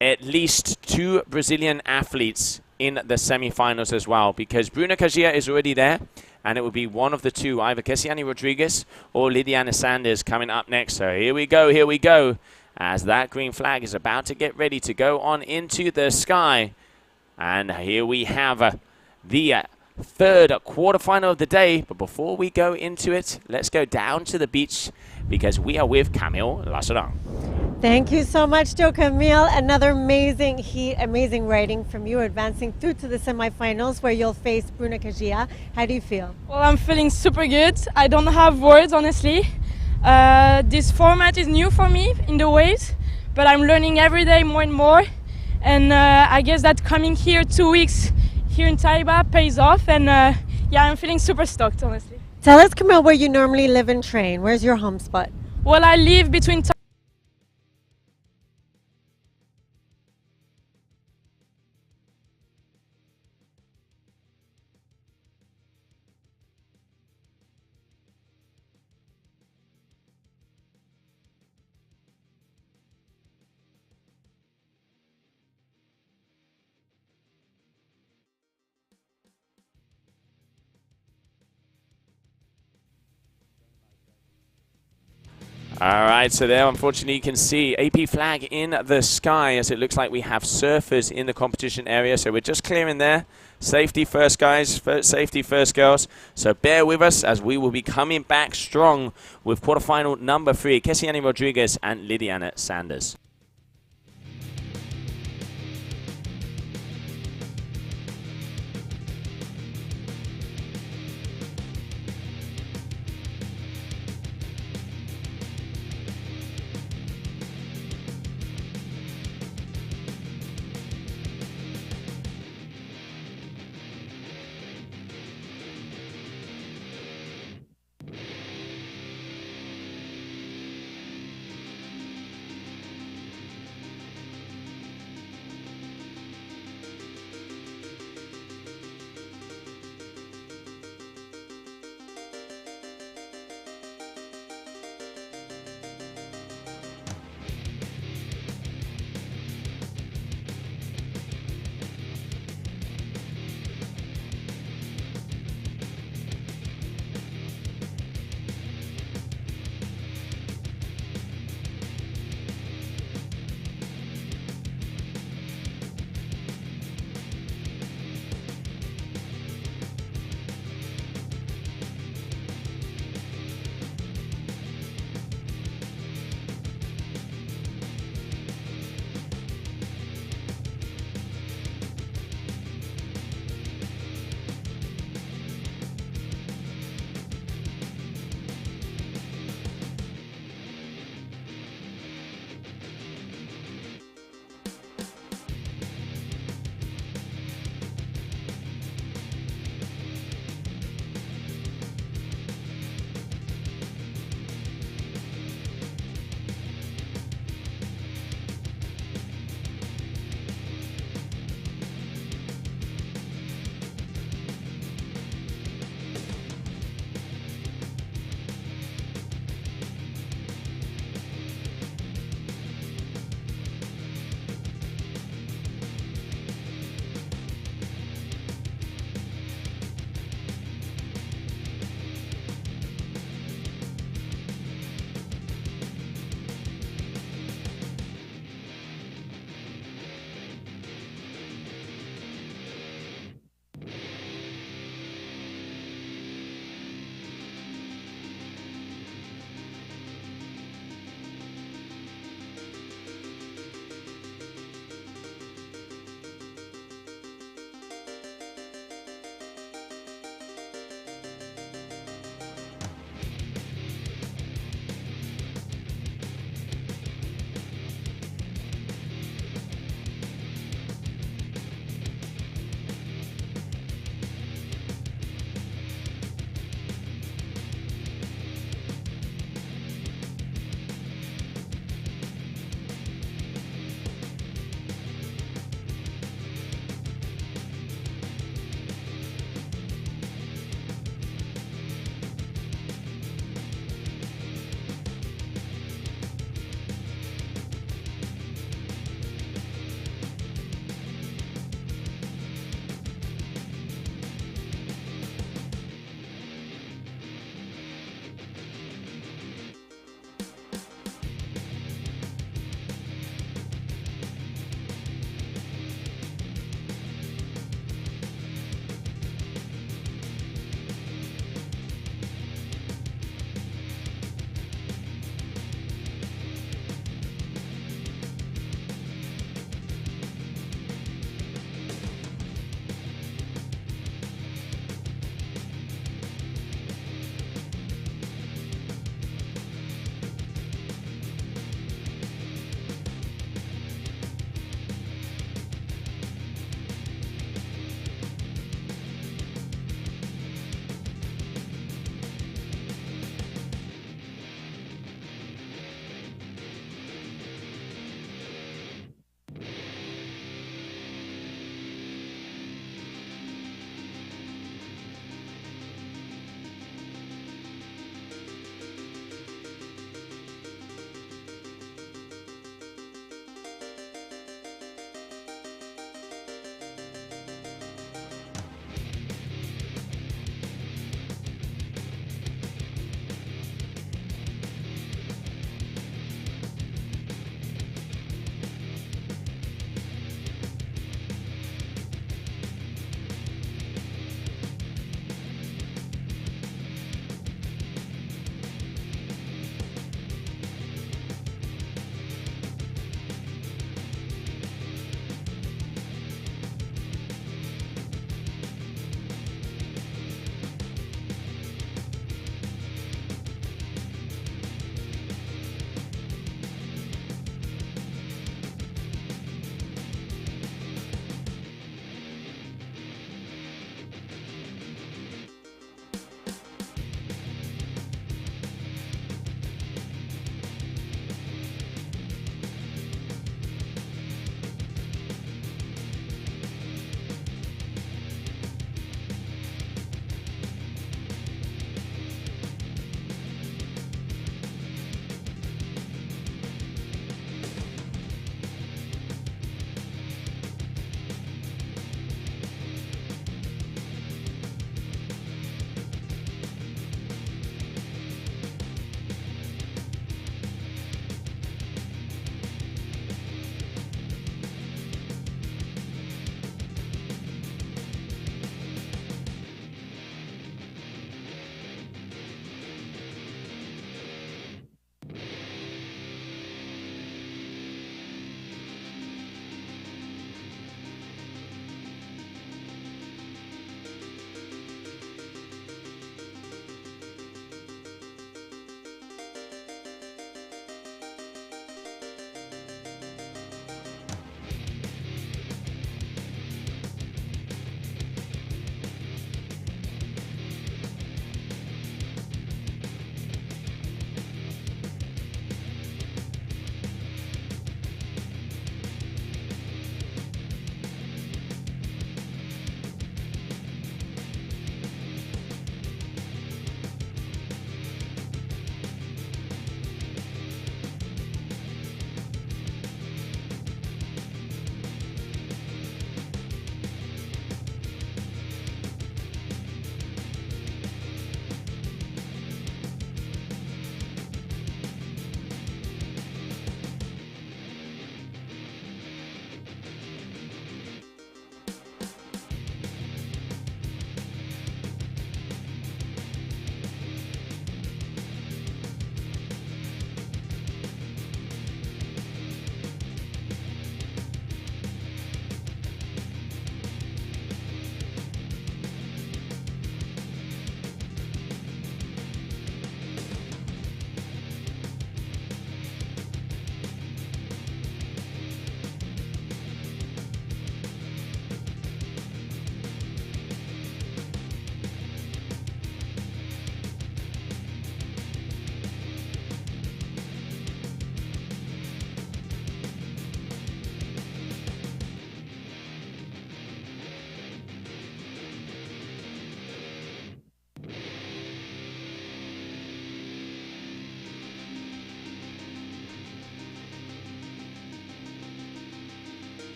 at least 2 Brazilian athletes in the semi-finals as well, because Bruna Kagia is already there, and it will be one of the 2, either Kesiani Rodriguez or Lidiane Sanders coming up next. So here we go, as that green flag is about to get ready to go on into the sky. And here we have the 3rd quarterfinal of the day. But before we go into it, let's go down to the beach, because we are with Camille Lassarin. Thank you so much, Joe Camille. Another amazing heat, amazing riding from you, advancing through to the semifinals where you'll face Bruna Kagia. How do you feel? Well, I'm feeling super good. I don't have words, honestly. This format is new for me in the waves, but I'm learning every day more and more. And I guess that coming here 2 weeks here in Taiba pays off. And yeah, I'm feeling super stoked, honestly. Tell us, Camille, where you normally live and train. Where's your home spot? Well, I live between All right, so there, unfortunately, you can see AP flag in the sky as it looks like we have surfers in the competition area. So we're just clearing there. Safety first, guys. Safety first, girls. So bear with us as we will be coming back strong with quarterfinal number 3, Kessiani Rodriguez and Lydiana Sanders.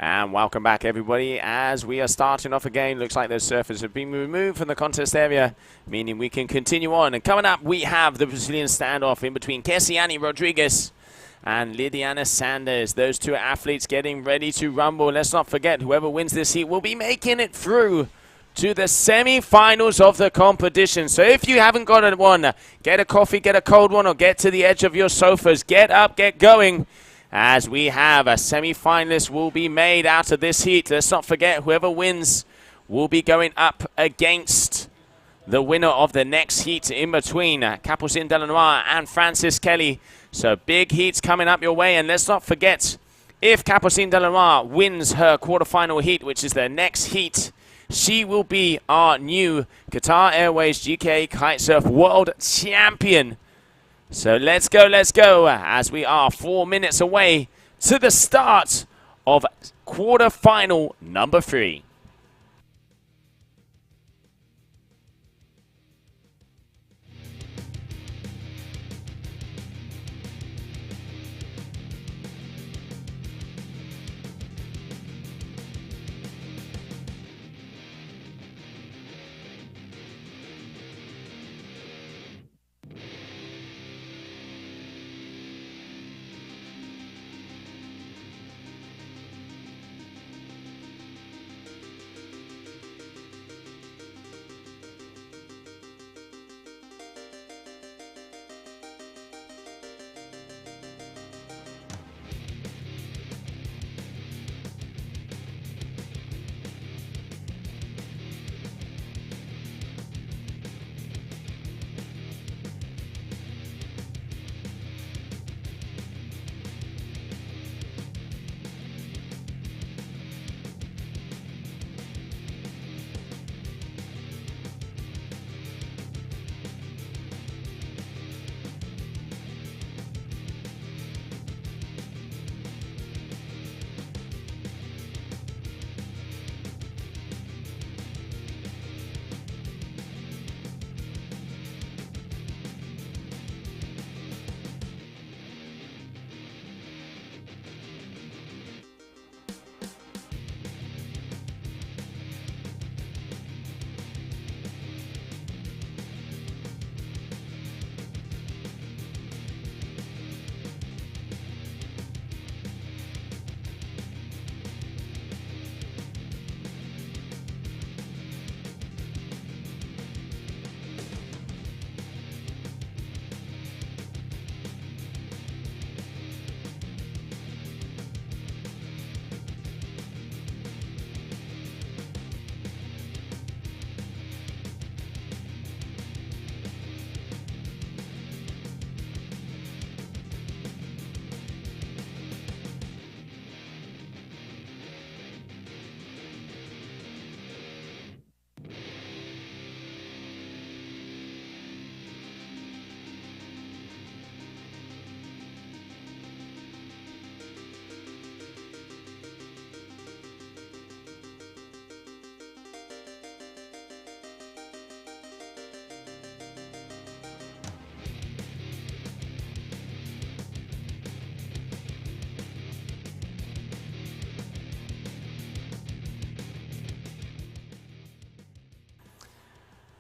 And welcome back, everybody, as we are starting off again. Looks like those surfers have been removed from the contest area, meaning we can continue on. And coming up, we have the Brazilian standoff in between Kessiane Rodrigues and Lidiana Sanders. Those two athletes getting ready to rumble. Let's not forget, whoever wins this heat will be making it through to the semi-finals of the competition. So if you haven't got one, get a coffee, get a cold one, or get to the edge of your sofas. Get up, get going, as we have a semi-finalist will be made out of this heat. Let's not forget, whoever wins will be going up against the winner of the next heat in between Capucine Delanois and Francis Kelly. So big heats coming up your way. And let's not forget, if Capucine Delanois wins her quarterfinal heat, which is the next heat, she will be our new Qatar Airways GK Kite-Surf World Champion. So let's go, as we are 4 minutes away to the start of quarterfinal number 3.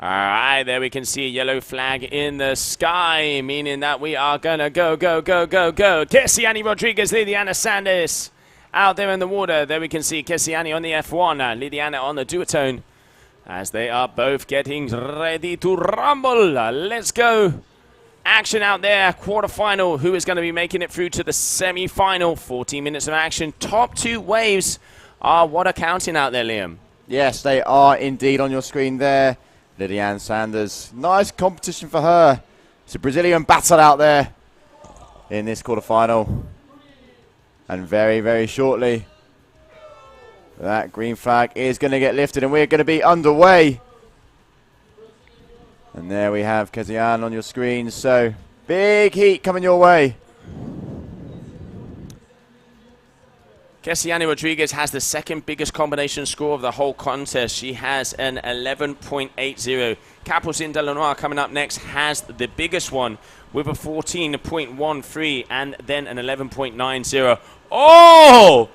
All right, there we can see a yellow flag in the sky, meaning that we are going to go. Kessiane Rodrigues, Lidiana Sanders out there in the water. There we can see Kessiane on the F1, Lidiana on the duotone, as they are both getting ready to rumble. Let's go. Action out there, quarterfinal. Who is going to be making it through to the semi-final? 14 minutes of action. Top two waves are what are counting out there, Liam. Yes, they are indeed on your screen there. Lidiana Sanders, nice competition for her. It's a Brazilian battle out there in this quarterfinal. And very, very shortly, that green flag is going to get lifted and we're going to be underway. And there we have Kessiane on your screen. So, big heat coming your way. Kessiane Rodrigues has the second biggest combination score of the whole contest. She has an 11.80. Capucine Delanois coming up next has the biggest one with a 14.13 and then an 11.90. Oh!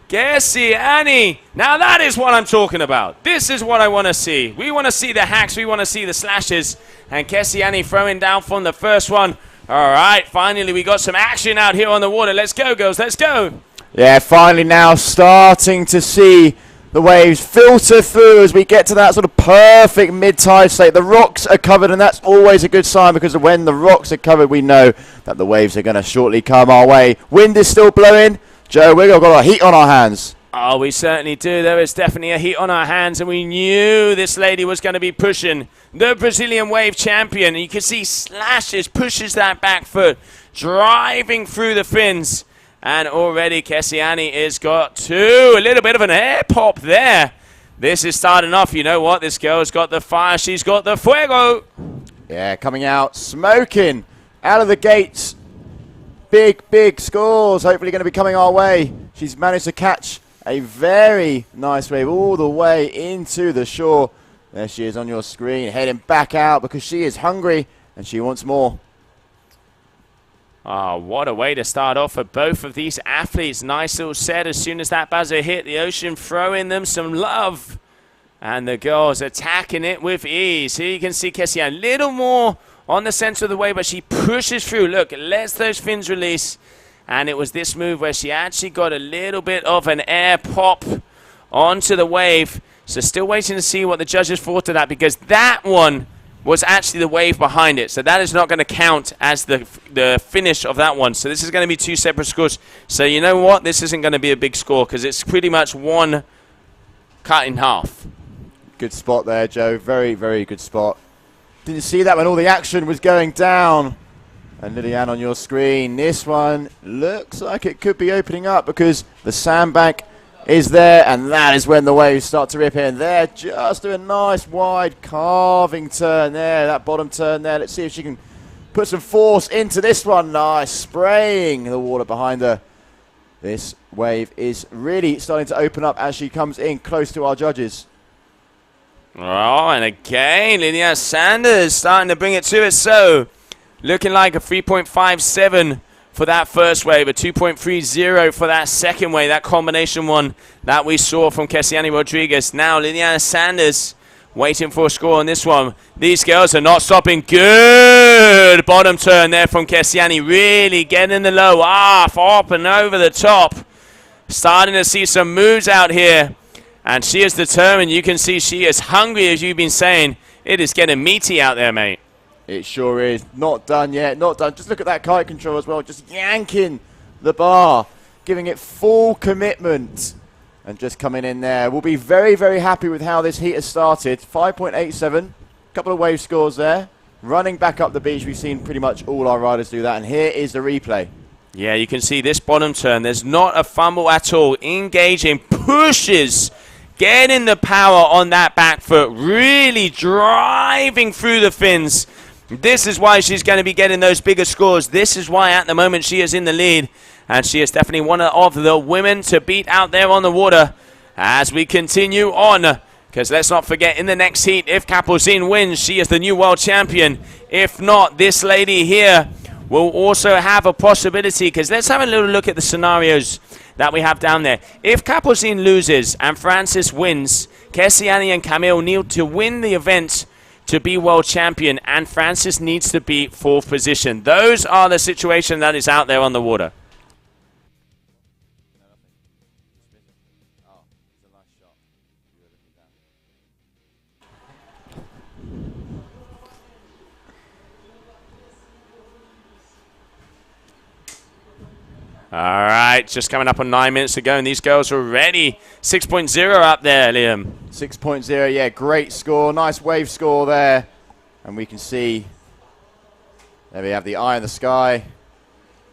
Kessiani. Now that is what I'm talking about. This is what I want to see. We want to see the hacks. We want to see the slashes. And Kessiani throwing down from the first one. All right, finally we got some action out here on the water. Let's go, girls. Let's go. Yeah, finally now starting to see the waves filter through as we get to that sort of perfect mid-tide state. The rocks are covered, and that's always a good sign, because when the rocks are covered, we know that the waves are going to shortly come our way. Wind is still blowing. Joe, we've got a heat on our hands. Oh, we certainly do. There is definitely a heat on our hands, and we knew this lady was going to be pushing the Brazilian wave champion. And you can see slashes, pushes that back foot, driving through the fins. And already Kessiani has got a little bit of an air pop there. This is starting off. You know what? This girl's got the fire. She's got the fuego. Yeah, coming out, smoking out of the gates. Big, big scores hopefully going to be coming our way. She's managed to catch a very nice wave all the way into the shore. There she is on your screen, heading back out because she is hungry and she wants more. Oh, what a way to start off for both of these athletes. Nice little set as soon as that buzzer hit the ocean, throwing them some love. And the girls attacking it with ease. Here you can see Kessie a little more on the center of the wave, but she pushes through. Look, lets those fins release. And it was this move where she actually got a little bit of an air pop onto the wave. So still waiting to see what the judges thought of that, because that one was actually the wave behind it. So that is not going to count as the finish of that one. So this is going to be two separate scores. So you know what? This isn't going to be a big score because it's pretty much one cut in half. Good spot there, Joe. Very, very good spot. Didn't see that when all the action was going down. And Liliane on your screen. This one looks like it could be opening up because the sandbank is there, and that is when the waves start to rip in. They're just doing a nice wide carving turn there, that bottom turn there. Let's see if she can put some force into this one. Nice, spraying the water behind her. This wave is really starting to open up as she comes in close to our judges. Oh, and again, Liliane Sanders starting to bring it to it. So, looking like a 3.57 for that first wave, a 2.30 for that second wave, that combination one that we saw from Kessiani Rodriguez. Now Liliane Sanders waiting for a score on this one. These girls are not stopping. Good bottom turn there from Kessiani, really getting the low off, up and over the top. Starting to see some moves out here, and she is determined. You can see she is hungry, as you've been saying. It is getting meaty out there, mate. It sure is. Not done yet, not done. Just look at that kite control as well, just yanking the bar, giving it full commitment, and just coming in there. We'll be very, very happy with how this heat has started. 5.87, couple of wave scores there. Running back up the beach, we've seen pretty much all our riders do that, and here is the replay. Yeah, you can see this bottom turn. There's not a fumble at all. Engaging, pushes, getting the power on that back foot, really driving through the fins. This is why she's going to be getting those bigger scores. This is why at the moment she is in the lead. And she is definitely one of the women to beat out there on the water as we continue on. Because let's not forget, in the next heat, if Kapuzin wins, she is the new world champion. If not, this lady here will also have a possibility. Because let's have a little look at the scenarios that we have down there. If Kapuzin loses and Francis wins, Kessiani and Camille need to win the event to be world champion, and Francis needs to be 4th position. Those are the situation that is out there on the water. All right, just coming up on 9 minutes to go, and these girls are ready. 6.0 up there, Liam. 6.0, yeah, great score. Nice wave score there. And we can see, there we have the eye in the sky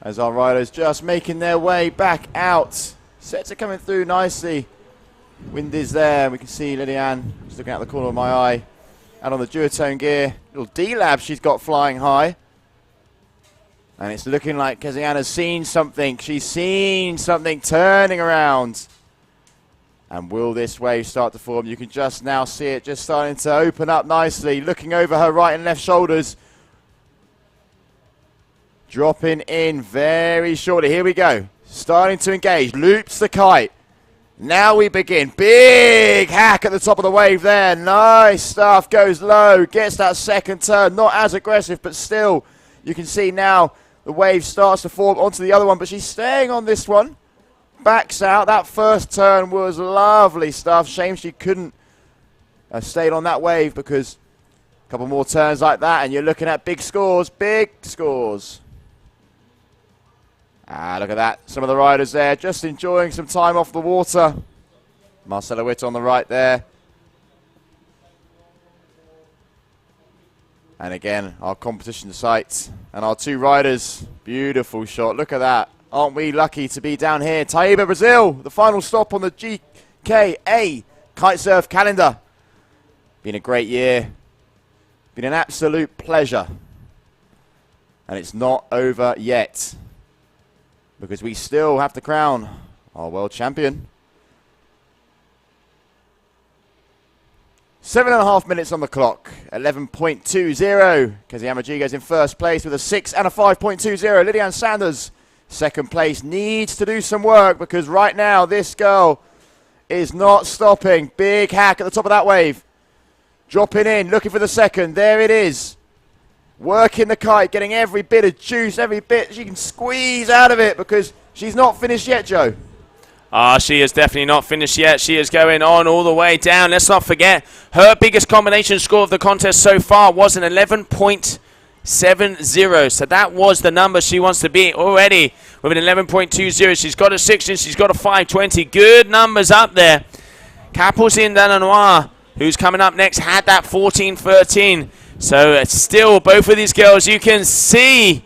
as our riders just making their way back out. Sets are coming through nicely. Wind is there. We can see Liliane just looking out the corner of my eye. And on the duotone gear, little D-Lab she's got flying high. And it's looking like Kessiani's seen something. She's seen something turning around. And will this wave start to form? You can just now see it just starting to open up nicely. Looking over her right and left shoulders. Dropping in very shortly. Here we go. Starting to engage. Loops the kite. Now we begin. Big hack at the top of the wave there. Nice stuff. Goes low. Gets that second turn. Not as aggressive, but still, you can see now the wave starts to form onto the other one, but she's staying on this one. Backs out. That first turn was lovely stuff. Shame she couldn't have stayed on that wave, because a couple more turns like that and you're looking at big scores. Big scores. Look at that. Some of the riders there just enjoying some time off the water. Marcella Witt on the right there. And again, our competition site and our two riders. Beautiful shot. Look at that. Aren't we lucky to be down here? Taiba, Brazil, the final stop on the GKA Kite-Surf calendar. Been a great year. Been an absolute pleasure. And it's not over yet, because we still have to crown our world champion. 7.5 minutes on the clock. 11.20. Kezia Rodriguez in first place with a 6 and a 5.20. Lilian Sanders, second place, needs to do some work, because right now this girl is not stopping. Big hack at the top of that wave. Dropping in, looking for the second. There it is. Working the kite, getting every bit of juice, every bit she can squeeze out of it, because she's not finished yet, Joe. She is definitely not finished yet. She is going on all the way down. Let's not forget, her biggest combination score of the contest so far was an 11.70. So that was the number she wants to beat already with an 11.20. She's got a 6 and she's got a 5.20. Good numbers up there. Capucine Delanois, who's coming up next, had that 14.13. So still, both of these girls, you can see,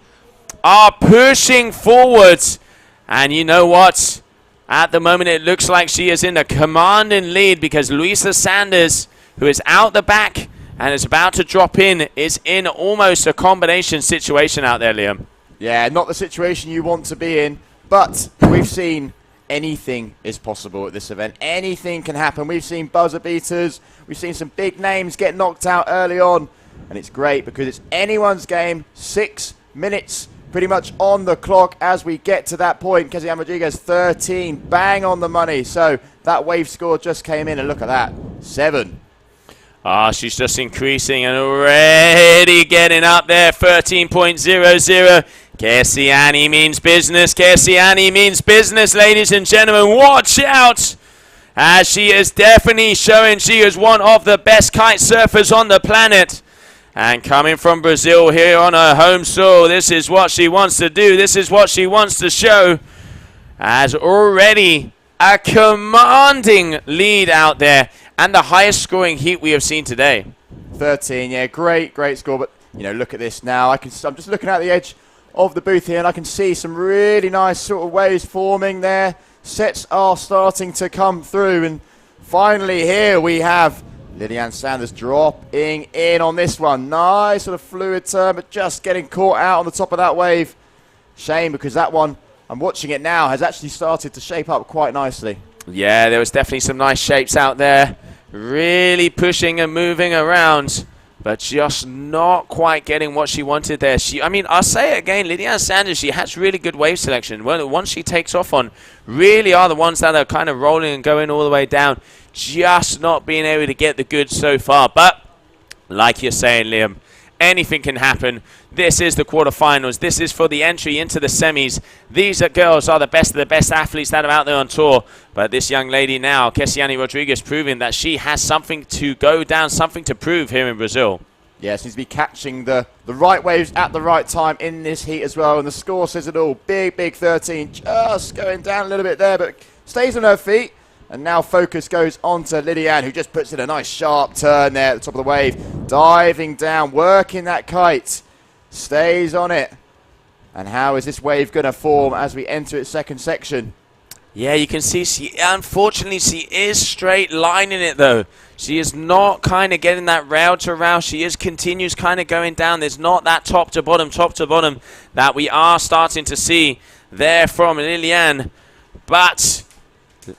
are pushing forwards. And you know what? At the moment, it looks like she is in a commanding lead, because Luisa Sanders, who is out the back and is about to drop in, is in almost a combination situation out there, Liam. Yeah, not the situation you want to be in, but we've seen anything is possible at this event. Anything can happen. We've seen buzzer beaters. We've seen some big names get knocked out early on. And it's great, because it's anyone's game. 6 minutes pretty much on the clock as we get to that point. Kezia Rodriguez, 13, bang on the money. So that wave score just came in, and look at that, 7. She's just increasing and already getting up there, 13.00. Kessiani means business. Kessiani means business, ladies and gentlemen. Watch out, as she is definitely showing she is one of the best kite surfers on the planet. And coming from Brazil here on her home soil, this is what she wants to do. This is what she wants to show. As already a commanding lead out there, and the highest scoring heat we have seen today. 13, yeah, great score. But, you know, look at this now. I'm just looking at the edge of the booth here, and I can see some really nice sort of waves forming there. Sets are starting to come through, and finally here we have Lilian Sanders dropping in on this one. Nice sort of fluid turn, but just getting caught out on the top of that wave. Shame, because that one, I'm watching it now, has actually started to shape up quite nicely. Yeah, there was definitely some nice shapes out there. Really pushing and moving around, but just not quite getting what she wanted there. I mean, I'll say it again, Lilian Sanders, she has really good wave selection. Well, the ones she takes off on really are the ones that are kind of rolling and going all the way down. Just not being able to get the goods so far. But like you're saying, Liam, anything can happen. This is the quarterfinals. This is for the entry into the semis. These girls are the best of the best athletes that are out there on tour. But this young lady now, Kessiani Rodriguez, proving that she has something to go down, something to prove here in Brazil. Yeah, seems to be catching the right waves at the right time in this heat as well. And the score says it all. Big 13. Just going down a little bit there, but stays on her feet. And now focus goes on to Lilian, who just puts in a nice sharp turn there at the top of the wave. Diving down, working that kite. Stays on it. And how is this wave going to form as we enter its second section? Yeah, you can see unfortunately she is straight lining it though. She is not kind of getting that rail to rail. She continues kind of going down. There's not that top to bottom that we are starting to see there from Lilian. But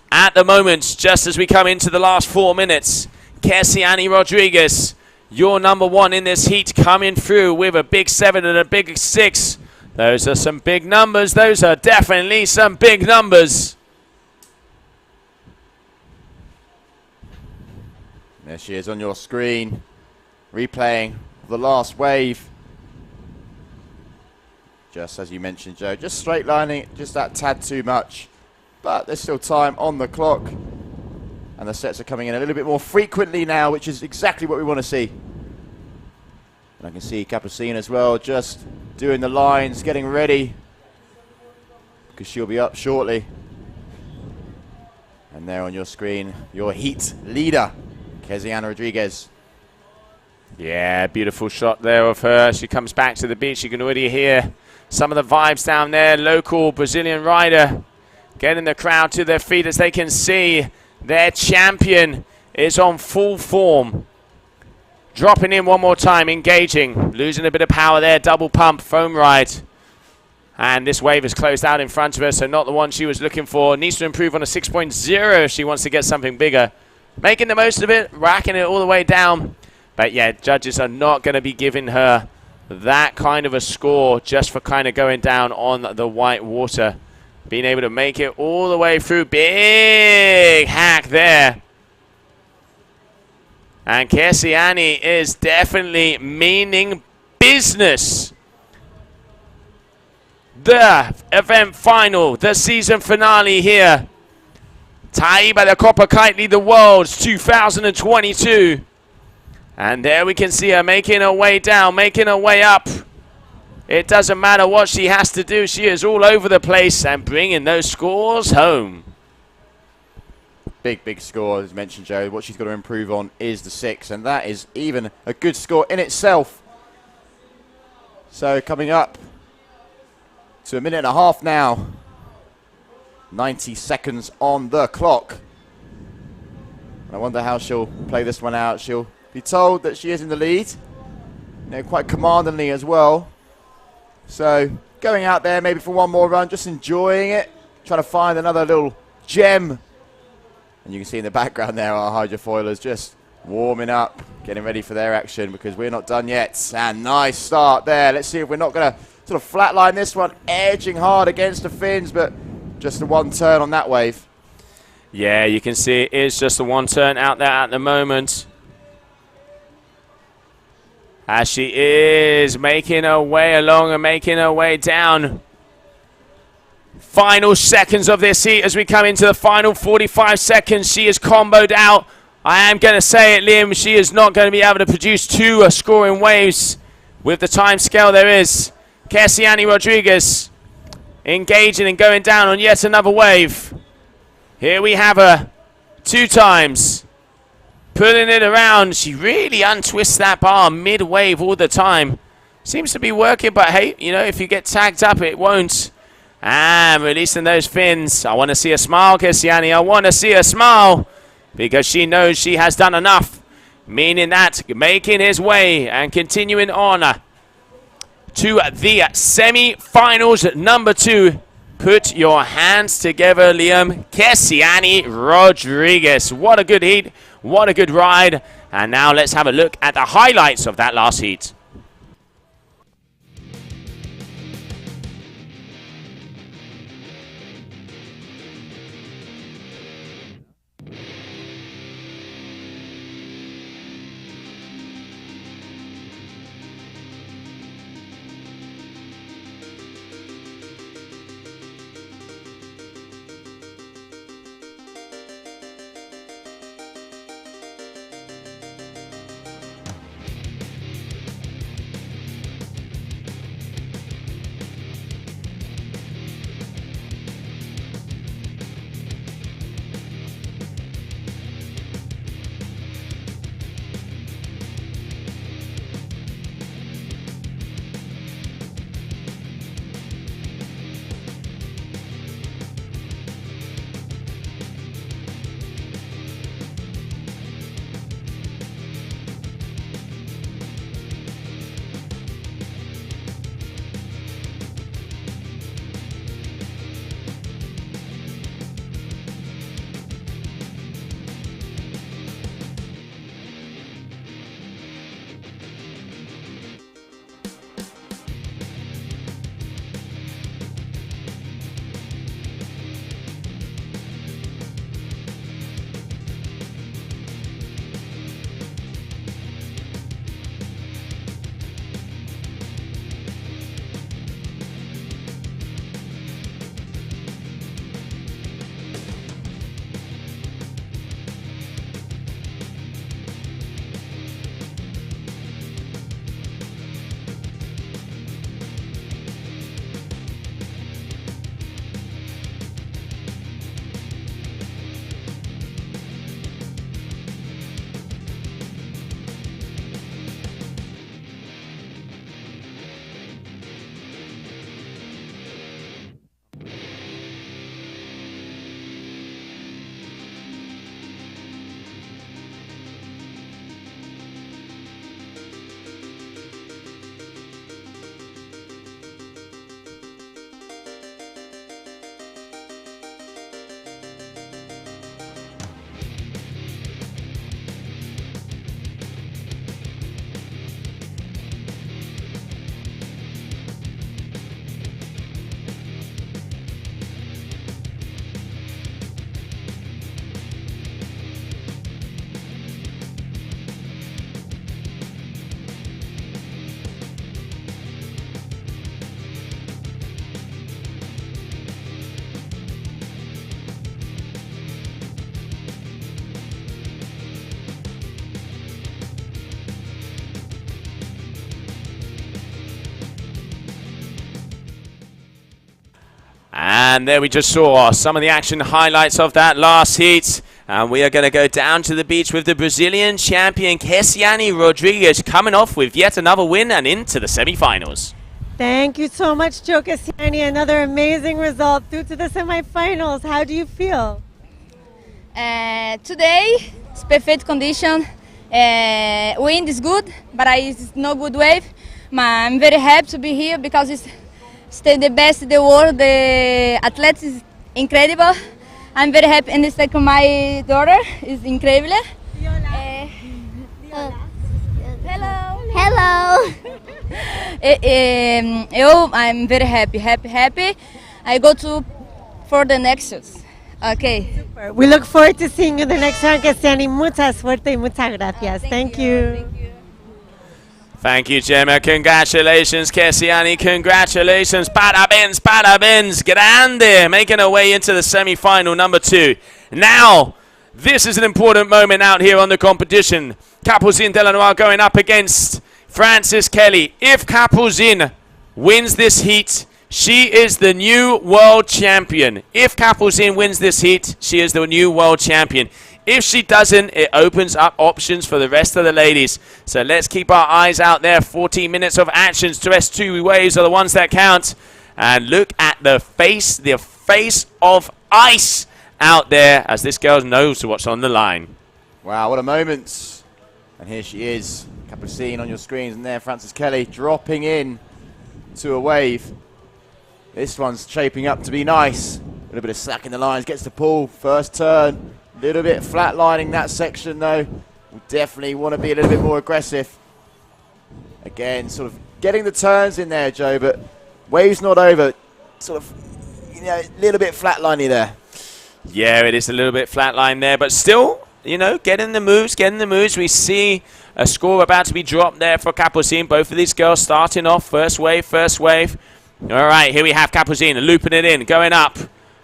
at the moment, just as we come into the last 4 minutes, Kessiani Rodriguez, your number one in this heat, coming through with a big 7 and a big 6. Those are some big numbers. Those are definitely some big numbers. There she is on your screen, replaying the last wave. Just as you mentioned, Joe, just straight lining it, just that tad too much. But there's still time on the clock. And the sets are coming in a little bit more frequently now, which is exactly what we want to see. And I can see Capucine as well, just doing the lines, getting ready, because she'll be up shortly. And there on your screen, your heat leader, Keziana Rodriguez. Yeah, beautiful shot there of her. She comes back to the beach. You can already hear some of the vibes down there. Local Brazilian rider getting the crowd to their feet as they can see their champion is on full form. Dropping in one more time, engaging, losing a bit of power there, double pump, foam ride. And this wave is closed out in front of her, so not the one she was looking for. Needs to improve on a 6.0 if she wants to get something bigger. Making the most of it, racking it all the way down. But yeah, judges are not going to be giving her that kind of a score just for kind of going down on the white water. Being able to make it all the way through. Big hack there. And Kesiani is definitely meaning business. The event final, the season finale here. Taiba, the Copa Kitley, the Worlds 2022. And there we can see her making her way down, making her way up. It doesn't matter what she has to do. She is all over the place and bringing those scores home. Big, big score, as mentioned, Joe. What she's got to improve on is the 6, and that is even a good score in itself. So coming up to a minute and a half now. 90 seconds on the clock. And I wonder how she'll play this one out. She'll be told that she is in the lead. You know, quite commandingly as well. So going out there maybe for one more run, just enjoying it. Trying to find another little gem. And you can see in the background there our hydrofoilers just warming up, getting ready for their action because we're not done yet. And nice start there. Let's see if we're not going to sort of flatline this one, edging hard against the fins, but just the one turn on that wave. Yeah, you can see it is just the one turn out there at the moment. As she is making her way along and making her way down. Final seconds of this heat as we come into the final 45 seconds. She is comboed out. I am going to say it, Liam. She is not going to be able to produce two scoring waves with the time scale there is. Kesiani Rodriguez engaging and going down on yet another wave. Here we have her 2 times. Pulling it around. She really untwists that bar mid-wave all the time. Seems to be working, but hey, you know, if you get tagged up, it won't. And releasing those fins. I want to see a smile, Kesiani. I want to see a smile because she knows she has done enough. Meaning that making his way and continuing on to the semi-finals number 2. Put your hands together, Liam. Kesiani Rodriguez. What a good heat. What a good ride. And now let's have a look at the highlights of that last heat. And there we just saw some of the action highlights of that last heat. And we are going to go down to the beach with the Brazilian champion, Kessiane Rodrigues, coming off with yet another win and into the semi-finals. Thank you so much, Joe Kessiane. Another amazing result through to the semifinals. How do you feel? Today, it's perfect condition. Wind is good, but it's no good wave. I'm very happy to be here because it's the best in the world. The athletes is incredible. I'm very happy, and it's like my daughter is incredible. Hello. I'm very happy. I go for the next shows. Okay. Super. We look forward to seeing you in the next round, Kessiane. Mucha suerte y muchas gracias. Thank you. Thank you, Gemma. Congratulations, Kessiane. Congratulations. Parabéns. Grande. Making her way into the semi-final number 2. Now, this is an important moment out here on the competition. Capucine Delanois going up against Frances Kelly. If Capucine wins this heat, she is the new world champion. If Capucine wins this heat, she is the new world champion. If she doesn't, it opens up options for the rest of the ladies. So let's keep our eyes out there. 14 minutes of actions. The rest 2 waves are the ones that count. And look at the face of ice out there as this girl knows what's on the line. Wow, what a moment. And here she is. Capucine on your screens, and there Frances Kelly dropping in to a wave. This one's shaping up to be nice. A little bit of slack in the lines, gets the pull. First turn, a little bit flatlining that section though. We definitely want to be a little bit more aggressive. Again, sort of getting the turns in there, Joe, but wave's not over. Sort of, you know, a little bit flatlining there. Yeah, it is a little bit flatline there, but still, you know, getting the moves. We see a score about to be dropped there for Capucine. Both of these girls starting off first wave. All right, here we have Capucine looping it in, going up.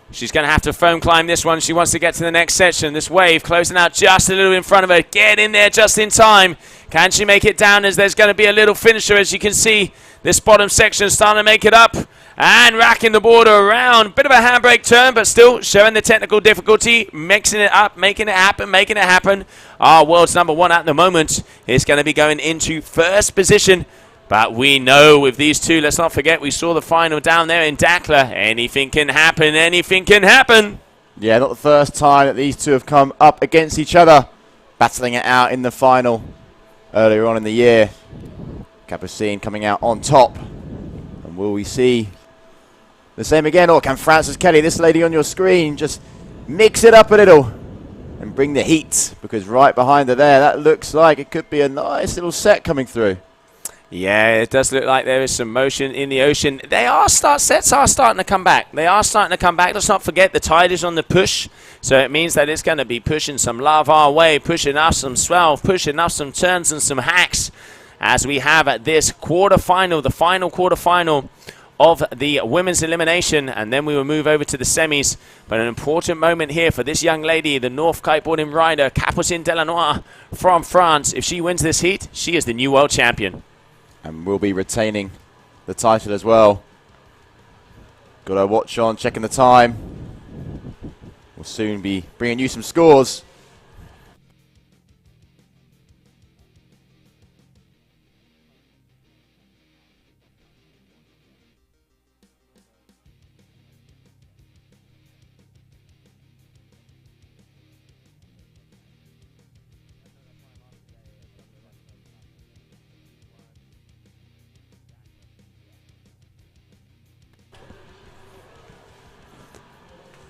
She's going to have to foam climb this one. She wants to get to the next section. This wave closing out just a little in front of her. Get in there just in time. Can she make it down, as there's going to be a little finisher, as you can see. This bottom section starting to make it up. And racking the border around. Bit of a handbrake turn, but still showing the technical difficulty. Mixing it up, making it happen. Our world's number 1 at the moment is going to be going into first position. But we know with these two, let's not forget, we saw the final down there in Dakar. Anything can happen. Yeah, not the first time that these two have come up against each other, battling it out in the final earlier on in the year. Capucine coming out on top. And will we see the same again? Or can Frances Kelly, this lady on your screen, just mix it up a little and bring the heat? Because right behind her there, that looks like it could be a nice little set coming through. Yeah, it does look like there is some motion in the ocean. Sets are starting to come back. Let's not forget the tide is on the push. So it means that it's going to be pushing some love our way, pushing us some swell, pushing us some turns and some hacks. As we have at this quarterfinal, the final quarterfinal of the women's elimination. And then we will move over to the semis. But an important moment here for this young lady, the North kiteboarding rider, Capucine Delanois from France. If she wins this heat, she is the new world champion. And will be retaining the title as well. Got our watch on, checking the time. We'll soon be bringing you some scores.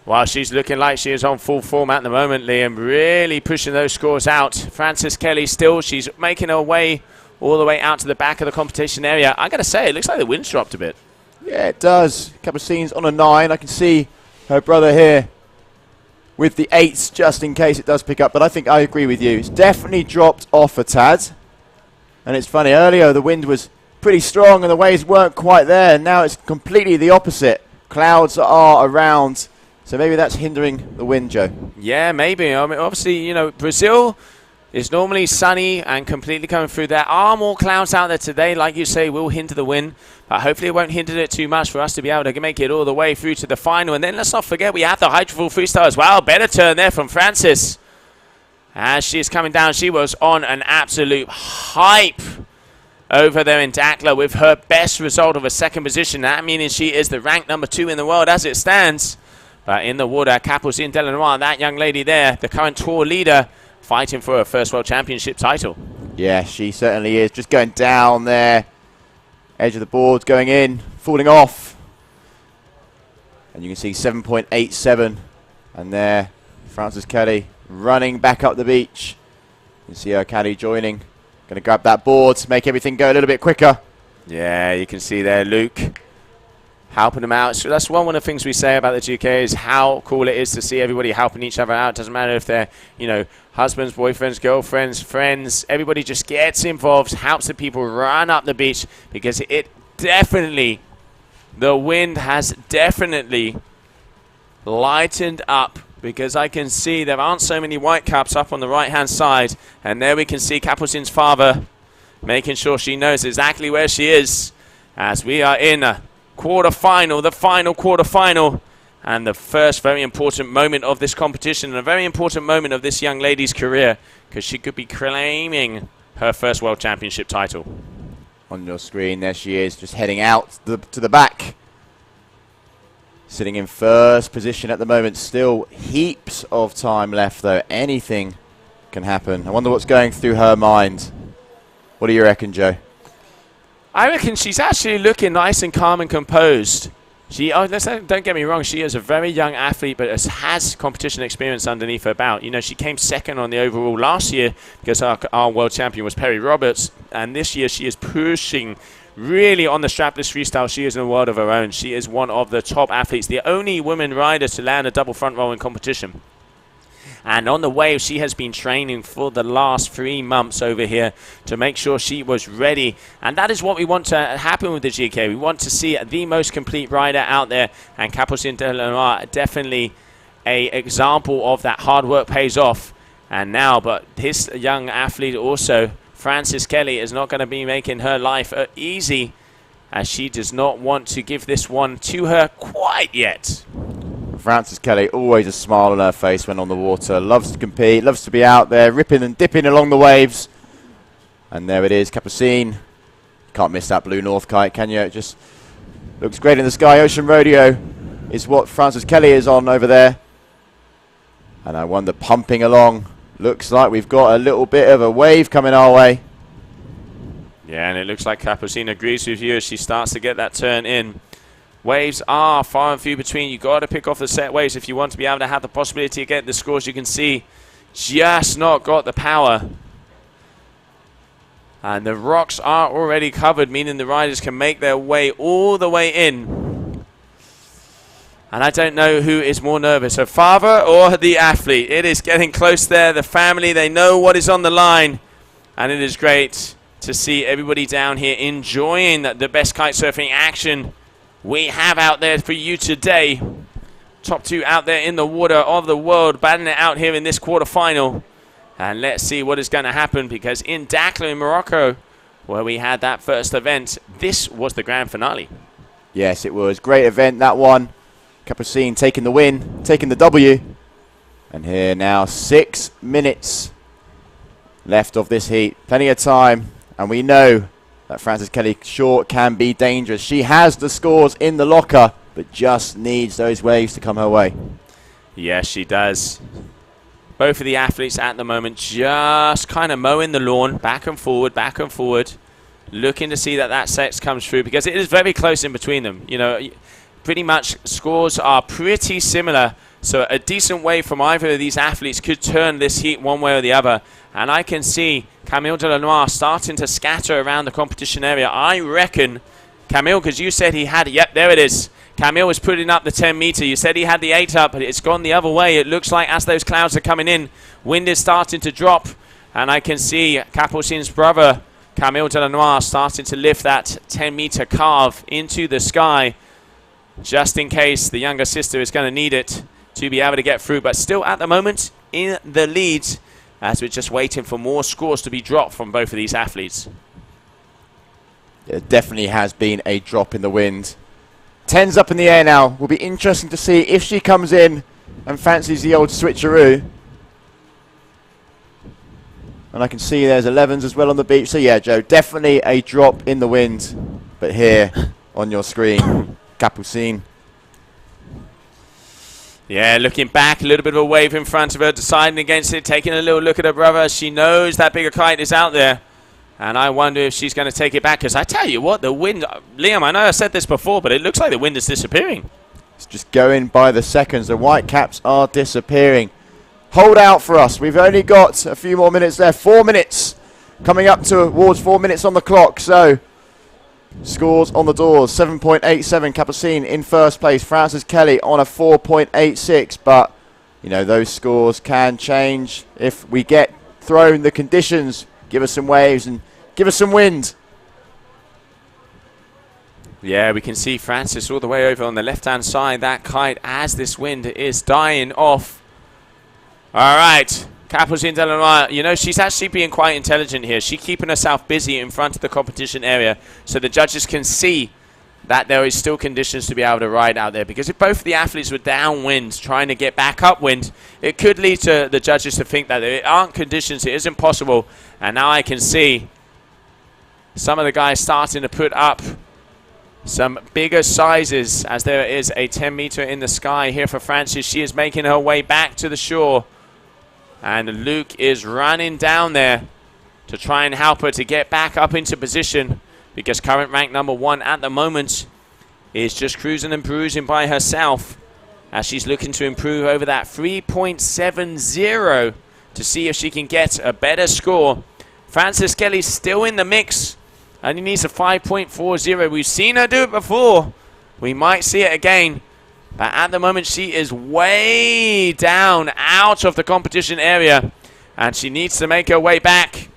Well, she's looking like she is on full form at the moment, Liam. Really pushing those scores out. Frances Kelly still, she's making her way all the way out to the back of the competition area. I got to say, it looks like the wind's dropped a bit. Yeah, it does. Capucine's on a 9. I can see her brother here with the 8s just in case it does pick up. But I think I agree with you. It's definitely dropped off a tad. And it's funny, earlier the wind was pretty strong and the waves weren't quite there. Now it's completely the opposite. Clouds are around. So maybe that's hindering the wind, Joe. Yeah, maybe. I mean, obviously, you know, Brazil is normally sunny and completely coming through. There are more clouds out there today, like you say, will hinder the wind. hopefully it won't hinder it too much for us to be able to make it all the way through to the final. And then let's not forget we have the Hydrofoil-Freestyle as well. Better turn there from Francis. As she's coming down, she was on an absolute hype over there in Dakla with her best result of a second position. That meaning she is the ranked number 2 in the world as it stands. But in the water, Capucine Delanois, that young lady there, the current tour leader, fighting for her first World Championship title. Yeah, she certainly is. Just going down there. Edge of the board, going in, falling off. And you can see 7.87. And there, Frances Kelly running back up the beach. You can see her caddy joining. Going to grab that board to make everything go a little bit quicker. Yeah, you can see there Luke helping them out. So that's one of the things we say about the GK is how cool it is to see everybody helping each other out. Doesn't matter if they're, you know, husbands, boyfriends, girlfriends, friends. Everybody just gets involved, helps the people run up the beach because it definitely, the wind has definitely lightened up because I can see there aren't so many white caps up on the right-hand side. And there we can see Capucine's father making sure she knows exactly where she is as we are in a quarter-final, the final quarter-final, and the first very important moment of this competition, and a very important moment of this young lady's career, because she could be claiming her first World Championship title. On your screen, there she is, just heading out to the back. Sitting in first position at the moment. Still heaps of time left, though. Anything can happen. I wonder what's going through her mind. What do you reckon, Joe? I reckon she's actually looking nice and calm and composed. Don't get me wrong, she is a very young athlete, but has competition experience underneath her belt. You know, she came second on the overall last year because our world champion was Perry Roberts, and this year she is pushing really on the strapless freestyle. She is in a world of her own. She is one of the top athletes, the only woman rider to land a double front roll in competition. And on the wave, she has been training for the last 3 months over here to make sure she was ready. And that is what we want to happen with the GK. We want to see the most complete rider out there. And Capucine Delanois, definitely an example of that hard work pays off. And now, but this young athlete also, Frances Kelly, is not going to be making her life easy, as she does not want to give this one to her quite yet. Frances Kelly, always a smile on her face when on the water. Loves to compete, loves to be out there, ripping and dipping along the waves. And there it is, Capucine. Can't miss that blue north kite, can you? It just looks great in the sky. Ocean Rodeo is what Frances Kelly is on over there. And I wonder, pumping along. Looks like we've got a little bit of a wave coming our way. Yeah, and it looks like Capucine agrees with you as she starts to get that turn in. Waves are far and few between. You've got to pick off the set waves if you want to be able to have the possibility of getting the scores. You can see just not got the power. And the rocks are already covered, meaning the riders can make their way all the way in. And I don't know who is more nervous, her father or the athlete. It is getting close there. The family, they know what is on the line. And it is great to see everybody down here enjoying the best kite surfing action we have out there for you today. Top 2 out there in the water of the world, battling it out here in this quarterfinal. And let's see what is going to happen, because in Dakla in Morocco, where we had that first event, this was the grand finale. Yes, it was. Great event, that one. Capucine taking the win, taking the W. And here now, 6 minutes left of this heat. Plenty of time. And we know that Frances Kelly short can be dangerous. She has the scores in the locker, but just needs those waves to come her way. Yes, she does. Both of the athletes at the moment just kind of mowing the lawn, back and forward, looking to see that set comes through, because it is very close in between them. You know, pretty much scores are pretty similar. So a decent wave from either of these athletes could turn this heat one way or the other. And I can see Camille Delanois starting to scatter around the competition area. I reckon, Camille, because you said he had, yep, there it is. Camille was putting up the 10 meter. You said he had the 8 up, but it's gone the other way. It looks like as those clouds are coming in, wind is starting to drop. And I can see Capucine's brother, Camille Delanois, starting to lift that 10 meter carve into the sky, just in case the younger sister is going to need it to be able to get through. But still at the moment in the lead, as we're just waiting for more scores to be dropped from both of these athletes. It definitely has been a drop in the wind. 10's up in the air now. Will be interesting to see if she comes in and fancies the old switcheroo. And I can see there's 11s as well on the beach. So yeah, Joe, definitely a drop in the wind. But here on your screen, Capucine. Yeah, looking back, a little bit of a wave in front of her, deciding against it, taking a little look at her brother. She knows that bigger kite is out there. And I wonder if she's going to take it back. Because I tell you what, the wind... Liam, I know I said this before, but it looks like the wind is disappearing. It's just going by the seconds. The white caps are disappearing. Hold out for us. We've only got a few more minutes left. 4 minutes. Coming up towards 4 minutes on the clock. So, scores on the doors. 7.87. Capucine in first place. Frances Kelly on a 4.86. But, you know, those scores can change if we get thrown the conditions. Give us some waves and give us some wind. Yeah, we can see Frances all the way over on the left-hand side. That kite, as this wind is dying off. All right, Capucine Delanois, you know, she's actually being quite intelligent here. She's keeping herself busy in front of the competition area so the judges can see that there is still conditions to be able to ride out there. Because if both the athletes were downwind, trying to get back upwind, it could lead to the judges to think that there aren't conditions, it isn't possible. And now I can see some of the guys starting to put up some bigger sizes as there is a 10 meter in the sky here for Frances. She is making her way back to the shore. And Luke is running down there to try and help her to get back up into position. Because current rank number 1 at the moment is just cruising and bruising by herself as she's looking to improve over that 3.70 to see if she can get a better score. Frances Kelly's still in the mix and he needs a 5.40. We've seen her do it before. We might see it again. But at the moment she is way down out of the competition area and she needs to make her way back.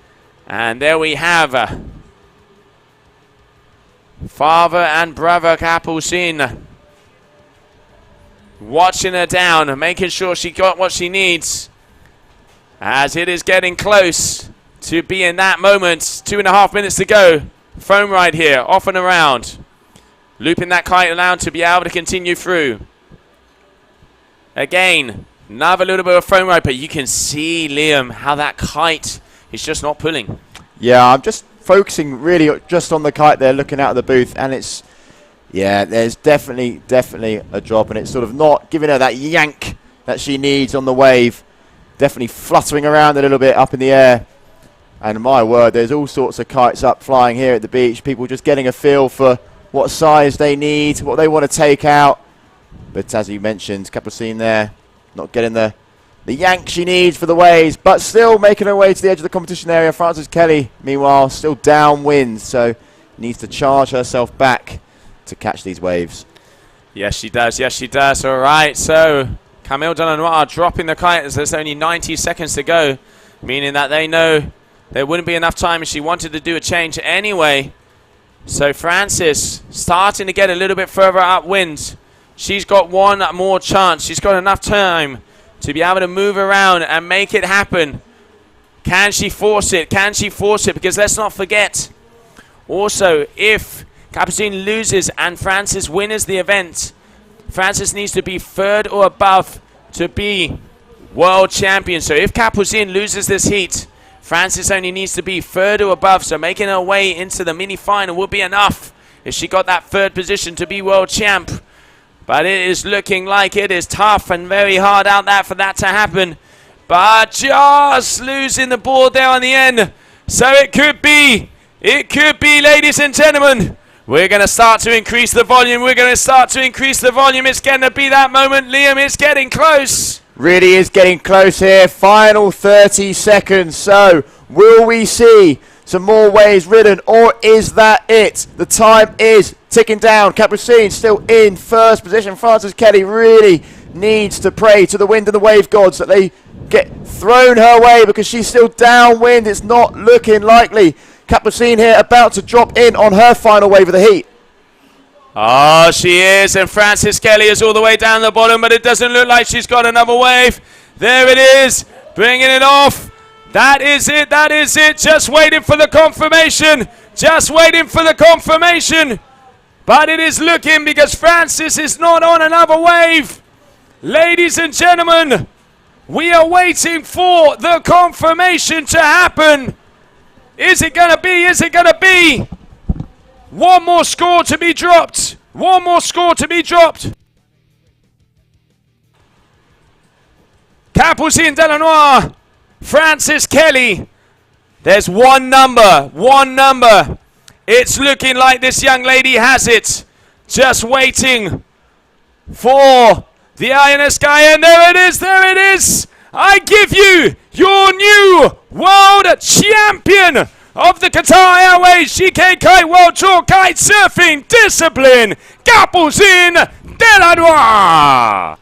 And there we have father and brother Capucine watching her down, making sure she got what she needs as it is getting close to being that moment. 2.5 minutes to go. Foam ride here, off and around, looping that kite around to be able to continue through. Again, another little bit of foam ride, but you can see, Liam, how that kite is just not pulling. Yeah, I'm just focusing really just on the kite there, looking out of the booth, and it's, yeah, there's definitely a drop, and it's sort of not giving her that yank that she needs on the wave. Definitely fluttering around a little bit up in the air. And my word, there's all sorts of kites up flying here at the beach. People just getting a feel for what size they need, what they want to take out. But as you mentioned, Capucine there, not getting the yank she needs for the waves, but still making her way to the edge of the competition area. Frances Kelly, meanwhile, still downwind, so needs to charge herself back to catch these waves. Yes, she does. Yes, she does. All right, so Camille Delanois dropping the kite as there's only 90 seconds to go, meaning that they know there wouldn't be enough time if she wanted to do a change anyway. So Frances starting to get a little bit further upwind. She's got one more chance. She's got enough time to be able to move around and make it happen. Can she force it? Can she force it? Because let's not forget, also, if Capucine loses and Frances wins the event, Frances needs to be 3rd or above to be world champion. So if Capucine loses this heat, Frances only needs to be 3rd or above. So making her way into the mini-final would be enough if she got that 3rd position to be world champ. But it is looking like it is tough and very hard out there for that to happen. But just losing the board there on the end. So it could be, ladies and gentlemen. We're going to start to increase the volume. It's going to be that moment. Liam, it's getting close. Really is getting close here. Final 30 seconds. So will we see some more waves ridden, or is that it? The time is ticking down. Capucine still in first position. Frances Kelly really needs to pray to the wind and the wave gods that they get thrown her way, because she's still downwind. It's not looking likely. Capucine here about to drop in on her final wave of the heat. Oh, she is, and Frances Kelly is all the way down the bottom, but it doesn't look like she's got another wave. There it is, bringing it off. That is it, just waiting for the confirmation. Just waiting for the confirmation. But it is looking, because Francis is not on another wave. Ladies and gentlemen, we are waiting for the confirmation to happen. Is it going to be? Is it going to be? One more score to be dropped. One more score to be dropped. Capucine Delanois, Francis Kelly. There's one number, one number. It's looking like this young lady has it. Just waiting for the eye in the sky, and there it is, there it is. I give you your new world champion of the Qatar Airways GK Kite World Tour Kite Surfing Discipline, Capucine Delanois.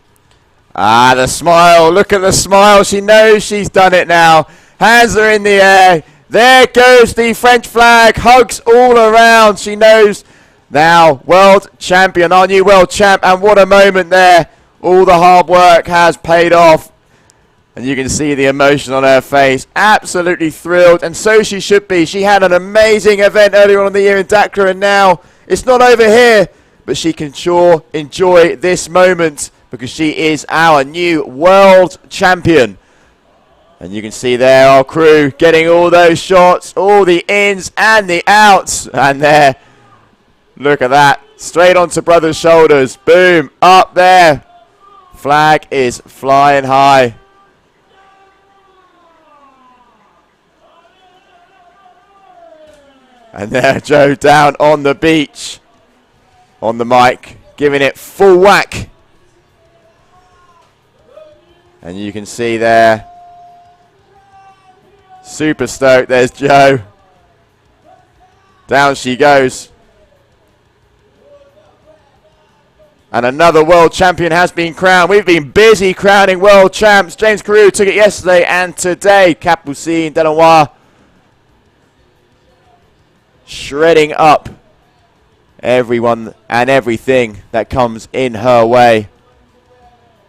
Ah, the smile. Look at the smile. She knows she's done it now. Hands are in the air. There goes the French flag. Hugs all around. She knows now. World champion, our new world champ. And what a moment there. All the hard work has paid off. And you can see the emotion on her face. Absolutely thrilled. And so she should be. She had an amazing event earlier on in the year in Dakar. And now it's not over here. But she can sure enjoy this moment, because she is our new world champion. And you can see there our crew getting all those shots, all the ins and the outs. And there, look at that, straight onto brother's shoulders. Boom, up there. Flag is flying high. And there Joe down on the beach, on the mic, giving it full whack. And you can see there, super stoked. There's Joe. Down she goes. And another world champion has been crowned. We've been busy crowning world champs. James Carew took it yesterday and today. Capucine Delanois shredding up everyone and everything that comes in her way.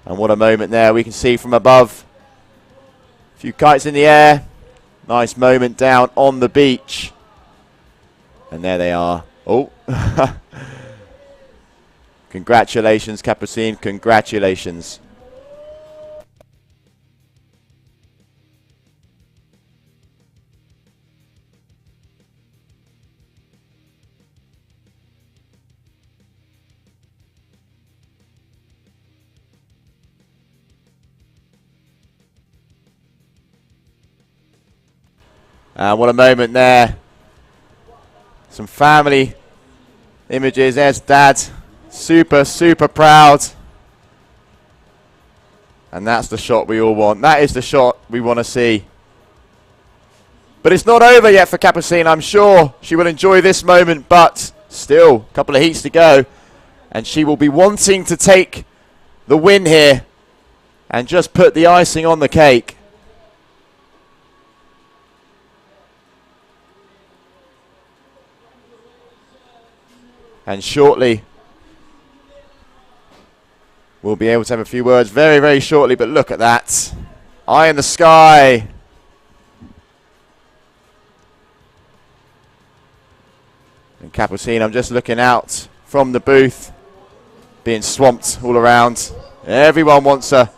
And what a moment there. We can see from above. A few kites in the air. Nice moment down on the beach. And there they are. Oh. Congratulations, Capucine. Congratulations. And what a moment there. Some family images. There's Dad. Super, super proud. And that's the shot we all want. That is the shot we want to see. But it's not over yet for Capucine. I'm sure she will enjoy this moment, but still a couple of heats to go. And she will be wanting to take the win here and just put the icing on the cake. And shortly, we'll be able to have a few words very, very shortly. But look at that. Eye in the sky. And Capucine, I'm just looking out from the booth, being swamped all around. Everyone wants her.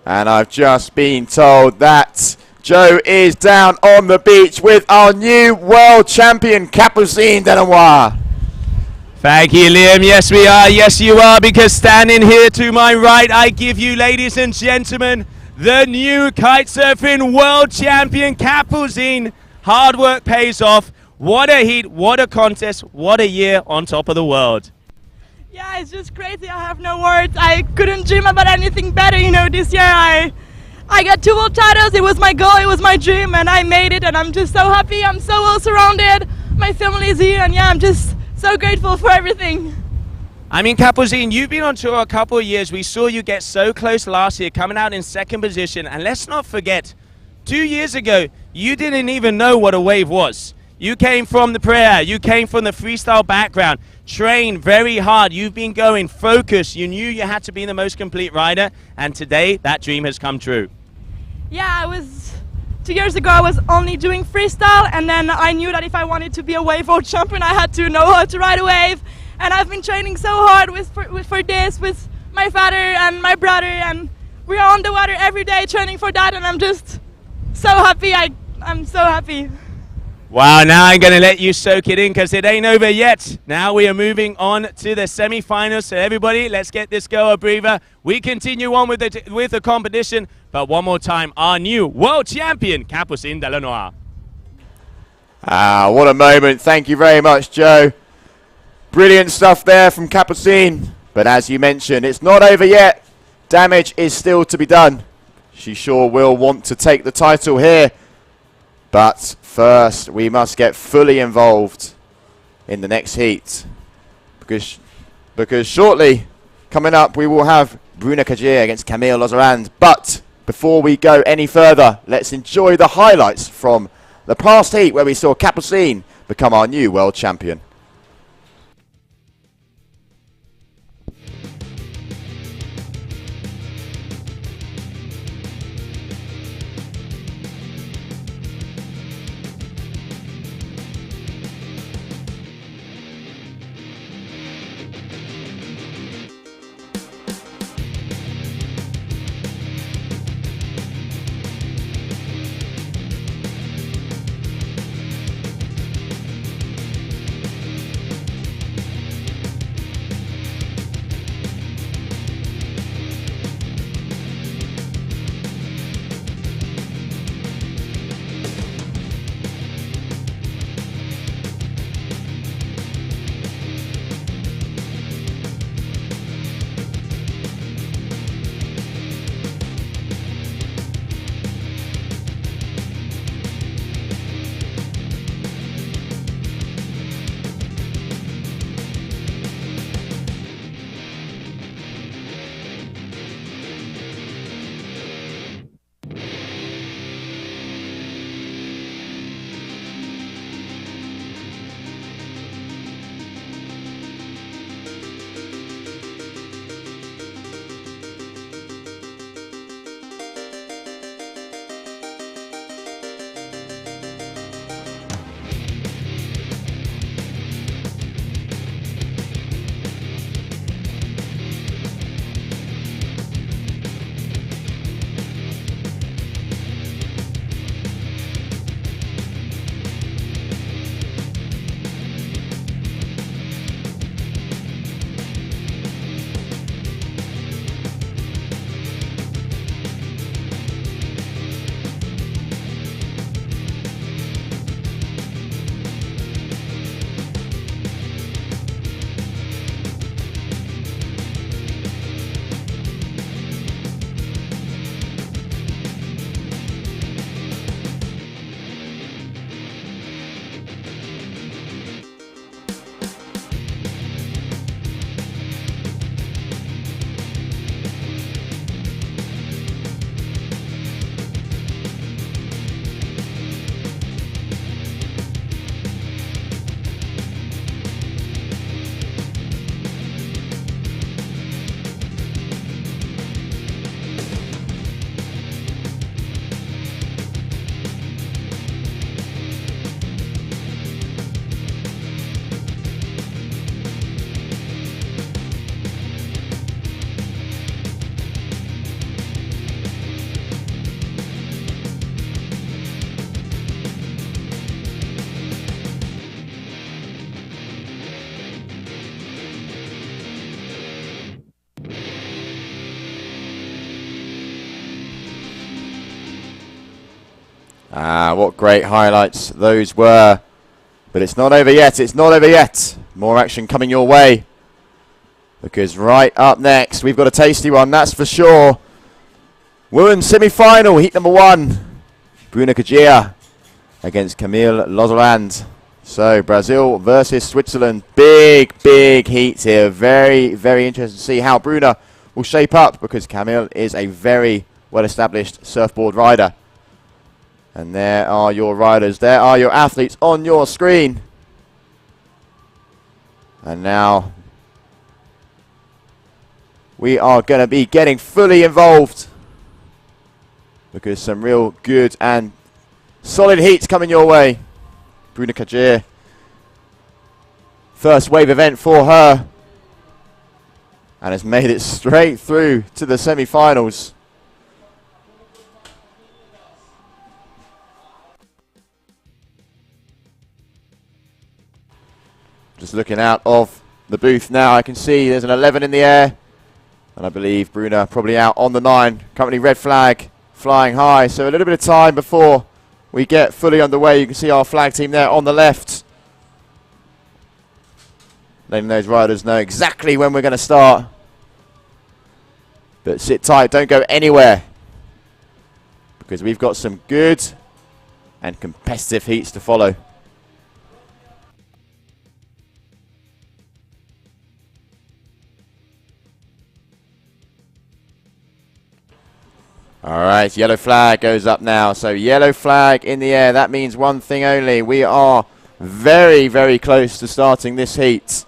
And I've just been told that Joe is down on the beach with our new world champion, Capucine Delanois. Thank you, Liam. Yes, we are. Yes, you are. Because standing here to my right, I give you, ladies and gentlemen, the new kite surfing world champion, Capucine. Hard work pays off. What a heat. What a contest. What a year on top of the world. Yeah, it's just crazy. I have no words. I couldn't dream about anything better. You know, this year I got 2 world titles. It was my goal, it was my dream, and I made it, and I'm just so happy. I'm so well surrounded. My family is here, and yeah, I'm just so grateful for everything. I mean, Capucine, you've been on tour a couple of years. We saw you get so close last year, coming out in 2nd position. And let's not forget, 2 years ago, you didn't even know what a wave was. You came from the prayer. You came from the freestyle background. Trained very hard. You've been going focused. You knew you had to be the most complete rider. And today, that dream has come true. Yeah, 2 years ago I was only doing freestyle, and then I knew that if I wanted to be a wave world champion, I had to know how to ride a wave. And I've been training so hard for this with my father and my brother, and we are on the water every day training for that, and I'm just so happy. I'm so happy. Wow, now I'm going to let you soak it in because it ain't over yet. Now we are moving on to the semi-finals. So everybody, let's get this girl a breather. We continue on with the competition, but one more time, our new world champion, Capucine Delanois. What a moment. Thank you very much, Joe. Brilliant stuff there from Capucine. But as you mentioned, it's not over yet. Damage is still to be done. She sure will want to take the title here. But first, we must get fully involved in the next heat. Because shortly, coming up, we will have Bruna Kajier against Camille Lozerand. But before we go any further, let's enjoy the highlights from the past heat where we saw Capucine become our new world champion. What great highlights those were. But it's not over yet. It's not over yet. More action coming your way. Because right up next, we've got a tasty one, that's for sure. Women's semi-final, heat number 1. Bruna Kajier against Camille Lozerand. So Brazil versus Switzerland. Big, big heat here. Very, very interesting to see how Bruna will shape up, because Camille is a very well-established surfboard rider. And there are your riders. There are your athletes on your screen. And now we are going to be getting fully involved because some real good and solid heats coming your way. Bruna Kajir, first wave event for her, and has made it straight through to the semi-finals. Just looking out of the booth now, I can see there's an 11 in the air. And I believe Bruna probably out on the 9. Currently red flag flying high. So a little bit of time before we get fully underway. You can see our flag team there on the left. Letting those riders know exactly when we're going to start. But sit tight, don't go anywhere. Because we've got some good and competitive heats to follow. All right, yellow flag goes up now. So yellow flag in the air. That means one thing only. We are very, very close to starting this heat.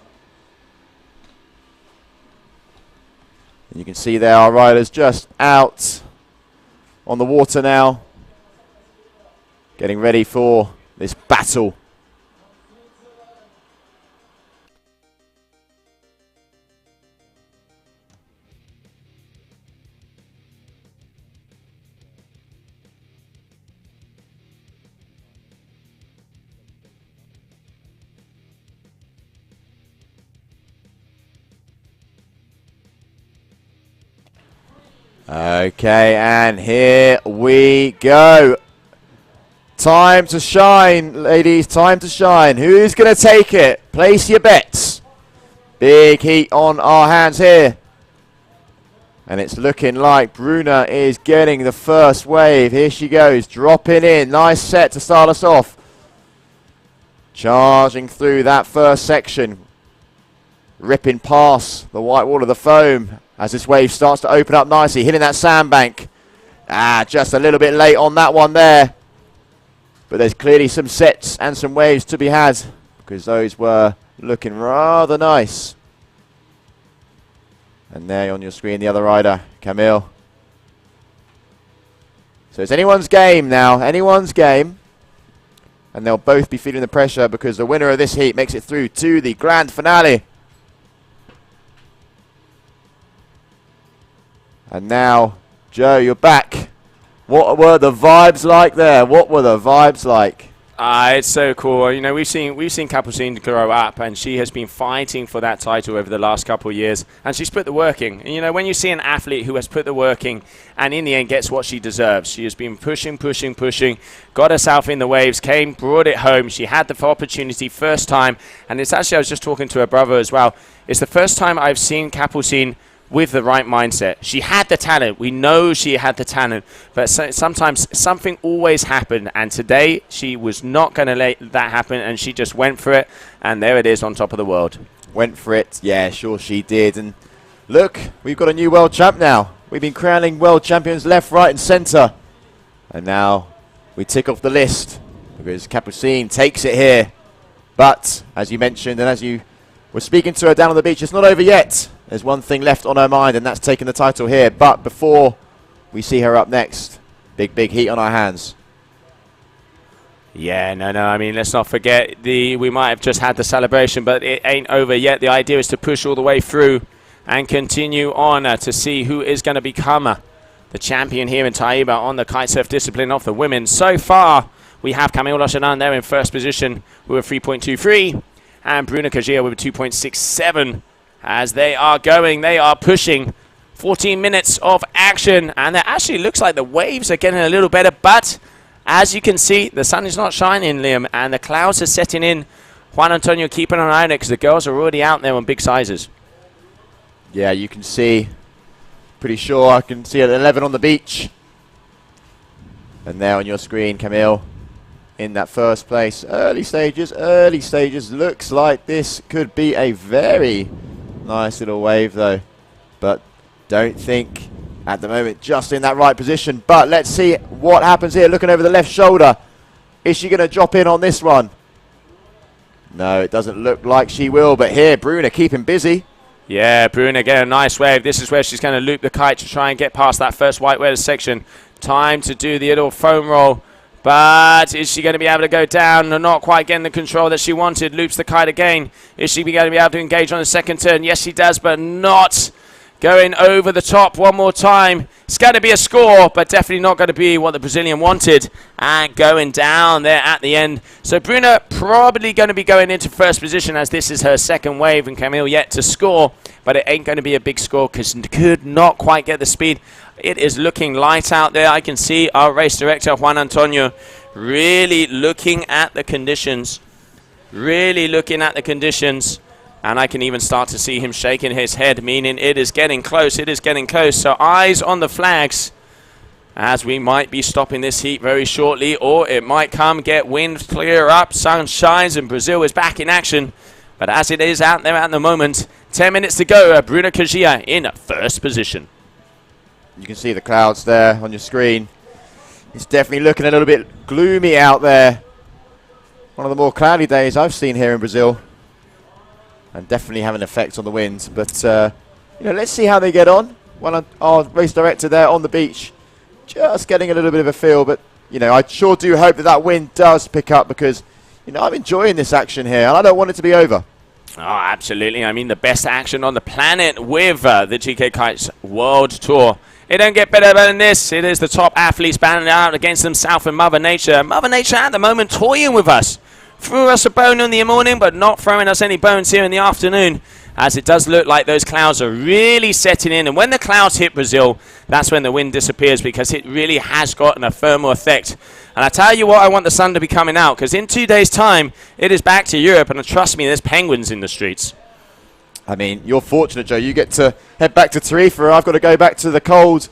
And you can see there our riders just out on the water now. Getting ready for this battle. Okay, and here we go. Time to shine, ladies, time to shine. Who's going to take it? Place your bets. Big heat on our hands here. And it's looking like Bruna is getting the first wave. Here she goes, dropping in. Nice set to start us off. Charging through that first section. Ripping past the white wall of the foam as this wave starts to open up nicely. Hitting that sandbank. Just a little bit late on that one there. But there's clearly some sets and some waves to be had because those were looking rather nice. And there on your screen, the other rider, Camille. So it's anyone's game now, anyone's game. And they'll both be feeling the pressure because the winner of this heat makes it through to the grand finale. And now, Joe, you're back. What were the vibes like there? What were the vibes like? It's so cool. You know, we've seen Capucine grow up, and she has been fighting for that title over the last couple of years, and she's put the work in. And, you know, when you see an athlete who has put the work in and in the end gets what she deserves, she has been pushing, got herself in the waves, brought it home. She had the opportunity first time, and it's actually, I was just talking to her brother as well, it's the first time I've seen Capucine with the right mindset. She had the talent. We know she had the talent, but sometimes something always happened, and today she was not going to let that happen, and she just went for it, and there it is on top of the world. Went for it. Yeah, sure she did. And look, we've got a new world champ now. We've been crowning world champions left, right, and center. And now we tick off the list because Capucine takes it here. But, as you mentioned, and as you were speaking to her down on the beach, it's not over yet. There's one thing left on her mind, and that's taking the title here. But before we see her up next, big heat on our hands. Yeah, no. I mean, let's not forget, we might have just had the celebration, but it ain't over yet. The idea is to push all the way through and continue on to see who is going to become the champion here in Taiba on the kitesurf discipline of the women. So far, we have Camille Lochanan there in first position with a 3.23, and Bruna Kajir with a 2.67. As they are pushing 14 minutes of action, and it actually looks like the waves are getting a little better, but as you can see, the sun is not shining, Liam, and the clouds are setting in. Juan Antonio keeping an eye on it because the girls are already out there on big sizes. Yeah, you can see, pretty sure I can see at 11 on the beach. And there on your screen, Camille, in that first place. Early stages, looks like this could be a very nice little wave though, but don't think at the moment, just in that right position. But let's see what happens here. Looking over the left shoulder. Is she going to drop in on this one? No, it doesn't look like she will. But here, Bruna keeping busy. Yeah, Bruna getting a nice wave. This is where she's going to loop the kite to try and get past that first white weather section. Time to do the little foam roll. But is she going to be able to go down? Not quite getting the control that she wanted. Loops the kite again. Is she going to be able to engage on the second turn? Yes, she does, but not going over the top one more time. It's going to be a score, but definitely not going to be what the Brazilian wanted. And going down there at the end. So Bruna probably going to be going into first position as this is her second wave, and Camille yet to score. But it ain't going to be a big score because could not quite get the speed. It is looking light out there. I can see our race director, Juan Antonio, really looking at the conditions. Really looking at the conditions. And I can even start to see him shaking his head, meaning it is getting close. It is getting close. So eyes on the flags as we might be stopping this heat very shortly, or it might come, get wind, clear up, sun shines, and Brazil is back in action. But as it is out there at the moment, 10 minutes to go. Bruna Cagia in first position. You can see the clouds there on your screen. It's definitely looking a little bit gloomy out there. One of the more cloudy days I've seen here in Brazil. And definitely having an effect on the winds. But, you know, let's see how they get on. Our race director there on the beach, just getting a little bit of a feel. But, you know, I sure do hope that that wind does pick up because, you know, I'm enjoying this action here. And I don't want it to be over. Oh, absolutely. I mean, the best action on the planet with the GK Kites World Tour. It don't get better than this. It is the top athletes battling out against themselves and Mother Nature. Mother Nature at the moment toying with us. Threw us a bone in the morning, but not throwing us any bones here in the afternoon, as it does look like those clouds are really setting in. And when the clouds hit Brazil, that's when the wind disappears because it really has gotten a thermal effect. And I tell you what, I want the sun to be coming out because in 2 days' time, it is back to Europe. And trust me, there's penguins in the streets. I mean, you're fortunate, Joe. You get to head back to Tarifa. I've got to go back to the cold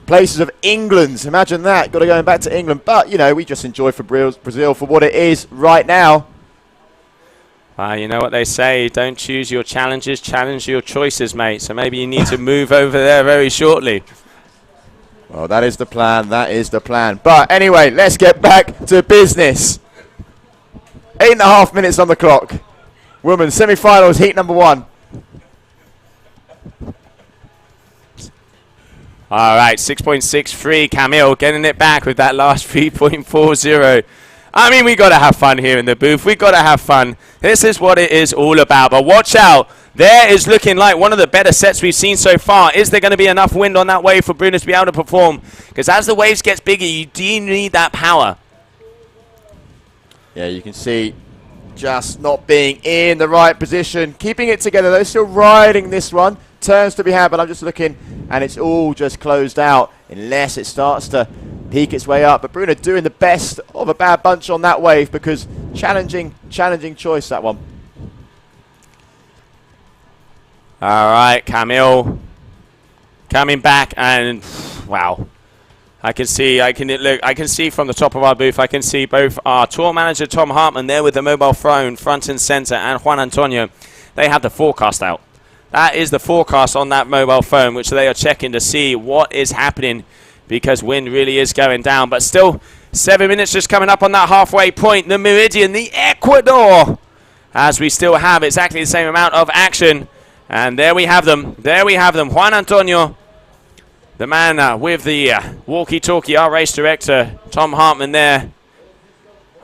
places of England. Imagine that. Got to go back to England. But, you know, we just enjoy for Brazil for what it is right now. You know what they say. Don't choose your challenges, challenge your choices, mate. So maybe you need to move over there very shortly. Well, that is the plan. That is the plan. But anyway, let's get back to business. 8.5 minutes on the clock. Women's semi-finals, heat number 1. All right, 6.63. Camille getting it back with that last 3.40. I mean, we got to have fun here in the booth. We got to have fun. This is what it is all about. But watch out. There is looking like one of the better sets we've seen so far. Is there going to be enough wind on that wave for Bruna to be able to perform? Because as the waves get bigger, you do need that power. Yeah, you can see just not being in the right position. Keeping it together, though. Still riding this one. Turns to be had, but I'm just looking, and it's all just closed out unless it starts to peek its way up. But Bruna doing the best of a bad bunch on that wave because challenging choice, that one. All right, Camille coming back, and wow. I can see from the top of our booth, I can see both our tour manager, Tom Hartman, there with the mobile phone front and center, and Juan Antonio. They have the forecast out. That is the forecast on that mobile phone, which they are checking to see what is happening because wind really is going down. But still, 7 minutes just coming up on that halfway point. The Meridian, the Ecuador, as we still have exactly the same amount of action. And there we have them. There we have them. Juan Antonio, the man with the walkie-talkie, our race director, Tom Hartman there.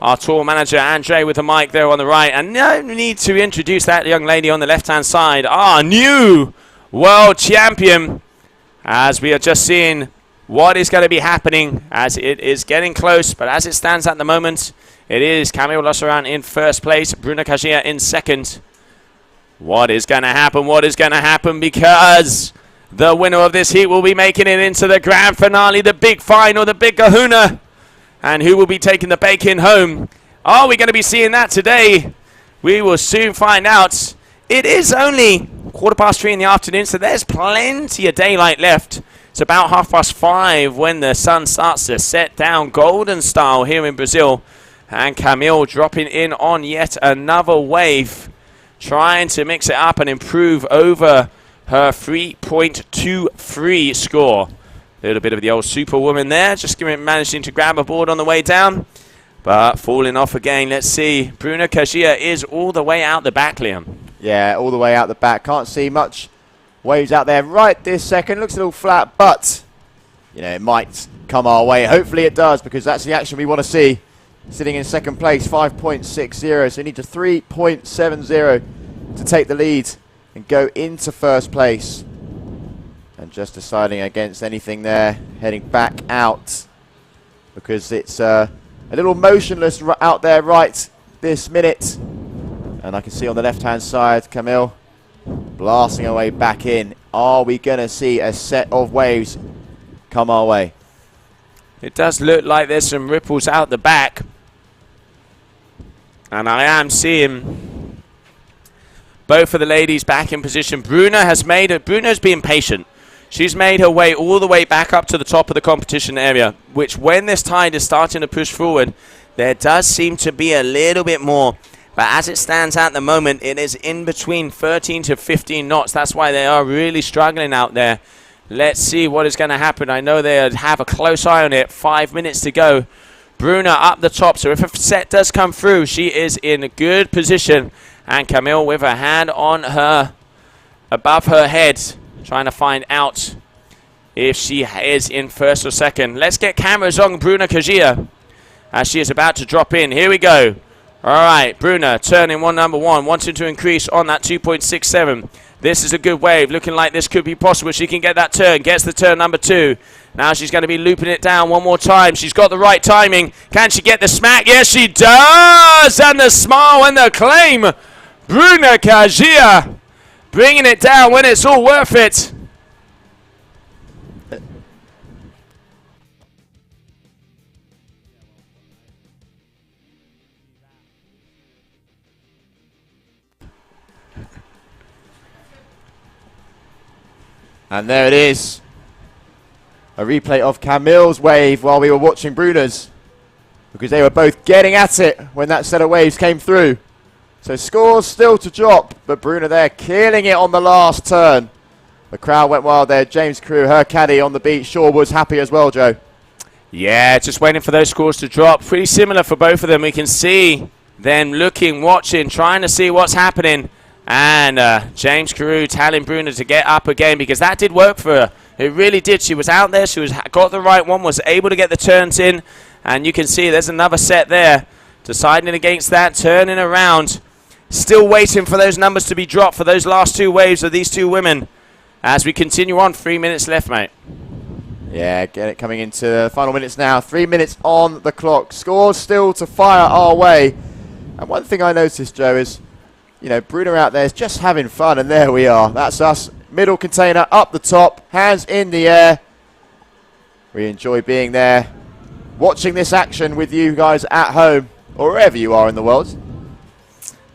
Our tour manager, Andre, with the mic there on the right. And no need to introduce that young lady on the left-hand side. Our new world champion. As we are just seeing what is going to be happening as it is getting close. But as it stands at the moment, it is Camille Losseran in first place. Bruna Cagia in second. What is going to happen? What is going to happen? Because the winner of this heat will be making it into the grand finale, the big final, the big kahuna. And who will be taking the bacon home? Are we going to be seeing that today? We will soon find out. It is only 3:15 in the afternoon, so there's plenty of daylight left. It's about 5:30 when the sun starts to set down golden style here in Brazil. And Camille dropping in on yet another wave, trying to mix it up and improve over her 3.23 score. A little bit of the old superwoman there, just managing to grab a board on the way down, but falling off again. Let's see. Bruna Kajia is all the way out the back, Liam. Yeah, all the way out the back. Can't see much waves out there right this second. Looks a little flat, but you know, it might come our way. Hopefully it does, because that's the action we want to see. Sitting in second place, 5.60, so you need to 3.70 to take the lead and go into first place. And just deciding against anything there, heading back out, because it's a little motionless out there right this minute. And I can see on the left-hand side, Camille blasting her way back in. Are we going to see a set of waves come our way? It does look like there's some ripples out the back. And I am seeing both of the ladies back in position. Bruna's being patient. She's made her way all the way back up to the top of the competition area, which when this tide is starting to push forward, there does seem to be a little bit more. But as it stands at the moment, it is in between 13 to 15 knots. That's why they are really struggling out there. Let's see what is going to happen. I know they have a close eye on it. 5 minutes to go. Bruna up the top. So if a set does come through, she is in a good position. And Camille with her hand on her, above her head, trying to find out if she is in first or second. Let's get cameras on Bruna Kajia as she is about to drop in. Here we go. All right, Bruna turning number one, wanting to increase on that 2.67. This is a good wave, looking like this could be possible. She can get that turn, gets the turn number two. Now she's going to be looping it down one more time. She's got the right timing. Can she get the smack? Yes, she does! And the smile and the claim. Bruna Kajia bringing it down when it's all worth it. And there it is. A replay of Camille's wave while we were watching Bruna's, because they were both getting at it when that set of waves came through. So scores still to drop, but Bruna there killing it on the last turn. The crowd went wild there. James Crew, her caddy on the beach, sure was happy as well, Joe. Yeah, just waiting for those scores to drop. Pretty similar for both of them. We can see them looking, watching, trying to see what's happening. And James Carew telling Bruna to get up again, because that did work for her. It really did. She was out there. She got the right one, was able to get the turns in. And you can see there's another set there. Deciding against that, turning around. Still waiting for those numbers to be dropped for those last two waves of these two women. As we continue on, 3 minutes left, mate. Yeah, get it coming into the final minutes now. 3 minutes on the clock. Scores still to fire our way. And one thing I noticed, Joe, is, you know, Bruna out there is just having fun, and there we are. That's us. Middle container up the top, hands in the air. We enjoy being there, watching this action with you guys at home, or wherever you are in the world.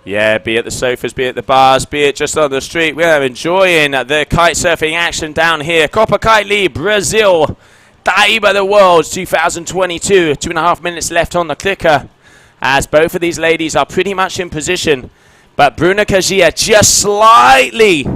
Yeah, be it the sofas, be it the bars, be it just on the street. We are enjoying the kite surfing action down here. Copa Kitley, Brazil. Taiba the Worlds 2022. 2.5 minutes left on the clicker, as both of these ladies are pretty much in position. But Bruna Kajia just slightly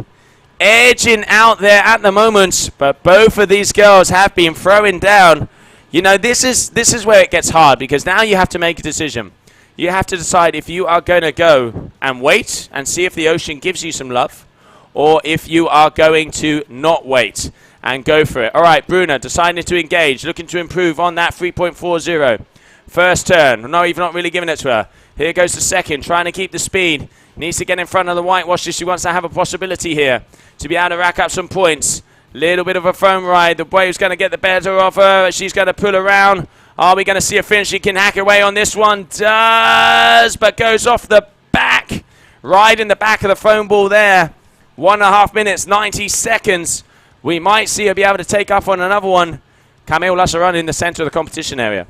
edging out there at the moment. But both of these girls have been throwing down. You know, this is where it gets hard, because now you have to make a decision. You have to decide if you are going to go and wait and see if the ocean gives you some love, or if you are going to not wait and go for it. All right, Bruna deciding to engage, looking to improve on that 3.40. First turn, no, even not really giving it to her. Here goes the second, trying to keep the speed. Needs to get in front of the whitewash if she wants to have a possibility here to be able to rack up some points. Little bit of a foam ride. The wave's going to get the better of her. She's going to pull around. Are we going to see a finish? She can hack away on this one. Does, but goes off the back. Right in the back of the foam ball there. 1.5 minutes, 90 seconds. We might see her be able to take up on another one. Camille Lassaran in the center of the competition area.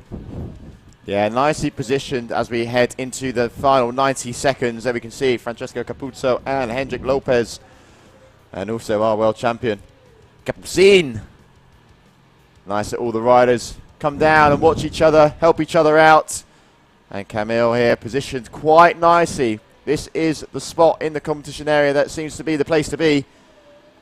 Yeah, nicely positioned as we head into the final 90 seconds. There we can see Francesco Capuzzo and Hendrik Lopez. And also our world champion, Capucin. Nice that all the riders come down and watch each other, help each other out. And Camille here positioned quite nicely. This is the spot in the competition area that seems to be the place to be.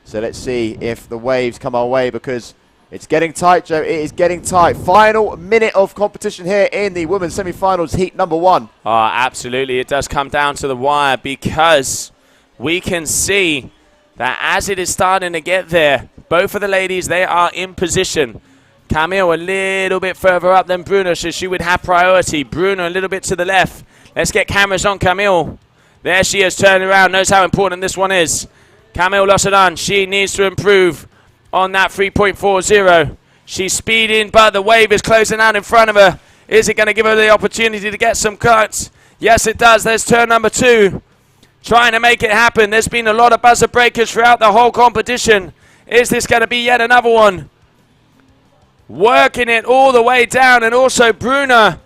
So let's see if the waves come our way, because it's getting tight, Joe. It is getting tight. Final minute of competition here in the women's semi-finals, heat number 1. Oh, absolutely. It does come down to the wire, because we can see that as it is starting to get there, both of the ladies, they are in position. Camille a little bit further up than Bruno, so she would have priority. Bruno a little bit to the left. Let's get cameras on Camille. There she is, turning around, knows how important this one is. Camille Lossadan, she needs to improve on that 3.40. She's speeding, but the wave is closing out in front of her. Is it going to give her the opportunity to get some cuts? Yes, it does. There's turn number 2. Trying to make it happen. There's been a lot of buzzer breakers throughout the whole competition. Is this going to be yet another one? Working it all the way down, and also Bruna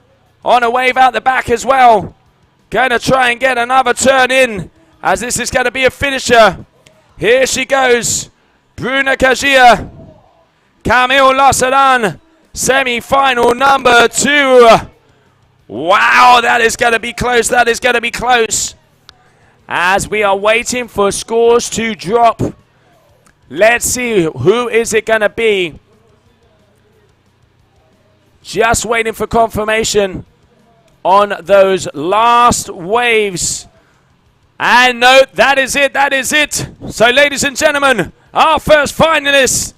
on a wave out the back as well. Going to try and get another turn in, as this is going to be a finisher. Here she goes. Bruna Kajia. Camille Lossadan. Semi-final number 2. Wow, that is going to be close. That is going to be close. As we are waiting for scores to drop. Let's see, who is it going to be? Just waiting for confirmation on those last waves. And no, that is it, that is it. So ladies and gentlemen, our first finalist,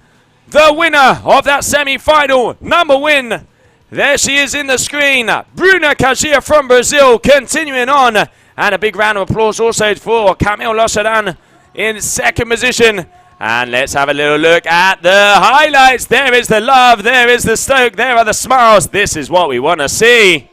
the winner of that semi-final number win. There she is in the screen, Bruna Kajia from Brazil, continuing on. And a big round of applause also for Camille Lossadan in second position. And let's have a little look at the highlights. There is the love, there is the stoke, there are the smiles. This is what we want to see.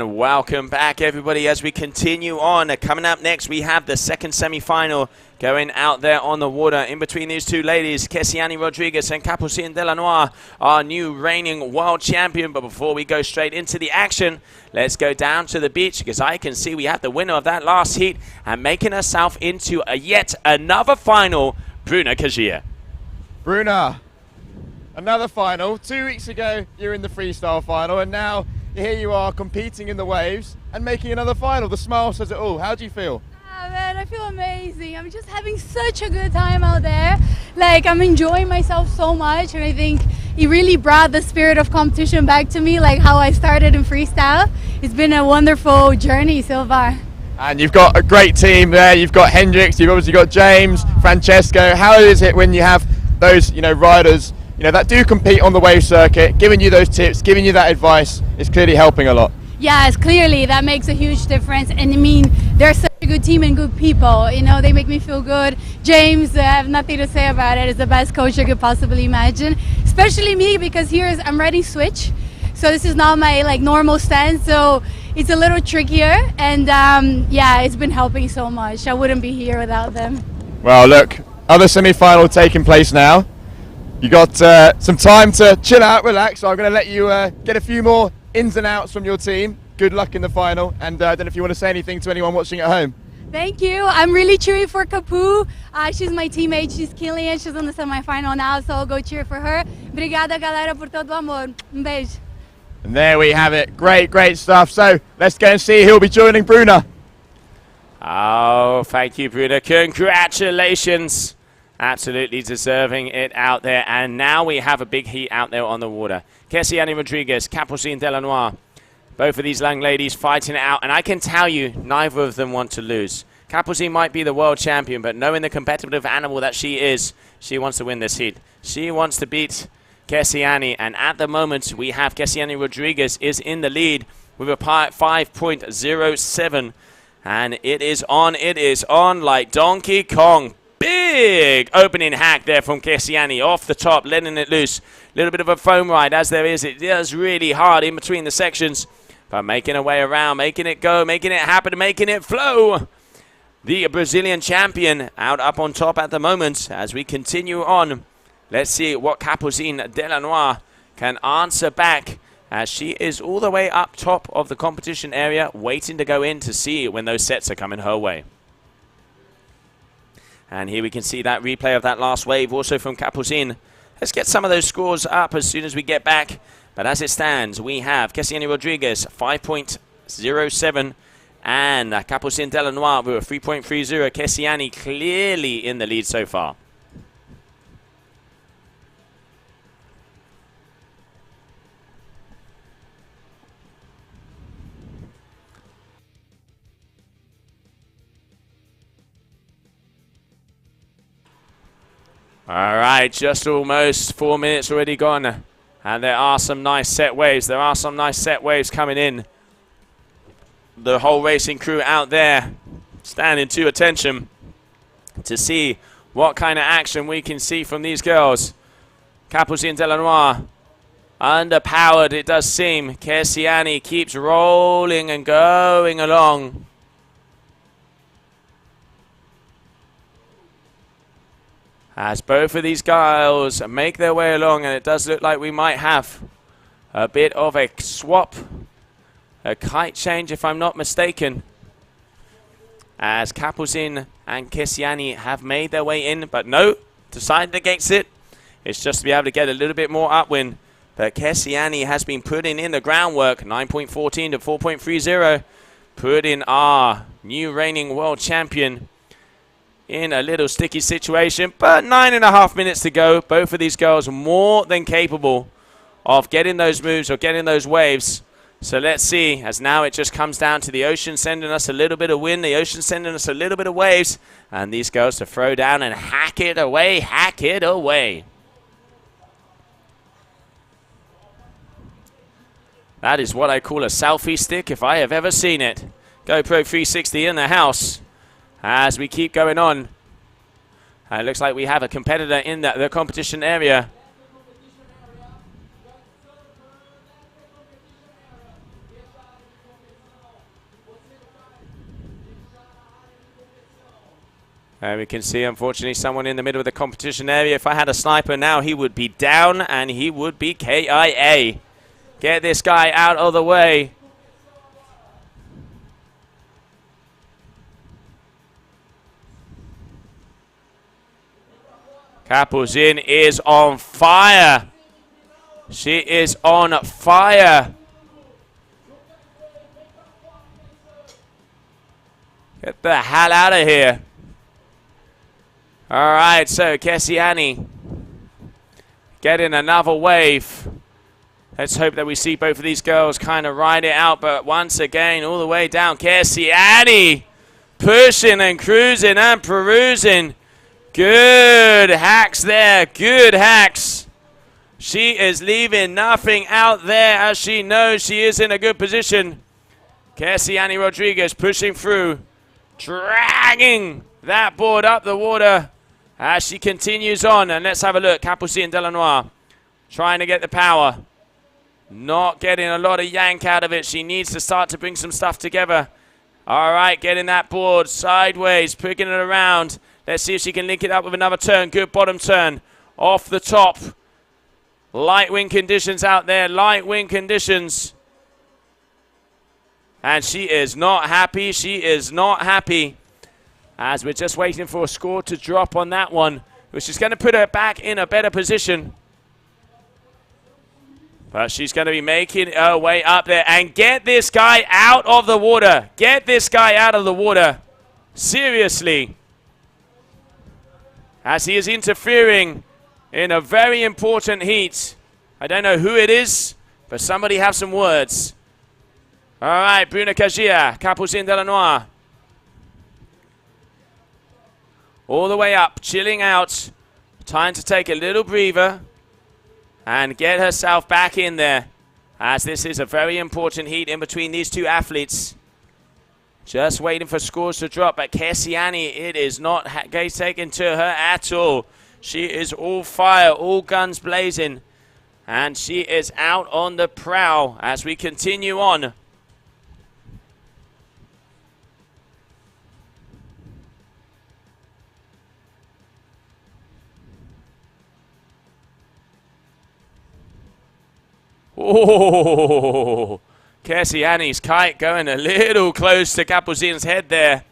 And welcome back, everybody, as we continue on. Coming up next, we have the second semi-final going out there on the water. In between these two ladies, Kessiani Rodriguez and Capucine Delanois, our new reigning world champion. But before we go straight into the action, let's go down to the beach, because I can see we have the winner of that last heat and making herself into yet another final, Bruna Kajia. Bruna, another final. 2 weeks ago, you were in the freestyle final, and now here you are competing in the waves and making another final. The smile says it all. How do you feel? Oh man, I feel amazing. I'm just having such a good time out there. Like, I'm enjoying myself so much, and I think it really brought the spirit of competition back to me, like how I started in freestyle. It's been a wonderful journey so far. And you've got a great team there. You've got Hendrix, you've obviously got James, Francesco. How is it when you have those, riders, that do compete on the wave circuit, giving you those tips, giving you that advice? Is clearly helping a lot. Yes, clearly that makes a huge difference. And I mean, they're such a good team and good people. They make me feel good. James, I have nothing to say about it. Is the best coach I could possibly imagine. Especially me, because I'm riding switch. So this is not my normal stance. So it's a little trickier. And yeah, it's been helping so much. I wouldn't be here without them. Well, look, other semi-final taking place now. You got some time to chill out, relax. So I'm going to let you get a few more ins and outs from your team. Good luck in the final, and I don't know if you want to say anything to anyone watching at home. Thank you. I'm really cheering for Capu. She's my teammate. She's killing it. She's on the semi-final now, so I'll go cheer for her. Obrigada, galera, por todo o amor. Beijo. And there we have it. Great, great stuff. So let's go and see who'll be joining Bruna. Oh, thank you, Bruna. Congratulations. Absolutely deserving it out there. And now we have a big heat out there on the water. Kessiani Rodriguez, Capucine Delanois. Both of these young ladies fighting it out. And I can tell you, neither of them want to lose. Capucine might be the world champion, but knowing the competitive animal that she is, she wants to win this heat. She wants to beat Kessiani. And at the moment, we have Kessiani Rodriguez is in the lead with a 5.07. And it is on like Donkey Kong. Big opening hack there from Kessiani off the top, letting it loose. A little bit of a foam ride as there is. It is really hard in between the sections, but making a way around, making it go, making it happen, making it flow. The Brazilian champion out up on top at the moment as we continue on. Let's see what Capucine Delanois can answer back, as she is all the way up top of the competition area, waiting to go in to see when those sets are coming her way. And here we can see that replay of that last wave also from Capucine. Let's get some of those scores up as soon as we get back. But as it stands, we have Kessiani Rodriguez 5.07 and Capucine Delanois with a 3.30. Kessiani clearly in the lead so far. All right, just almost 4 minutes already gone. And there are some nice set waves. There are some nice set waves coming in. The whole racing crew out there standing to attention to see what kind of action we can see from these girls. Capucine Delanois, underpowered it does seem. Kessiani keeps rolling and going along. As both of these girls make their way along, and it does look like we might have a bit of a swap, a kite change if I'm not mistaken. As Capucine and Kessiani have made their way in, but no, decided against it. It's just to be able to get a little bit more upwind. But Kessiani has been putting in the groundwork, 9.14 to 4.30. Put in our new reigning world champion in a little sticky situation, but 9.5 minutes to go. Both of these girls more than capable of getting those moves or getting those waves. So let's see, as now it just comes down to the ocean sending us a little bit of wind, the ocean sending us a little bit of waves, and these girls to throw down and hack it away, hack it away. That is what I call a selfie stick if I have ever seen it. GoPro 360 in the house. As we keep going on, it looks like we have a competitor in the competition area. We can see, unfortunately, someone in the middle of the competition area. If I had a sniper now, he would be down and he would be KIA. Get this guy out of the way. Kapuzin is on fire. She is on fire. Get the hell out of here. All right, so Kessiani getting another wave. Let's hope that we see both of these girls kind of ride it out, but once again, all the way down. Kessiani pushing and cruising and perusing. Good hacks there, good hacks. She is leaving nothing out there as she knows she is in a good position. Kessiani Rodriguez pushing through, dragging that board up the water as she continues on. And let's have a look. Capucine Delanois trying to get the power. Not getting a lot of yank out of it. She needs to start to bring some stuff together. All right, getting that board sideways, picking it around. Let's see if she can link it up with another turn. Good bottom turn off the top. Light wind conditions out there. Light wind conditions. And she is not happy. She is not happy. As we're just waiting for a score to drop on that one, which is going to put her back in a better position. But she's going to be making her way up there. And get this guy out of the water. Get this guy out of the water. Seriously. As he is interfering in a very important heat. I don't know who it is, but somebody have some words. All right, Bruna Kagia, Capucine Delanois. All the way up, chilling out. Time to take a little breather and get herself back in there, as this is a very important heat in between these two athletes. Just waiting for scores to drop, but Kessiani, it is not taken to her at all. She is all fire, all guns blazing, and she is out on the prowl as we continue on. Oh, Kessiani's kite going a little close to Capuzin's head there,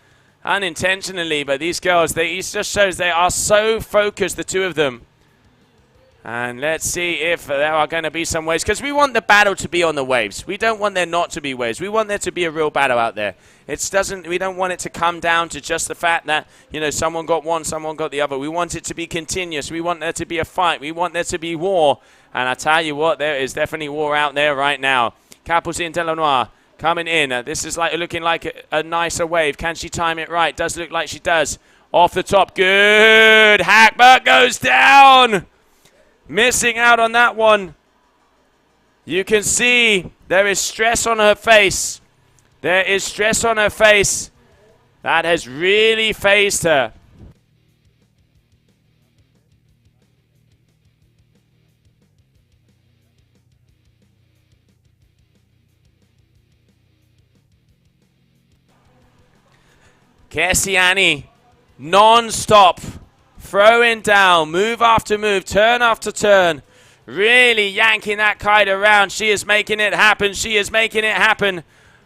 unintentionally, but these girls, it just shows they are so focused, the two of them. And let's see if there are going to be some waves, because we want the battle to be on the waves. We don't want there not to be waves. We want there to be a real battle out there. We don't want it to come down to just the fact that, you know, someone got one, someone got the other. We want it to be continuous. We want there to be a fight. We want there to be war. And I tell you what, there is definitely war out there right now. Capucine Delanois coming in. This is looking like a nicer wave. Can she time it right? Does look like she does. Off the top. Good hack, but goes down. Missing out on that one. You can see there is stress on her face. There is stress on her face. That has really phased her. Kessiani, non-stop, throwing down, move after move, turn after turn, really yanking that kite around. She is making it happen. She is making it happen.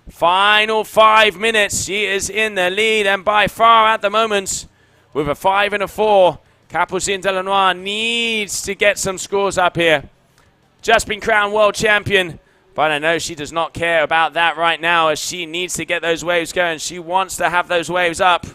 Final 5 minutes. She is in the lead, and by far at the moment, with a 5 and a 4, Capucine Delanois needs to get some scores up here. Just been crowned world champion. But I know she does not care about that right now, as she needs to get those waves going. She wants to have those waves up.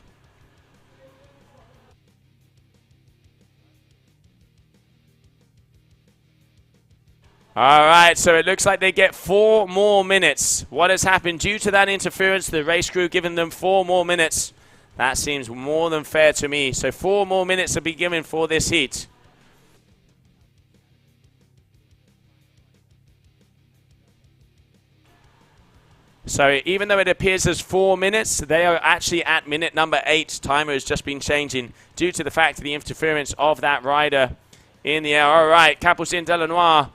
All right, so it looks like they get 4 more minutes. What has happened due to that interference? The race crew giving them 4 more minutes. That seems more than fair to me. So 4 more minutes to be given for this heat. So even though it appears as 4 minutes, they are actually at minute number 8. Timer has just been changing due to the fact of the interference of that rider in the air. All right, Capucine Delanois,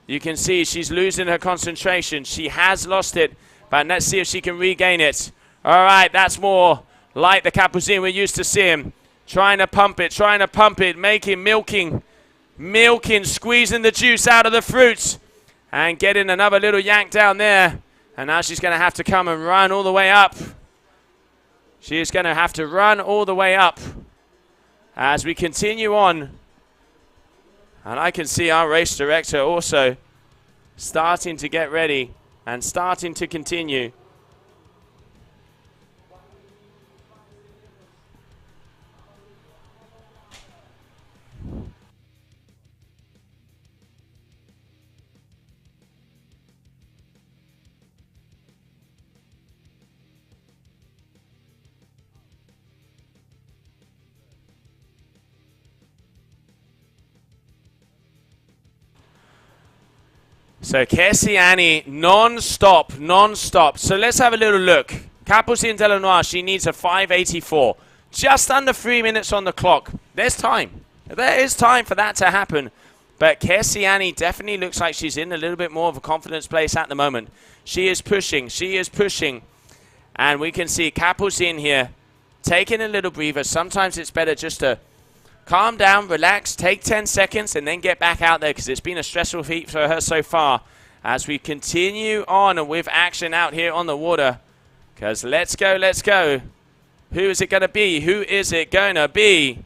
you can see she's losing her concentration. She has lost it, but let's see if she can regain it. All right, that's more like the Capucine we're used to seeing. Trying to pump it, milking, squeezing the juice out of the fruit, and getting another little yank down there. And now she's going to have to come and run all the way up. She is going to have to run all the way up as we continue on. And I can see our race director also starting to get ready and starting to continue. So Kessiani non-stop. So let's have a little look. Capucine Delanois, she needs a 5:84. Just under 3 minutes on the clock. There's time. There is time for that to happen. But Kessiani definitely looks like she's in a little bit more of a confidence place at the moment. She is pushing. And we can see Capucine here taking a little breather. Sometimes it's better just to calm down, relax, take 10 seconds, and then get back out there because it's been a stressful heat for her so far. As we continue on with action out here on the water. Because let's go. Who is it going to be?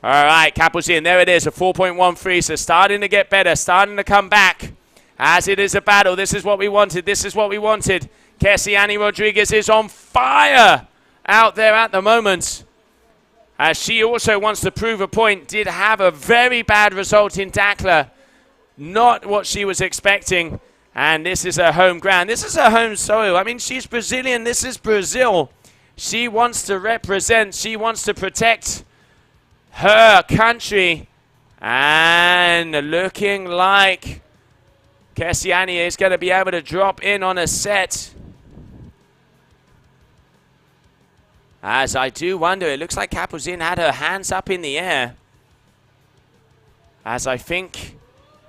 All right, Capucine, there it is, a 4.13, so starting to get better, starting to come back. As it is a battle, this is what we wanted. Kessiani Rodriguez is on fire out there at the moment. As she also wants to prove a point, did have a very bad result in Dakar. Not what she was expecting. And this is her home ground. This is her home soil. I mean, she's Brazilian. This is Brazil. She wants to represent. She wants to protect her country. And looking like Kessiani is going to be able to drop in on a set. As I do wonder, it looks like Capucine had her hands up in the air. As I think,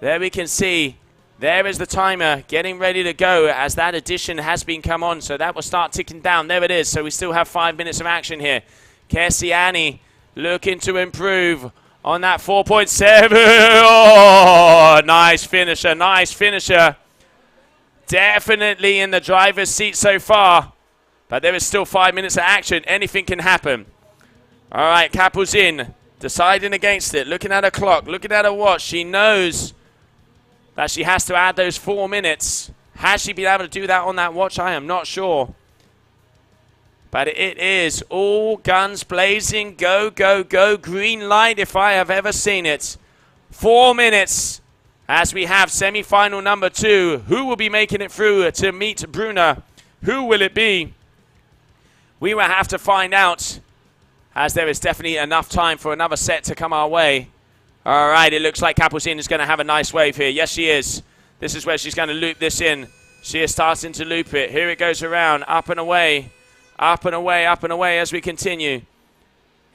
there we can see, there is the timer getting ready to go as that addition has been come on. So that will start ticking down. There it is. So we still have 5 minutes of action here. Kessiani looking to improve on that 4.7. Oh, nice finisher. Definitely in the driver's seat so far. But there is still 5 minutes of action. Anything can happen. All right, Capucine deciding against it. Looking at her clock, looking at her watch. She knows that she has to add those 4 minutes. Has she been able to do that on that watch? I am not sure. But it is all guns blazing. Go, go, go. Green light if I have ever seen it. 4 minutes as we have semi-final number 2. Who will be making it through to meet Bruna? Who will it be? We will have to find out, as there is definitely enough time for another set to come our way. All right, it looks like Capucine is going to have a nice wave here. Yes, she is. This is where she's going to loop this in. She is starting to loop it. Here it goes around, up and away. Up and away, up and away as we continue.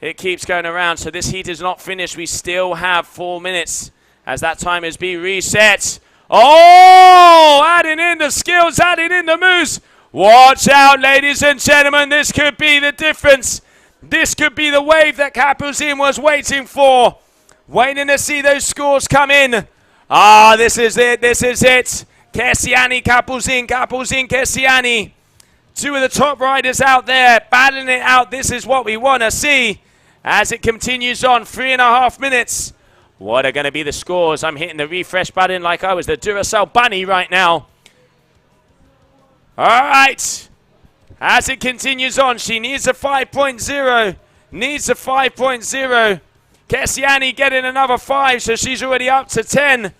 It keeps going around, so this heat is not finished. We still have 4 minutes as that time is being reset. Oh, adding in the skills, adding in the moves. Watch out, ladies and gentlemen. This could be the difference. This could be the wave that Capucine was waiting for. Waiting to see those scores come in. Ah, this is it. This is it. Kessiani, Capucine, Kessiani. Two of the top riders out there battling it out. This is what we want to see as it continues on. 3.5 minutes. What are going to be the scores? I'm hitting the refresh button like I was the Duracell bunny right now. All right. As it continues on, she needs a 5.0. Needs a 5.0. Kessiani getting another 5, so she's already up to 10.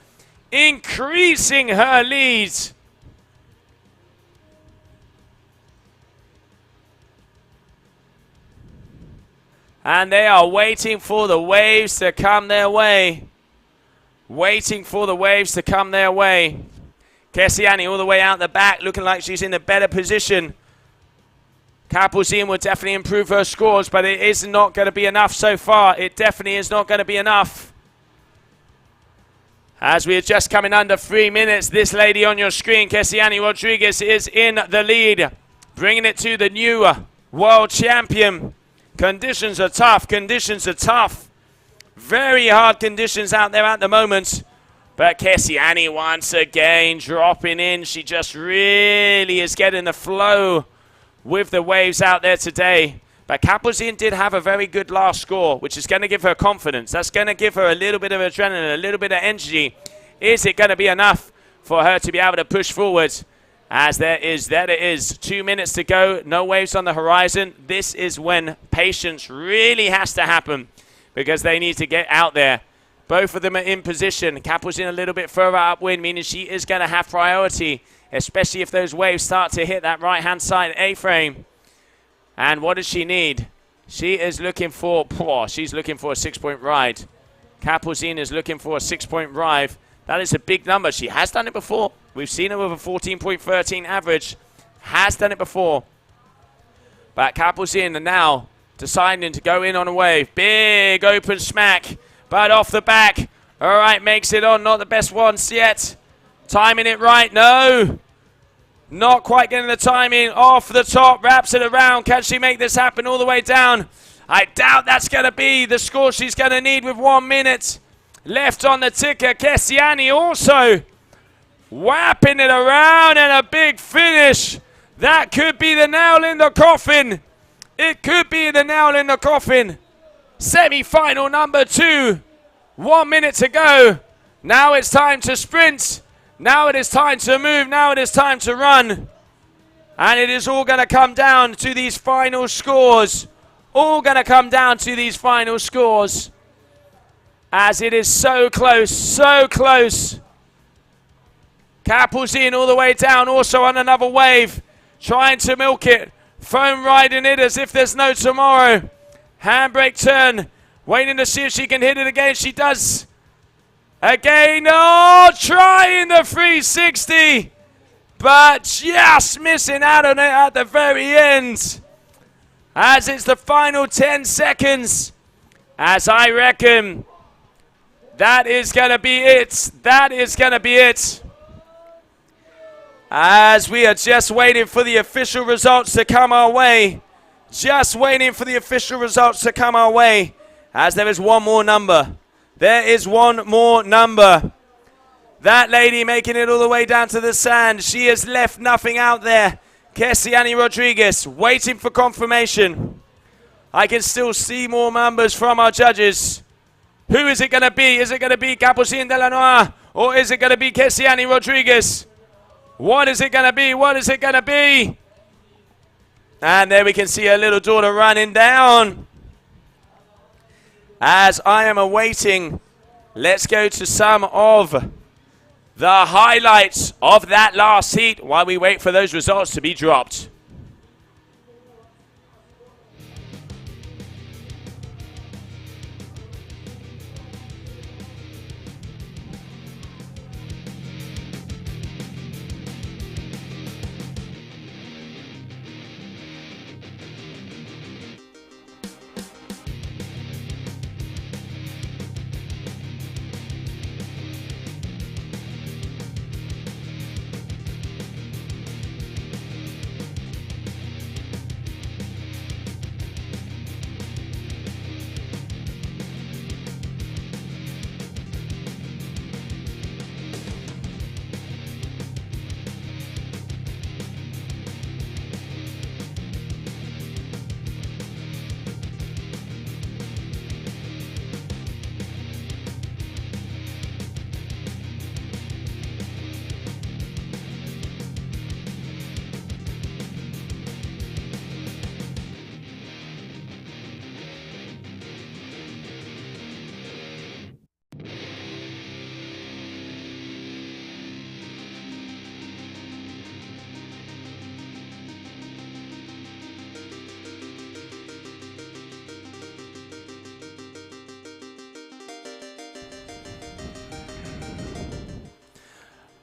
Increasing her lead. And they are waiting for the waves to come their way. Waiting for the waves to come their way. Kessiani all the way out the back, looking like she's in a better position. Kapuzin will definitely improve her scores, but it is not going to be enough so far. It definitely is not going to be enough. As we are just coming under 3 minutes, this lady on your screen, Kessiani Rodriguez, is in the lead, bringing it to the new world champion. Conditions are tough. Conditions are tough. Very hard conditions out there at the moment. But Kessiani once again dropping in. She just really is getting the flow with the waves out there today. But Kapuzin did have a very good last score, which is going to give her confidence. That's going to give her a little bit of adrenaline, a little bit of energy. Is it going to be enough for her to be able to push forward? As there it is. 2 minutes to go. No waves on the horizon. This is when patience really has to happen because they need to get out there. Both of them are in position. Kapuzin a little bit further upwind, meaning she is going to have priority, especially if those waves start to hit that right-hand side A-frame. And what does she need? She is looking for, she's looking for a 6-point ride. Kapuzin is looking for a 6-point ride. That is a big number. She has done it before. We've seen her with a 14.13 average. Has done it before. But Kapuzin now deciding to go in on a wave. Big open smack. But off the back. All right, makes it on. Not the best ones yet. Timing it right. No. Not quite getting the timing. Off the top. Wraps it around. Can she make this happen all the way down? I doubt that's going to be the score she's going to need with 1 minute left on the ticker. Kessiani also whapping it around and a big finish. That could be the nail in the coffin. It could be the nail in the coffin. Semi-final number 2. 1 minute to go. Now it's time to sprint. Now it is time to move. Now it is time to run. And it is all going to come down to these final scores. All going to come down to these final scores. As it is so close, so close. Kapuzin all the way down, also on another wave. Trying to milk it. Foam riding it as if there's no tomorrow. Handbrake turn. Waiting to see if she can hit it again. She does. Again. Oh, trying the 360. But just missing out on it at the very end. As it's the final 10 seconds. As I reckon that is going to be it. That is going to be it. As we are just waiting for the official results to come our way. Just waiting for the official results to come our way. As there is one more number. There is one more number. That lady making it all the way down to the sand. She has left nothing out there. Kessiani Rodriguez waiting for confirmation. I can still see more numbers from our judges. Who is it going to be? Is it going to be Kapuzin de la Noire? Or is it going to be Kessiani Rodriguez? What is it going to be? What is it going to be? And there we can see her little daughter running down. As I am awaiting, let's go to some of the highlights of that last heat while we wait for those results to be dropped.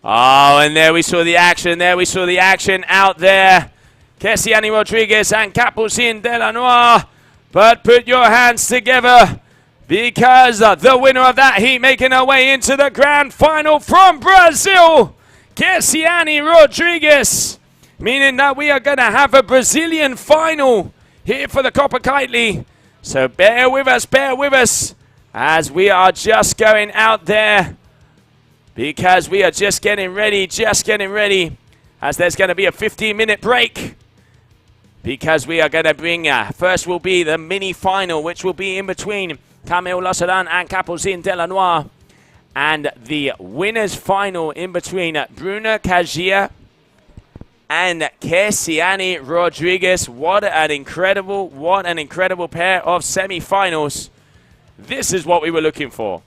Oh, and there we saw the action. There we saw the action out there. Kessiani Rodriguez and Capucin de la Noire. But put your hands together, because the winner of that heat making her way into the grand final from Brazil, Kessiani Rodriguez. Meaning that we are going to have a Brazilian final here for the Copa Kitley. So bear with us, as we are just going out there, because we are just getting ready, as there's going to be a 15-minute break, because we are going to bring, first will be the mini final, which will be in between Camille Lassaran and Capucin de la Noire, and the winners final in between Bruna Kajia and Kessiani Rodriguez. What an incredible pair of semi-finals. This is what we were looking for.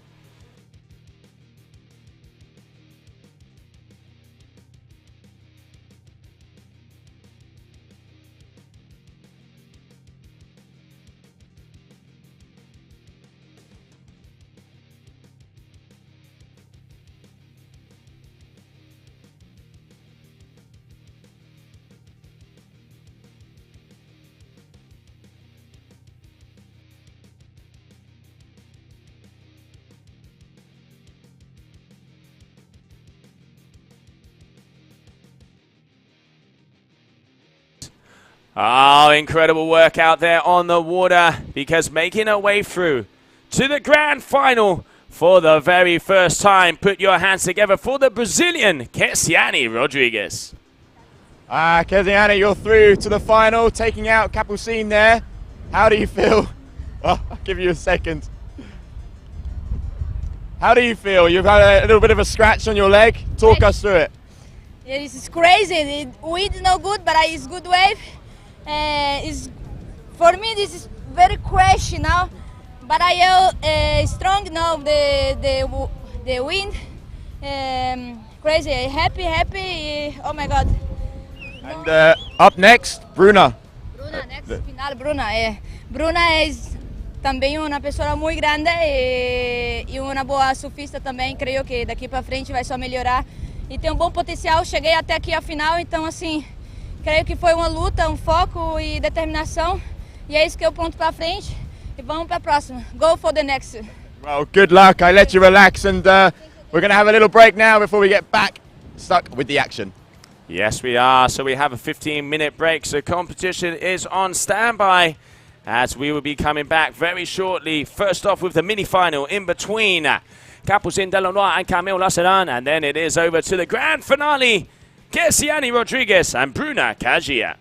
Oh, incredible work out there on the water, because making her way through to the grand final for the very first time. Put your hands together for the Brazilian Kessiani Rodriguez. Kessiani, you're through to the final, taking out Capucin there. How do you feel? Oh, I'll give you a second. How do you feel? You've had a little bit of a scratch on your leg. Talk us through it. Yeah, this is crazy. The wind is no good, but it's good wave. For me, this is very crash now, but I am strong now. The wind, crazy, happy. Oh my God! And up next, Bruna. Next final, Bruna. Bruna es também uma pessoa muito grande e uma boa surfista também. Creio que daqui para frente vai só melhorar e tem um bom potencial. Cheguei até aqui a final, então assim. Creio que foi uma luta, um foco e determinação. E é isso que eu ponto para frente. E vamos para a próxima. Go for the next. Well, good luck. I let you relax, and we're going to have a little break now before we get back stuck with the action. Yes, we are. So we have a 15-minute break. So competition is on standby, as we will be coming back very shortly. First off with the mini-final in between Capucin de la Noire and Camille Lassaran. And then it is over to the grand finale. Kessiani Rodriguez and Bruna Kajia.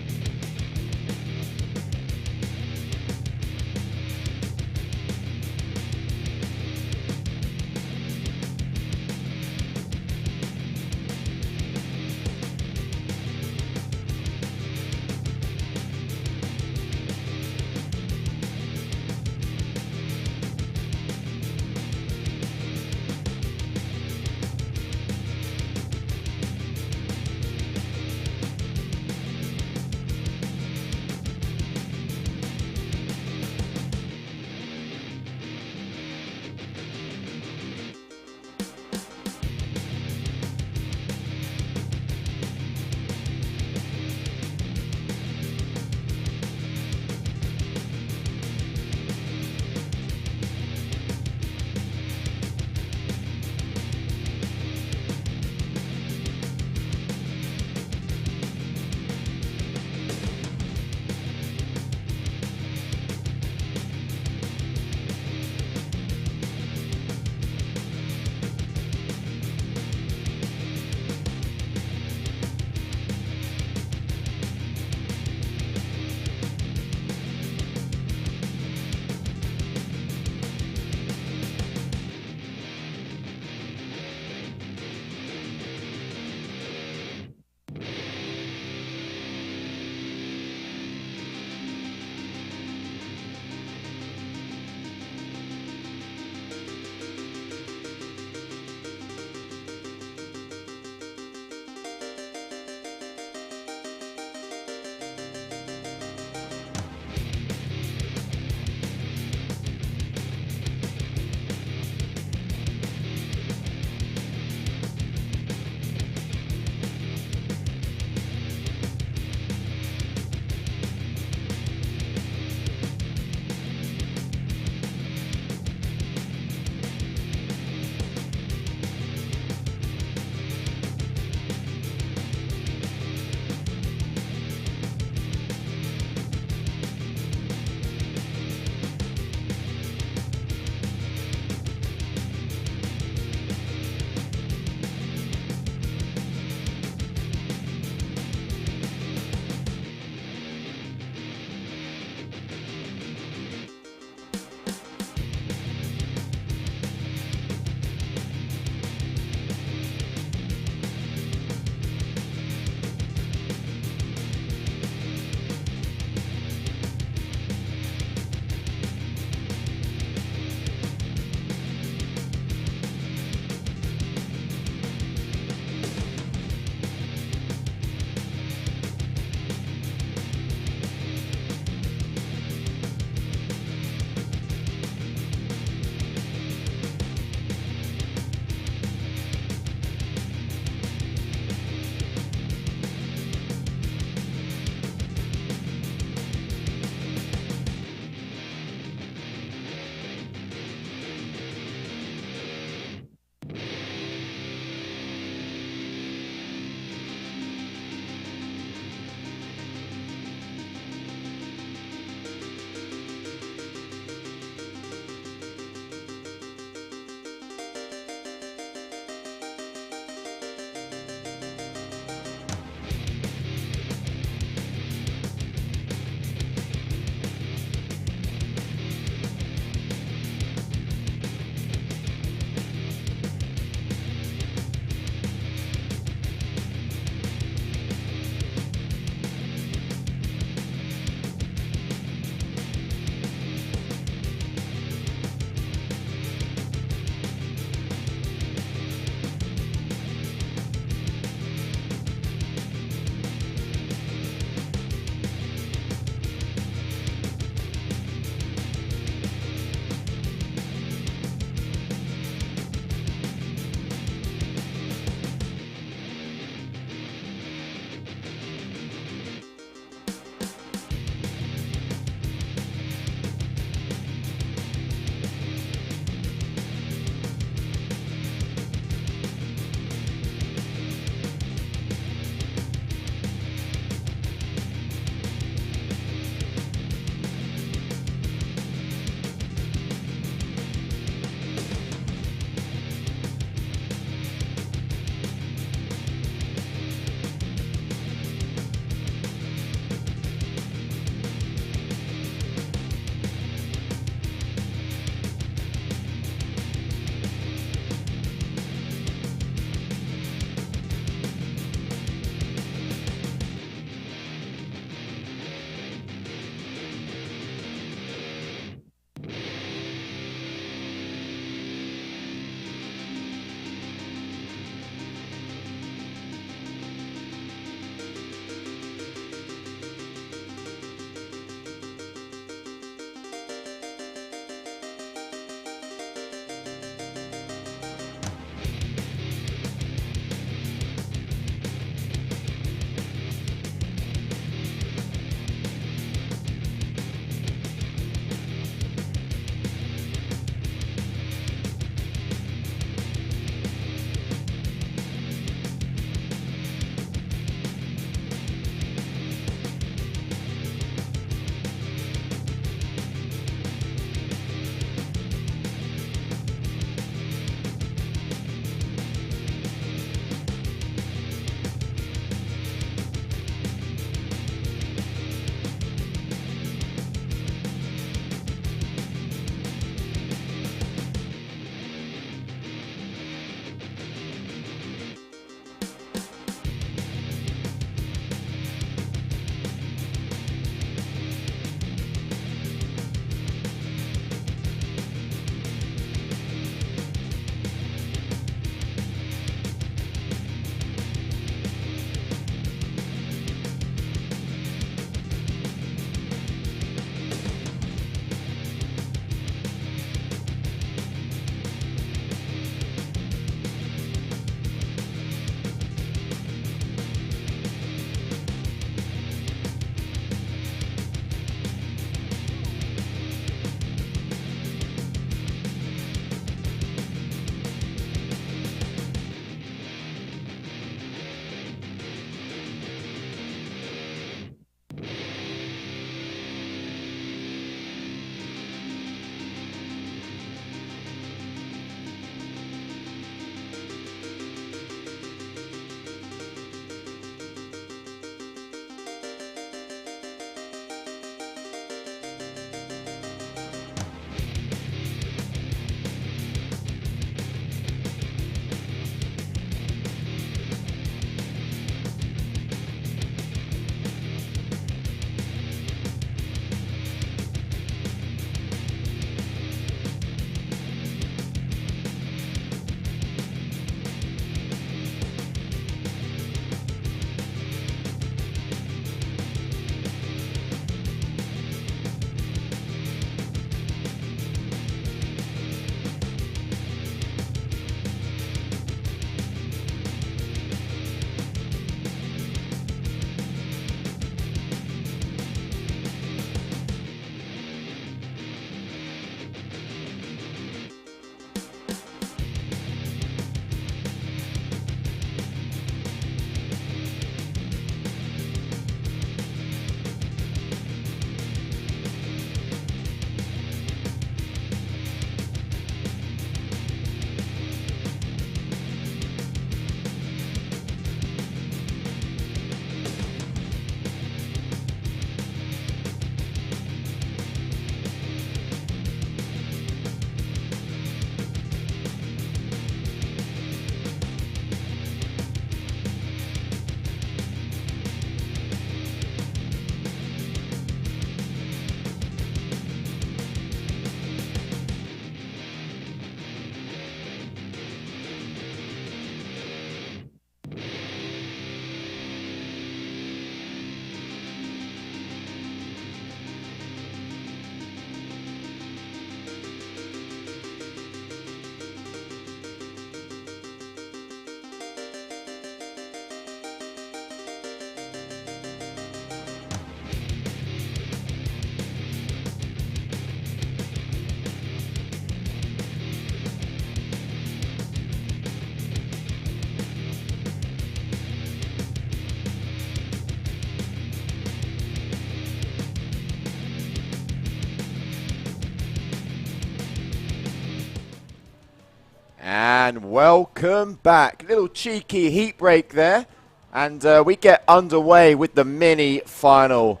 And welcome back. Little cheeky heat break there. And we get underway with the mini final.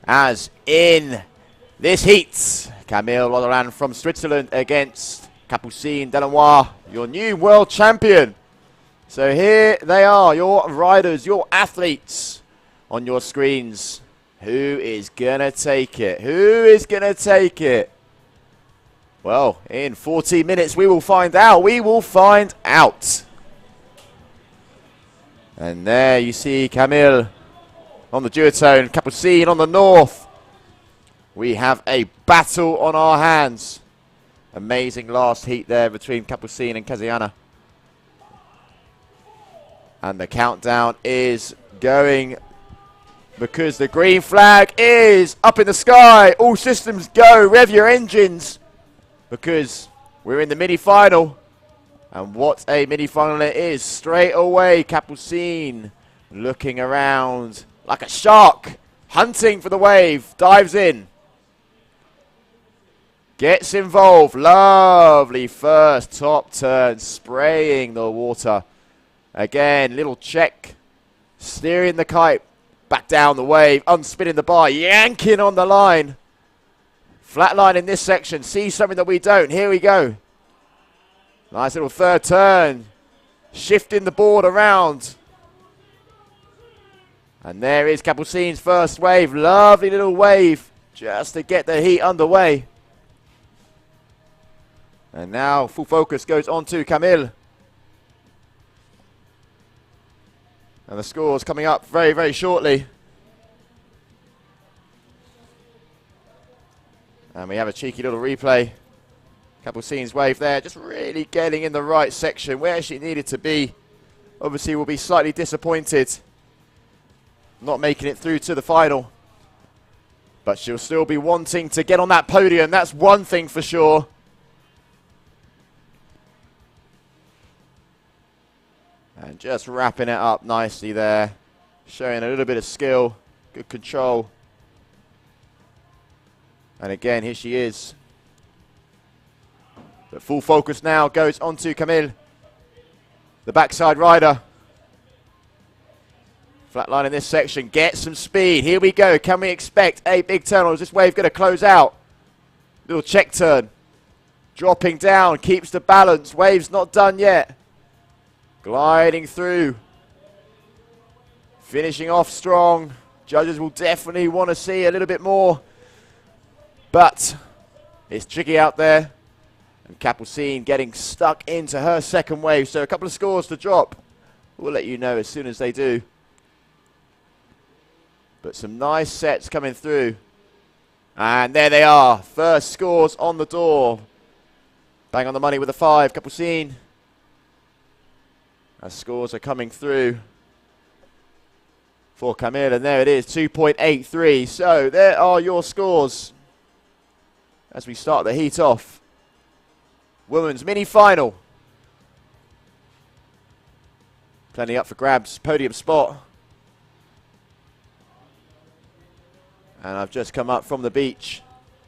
As in this heat, Camille Rodoran from Switzerland against Capucine Delannoy, your new world champion. So here they are, your riders, your athletes on your screens. Who is going to take it? Who is going to take it? Well, in 40 minutes we will find out. We will find out. And there you see Camille on the duotone, Capucine on the north. We have a battle on our hands. Amazing last heat there between Capucine and Kaziana. And the countdown is going because the green flag is up in the sky. All systems go. Rev your engines because we're in the mini-final. And what a mini-final it is. Straight away, Capucine looking around like a shark, hunting for the wave. Dives in. Gets involved. Lovely first top turn, spraying the water. Again, little check. Steering the kite back down the wave, unspinning the bar, yanking on the line. Flat line in this section. See something that we don't. Here we go. Nice little third turn. Shifting the board around. And there is Capucine's first wave. Lovely little wave just to get the heat underway. And now full focus goes on to Camille. And the scores coming up very, very shortly. And we have a cheeky little replay. Capucine's wave there, just really getting in the right section where she needed to be. Obviously will be slightly disappointed not making it through to the final. But she'll still be wanting to get on that podium, that's one thing for sure. And just wrapping it up nicely there. Showing a little bit of skill, good control. And again, here she is. But full focus now goes on to Camille, the backside rider. Flat line in this section, get some speed. Here we go. Can we expect a big turn, or is this wave going to close out? Little check turn. Dropping down, keeps the balance. Wave's not done yet. Gliding through. Finishing off strong. Judges will definitely want to see a little bit more. But it's tricky out there. And Capucine getting stuck into her second wave. So a couple of scores to drop. We'll let you know as soon as they do. But some nice sets coming through. And there they are. First scores on the door. Bang on the money with a 5. Capucine. As scores are coming through for Camille. And there it is. 2.83. So there are your scores. As we start the heat off. Women's mini-final. Plenty up for grabs. Podium spot. And I've just come up from the beach.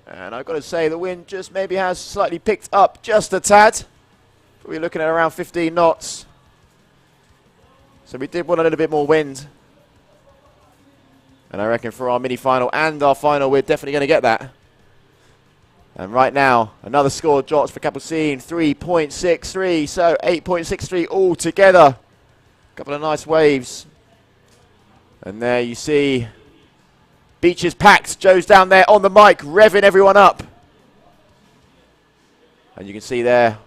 And I've got to say the wind just maybe has slightly picked up just a tad. We're looking at around 15 knots. So we did want a little bit more wind. And I reckon for our mini-final and our final, we're definitely going to get that. And right now, another score drops for Capucine, 3.63. So 8.63 all together. Couple of nice waves. And there you see beach is packed. Joe's down there on the mic, revving everyone up. And you can see there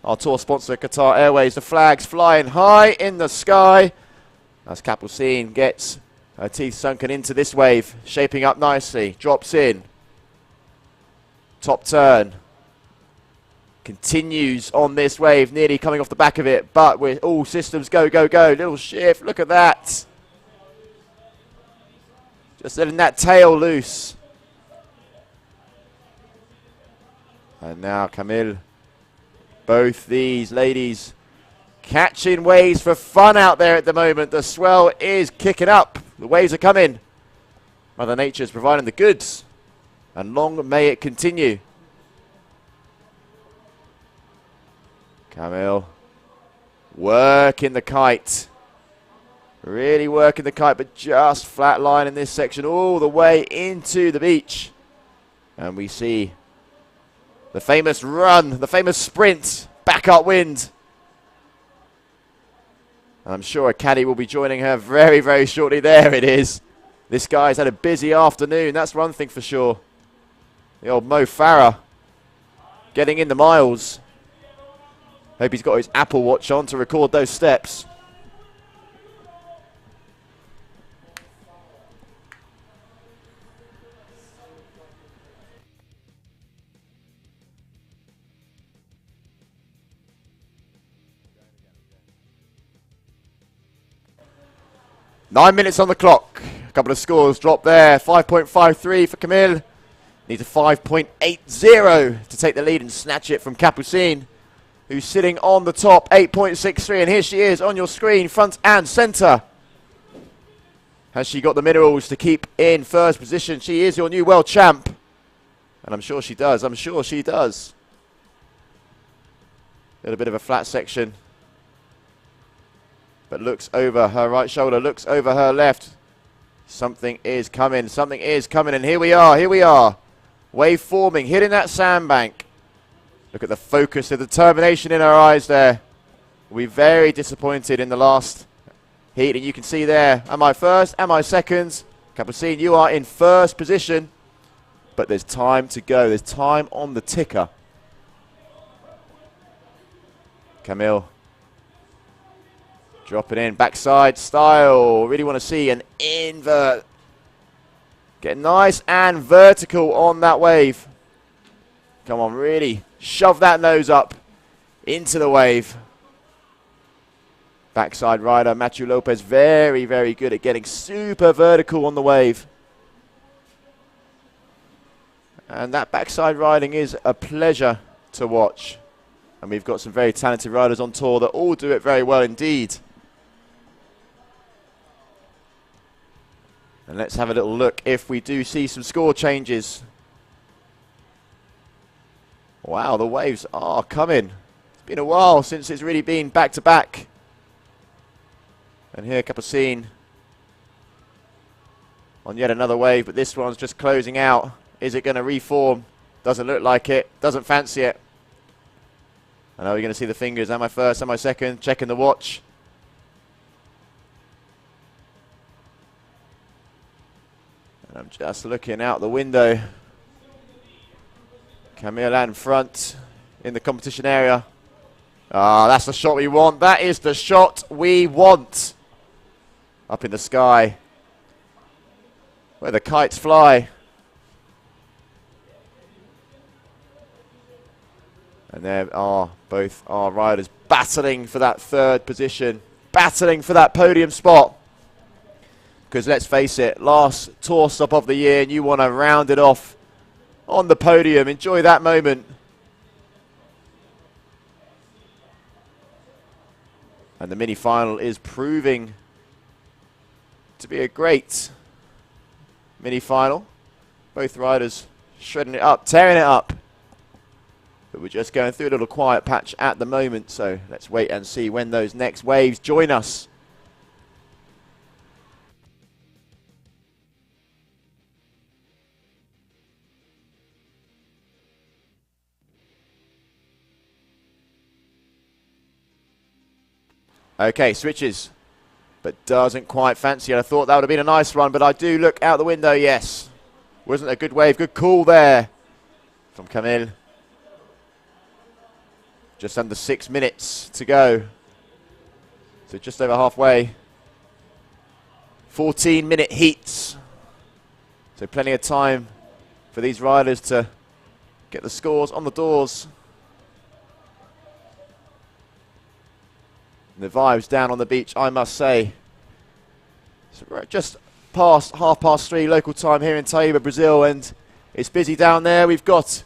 our tour sponsor, Qatar Airways, the flags flying high in the sky as Capucine gets her teeth sunken into this wave, shaping up nicely, drops in. Top turn. Continues on this wave, nearly coming off the back of it, but with all systems go, go, go. Little shift, look at that. Just letting that tail loose. And now Camille. Both these ladies catching waves for fun out there at the moment. The swell is kicking up. The waves are coming. Mother Nature's providing the goods. And long may it continue. Camille working the kite. Really working the kite, but just flat line in this section all the way into the beach. And we see the famous run, the famous sprint, back upwind. I'm sure a caddy will be joining her very, very shortly. There it is. This guy's had a busy afternoon, that's one thing for sure. The old Mo Farah getting in the miles. Hope he's got his Apple Watch on to record those steps. Nine minutes on the clock. A couple of scores dropped there. 5.53 for Camille. Needs a 5.80 to take the lead and snatch it from Capucine, who's sitting on the top, 8.63. And here she is on your screen, front and centre. Has she got the minerals to keep in first position? She is your new world champ. And I'm sure she does. I'm sure she does. A little bit of a flat section. But looks over her right shoulder, looks over her left. Something is coming, and here we are. Wave forming, hitting that sandbank. Look at the focus, the determination in her eyes there. We're very disappointed in the last heat, and you can see there, am I first, am I second? Capucine, you are in first position, but there's time to go, there's time on the ticker. Camille. Drop it in, backside style. Really want to see an invert. Get nice and vertical on that wave. Come on, really shove that nose up into the wave. Backside rider, Matthew Lopez, very, very good at getting super vertical on the wave. And that backside riding is a pleasure to watch. And we've got some very talented riders on tour that all do it very well indeed. And let's have a little look if we do see some score changes. Wow, the waves are coming. It's been a while since it's really been back-to-back. And here Capucine on yet another wave, but this one's just closing out. Is it going to reform? Doesn't look like it. Doesn't fancy it. I know you're going to see the fingers. Am I first? Am I second? Checking the watch. I'm just looking out the window. Camille in front in the competition area. Ah, that's the shot we want. That is the shot we want. Up in the sky, where the kites fly. And there are both our riders battling for that third position, battling for that podium spot. Because let's face it, last tour stop of the year, and you want to round it off on the podium. Enjoy that moment. And the mini-final is proving to be a great mini-final. Both riders shredding it up, tearing it up. But we're just going through a little quiet patch at the moment, so let's wait and see when those next waves join us. Okay, switches, but doesn't quite fancy it. I thought that would have been a nice run, but I do look out the window, yes. Wasn't a good wave, good call there from Camille. Just under 6 minutes to go. So just over halfway. 14-minute heats. So plenty of time for these riders to get the scores on the doors. And the vibes down on the beach, I must say. So we're just past 3:30 local time here in Taiba, Brazil, and it's busy down there. We've got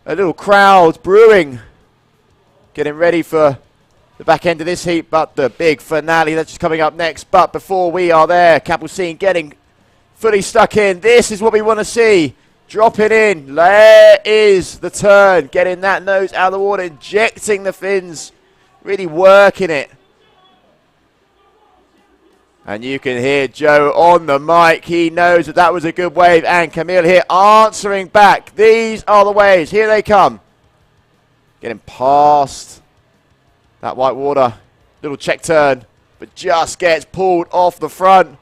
a little crowd brewing, getting ready for the back end of this heat, but the big finale that's just coming up next. But before we are there, Capucine getting fully stuck in. This is what we want to see. Dropping in. There is the turn. Getting that nose out of the water. Injecting the fins. Really working it. And you can hear Joe on the mic. He knows that that was a good wave. And Camille here answering back. These are the waves. Here they come. Getting past that white water. Little check turn. But just gets pulled off the front.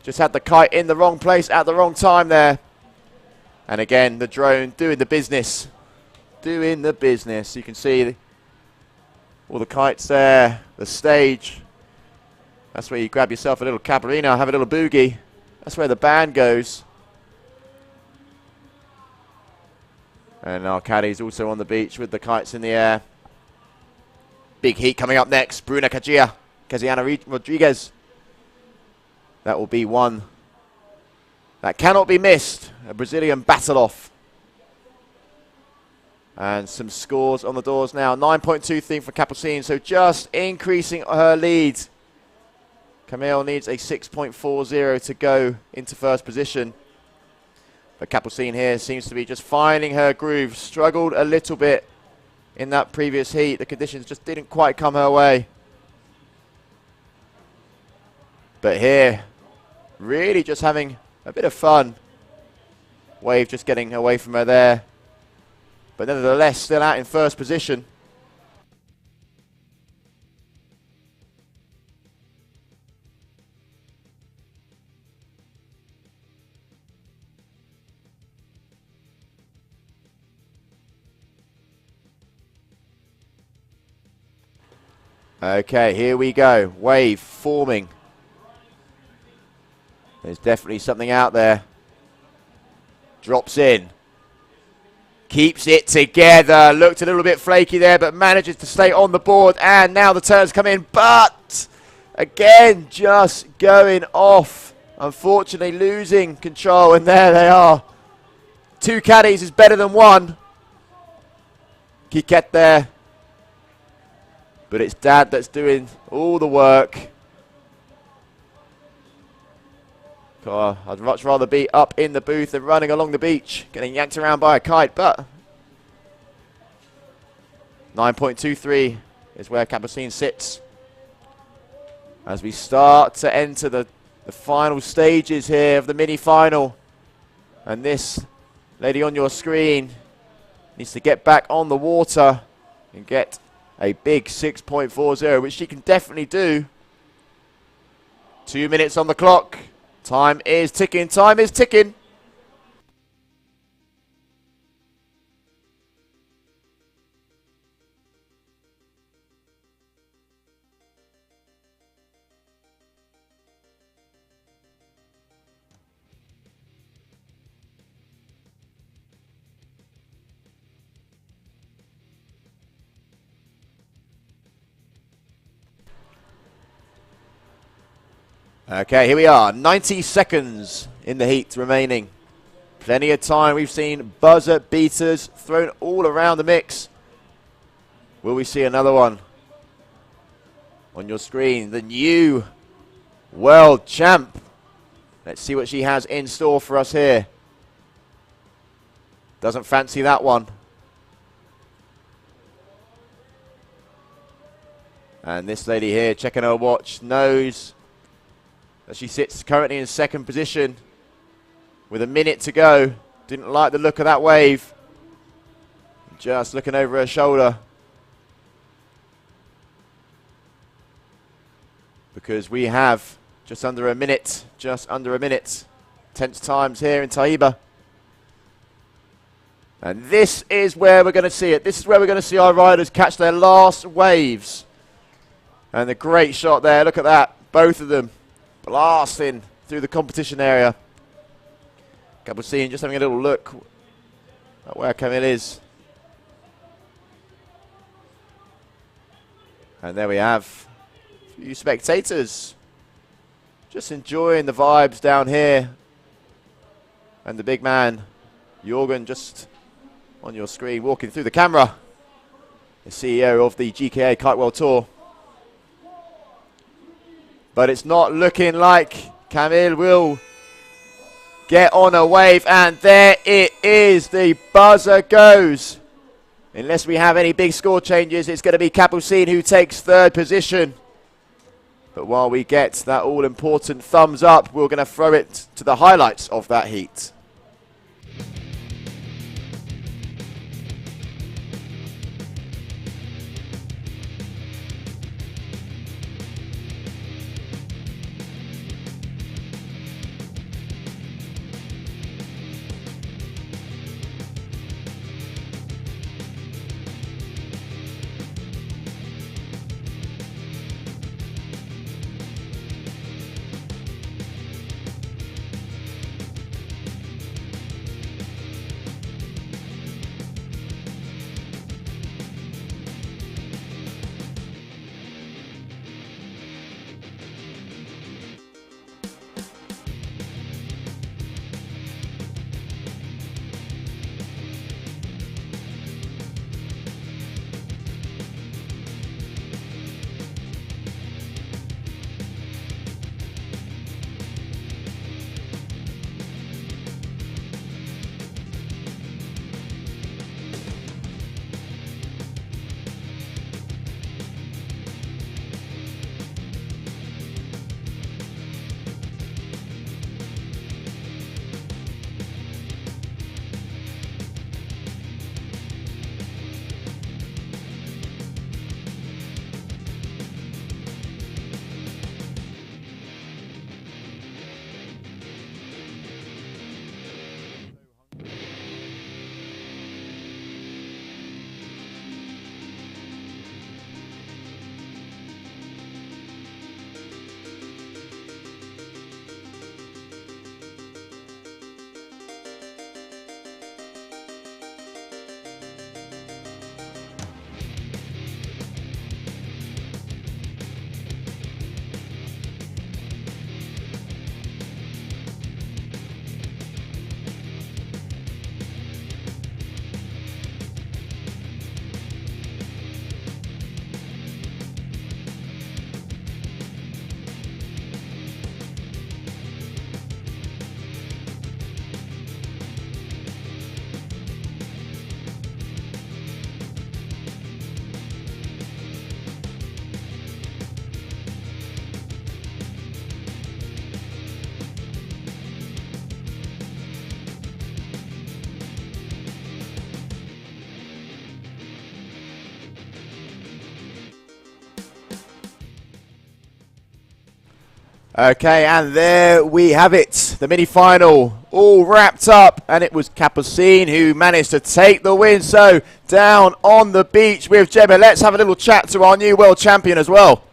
Just had the kite in the wrong place at the wrong time there. And again, the drone doing the business. Doing the business. You can see all the kites there. The stage. That's where you grab yourself a little caparina, have a little boogie. That's where the band goes. And our caddy's also on the beach with the kites in the air. Big heat coming up next. Bruna Caziana Rodriguez. That will be one that cannot be missed. A Brazilian battle-off. And some scores on the doors now. 9.23 for Capucine, so just increasing her lead. Camille needs a 6.40 to go into first position. But Capucine here seems to be just finding her groove. Struggled a little bit in that previous heat. The conditions just didn't quite come her way. But here, really just having a bit of fun. Wave just getting away from her there. But nevertheless, still out in first position. Okay, here we go. Wave forming. There's definitely something out there. Drops in. Keeps it together. Looked a little bit flaky there, but manages to stay on the board. And now the turns come in. But, again, just going off. Unfortunately, losing control. And there they are. 2 caddies is better than 1. Kiket there. But it's Dad that's doing all the work. God, I'd much rather be up in the booth than running along the beach, getting yanked around by a kite, but 9.23 is where Capucine sits. As we start to enter the final stages here of the mini-final. And this lady on your screen needs to get back on the water and get a big 6.40, which she can definitely do. 2 minutes on the clock. Time is ticking. Time is ticking. Okay, here we are. 90 seconds in the heat remaining. Plenty of time. We've seen buzzer beaters thrown all around the mix. Will we see another one? On your screen, the new world champ. Let's see what she has in store for us here. Doesn't fancy that one. And this lady here checking her watch knows that she sits currently in second position with a minute to go. Didn't like the look of that wave. Just looking over her shoulder. Because we have just under a minute. Just under a minute. Tense times here in Taiba. And this is where we're going to see it. This is where we're going to see our riders catch their last waves. And the great shot there. Look at that. Both of them blasting through the competition area. Capucine just having a little look at where Camille is. And there we have a few spectators just enjoying the vibes down here. And the big man, Jorgen, just on your screen, walking through the camera. The CEO of the GKA Kite World Tour. But it's not looking like Camille will get on a wave, and there it is. The buzzer goes. Unless we have any big score changes, it's going to be Capucine who takes third position. But while we get that all-important thumbs up, we're going to throw it to the highlights of that heat. Okay, and there we have it. The mini-final all wrapped up, and it was Capucine who managed to take the win. So, down on the beach with Gemma, let's have a little chat to our new world champion as well.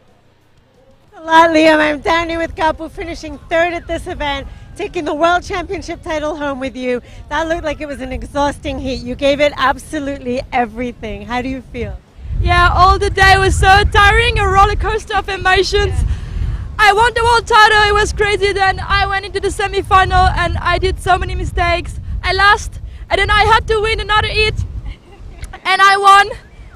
A lot, Liam. I'm down here with Capu, finishing third at this event, taking the World Championship title home with you. That looked like it was an exhausting heat. You gave it absolutely everything. How do you feel? Yeah, all the day was so tiring, a roller coaster of emotions. Yeah. I won the world title, it was crazy. Then I went into the semi-final and I did so many mistakes. I lost, and then I had to win another heat, and I won.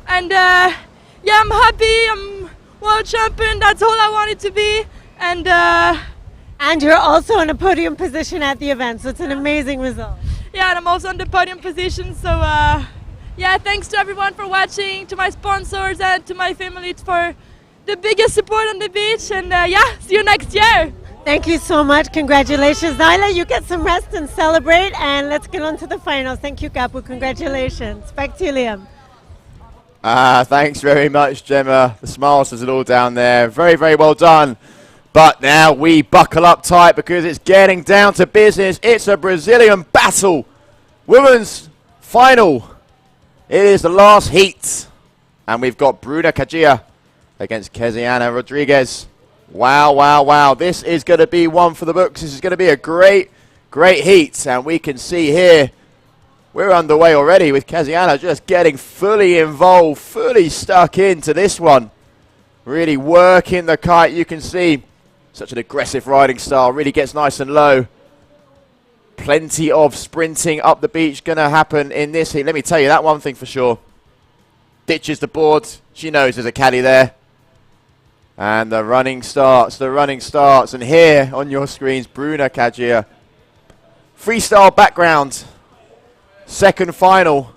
And yeah, I'm happy, I'm world champion, that's all I wanted to be. And you're also in a podium position at the event, so it's an amazing result. Yeah, and I'm also in the podium position, so yeah, thanks to everyone for watching, to my sponsors and to my family for the biggest support on the beach, and yeah, see you next year. Thank you so much. Congratulations. Now I let you get some rest and celebrate, and let's get on to the finals. Thank you, Capu. Congratulations. Back to you, Liam. Thanks very much, Gemma. The smile says it all down there. Very, very well done. But now we buckle up tight because it's getting down to business. It's a Brazilian battle. Women's final. It is the last heat. And we've got Bruna Kagia against Keziana Rodriguez. Wow, wow, wow. This is going to be one for the books. This is going to be a great, great heat. And we can see here, we're underway already with Keziana just getting fully involved, fully stuck into this one. Really working the kite. You can see such an aggressive riding style. Really gets nice and low. Plenty of sprinting up the beach going to happen in this heat. Let me tell you that one thing for sure. Ditches the board. She knows there's a caddy there. And the running starts, and here on your screens, Bruna Kagia freestyle background. Second final.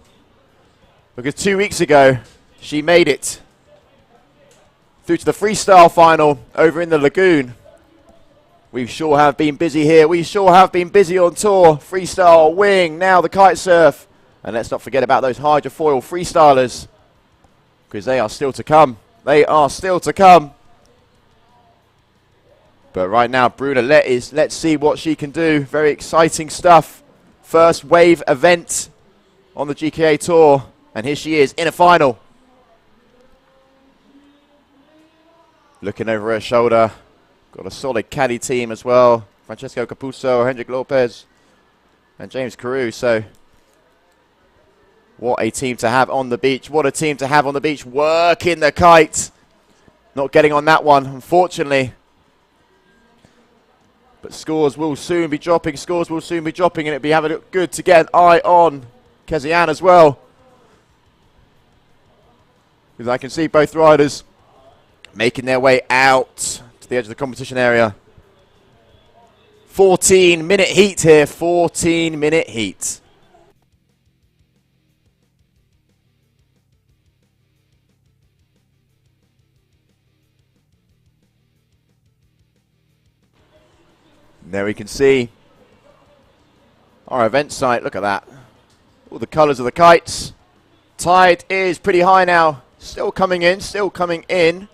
Because 2 weeks ago, she made it through to the freestyle final over in the lagoon. We sure have been busy here. We sure have been busy on tour. Freestyle, wing, now the kite surf. And let's not forget about those Hydrofoil-Freestylers, because they are still to come. They are still to come. But right now, Bruna, let's see what she can do. Very exciting stuff. First wave event on the GKA Tour. And here she is in a final. Looking over her shoulder. Got a solid caddy team as well. Francesco Capuzzo, Hendrik Lopez, and James Carew. So what a team to have on the beach. What a team to have on the beach. Working the kite. Not getting on that one, unfortunately. But scores will soon be dropping. Scores will soon be dropping, and it'll be having good to get an eye on Kezian as well. Because I can see both riders making their way out to the edge of the competition area. 14-minute heat here. 14-minute heat. And there we can see our event site. Look at that. All the colours of the kites. Tide is pretty high now. Still coming in, still coming in.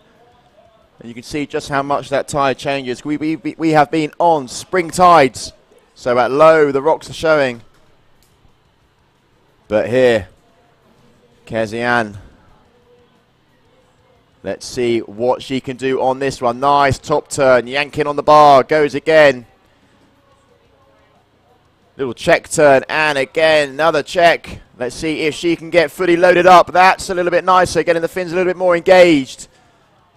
And you can see just how much that tide changes. We have been on spring tides. So at low, the rocks are showing. But here, Kezian. Let's see what she can do on this one. Nice top turn, yanking on the bar, goes again. Little check turn, and again, another check. Let's see if she can get fully loaded up. That's a little bit nicer, getting the fins a little bit more engaged.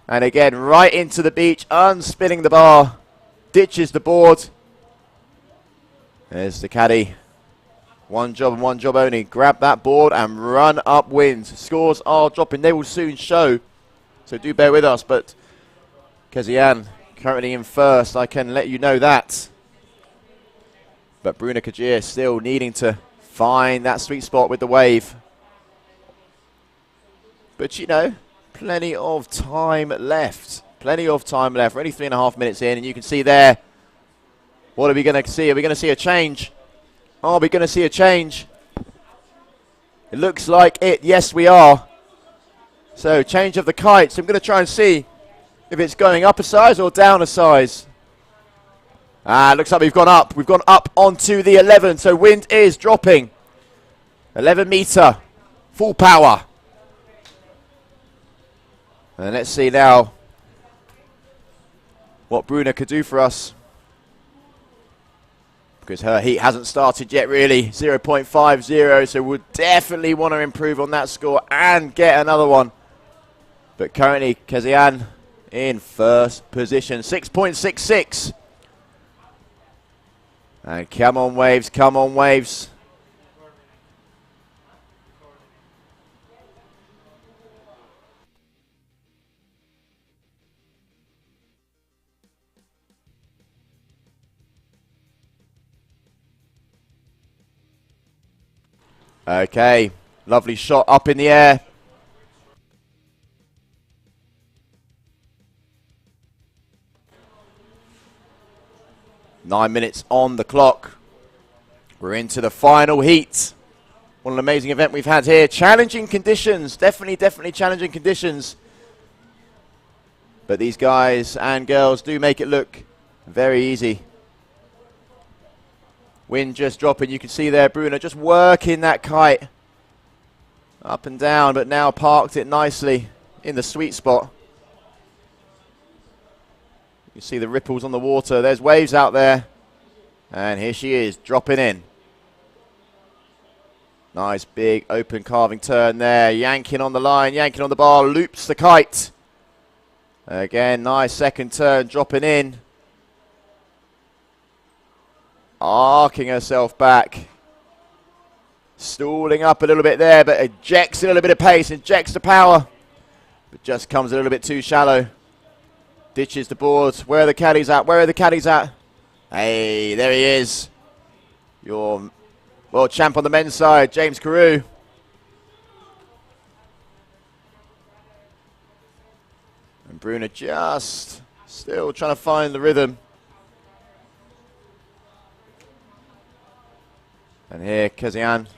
And again, right into the beach, unspinning the bar. Ditches the board. There's the caddy. One job and one job only. Grab that board and run upwind. Scores are dropping. They will soon show. So do bear with us. But Kezian currently in first. I can let you know that. But Bruna Kajir still needing to find that sweet spot with the wave. But, you know, plenty of time left. Plenty of time left. We're only 3.5 minutes in, and you can see there. What are we going to see? Are we going to see a change? Are we going to see a change? It looks like it. Yes, we are. So, change of the kites. I'm going to try and see if it's going up a size or down a size. Looks like we've gone up. We've gone up onto the 11. So wind is dropping. 11 meter. Full power. And let's see now what Bruna could do for us. Because her heat hasn't started yet, really. 0.50. So we'll definitely want to improve on that score and get another one. But currently, Kezian in first position. 6.66. And come on, waves, come on, waves. Okay, lovely shot up in the air. Nine minutes on the clock. We're into the final heat. What an amazing event we've had here. Challenging conditions. Definitely challenging conditions. But these guys and girls do make it look very easy. Wind just dropping. You can see there Bruna just working that kite up and down, but now parked it nicely in the sweet spot. You see the ripples on the water. There's waves out there. And here she is, dropping in. Nice big open carving turn there. Yanking on the line, yanking on the bar, loops the kite. Again, nice second turn, dropping in. Arcing herself back. Stalling up a little bit there, but ejects a little bit of pace, injects the power. But just comes a little bit too shallow. Ditches the board. Where are the caddies at? Where are the caddies at? Hey, there he is. your world champ on the men's side, James Carew. And Bruna just still trying to find the rhythm. And here, Kezian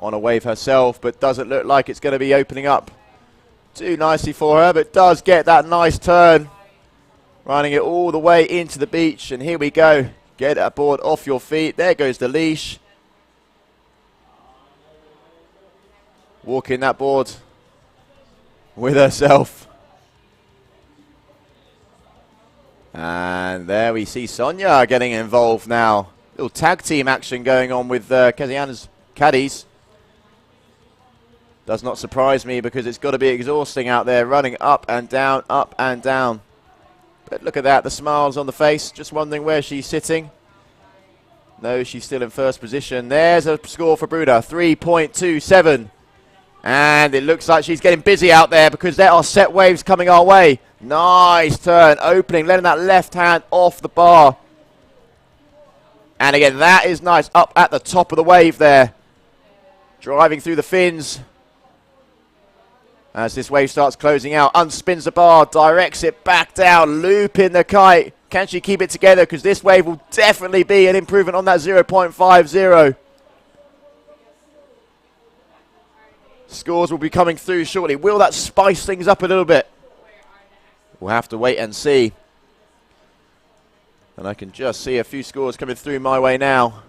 on a wave herself, but doesn't look like it's going to be opening up too nicely for her, but does get that nice turn, running it all the way into the beach. And here we go. Get that board off your feet. There goes the leash. Walking that board with herself. And there we see Sonia getting involved now. Little tag team action going on with Keziana's caddies. Does not surprise me because it's got to be exhausting out there, running up and down, up and down. But look at that, the smiles on the face. Just wondering where she's sitting. No, she's still in first position. There's a score for Bruna, 3.27. And it looks like she's getting busy out there because there are set waves coming our way. Nice turn, opening, letting that left hand off the bar. And again, that is nice, up at the top of the wave there. Driving through the fins. As this wave starts closing out, unspins the bar, directs it back down, looping the kite. Can she keep it together? Because this wave will definitely be an improvement on that 0.50. Scores will be coming through shortly. Will that spice things up a little bit? We'll have to wait and see. And I can just see a few scores coming through my way now.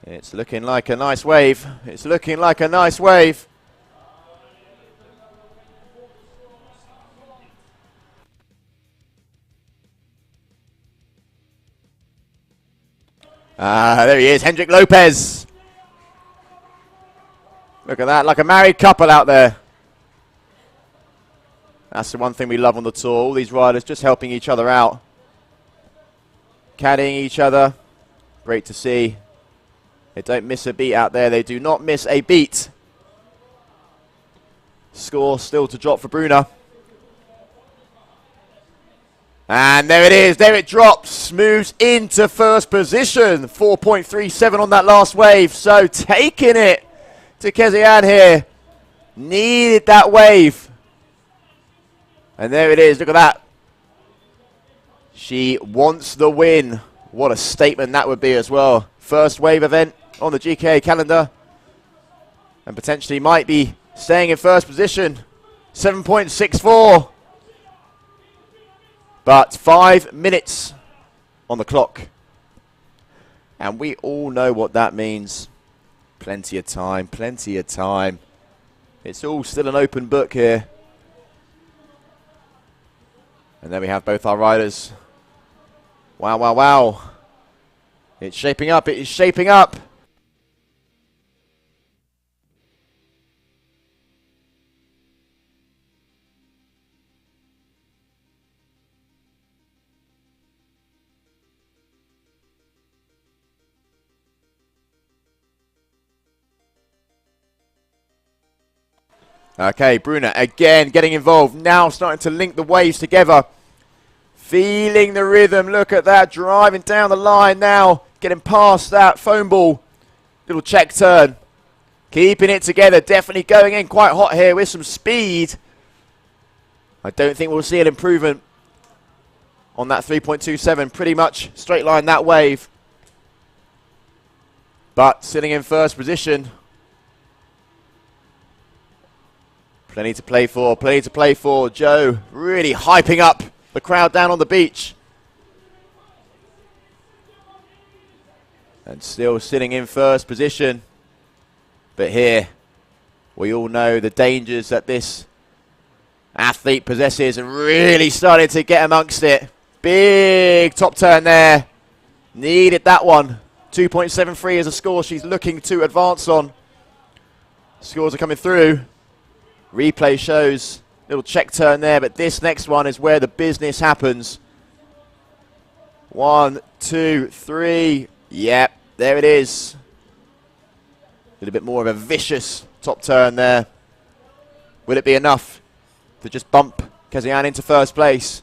It's looking like a nice wave. It's looking like a nice wave. There he is, Hendrik Lopez. Look at that, like a married couple out there. That's the one thing we love on the tour. All these riders just helping each other out. Caddying each other. Great to see. They don't miss a beat out there. They do not miss a beat. Score still to drop for Bruna. And there it is. There it drops. Moves into first position. 4.37 on that last wave. So taking it to Kezian here. Needed that wave. And there it is. Look at that. She wants the win. What a statement that would be as well. First wave event on the GK calendar. And potentially might be staying in first position. 7.64. But 5 minutes on the clock. And we all know what that means. Plenty of time, plenty of time. It's all still an open book here. And there we have both our riders. Wow, wow, wow. It's shaping up, it is shaping up. Okay, Bruna again getting involved. Now starting to link the waves together. Feeling the rhythm. Look at that. Driving down the line now. Getting past that foam ball. Little check turn. Keeping it together. Definitely going in quite hot here with some speed. I don't think we'll see an improvement on that 3.27. Pretty much straight line that wave. But sitting in first position. Plenty to play for, plenty to play for. Joe really hyping up the crowd down on the beach. And still sitting in first position. But here, we all know the dangers that this athlete possesses and really started to get amongst it. Big top turn there. Needed that one. 2.73 is a score she's looking to advance on. Scores are coming through. Replay shows little check turn there, but this next one is where the business happens. 1, 2, 3. Yep, there it is. A little bit more of a vicious top turn there. Will it be enough to just bump Kezian into first place?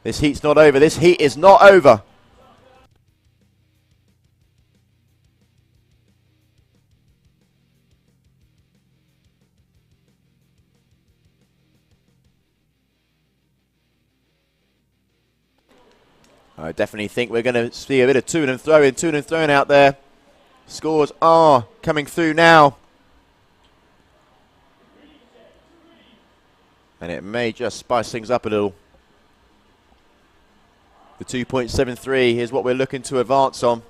This heat's not over. This heat is not over. I definitely think we're going to see a bit of to and throwing out there. Scores are coming through now. And it may just spice things up a little. The 2.73 is what we're looking to advance on.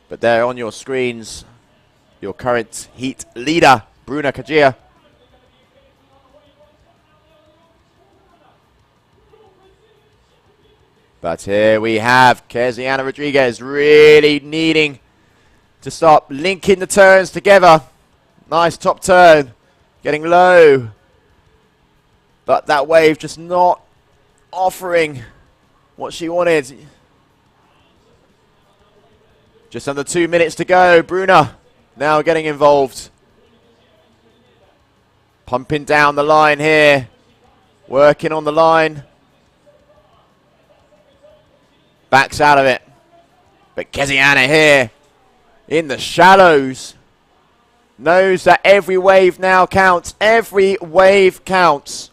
But there on your screens, your current heat leader, Bruna Kajia. But here we have Keziana Rodriguez really needing to start linking the turns together. Nice top turn, getting low. But that wave just not offering what she wanted. Just under 2 minutes to go. Bruna now getting involved. Pumping down the line here. Working on the line. Backs out of it. But Keziana here in the shallows knows that every wave now counts. Every wave counts.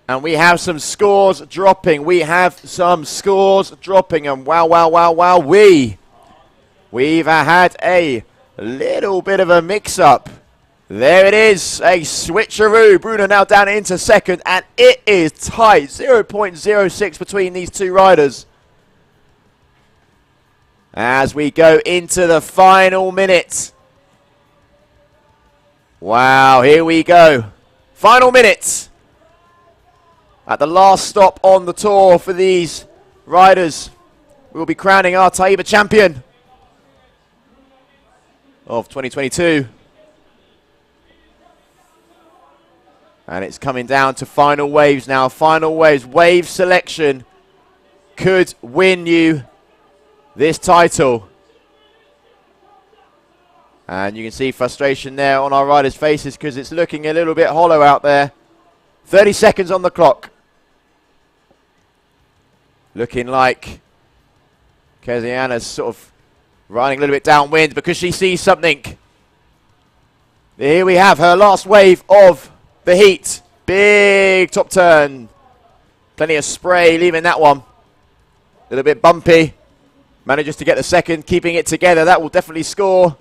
And we have some scores dropping. We have some scores dropping. And wow, wow, wow, wow, we've had a little bit of a mix-up. There it is, a switcheroo. Bruna now down into second, and it is tight. 0.06 between these two riders. As we go into the final minute. Wow, here we go. Final minute. At the last stop on the tour for these riders. We'll be crowning our Taiba champion of 2022. And it's coming down to final waves now. Final waves. Wave selection could win you this title. And you can see frustration there on our riders' faces because it's looking a little bit hollow out there. 30 seconds on the clock. Looking like Keziana's sort of riding a little bit downwind because she sees something. Here we have her last wave of the heat. Big top turn. Plenty of spray leaving that one. A little bit bumpy. Manages to get the second, keeping it together. That will definitely score.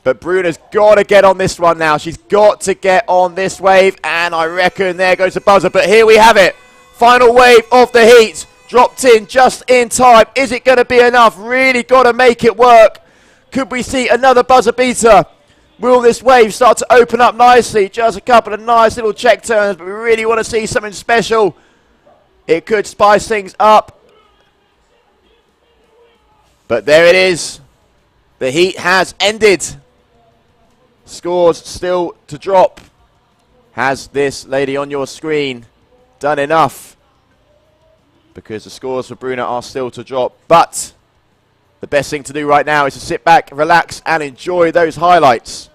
But Bruna's got to get on this one now. She's got to get on this wave. And I reckon there goes the buzzer. But here we have it. Final wave of the heat. Dropped in just in time. Is it going to be enough? Really got to make it work. Could we see another buzzer beater? Will this wave start to open up nicely? Just a couple of nice little check turns, but we really want to see something special. It could spice things up. But there it is. The heat has ended. Scores still to drop. Has this lady on your screen done enough? Because the scores for Bruna are still to drop. But the best thing to do right now is to sit back, relax, and enjoy those highlights.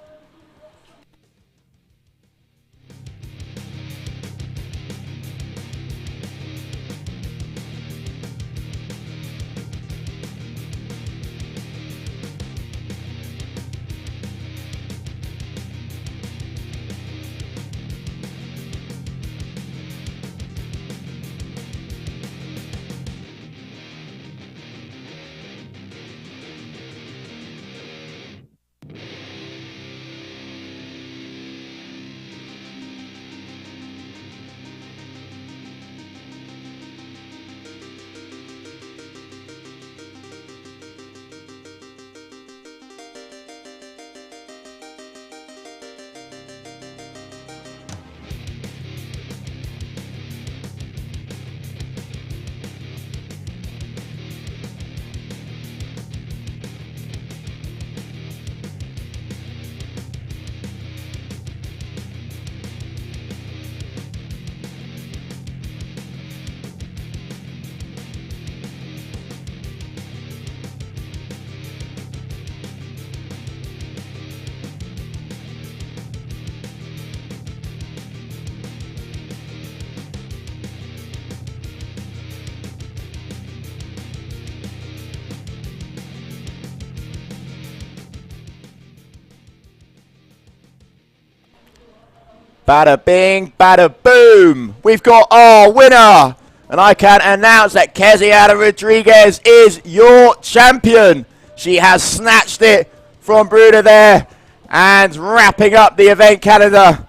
Bada bing, bada boom. We've got our winner. And I can announce that Keziana Rodriguez is your champion. She has snatched it from Bruna there. And wrapping up the event calendar.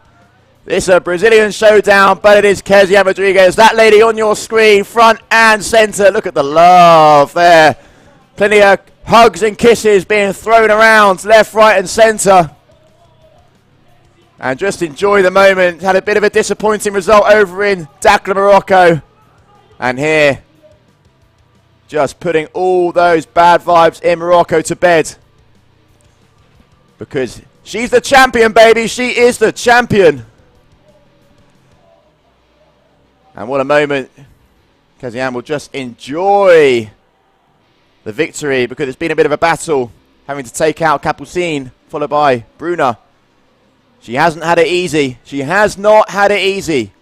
This is a Brazilian showdown, but it is Keziana Rodriguez. That lady on your screen, front and center. Look at the love there. Plenty of hugs and kisses being thrown around left, right and center. And just enjoy the moment. Had a bit of a disappointing result over in Dakhla, Morocco. And here, just putting all those bad vibes in Morocco to bed. Because she's the champion, baby. She is the champion. And what a moment. Keziana will just enjoy the victory because it's been a bit of a battle having to take out Capucine, followed by Bruna. She hasn't had it easy. She has not had it easy.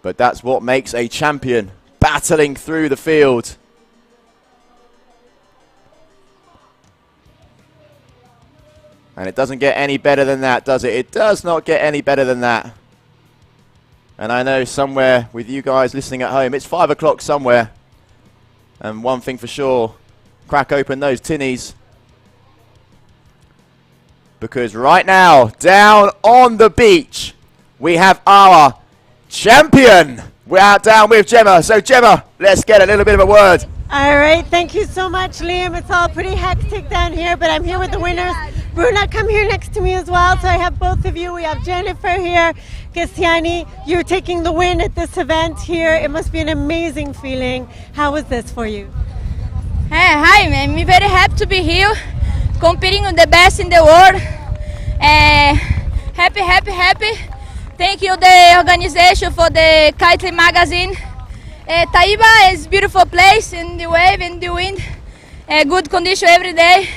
But that's what makes a champion, battling through the field. And it doesn't get any better than that, does it? It does not get any better than that. And I know somewhere with you guys listening at home, it's 5 o'clock somewhere. And one thing for sure, crack open those tinnies. Because right now, down on the beach, we have our champion. We're out down with Gemma. So Gemma, let's get a little bit of a word. All right, thank you so much, Liam. It's all pretty hectic down here, but I'm here with the winners. Bruna, come here next to me as well. So I have both of you. We have Jennifer here. Keziana, you're taking the win at this event here. It must be an amazing feeling. How was this for you? Hi, man. I'm very happy to be here, competing with the best in the world. Happy, happy, happy. Thank you, the organization, for the Kitley magazine. Taiba is a beautiful place, in the wave, in the wind. Good condition every day.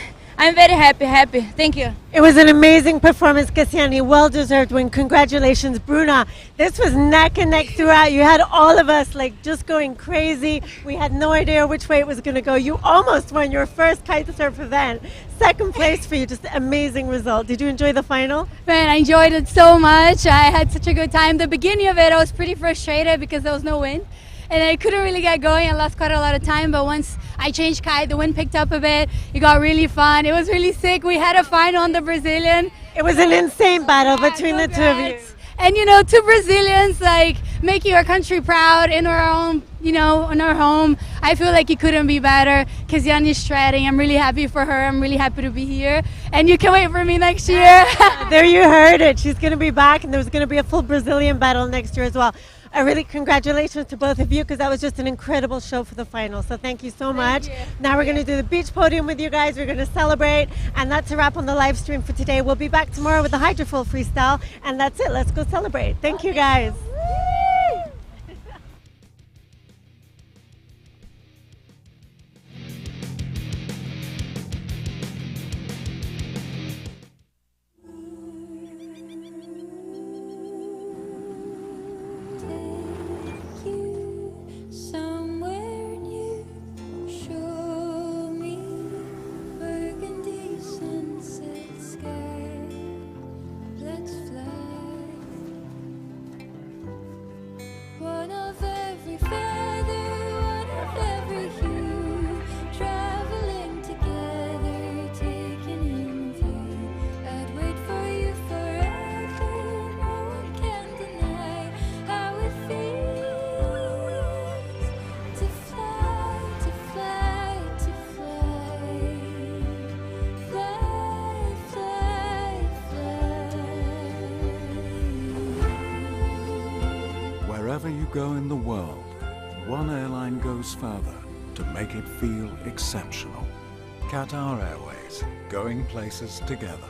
I'm very happy. Thank you. It was an amazing performance, Keziana. Well-deserved win. Congratulations, Bruna. This was neck and neck throughout. You had all of us like just going crazy. We had no idea which way it was going to go. You almost won your first Kite-Surf event. Second place for you. Just an amazing result. Did you enjoy the final? Man, I enjoyed it so much. I had such a good time. The beginning of it, I was pretty frustrated because there was no wind. And I couldn't really get going. I lost quite a lot of time, but once I changed kite, the wind picked up a bit. It got really fun. It was really sick. We had a final on the Brazilian. It was an insane battle between the two of you. And you know, two Brazilians, like making our country proud in our own, you know, in our home. I feel like it couldn't be better. Keziana is shredding. I'm really happy for her. I'm really happy to be here. And you can wait for me next year. There you heard it. She's going to be back, and there's going to be a full Brazilian battle next year as well. Really congratulations to both of you, because that was just an incredible show for the final. So thank you so much. Now we're going to do the beach podium with you guys. We're going to celebrate, and that's a wrap on the live stream for today. We'll be back tomorrow with the Hydrofoil-Freestyle, and that's it. Let's go celebrate. Thank you guys. Wherever you go in the world, one airline goes further to make it feel exceptional. Qatar Airways, going places together.